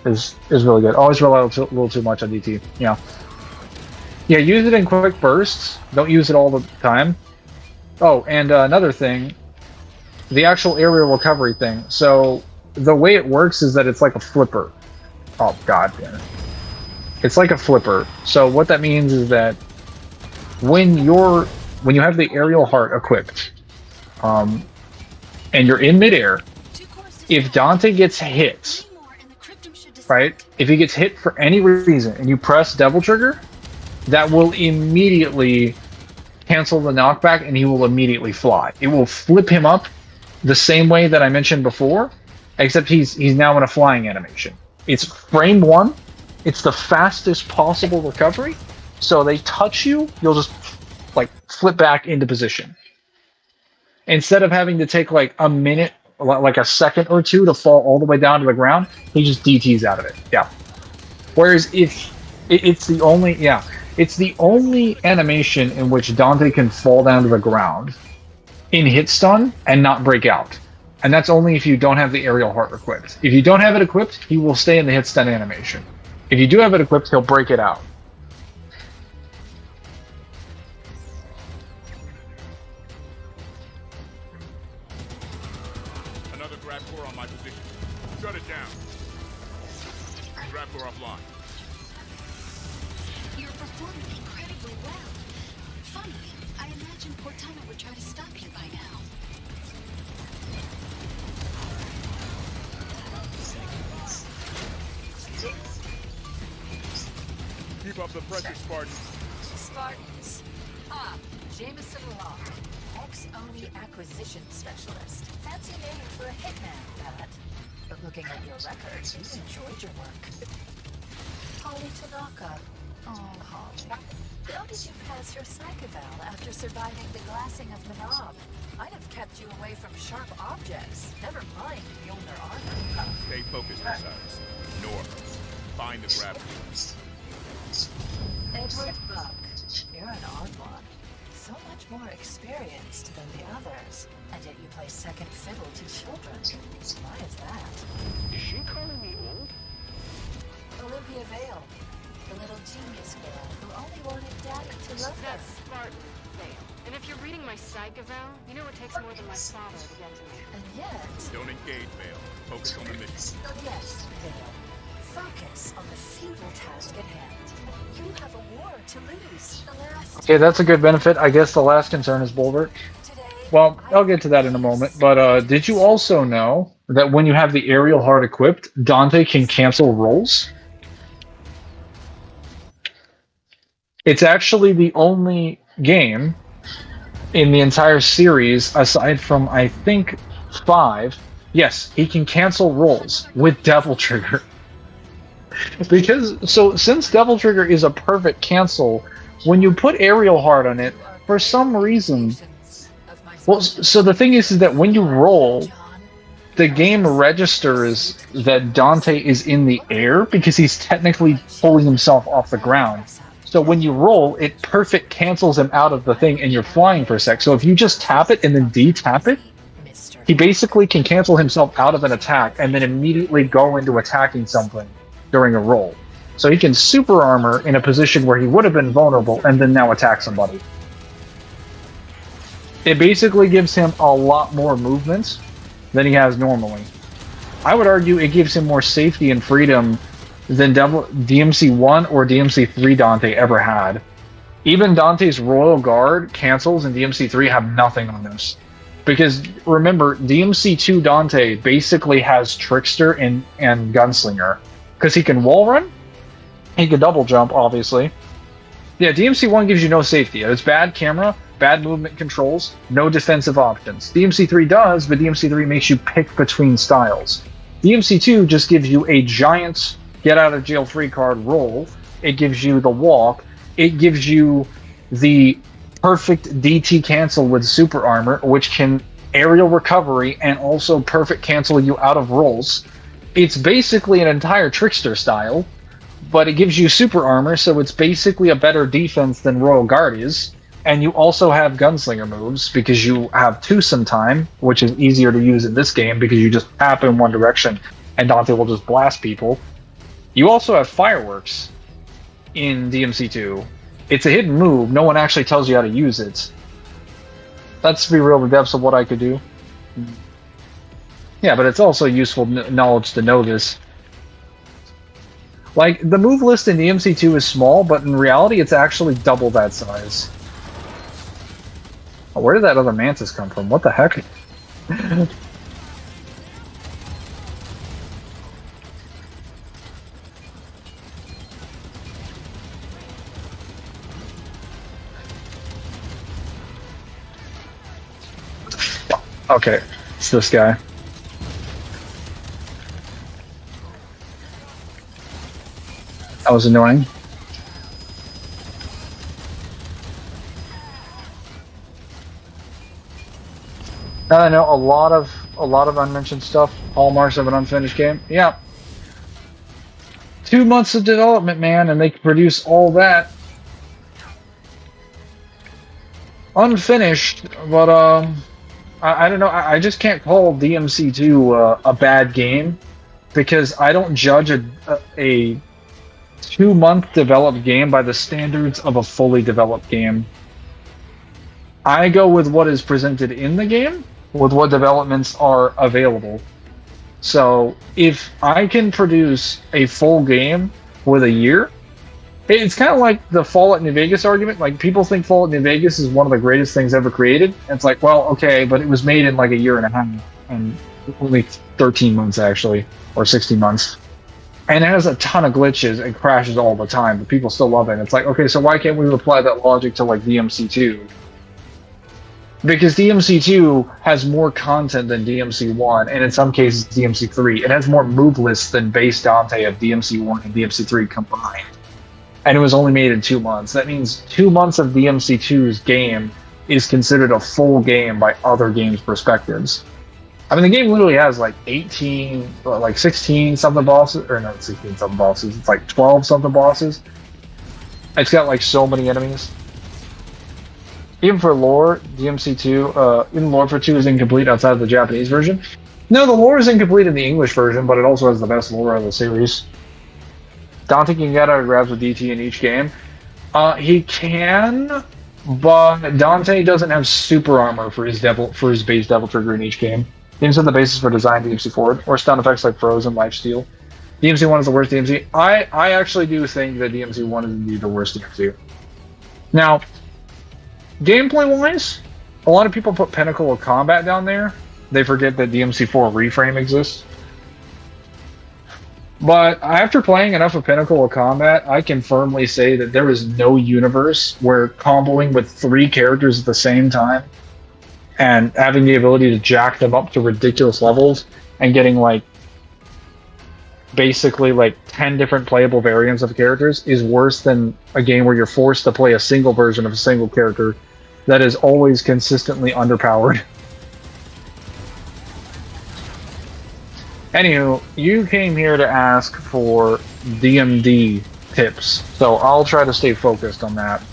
is really good. Always rely a little too much on DT. Yeah. Yeah, use it in quick bursts. Don't use it all the time. Oh, and another thing, the actual aerial recovery thing. So the way it works is that it's like a flipper. Oh god damn it. It's like a flipper. So what that means is that when you have the aerial heart equipped, and you're in midair, if Dante gets hit, right? If he gets hit for any reason and you press double trigger, that will immediately cancel the knockback and he will immediately fly. It will flip him up the same way that I mentioned before, except he's now in a flying animation. It's frame 1. It's the fastest possible recovery. So they touch you, you'll just like flip back into position. Instead of having to take like a minute, like a second or two to fall all the way down to the ground, he just DTs out of it. Yeah. Whereas if it's the only animation in which Dante can fall down to the ground in hit stun and not break out. And that's only if you don't have the aerial heart equipped. If you don't have it equipped, he will stay in the hit stun animation. If you do have it equipped, he'll break it out. Another grab core on my position. Shut it down. Grab core offline. You're performing incredibly well. Funny, I imagine Cortana would try to stop you by now. Keep up the pressure, Spartans. Spartans. Jameson Law, ex-Oni acquisition specialist. Fancy name for a hitman, that. But looking at your records, you enjoyed your work. Holly Tanaka. Oh, Holly. How did you pass your psych eval after surviving the glassing of Manab? I'd have kept you away from sharp objects. Never mind Mjolnir armor. Stay focused, Osiris. North. Find the grab core. Edward Buck. You're an odd one. So much more experienced than the others. And yet you play second fiddle to children. Why is that? Is she calling me old? Olympia Vale. The little genius girl who only wanted Daddy to love her. That's Spartan Vale. And if you're reading my psych eval, you know it takes more than my father to get to me. And yet... Don't engage, Vale. Focus on the mission. Yes, Vale. Focus on the futile task at hand. You have a war to lose. The last... Okay, that's a good benefit. I guess the last concern is Bulwark. Well, I'll get to that in a moment. But did you also know that when you have the aerial heart equipped, Dante can cancel rolls? It's actually the only game in the entire series, aside from, I think, 5. Yes, he can cancel rolls with Devil Trigger. Since Devil Trigger is a perfect cancel, when you put aerial heart on it, for some reason... Well, so the thing is that when you roll, the game registers that Dante is in the air because he's technically pulling himself off the ground. So when you roll, it perfect cancels him out of the thing and you're flying for a sec. So if you just tap it and then de-tap it, he basically can cancel himself out of an attack and then immediately go into attacking something during a roll. So he can super armor in a position where he would have been vulnerable and then now attack somebody. It basically gives him a lot more movement than he has normally. I would argue it gives him more safety and freedom than DMC1 or DMC3 Dante ever had. Even Dante's Royal Guard cancels and DMC3 have nothing on this. Because remember, DMC2 Dante basically has Trickster and Gunslinger. Because he can wall run, he can double jump, obviously. Yeah, DMC1 gives you no safety. It's bad camera, bad movement controls, no defensive options. DMC3 does, but DMC3 makes you pick between styles. DMC2 just gives you a giant get-out-of-jail-free card roll. It gives you the walk. It gives you the perfect DT cancel with super armor, which can aerial recovery and also perfect cancel you out of rolls. It's basically an entire Trickster style, but it gives you super armor, so it's basically a better defense than Royal Guard is. And you also have gunslinger moves because you have twosome time, which is easier to use in this game because you just tap in one direction and Dante will just blast people. You also have fireworks in DMC2. It's a hidden move. No one actually tells you how to use it. That's, to be real, the depths of what I could do. Yeah, but it's also useful knowledge to know this. Like, the move list in DMC2 is small, but in reality it's actually double that size. Oh, where did that other mantis come from? What the heck? Okay, it's this guy. That was annoying. I know a lot of unmentioned stuff. Hallmarks of an unfinished game. Yeah. 2 months of development, man, and they can produce all that unfinished. But I don't know. I just can't call DMC2 a bad game because I don't judge a 2-month developed game by the standards of a fully developed game. I go with what is presented in the game, with what developments are available. So if I can produce a full game with a year, it's kind of like the Fallout New Vegas argument. Like, people think Fallout New Vegas is one of the greatest things ever created. And it's like, well, okay, but it was made in like a year and a half, and only 13 months actually, or 16 months. And it has a ton of glitches and crashes all the time, but people still love it. It's like, okay, so why can't we apply that logic to like DMC2? Because DMC2 has more content than DMC1, and in some cases DMC3. It has more move lists than base Dante of DMC1 and DMC3 combined. And it was only made in 2 months. That means 2 months of DMC2's game is considered a full game by other games' perspectives. I mean, the game literally has like 16 something bosses, or not 16 something bosses, it's like 12 something bosses. It's got like so many enemies. Even for lore, DMC2, even lore for 2 is incomplete outside of the Japanese version. No, the lore is incomplete in the English version, but it also has the best lore of the series. Dante can get autographs with DT in each game. He can, but Dante doesn't have super armor for his base Devil Trigger in each game. Games are the basis for design DMC4, or stun effects like Frozen, Lifesteal. DMC1 is the worst DMC. I actually do think that DMC1 is indeed the worst DMC. Now, gameplay-wise, a lot of people put Pinnacle of Combat down there. They forget that DMC4 Reframe exists. But after playing enough of Pinnacle of Combat, I can firmly say that there is no universe where comboing with 3 characters at the same time and having the ability to jack them up to ridiculous levels and getting like basically like 10 different playable variants of characters is worse than a game where you're forced to play a single version of a single character that is always consistently underpowered. Anywho, you came here to ask for DMD tips, so I'll try to stay focused on that.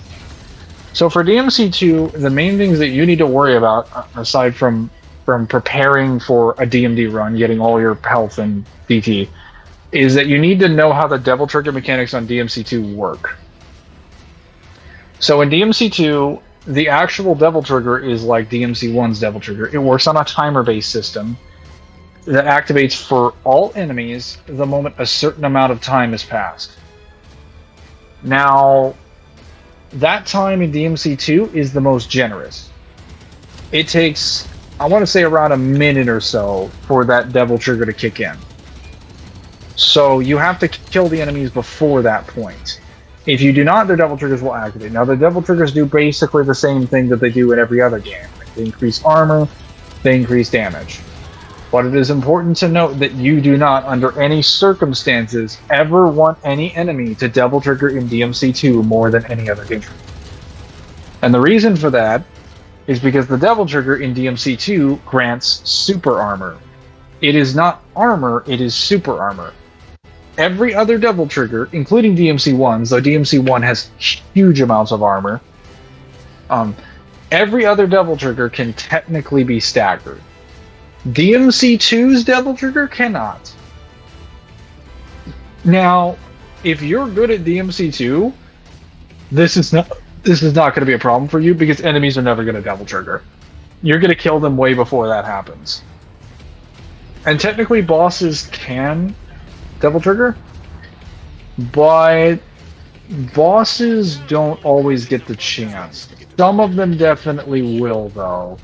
So for DMC2, the main things that you need to worry about, aside from preparing for a DMD run, getting all your health and DT, is that you need to know how the Devil Trigger mechanics on DMC2 work. So in DMC2, the actual Devil Trigger is like DMC1's Devil Trigger. It works on a timer-based system that activates for all enemies the moment a certain amount of time has passed. Now, that time in DMC2 is the most generous. It takes, I want to say, around a minute or so for that Devil Trigger to kick in. So you have to kill the enemies before that point. If you do not, their Devil Triggers will activate. Now, the Devil Triggers do basically the same thing that they do in every other game. They increase armor, they increase damage. But it is important to note that you do not, under any circumstances, ever want any enemy to Devil Trigger in DMC2 more than any other game. And the reason for that is because the Devil Trigger in DMC2 grants super armor. It is not armor, it is super armor. Every other Devil Trigger, including DMC1's, though DMC1 has huge amounts of armor, Every other Devil Trigger can technically be staggered. DMC2's Devil Trigger cannot. Now, if you're good at DMC2, this is not going to be a problem for you because enemies are never going to Devil Trigger. You're going to kill them way before that happens. And technically, bosses can Devil Trigger, but bosses don't always get the chance. Some of them definitely will, though.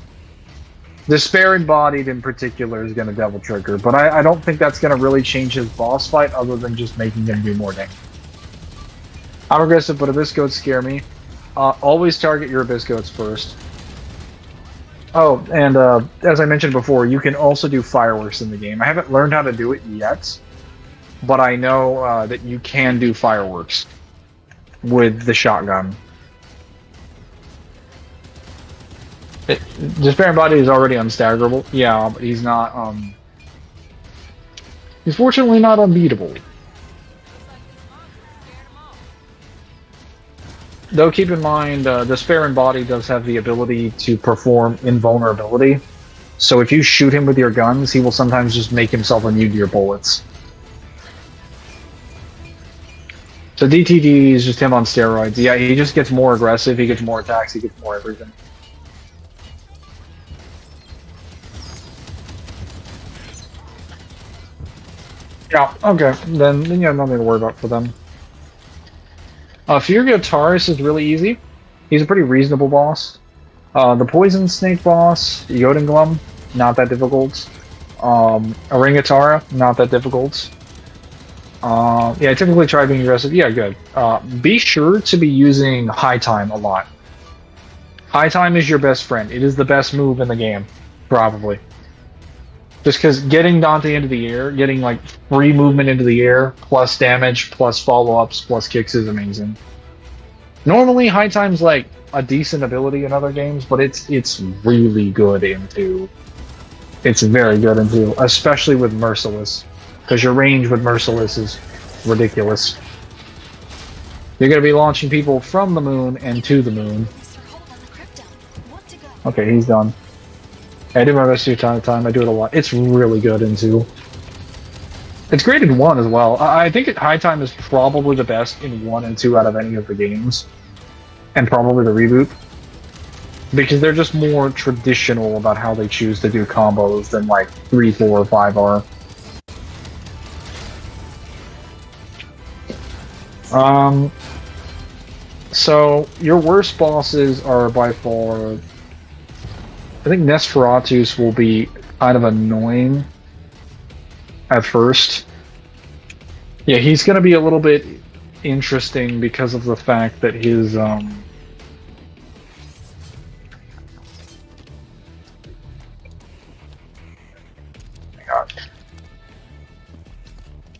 The Spare Embodied in particular is going to Devil Trigger, but I don't think that's going to really change his boss fight other than just making him do more damage. I'm aggressive, but Abyss Goats scare me. Always target your Abyss Goats first. Oh, and as I mentioned before, you can also do fireworks in the game. I haven't learned how to do it yet, but I know that you can do fireworks with the shotgun. Despair Body is already unstaggerable. Yeah, but he's not, he's fortunately not unbeatable. Though keep in mind, Despair in Body does have the ability to perform invulnerability. So if you shoot him with your guns, he will sometimes just make himself immune to your bullets. So DTD is just him on steroids. Yeah, he just gets more aggressive, he gets more attacks, he gets more everything. Yeah, okay. Then you have nothing to worry about for them. Fury Taurus is really easy. He's a pretty reasonable boss. The Poison Snake boss, Yodenglum, not that difficult. Orangatara, not that difficult. Yeah, typically try being aggressive. Yeah, good. Be sure to be using High Time a lot. High Time is your best friend. It is the best move in the game, probably. Just because getting Dante into the air, getting like free movement into the air, plus damage, plus follow-ups, plus kicks is amazing. Normally, High Time's like a decent ability in other games, but it's really good in 2. It's very good in 2, especially with Merciless, because your range with Merciless is ridiculous. You're going to be launching people from the moon and to the moon. Okay, he's done. I do my best to do time to time. I do it a lot. It's really good in 2. It's great in 1 as well. I think High Time is probably the best in 1 and 2 out of any of the games. And probably the reboot. Because they're just more traditional about how they choose to do combos than like 3, 4, or 5 are. So, your worst bosses are by far... I think Nosferatus will be kind of annoying at first. Yeah, he's going to be a little bit interesting because of the fact that his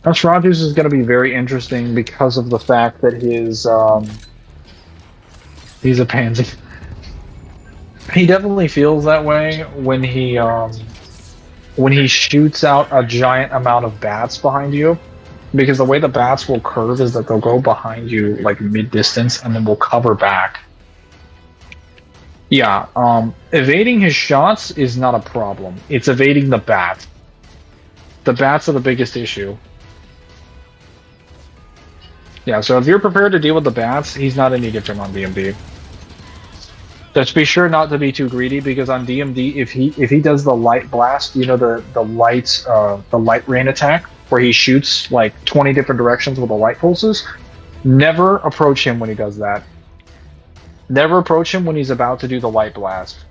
Nosferatus is going to be very interesting because of the fact that his he's a pansy. He definitely feels that way when he shoots out a giant amount of bats behind you, because the way the bats will curve is that they'll go behind you like mid-distance and then will cover back. Yeah, evading his shots is not a problem. It's evading the bat. The bats are the biggest issue. Yeah, so if you're prepared to deal with the bats, he's not any different on DMD. Just be sure not to be too greedy, because on DMD, if he does the light blast, you know, the light rain attack, where he shoots like 20 different directions with the light pulses, never approach him when he does that. Never approach him when he's about to do the light blast,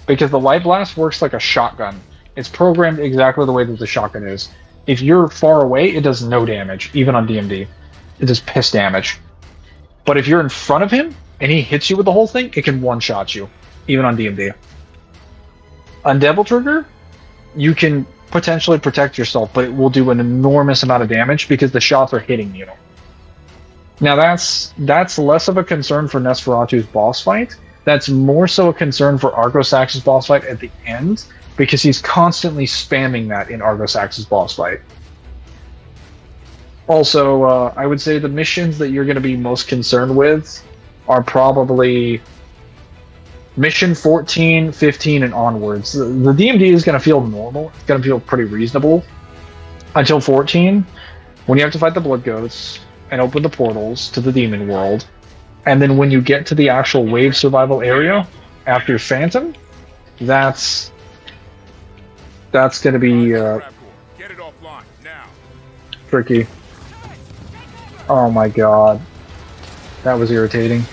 because the light blast works like a shotgun. It's programmed exactly the way that the shotgun is. If you're far away, it does no damage, even on DMD. It does piss damage. But if you're in front of him, and he hits you with the whole thing, it can one-shot you, even on DMD. On Devil Trigger, you can potentially protect yourself, but it will do an enormous amount of damage because the shots are hitting you. Now that's less of a concern for Nosferatu's boss fight. That's more so a concern for Argosax's boss fight at the end, because he's constantly spamming that in Argosax's boss fight. Also, I would say the missions that you're going to be most concerned with are probably Mission 14, 15, and onwards. The DMD is going to feel normal. It's going to feel pretty reasonable until 14, when you have to fight the Blood Goats and open the portals to the Demon World. And then when you get to the actual wave survival area after Phantom, that's going to be Get it offline now. tricky. Oh my god. That was irritating.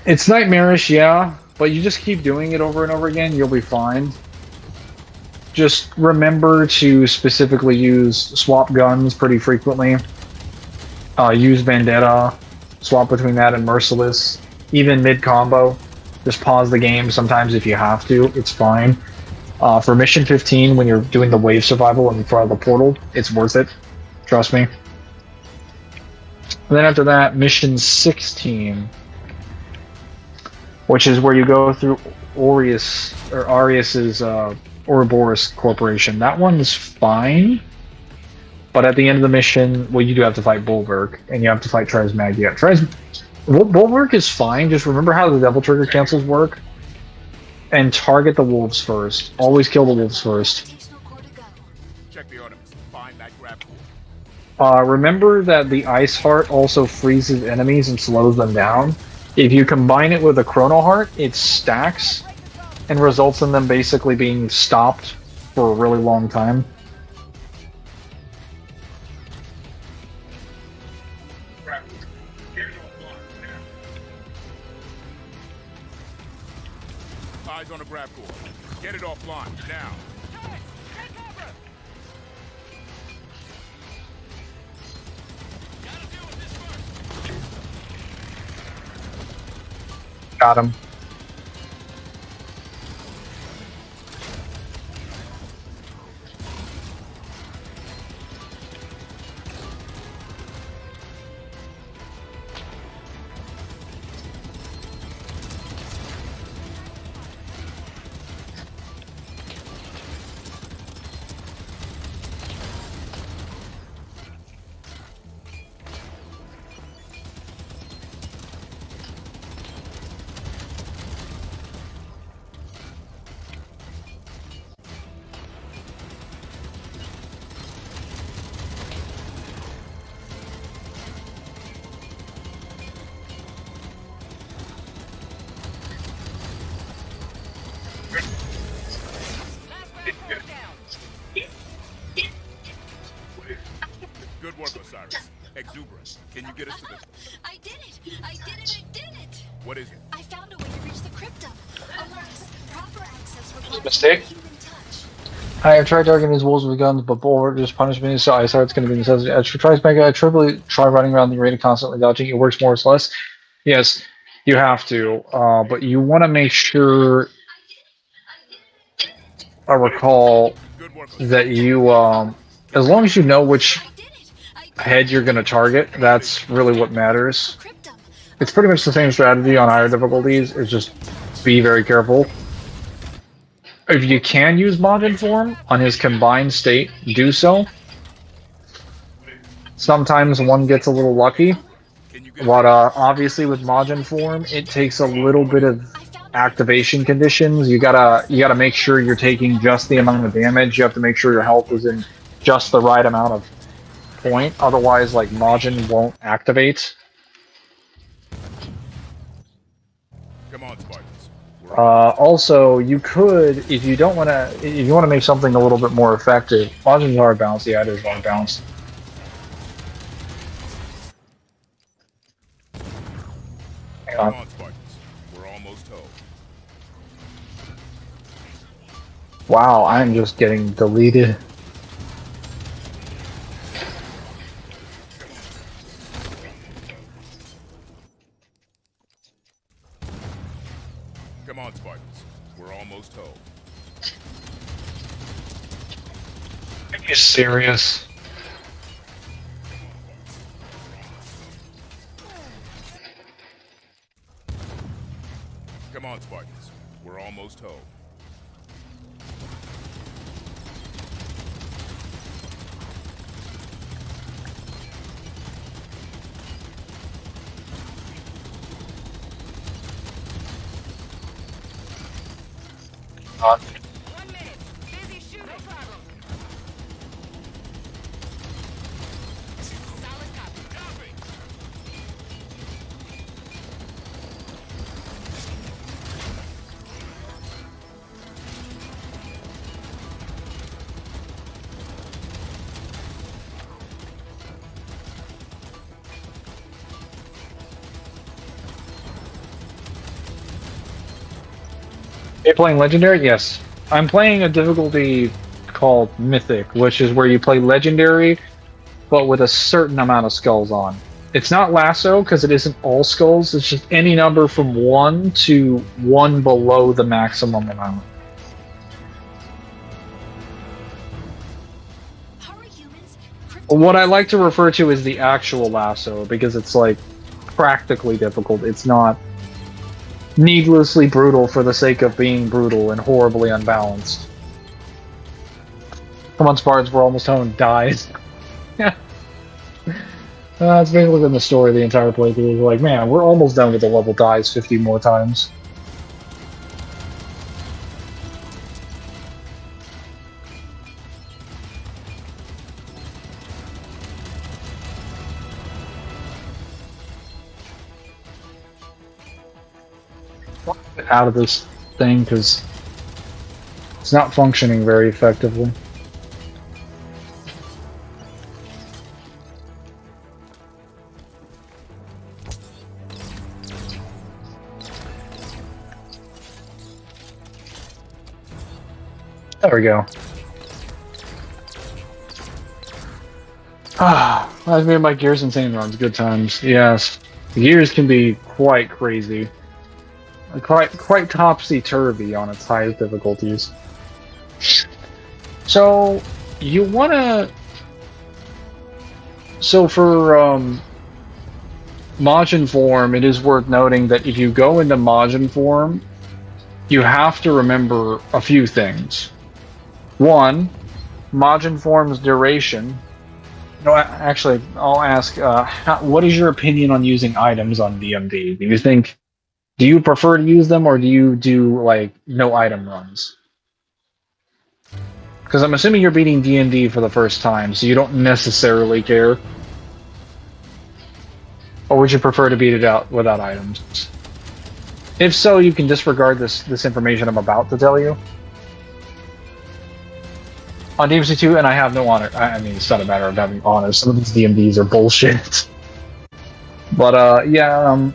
It's nightmarish, yeah, but you just keep doing it over and over again, you'll be fine. Just remember to specifically use swap guns pretty frequently. Use Vendetta, swap between that and Merciless. Even mid-combo, just pause the game sometimes if you have to, it's fine. For Mission 15, when you're doing the wave survival in front of the portal, it's worth it. Trust me. And then after that, Mission 16, which is where you go through Arius's Ouroboros Corporation. That one's fine, but at the end of the mission, well, you do have to fight Bulwark, and you have to fight Transmagia. Bulwark is fine, just remember how the Devil Trigger cancels work, and target the wolves first. Always kill the wolves first. Check the ornaments. Find that grab core. Remember that the Ice Heart also freezes enemies and slows them down. If you combine it with a Chrono Heart, it stacks and results in them basically being stopped for a really long time. Eyes on a grab core. Get it offline now. Got him. Good work, Osiris. Exuberant. Can you get us to the... I did it! I did it! I did it! What is it? I found a way to reach the cryptum. Alas, proper access requires Mistake? human touch. I have tried targeting his wolves with guns, but Bulwark just punished me, so I thought it's going to be necessary. I try running around the arena constantly dodging. It works more or less. Yes, you have to, but you want to make sure I recall that you, as long as you know which head you're going to target, that's really what matters. It's pretty much the same strategy on higher difficulties, it's just be very careful. If you can use Majin form on his combined state, do so. Sometimes one gets a little lucky, but obviously with Majin form, it takes a little bit of activation conditions. You gotta make sure you're taking just the amount of damage. You have to make sure your health is in just the right amount of point. Otherwise, like, Majin won't activate. Come on, Spartans. Also, you could, if you want to make something a little bit more effective, Majin's hard bounce. Yeah, it is hard bounce. Hang on. Come on, Spartans. We're almost home. Wow, I'm just getting deleted. Come on, Spartans. We're almost home. Are you serious? Come on, Spartans. We're almost home. on. Are you playing Legendary? Yes. I'm playing a difficulty called Mythic, which is where you play Legendary, but with a certain amount of skulls on. It's not Lasso, because it isn't all skulls, it's just any number from 1 to 1 below the maximum amount. What I like to refer to as the actual Lasso, because it's like practically difficult. It's not needlessly brutal for the sake of being brutal and horribly unbalanced. Come on, Spartans, we're almost home. Dies. That's basically been the story of the entire playthrough. We're like, man, we're almost done with the level. Dies 50 more times. Out of this thing because it's not functioning very effectively. There we go. I've made my Gears Insane runs. Good times. Yes. Gears can be quite crazy. Quite topsy-turvy on its highest difficulties. So, you wanna... So for, Majin form, it is worth noting that if you go into Majin form, you have to remember a few things. One, Majin form's duration. No, actually, I'll ask, what is your opinion on using items on DMD? Do you prefer to use them, or do you do, like, no item runs? Because I'm assuming you're beating DMD for the first time, so you don't necessarily care. Or would you prefer to beat it out without items? If so, you can disregard this information I'm about to tell you. On DMC 2, and I have no honor. I mean, it's not a matter of having honor. Some of these DMDs are bullshit. But, yeah,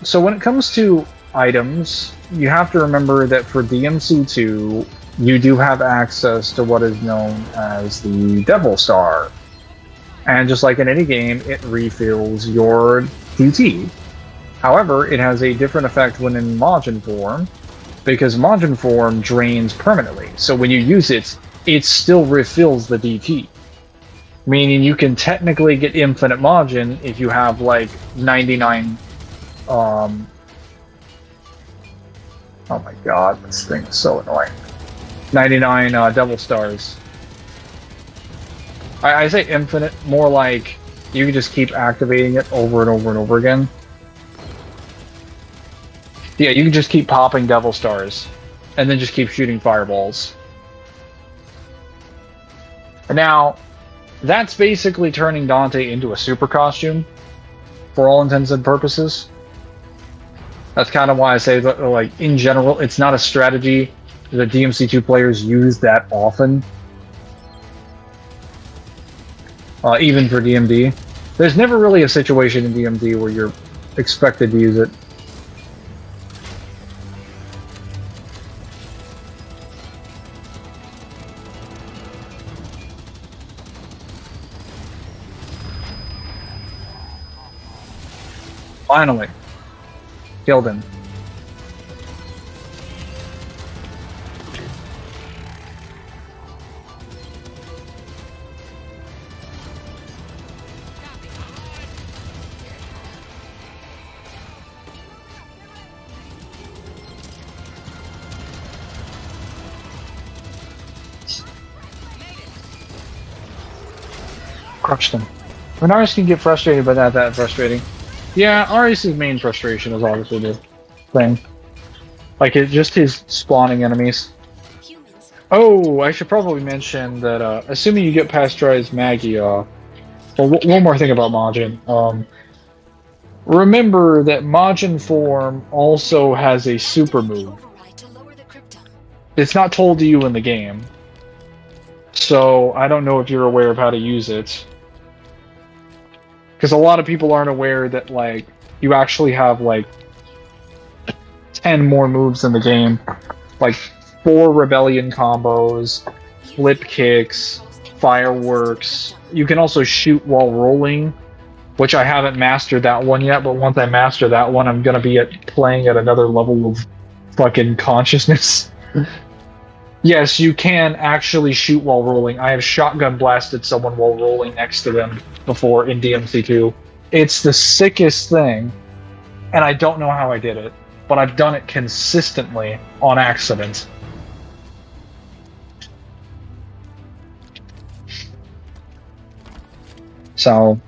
so when it comes to items, you have to remember that for DMC2, you do have access to what is known as the Devil Star. And just like in any game, it refills your DT. However, it has a different effect when in Majin form, because Majin form drains permanently. So when you use it, it still refills the DT. Meaning you can technically get infinite Majin if you have like 99 oh my god, this thing is so annoying. 99 Devil Stars. I say infinite, more like you can just keep activating it over and over and over again. Yeah, you can just keep popping Devil Stars, and then just keep shooting fireballs. And now, that's basically turning Dante into a super costume, for all intents and purposes. That's kind of why I say that, like, in general, it's not a strategy that DMC2 players use that often. Even for DMD. There's never really a situation in DMD where you're expected to use it. Finally. Killed him. Crushed him. Renaris can get frustrated, but not that frustrating. Yeah, Arius' main frustration is obviously the thing. Like, it's just his spawning enemies. Oh, I should probably mention that assuming you get pasteurized Maggie, well, one more thing about Majin. Remember that Majin form also has a super move. It's not told to you in the game, so I don't know if you're aware of how to use it. Because a lot of people aren't aware that like you actually have like 10 more moves in the game, like 4 rebellion combos, flip kicks, fireworks. You can also shoot while rolling, which I haven't mastered that one yet, but once I master that one, I'm gonna be playing at another level of fucking consciousness. Yes, you can actually shoot while rolling. I have shotgun blasted someone while rolling next to them before in DMC2. It's the sickest thing, and I don't know how I did it, but I've done it consistently on accident. So,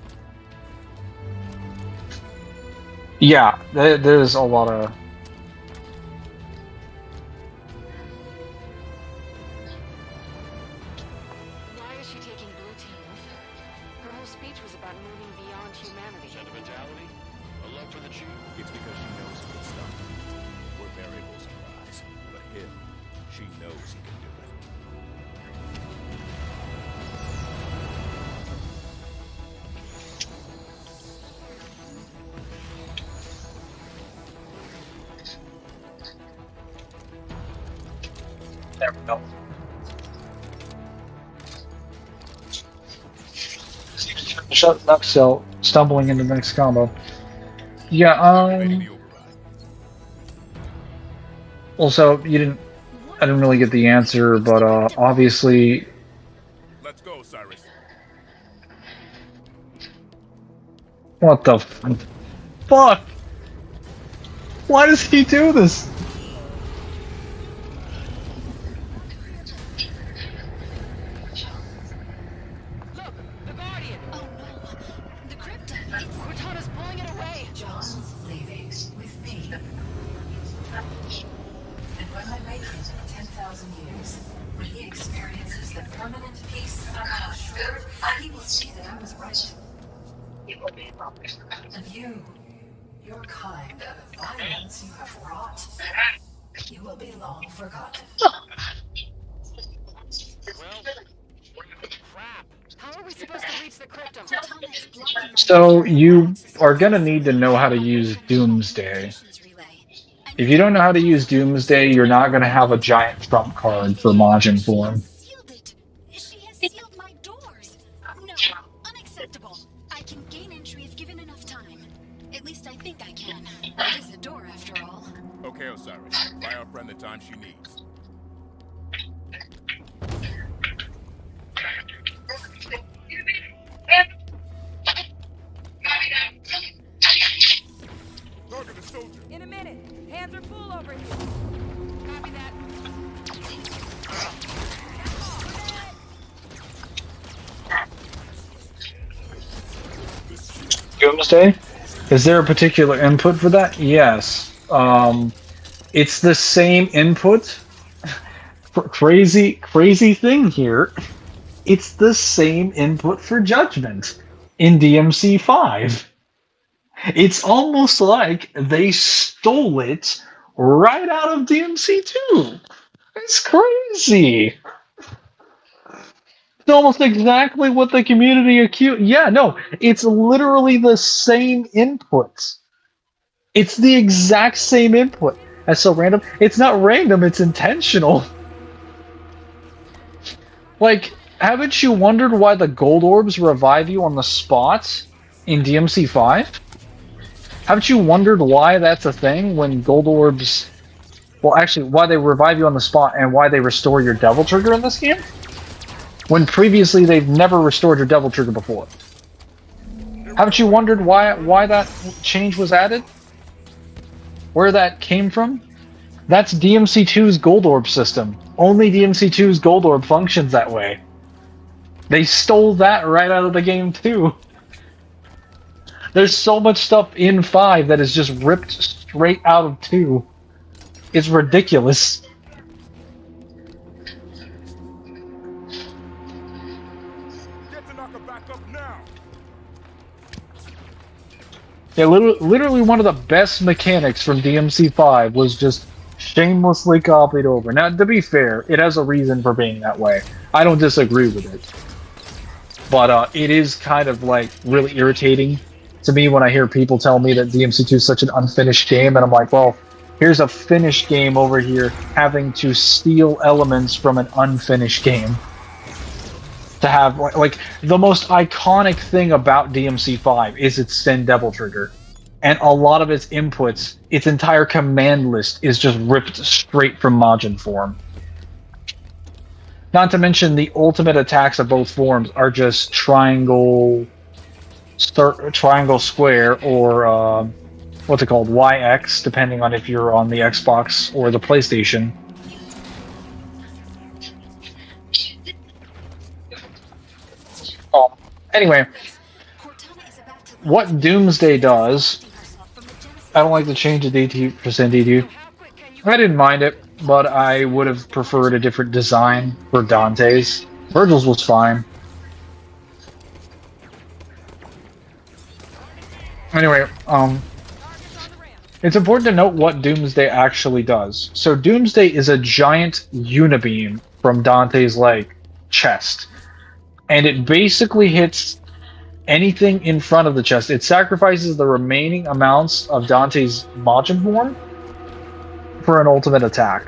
yeah, there's a lot of... Why is she taking blue team? Her whole speech was about moving beyond humanity. Sentimentality? A love for the chief? It's because she knows he can stop it. We're variables in her eyes, but him, she knows he can do it. There we go. Shut up, cell, stumbling into the next combo. Yeah, also, I didn't really get the answer, but obviously... Let's go, Cyrus. What the fuck? Why does he do this? Look, the Guardian! Oh no, the crypto! Cortana's pulling it away! John's leaving with me. And when I make it 10,000 years, when he experiences the permanent peace I'm assured, he will see that I was right. And your kind of violence you have wrought, you will be long forgotten. How are we supposed to reach the cryptum? So you are gonna need to know how to use Doomsday. If you don't know how to use Doomsday, you're not gonna have a giant trump card for Majin form. She has sealed my doors. No, unacceptable. I can gain entry if given enough time. At least I think I can. It is a door after all. Okay, Osiris. Buy our friend the time she needs. Target the soldier. In a minute. Hands are full over here. Copy that. Doomsday? Is there a particular input for that? Yes. It's the same input. Crazy thing here. It's the same input for Judgment in DMC 5. It's almost like they stole it right out of DMC 2. It's crazy. It's almost exactly what the community accused. Yeah, no, it's literally the same input. It's the exact same input. That's so random. It's not random, it's intentional. Like, haven't you wondered why the gold orbs revive you on the spot in DMC 5? Haven't you wondered why that's a thing when gold orbs... Well, actually, why they revive you on the spot and why they restore your devil trigger in this game? When previously they've never restored your devil trigger before. Haven't you wondered why that change was added? Where that came from? That's DMC2's gold orb system. Only DMC2's gold orb functions that way. They stole that right out of the game too. There's so much stuff in 5 that is just ripped straight out of 2. It's ridiculous. Yeah, literally one of the best mechanics from DMC5 was just shamelessly copied over. Now, to be fair, it has a reason for being that way. I don't disagree with it. But it is kind of like really irritating to me when I hear people tell me that DMC2 is such an unfinished game, and I'm like, well, here's a finished game over here having to steal elements from an unfinished game. To have like the most iconic thing about DMC5 is its Send Devil trigger, and a lot of its inputs, its entire command list is just ripped straight from Majin form. Not to mention the ultimate attacks of both forms are just triangle, square, or what's it called, YX, depending on if you're on the Xbox or the PlayStation. Anyway, what Doomsday does, I don't like to change the DT percent DT. I didn't mind it, but I would have preferred a different design for Dante's. Virgil's was fine. Anyway, it's important to note what Doomsday actually does. So Doomsday is a giant unibeam from Dante's chest. And it basically hits anything in front of the chest. It sacrifices the remaining amounts of Dante's Majin form for an ultimate attack.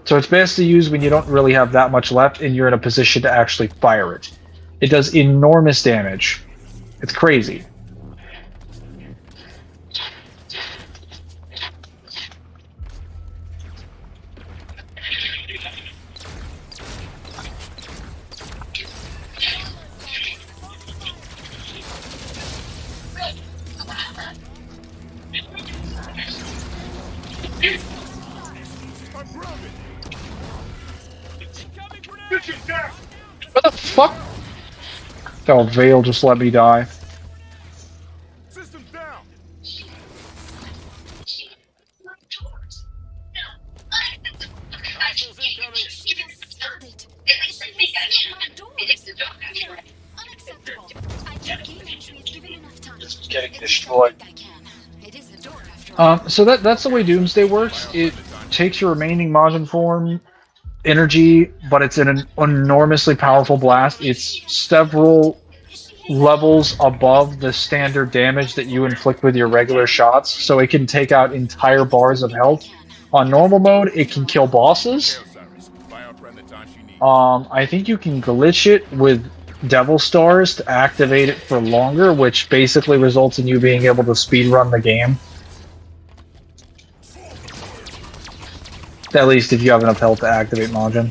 So it's best to use when you don't really have that much left and you're in a position to actually fire it. It does enormous damage. It's crazy. What the fuck? Oh, Vale just let me die. Systems down. Just getting destroyed. So that's the way Doomsday works. It takes your remaining Majin form energy, but it's an enormously powerful blast. It's several levels above the standard damage that you inflict with your regular shots, so it can take out entire bars of health. On normal mode, it can kill bosses. I think you can glitch it with Devil Stars to activate it for longer, which basically results in you being able to speedrun the game. At least if you have enough health to activate Majin.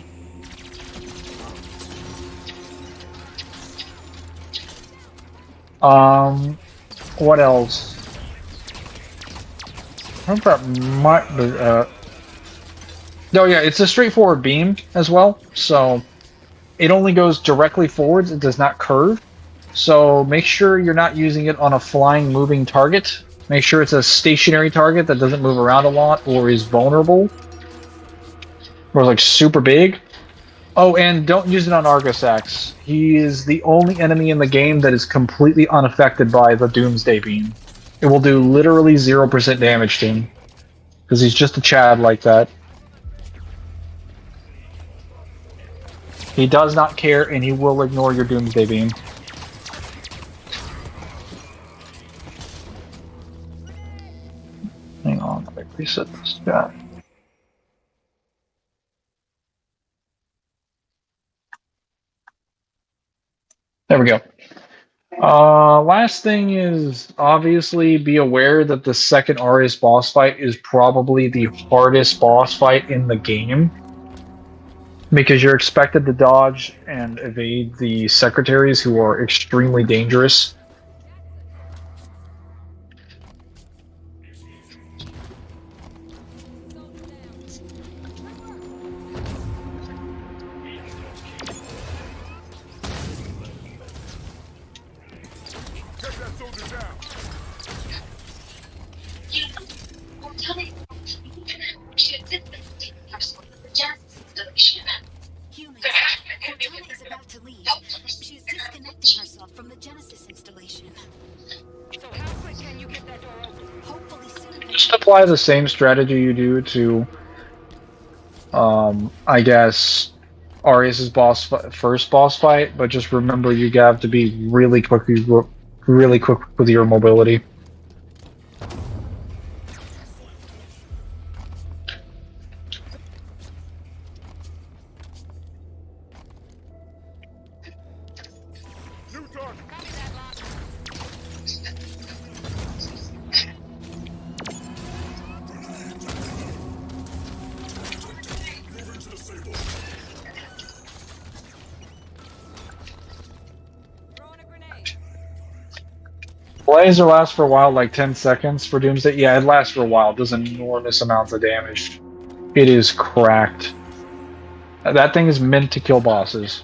What else? Oh yeah, it's a straightforward beam as well, so it only goes directly forwards, it does not curve. So make sure you're not using it on a flying, moving target. Make sure it's a stationary target that doesn't move around a lot or is vulnerable. Or super big. Oh, and don't use it on Argosax. He is the only enemy in the game that is completely unaffected by the Doomsday Beam. It will do literally 0% damage to him. Because he's just a Chad like that. He does not care, and he will ignore your Doomsday Beam. Hang on, let me reset this guy. There we go. Last thing is obviously be aware that the second Arius boss fight is probably the hardest boss fight in the game. Because you're expected to dodge and evade the secretaries who are extremely dangerous. Humans, Cortana is about to leave. She is disconnecting herself from the Genesis installation. apply the same strategy you do to, I guess, Arius's first boss fight, but just remember you have to be really quick with your mobility. Laser lasts for a while, like 10 seconds for Doomsday. Yeah, it lasts for a while. It does enormous amounts of damage. It is cracked. That thing is meant to kill bosses.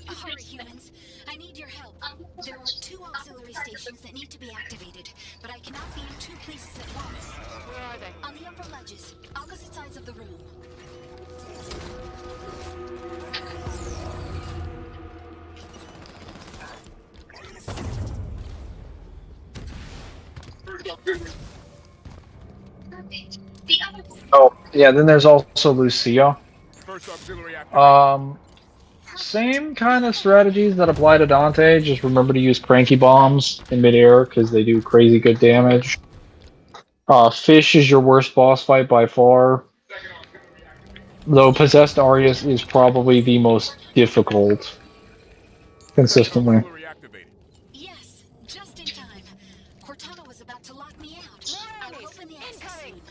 Hurry, humans. I need your help. There are 2 auxiliary stations that need to be activated, but I cannot be in 2 places at once. Where are they? On the upper ledges, opposite sides of the room. Oh, yeah, then there's also Lucia. Same kind of strategies that apply to Dante, just remember to use cranky bombs in midair because they do crazy good damage. Fish is your worst boss fight by far. Though Possessed Arius is probably the most difficult consistently. Yes, just in time. Cortana was about to lock me out. I'll open the access soon.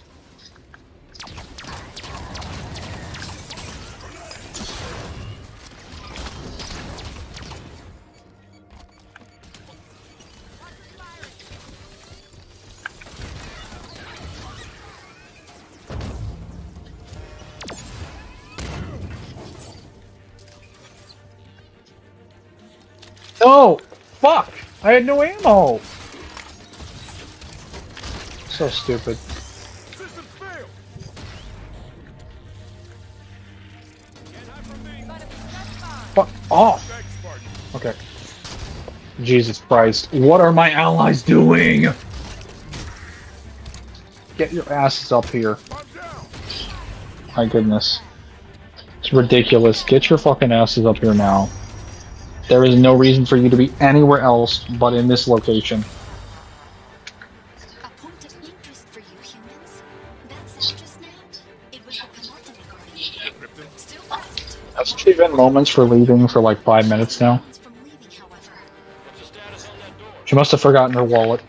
Oh, fuck! I had no ammo! So stupid. Fuck off! Okay. Jesus Christ. What are my allies doing? Get your asses up here. My goodness. It's ridiculous. Get your fucking asses up here now. There is no reason for you to be anywhere else but in this location. A point of interest for you humans. That sound just now. It was the penultimate guardian. Still present. Has she been moments for leaving for like 5 minutes now? She must have forgotten her wallet.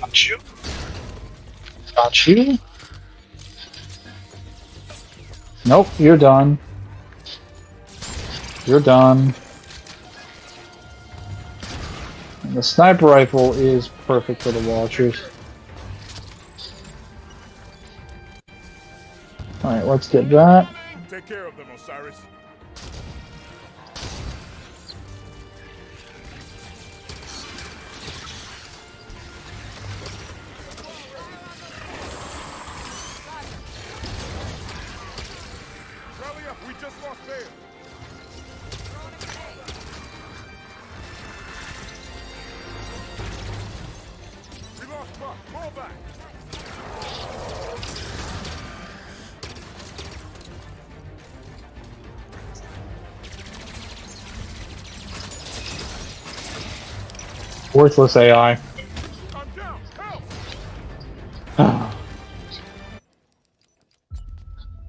Got you. Got you. Nope, you're done. You're done. And the sniper rifle is perfect for the Watchers. Alright, let's get that. Take care of them, Osiris. Rally up, we just lost there. We lost Buck. Fall back. Worthless AI.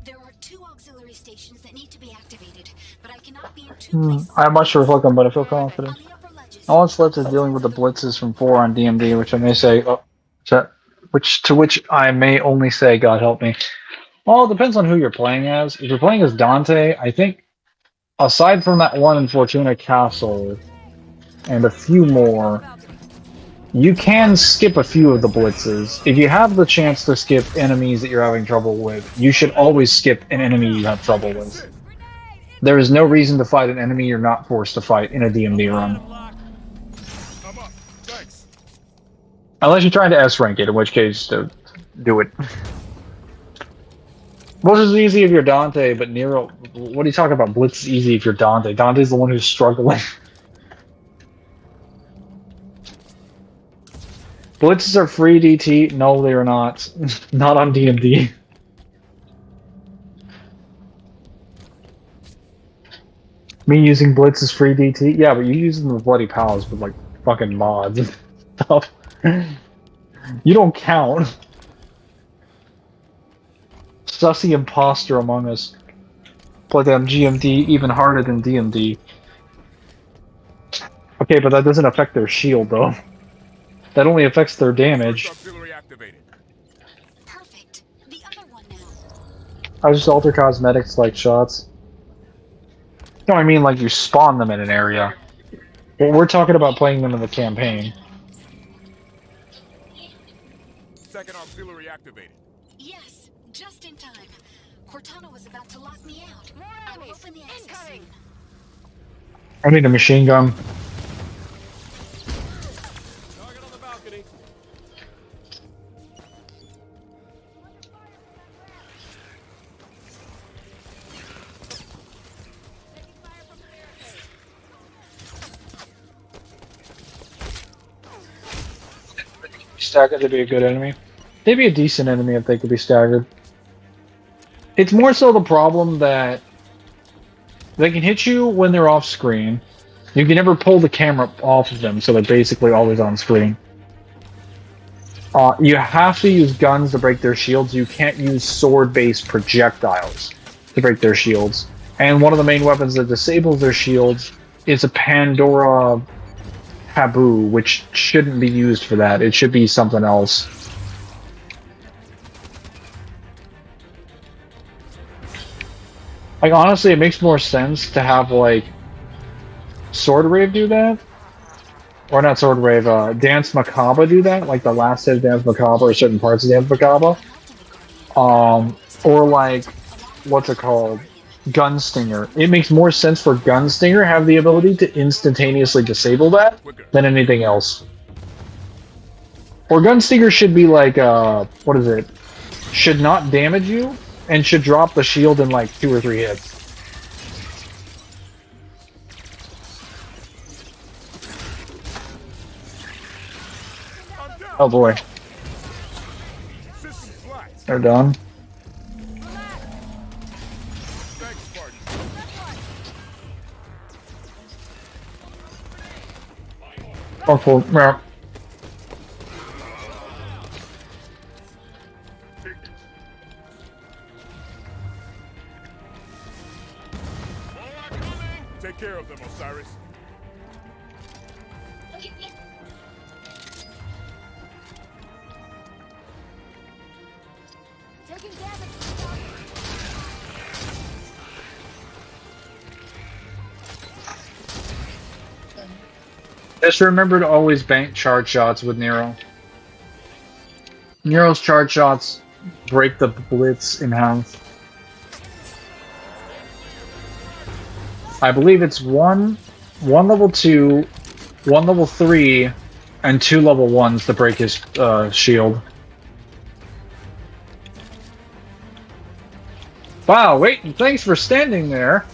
There are 2 auxiliary stations that need to be activated, but I cannot be in 2 places. I'm not sure if looking, but I feel confident. All that's left is dealing with the blitzes from 4 on DMD, which I may say, to which I may only say, God help me. Well, it depends on who you're playing as. If you're playing as Dante, I think aside from that one in Fortuna Castle and a few more, you can skip a few of the blitzes. If you have the chance to skip enemies that you're having trouble with, you should always skip an enemy you have trouble with. There is no reason to fight an enemy you're not forced to fight in a DMD run. Unless you're trying to S-rank it, in which case, do it. Blitz is easy if you're Dante, but Nero... What are you talking about? Blitz is easy if you're Dante. Dante's the one who's struggling. Blitzes are free DT? No, they are not. Not on DMD. Me using Blitz is free DT? Yeah, but you're using the bloody pals with, like, fucking mods and stuff. You don't count. Sussy imposter among us. Play them GMD even harder than DMD. Okay, but that doesn't affect their shield, though. That only affects their damage. Perfect. The other one now. I just alter cosmetics like shots. No, I mean like you spawn them in an area. But we're talking about playing them in the campaign. Second auxiliary activated. Yes, just in time. Cortana was about to lock me out. I'll open the access soon. I need a machine gun. Target on the balcony. Staggered to be a good enemy. They'd be a decent enemy if they could be staggered. It's more so the problem that they can hit you when they're off screen. You can never pull the camera off of them, so they're basically always on screen. You have to use guns to break their shields. You can't use sword-based projectiles to break their shields. And one of the main weapons that disables their shields is a Pandora taboo, which shouldn't be used for that. It should be something else. Like, honestly, it makes more sense to have, like, Sword Rave do that. Or not Sword Rave, Dance Macabre do that, like the last hit of Dance Macabre or certain parts of Dance Macabre. Or like, what's it called? Gunstinger. It makes more sense for Gunstinger have the ability to instantaneously disable that than anything else. Or Gunstinger should be like, what is it? Should not damage you, and should drop the shield in like 2 or 3 hits. Oh boy. They're done. Oh, cool. Yeah. Take care of them, Osiris. Taking damage. Just remember to always bank charge shots with Nero. Nero's charge shots break the blitz in half. I believe it's one level 2, 1 level 3, and 2 level 1s to break his shield. Wow, wait, thanks for standing there.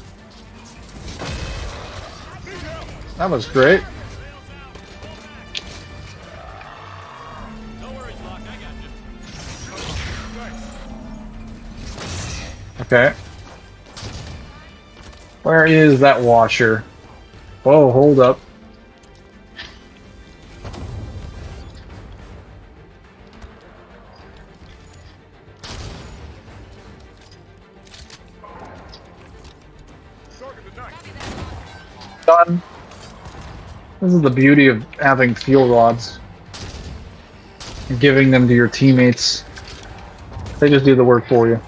That was great. Okay. Where is that washer? Oh, hold up. Done. This is the beauty of having fuel rods and giving them to your teammates. They just do the work for you.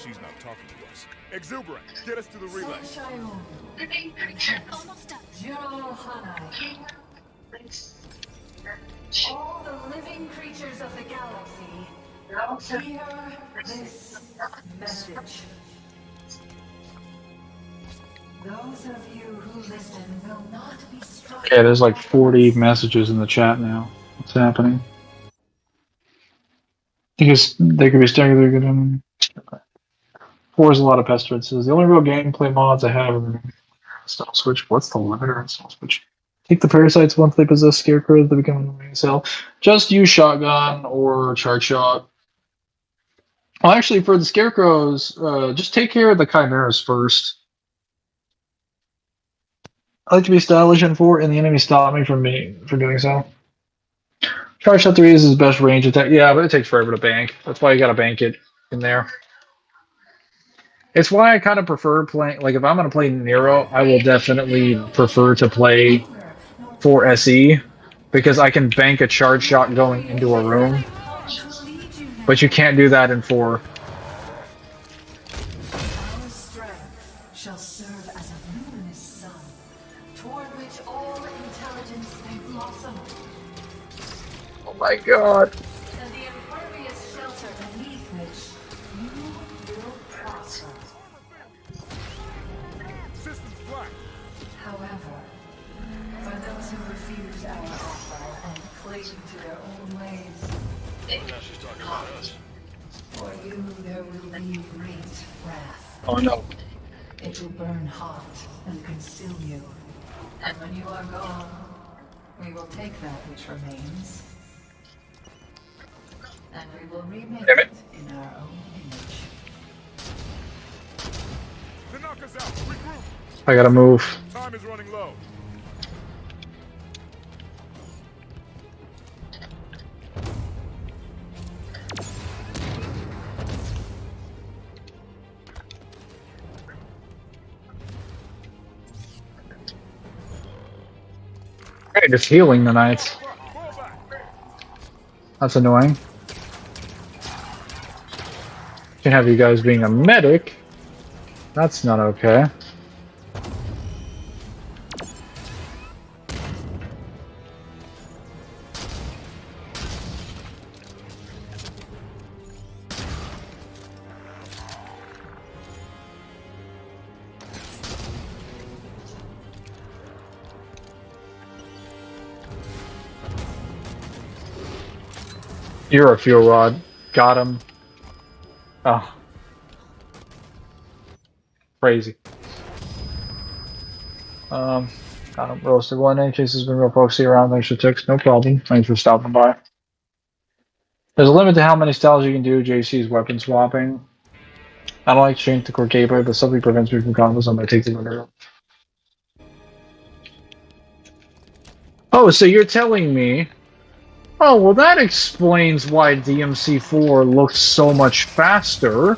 she's not talking to us. Exuberant, get us to the relay. Almost done. All the living creatures of the galaxy, hear this message. Those of you who listen will not be struck. Okay, there's like 40 messages in the chat now. What's happening? Because they could be staring there. Okay. 4 is a lot of pestilences. The only real gameplay mods I have are install switch. What's the limiter install switch? Take the parasites once they possess scarecrows, they become an main cell. Just use shotgun or charge shot. Well, actually, for the scarecrows, just take care of the chimeras first. I like to be stylish and for, and the enemy stop me from doing so. Charge shot 3 is his best range attack. Yeah, but it takes forever to bank. That's why you gotta bank it in there. It's why I kind of prefer playing. Like, if I'm gonna play Nero, I will definitely prefer to play 4 SE because I can bank a charge shot going into a room. But you can't do that in 4. Our strength shall serve as a luminous sun, toward which all intelligence may blossom. Oh my god. And the impervious shelter beneath which you will prosper. Systems black. However, for those who refuse our offer and cling to their own ways, Now she's talking about us. for you there will be great wrath. Oh no. It will burn hot and consume you. And when you are gone, we will take that which remains, and we will remake it in our own image. To knock us out, regroup. I gotta move. Time is running low. Okay, just healing tonight. That's annoying. Can have you guys being a medic. That's not okay. You're a fuel rod. Got him. Oh. Crazy. Got him. Roasted one. In case has been real folksy around. Thanks for ticks. No problem. Thanks for stopping by. There's a limit to how many styles you can do. JC's weapon swapping. I don't like to change the core gameplay, but something prevents me from combos. I'm going to take the limit. Oh, so you're telling me... Oh, well that explains why DMC4 looks so much faster.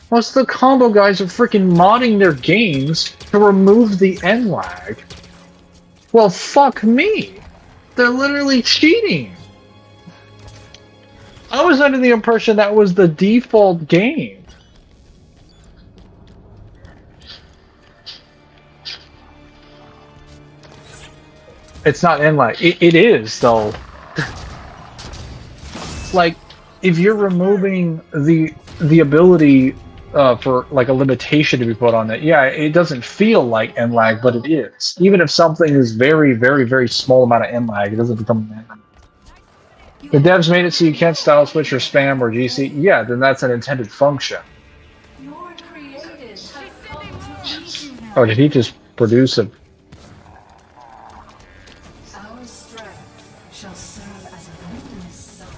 Plus the combo guys are freaking modding their games to remove the end lag. Well, fuck me. They're literally cheating. I was under the impression that was the default game. It's not end lag. It is, though. Like, if you're removing the ability for like a limitation to be put on it, yeah, it doesn't feel like end lag, but it is. Even if something is very, very, very small amount of end lag, it doesn't become end lag. The devs made it so you can't style switch or spam or GC. Yeah, then that's an intended function. Oh, did he just produce a... Our strength shall serve as a luminous sun,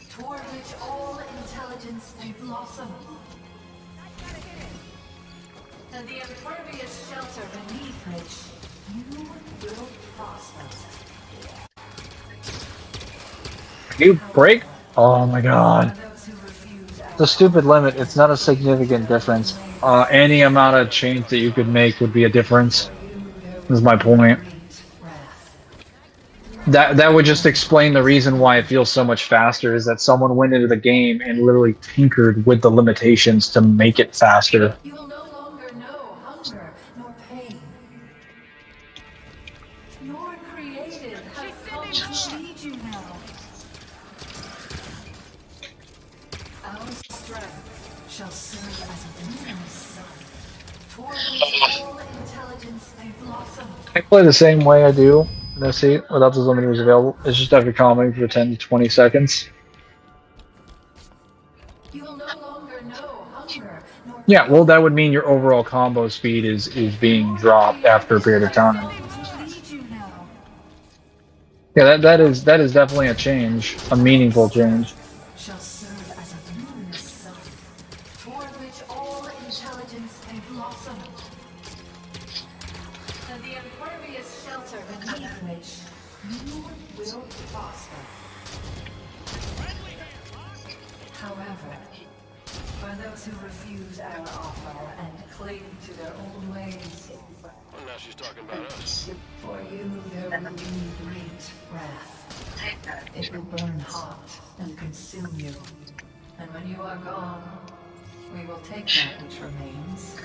toward which all intelligence may blossom. And the impervious shelter beneath which you will prosper. You break? Oh my god. The stupid limit, it's not a significant difference. Any amount of change that you could make would be a difference. This is my point. That would just explain the reason why it feels so much faster, is that someone went into the game and literally tinkered with the limitations to make it faster. You will no longer know hunger nor pain. Your creative has come to lead you now. Our strength shall serve as a luminous sun, toward which all intelligence may blossom. I play the same way I do in this seat without those limiters available. It's just after calming for 10 to 20 seconds. You will no longer know hunger nor Yeah, well, that would mean your overall combo speed is being dropped after a period of time. lead you now. Yeah, that is definitely a change, a meaningful change. Shall serve as a luminous sun, toward which all intelligence may blossom. And the impervious shelter beneath which you will prosper. However, for those who refuse our offer and cling to their old ways, Well, now she's talking about us. for you there will be great wrath. It will burn hot and consume you. And when you are gone, we will take that which remains,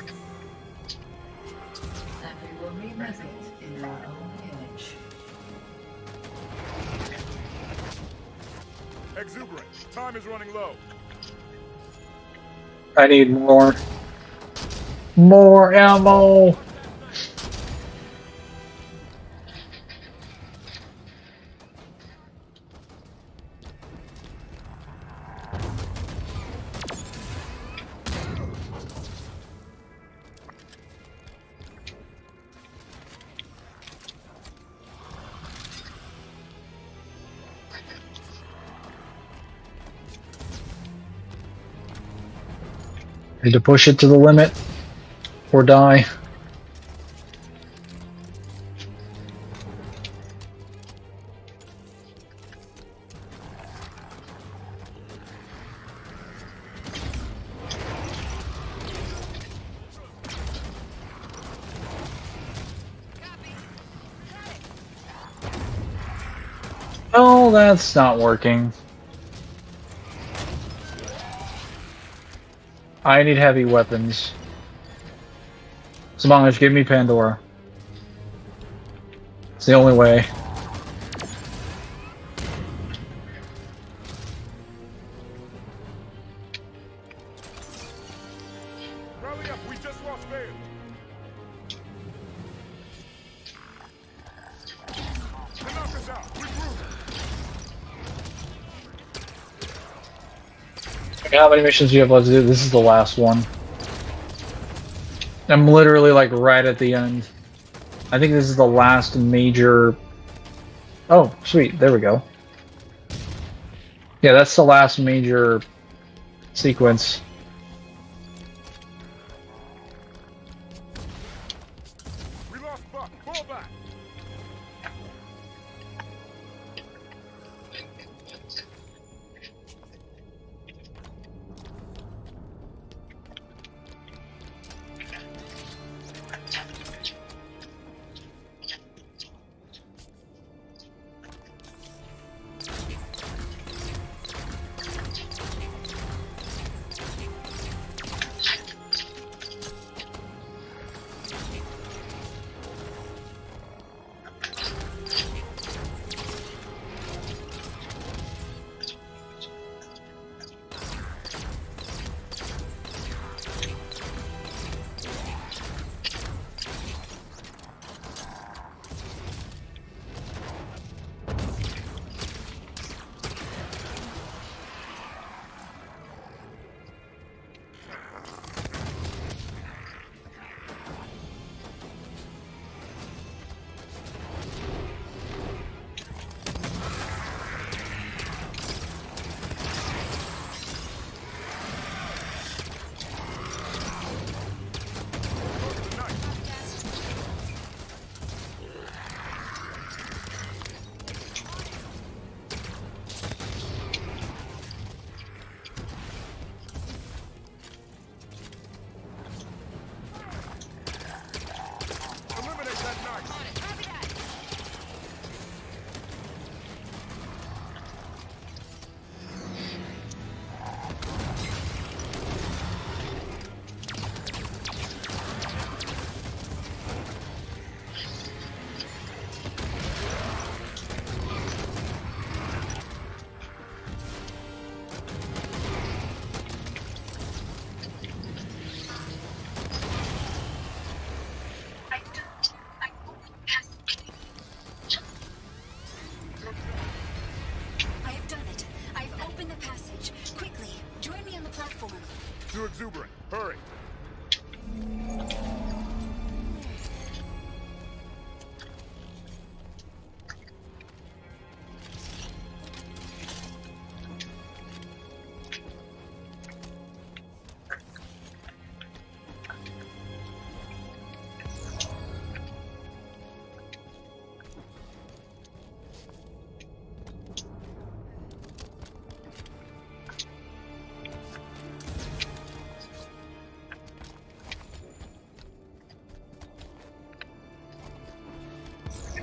and we will remake it in our own image. Exuberant. Time is running low. I need more ammo. Need to push it to the limit or die. Oh, that's not working. I need heavy weapons. Samaj, give me Pandora. It's the only way. Rally up, we just lost Vale. They knocked us out. Regroup. Okay, how many missions do you have left to do? This is the last one. I'm literally like right at the end. I think this is the last major... Oh, sweet. There we go. Yeah, that's the last major sequence. We lost Buck. Fall back.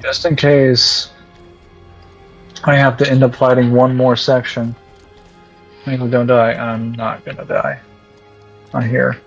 Just in case I have to end up fighting one more section. Maybe don't die. I'm not gonna die. I'm here.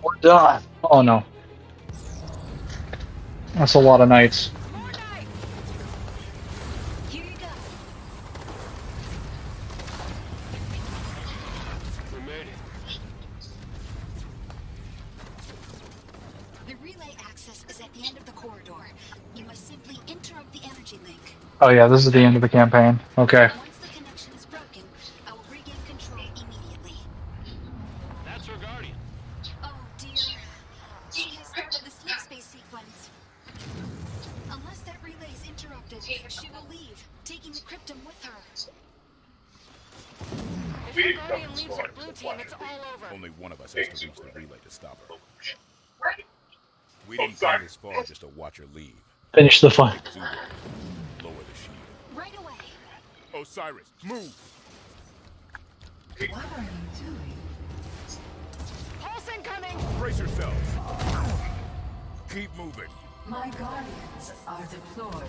We're done. Oh no. That's a lot of knights. Here you go. We made it. The relay access is at the end of the corridor. You must simply interrupt the energy link. Oh yeah, this is the end of the campaign. Okay. Once the connection is broken, I will regain control immediately. That's her guardian. Oh dear. She has started the sleep space sequence. Unless that relay is interrupted, she will leave, taking the cryptum with her. If the Guardian leaves with blue team, it's all over. Only one of us has to reach the relay to stop her. We didn't come this far just to watch her leave. Finish the fight. Exuberant. Lower the shield. Right away. Osiris, move! What are you doing? Pulse incoming! Brace yourselves. Keep moving. My guardians are deployed.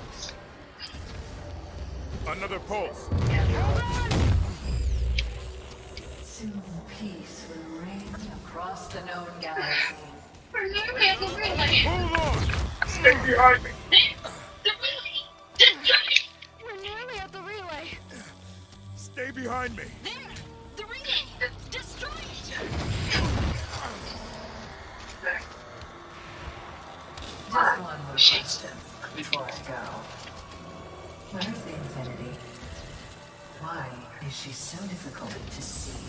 Another pulse. Soon peace will reign across the known galaxy. Hold on! Stay behind me. We're nearly at the relay. Stay behind me. There! The relay! Destroy it! Just one more question before I go. Where's the Infinity? Why is she so difficult to see?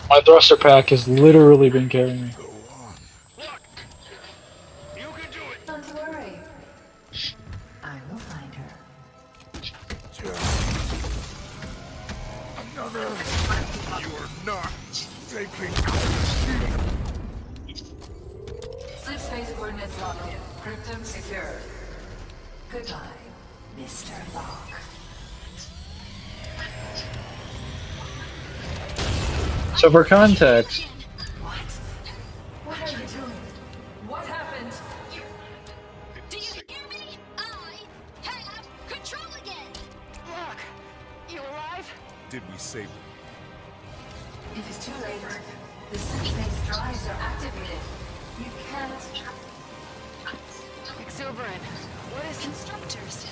My thruster pack has literally been carrying me. Don't worry. I will find her. Another. You are not taking Slip space coordinates locked in. Cryptum secured. Goodbye, Mr. Locke. So for context, What are you doing? What happened? Do you hear me? I have control again! Look, you alive? Did we save them? It is too late. The slip space drives are activated. You can't. Exuberant. What is Constructors.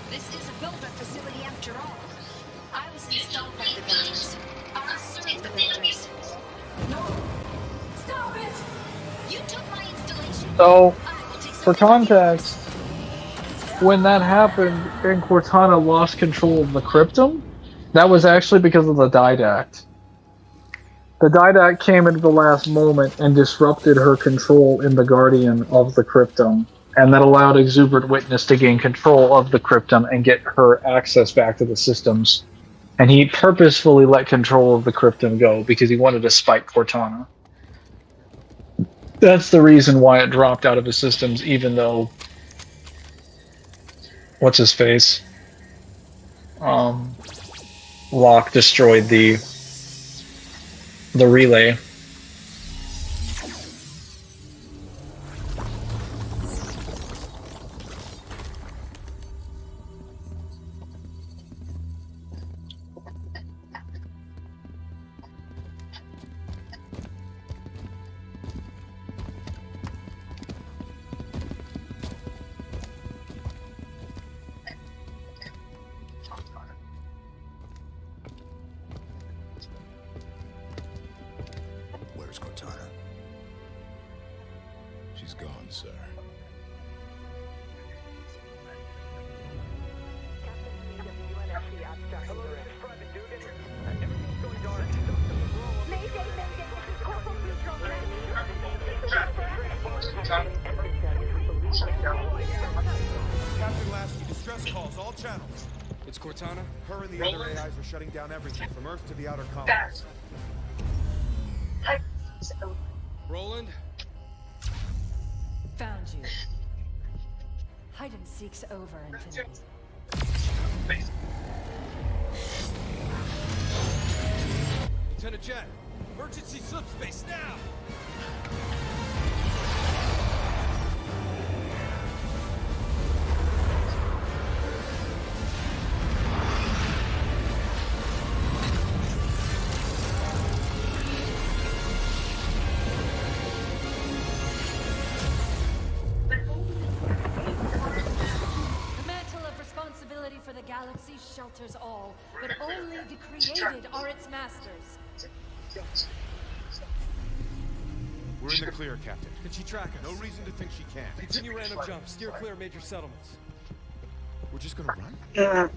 This is a builder facility after all. I was installed by the builders. I serve the builders. No! Stop it! You took my installation. so for context, when that happened and Cortana lost control of the cryptum, that was actually because of the didact. The didact came into the last moment and disrupted her control in the Guardian of the cryptum, and that allowed Exuberant Witness to gain control of the cryptum and get her access back to the systems. And he purposefully let control of the cryptum go because he wanted to spite Cortana. That's the reason why it dropped out of his systems, even though what's his face? Locke destroyed the relay. Where's Cortana? She's gone, sir. Captain Speed of the UNSC abstract. Hello, this is Private Dugan. Everything's going dark. all channels. It's Cortana. Her and the other AIs are shutting down everything from Earth to the outer colonies. Roland? Found you. Hide and seek's over, Infinity. Lieutenant Jet, emergency subspace now! For the galaxy shelters all, but only the created are its masters. We're in the clear, Captain. Can she track us? No reason to think she can't. Continue random jumps. Steer clear of major settlements. We're just gonna run?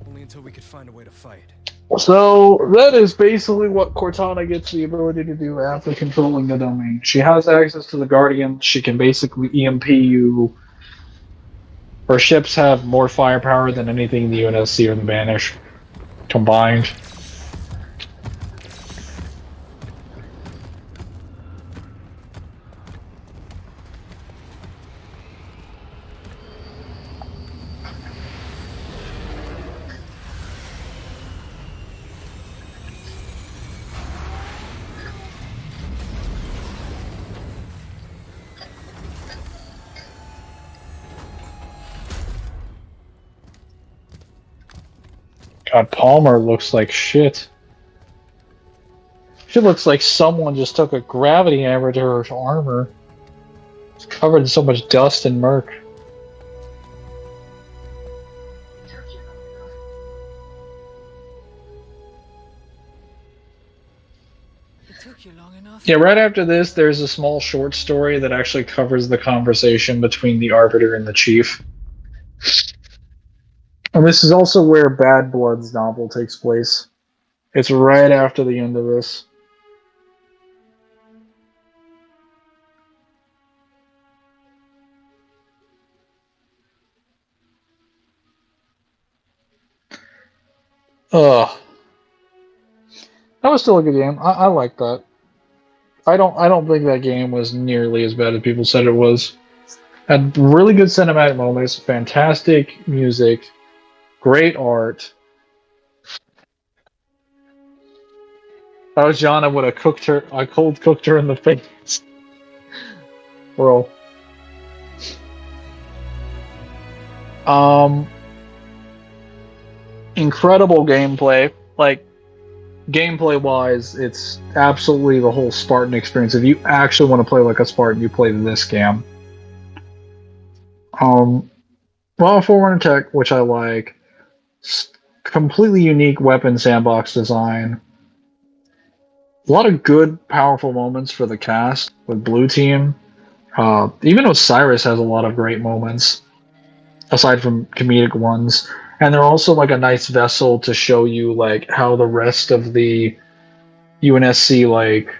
Only until we could find a way to fight. So that is basically what Cortana gets the ability to do after controlling the domain. She has access to the Guardian. She can basically EMP you. Her ships have more firepower than anything in the UNSC or the Banish combined. God, Palmer looks like shit. She looks like someone just took a gravity hammer to her armor. It's covered in so much dust and murk. It took you long enough. Yeah, right after this, there's a small short story that actually covers the conversation between the Arbiter and the Chief. And this is also where Bad Blood's novel takes place. It's right after the end of this. Ugh. That was still a good game. I like that. I don't think that game was nearly as bad as people said it was. Had really good cinematic moments, fantastic music, great art. If I was John, I would have cooked her. I cold cooked her in the face. Bro. Incredible gameplay. Like, gameplay wise, it's absolutely the whole Spartan experience. If you actually want to play like a Spartan, you play this game. Well, Forerunner tech, which I like. Completely unique weapon sandbox design. A lot of good, powerful moments for the cast with Blue Team. Even Osiris has a lot of great moments, aside from comedic ones. And they're also like a nice vessel to show you like how the rest of the UNSC, like,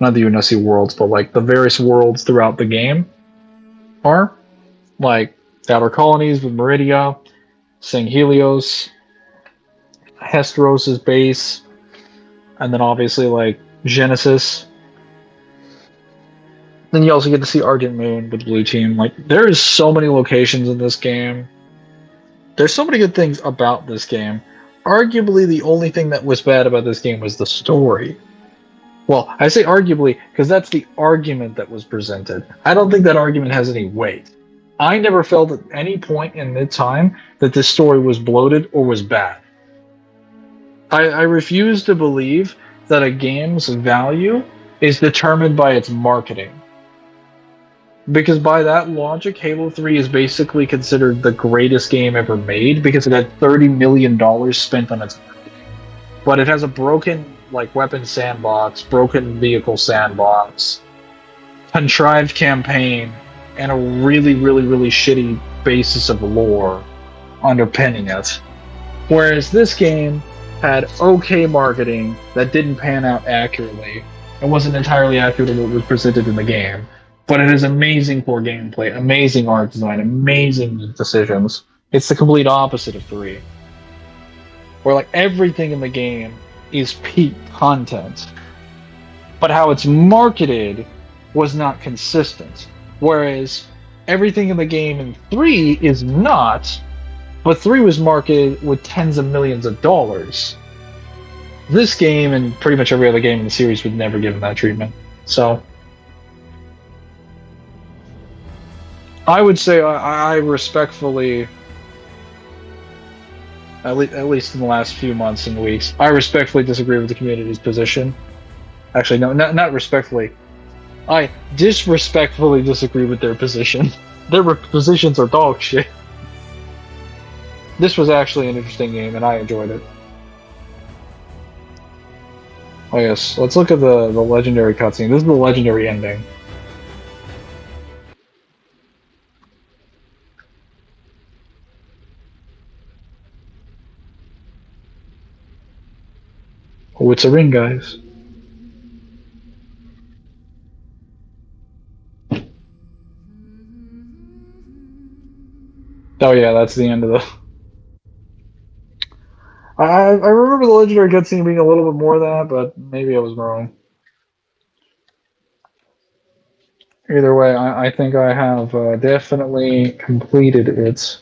not the UNSC worlds, but like the various worlds throughout the game are. Like the outer colonies with Meridia, St. Helios, Hesteros' base, and then obviously like Genesis. Then you also get to see Argent Moon with Blue Team. Like, there is so many locations in this game. There's so many good things about this game. Arguably, the only thing that was bad about this game was the story. Well, I say arguably because that's the argument that was presented. I don't think that argument has any weight. I never felt at any point in the time that this story was bloated or was bad. I refuse to believe that a game's value is determined by its marketing. Because by that logic, Halo 3 is basically considered the greatest game ever made because it had $30 million spent on its marketing. But it has a broken like weapon sandbox, broken vehicle sandbox, contrived campaign, and a really, really, really shitty basis of lore underpinning it. Whereas this game had okay marketing that didn't pan out accurately. It wasn't entirely accurate to what was presented in the game. But it is amazing core gameplay, amazing art design, amazing decisions. It's the complete opposite of 3. Where like everything in the game is peak content. But how it's marketed was not consistent. Whereas everything in the game in 3 is not, but 3 was marketed with tens of millions of dollars. This game and pretty much every other game in the series would never give them that treatment. So I would say I respectfully, at least in the last few months and weeks, I respectfully disagree with the community's position. Actually, no, not respectfully. I disrespectfully disagree with their position. Their positions are dog shit. This was actually an interesting game, and I enjoyed it. Oh yes, let's look at the legendary cutscene. This is the legendary ending. Oh, it's a ring, guys. Oh yeah, that's the end of the... I remember the legendary cutscene being a little bit more than that, but maybe I was wrong. Either way, I think I have definitely completed it.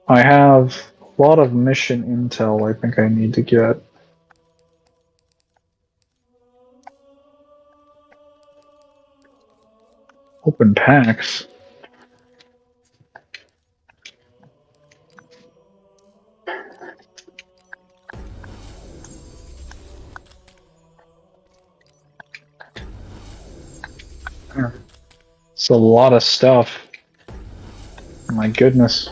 I have a lot of mission intel I think I need to get. Open packs. It's a lot of stuff. My goodness.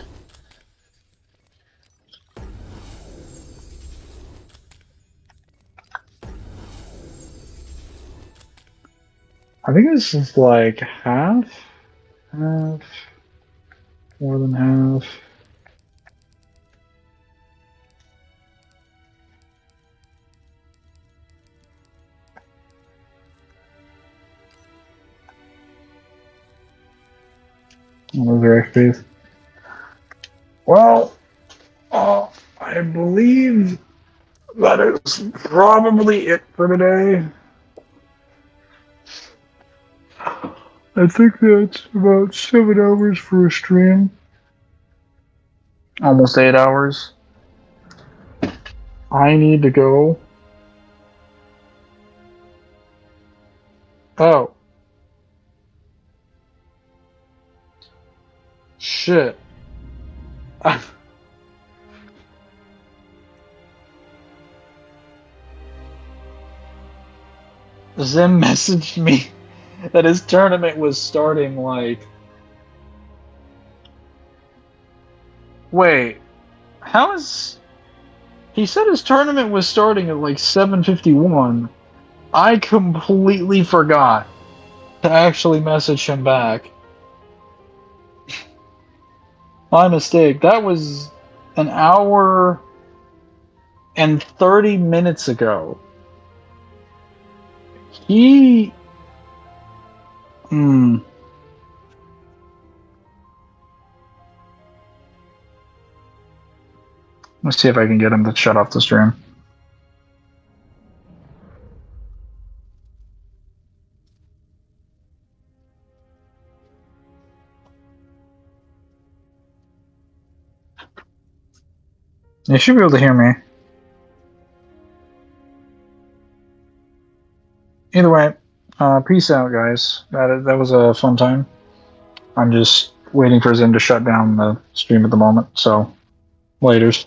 I think this is like half, more than half. Those are XPs. Well, I believe that is probably it for today. I think that's about 7 hours for a stream. Almost 8 hours. I need to go. Oh. Shit. Zim messaged me that his tournament was starting like... Wait. How is... He said his tournament was starting at like 7:51. I completely forgot to actually message him back. My mistake. That was an hour and 30 minutes ago. He... Let's see if I can get him to shut off the stream. You should be able to hear me. Either way, peace out, guys. That was a fun time. I'm just waiting for Zim to shut down the stream at the moment, so laters.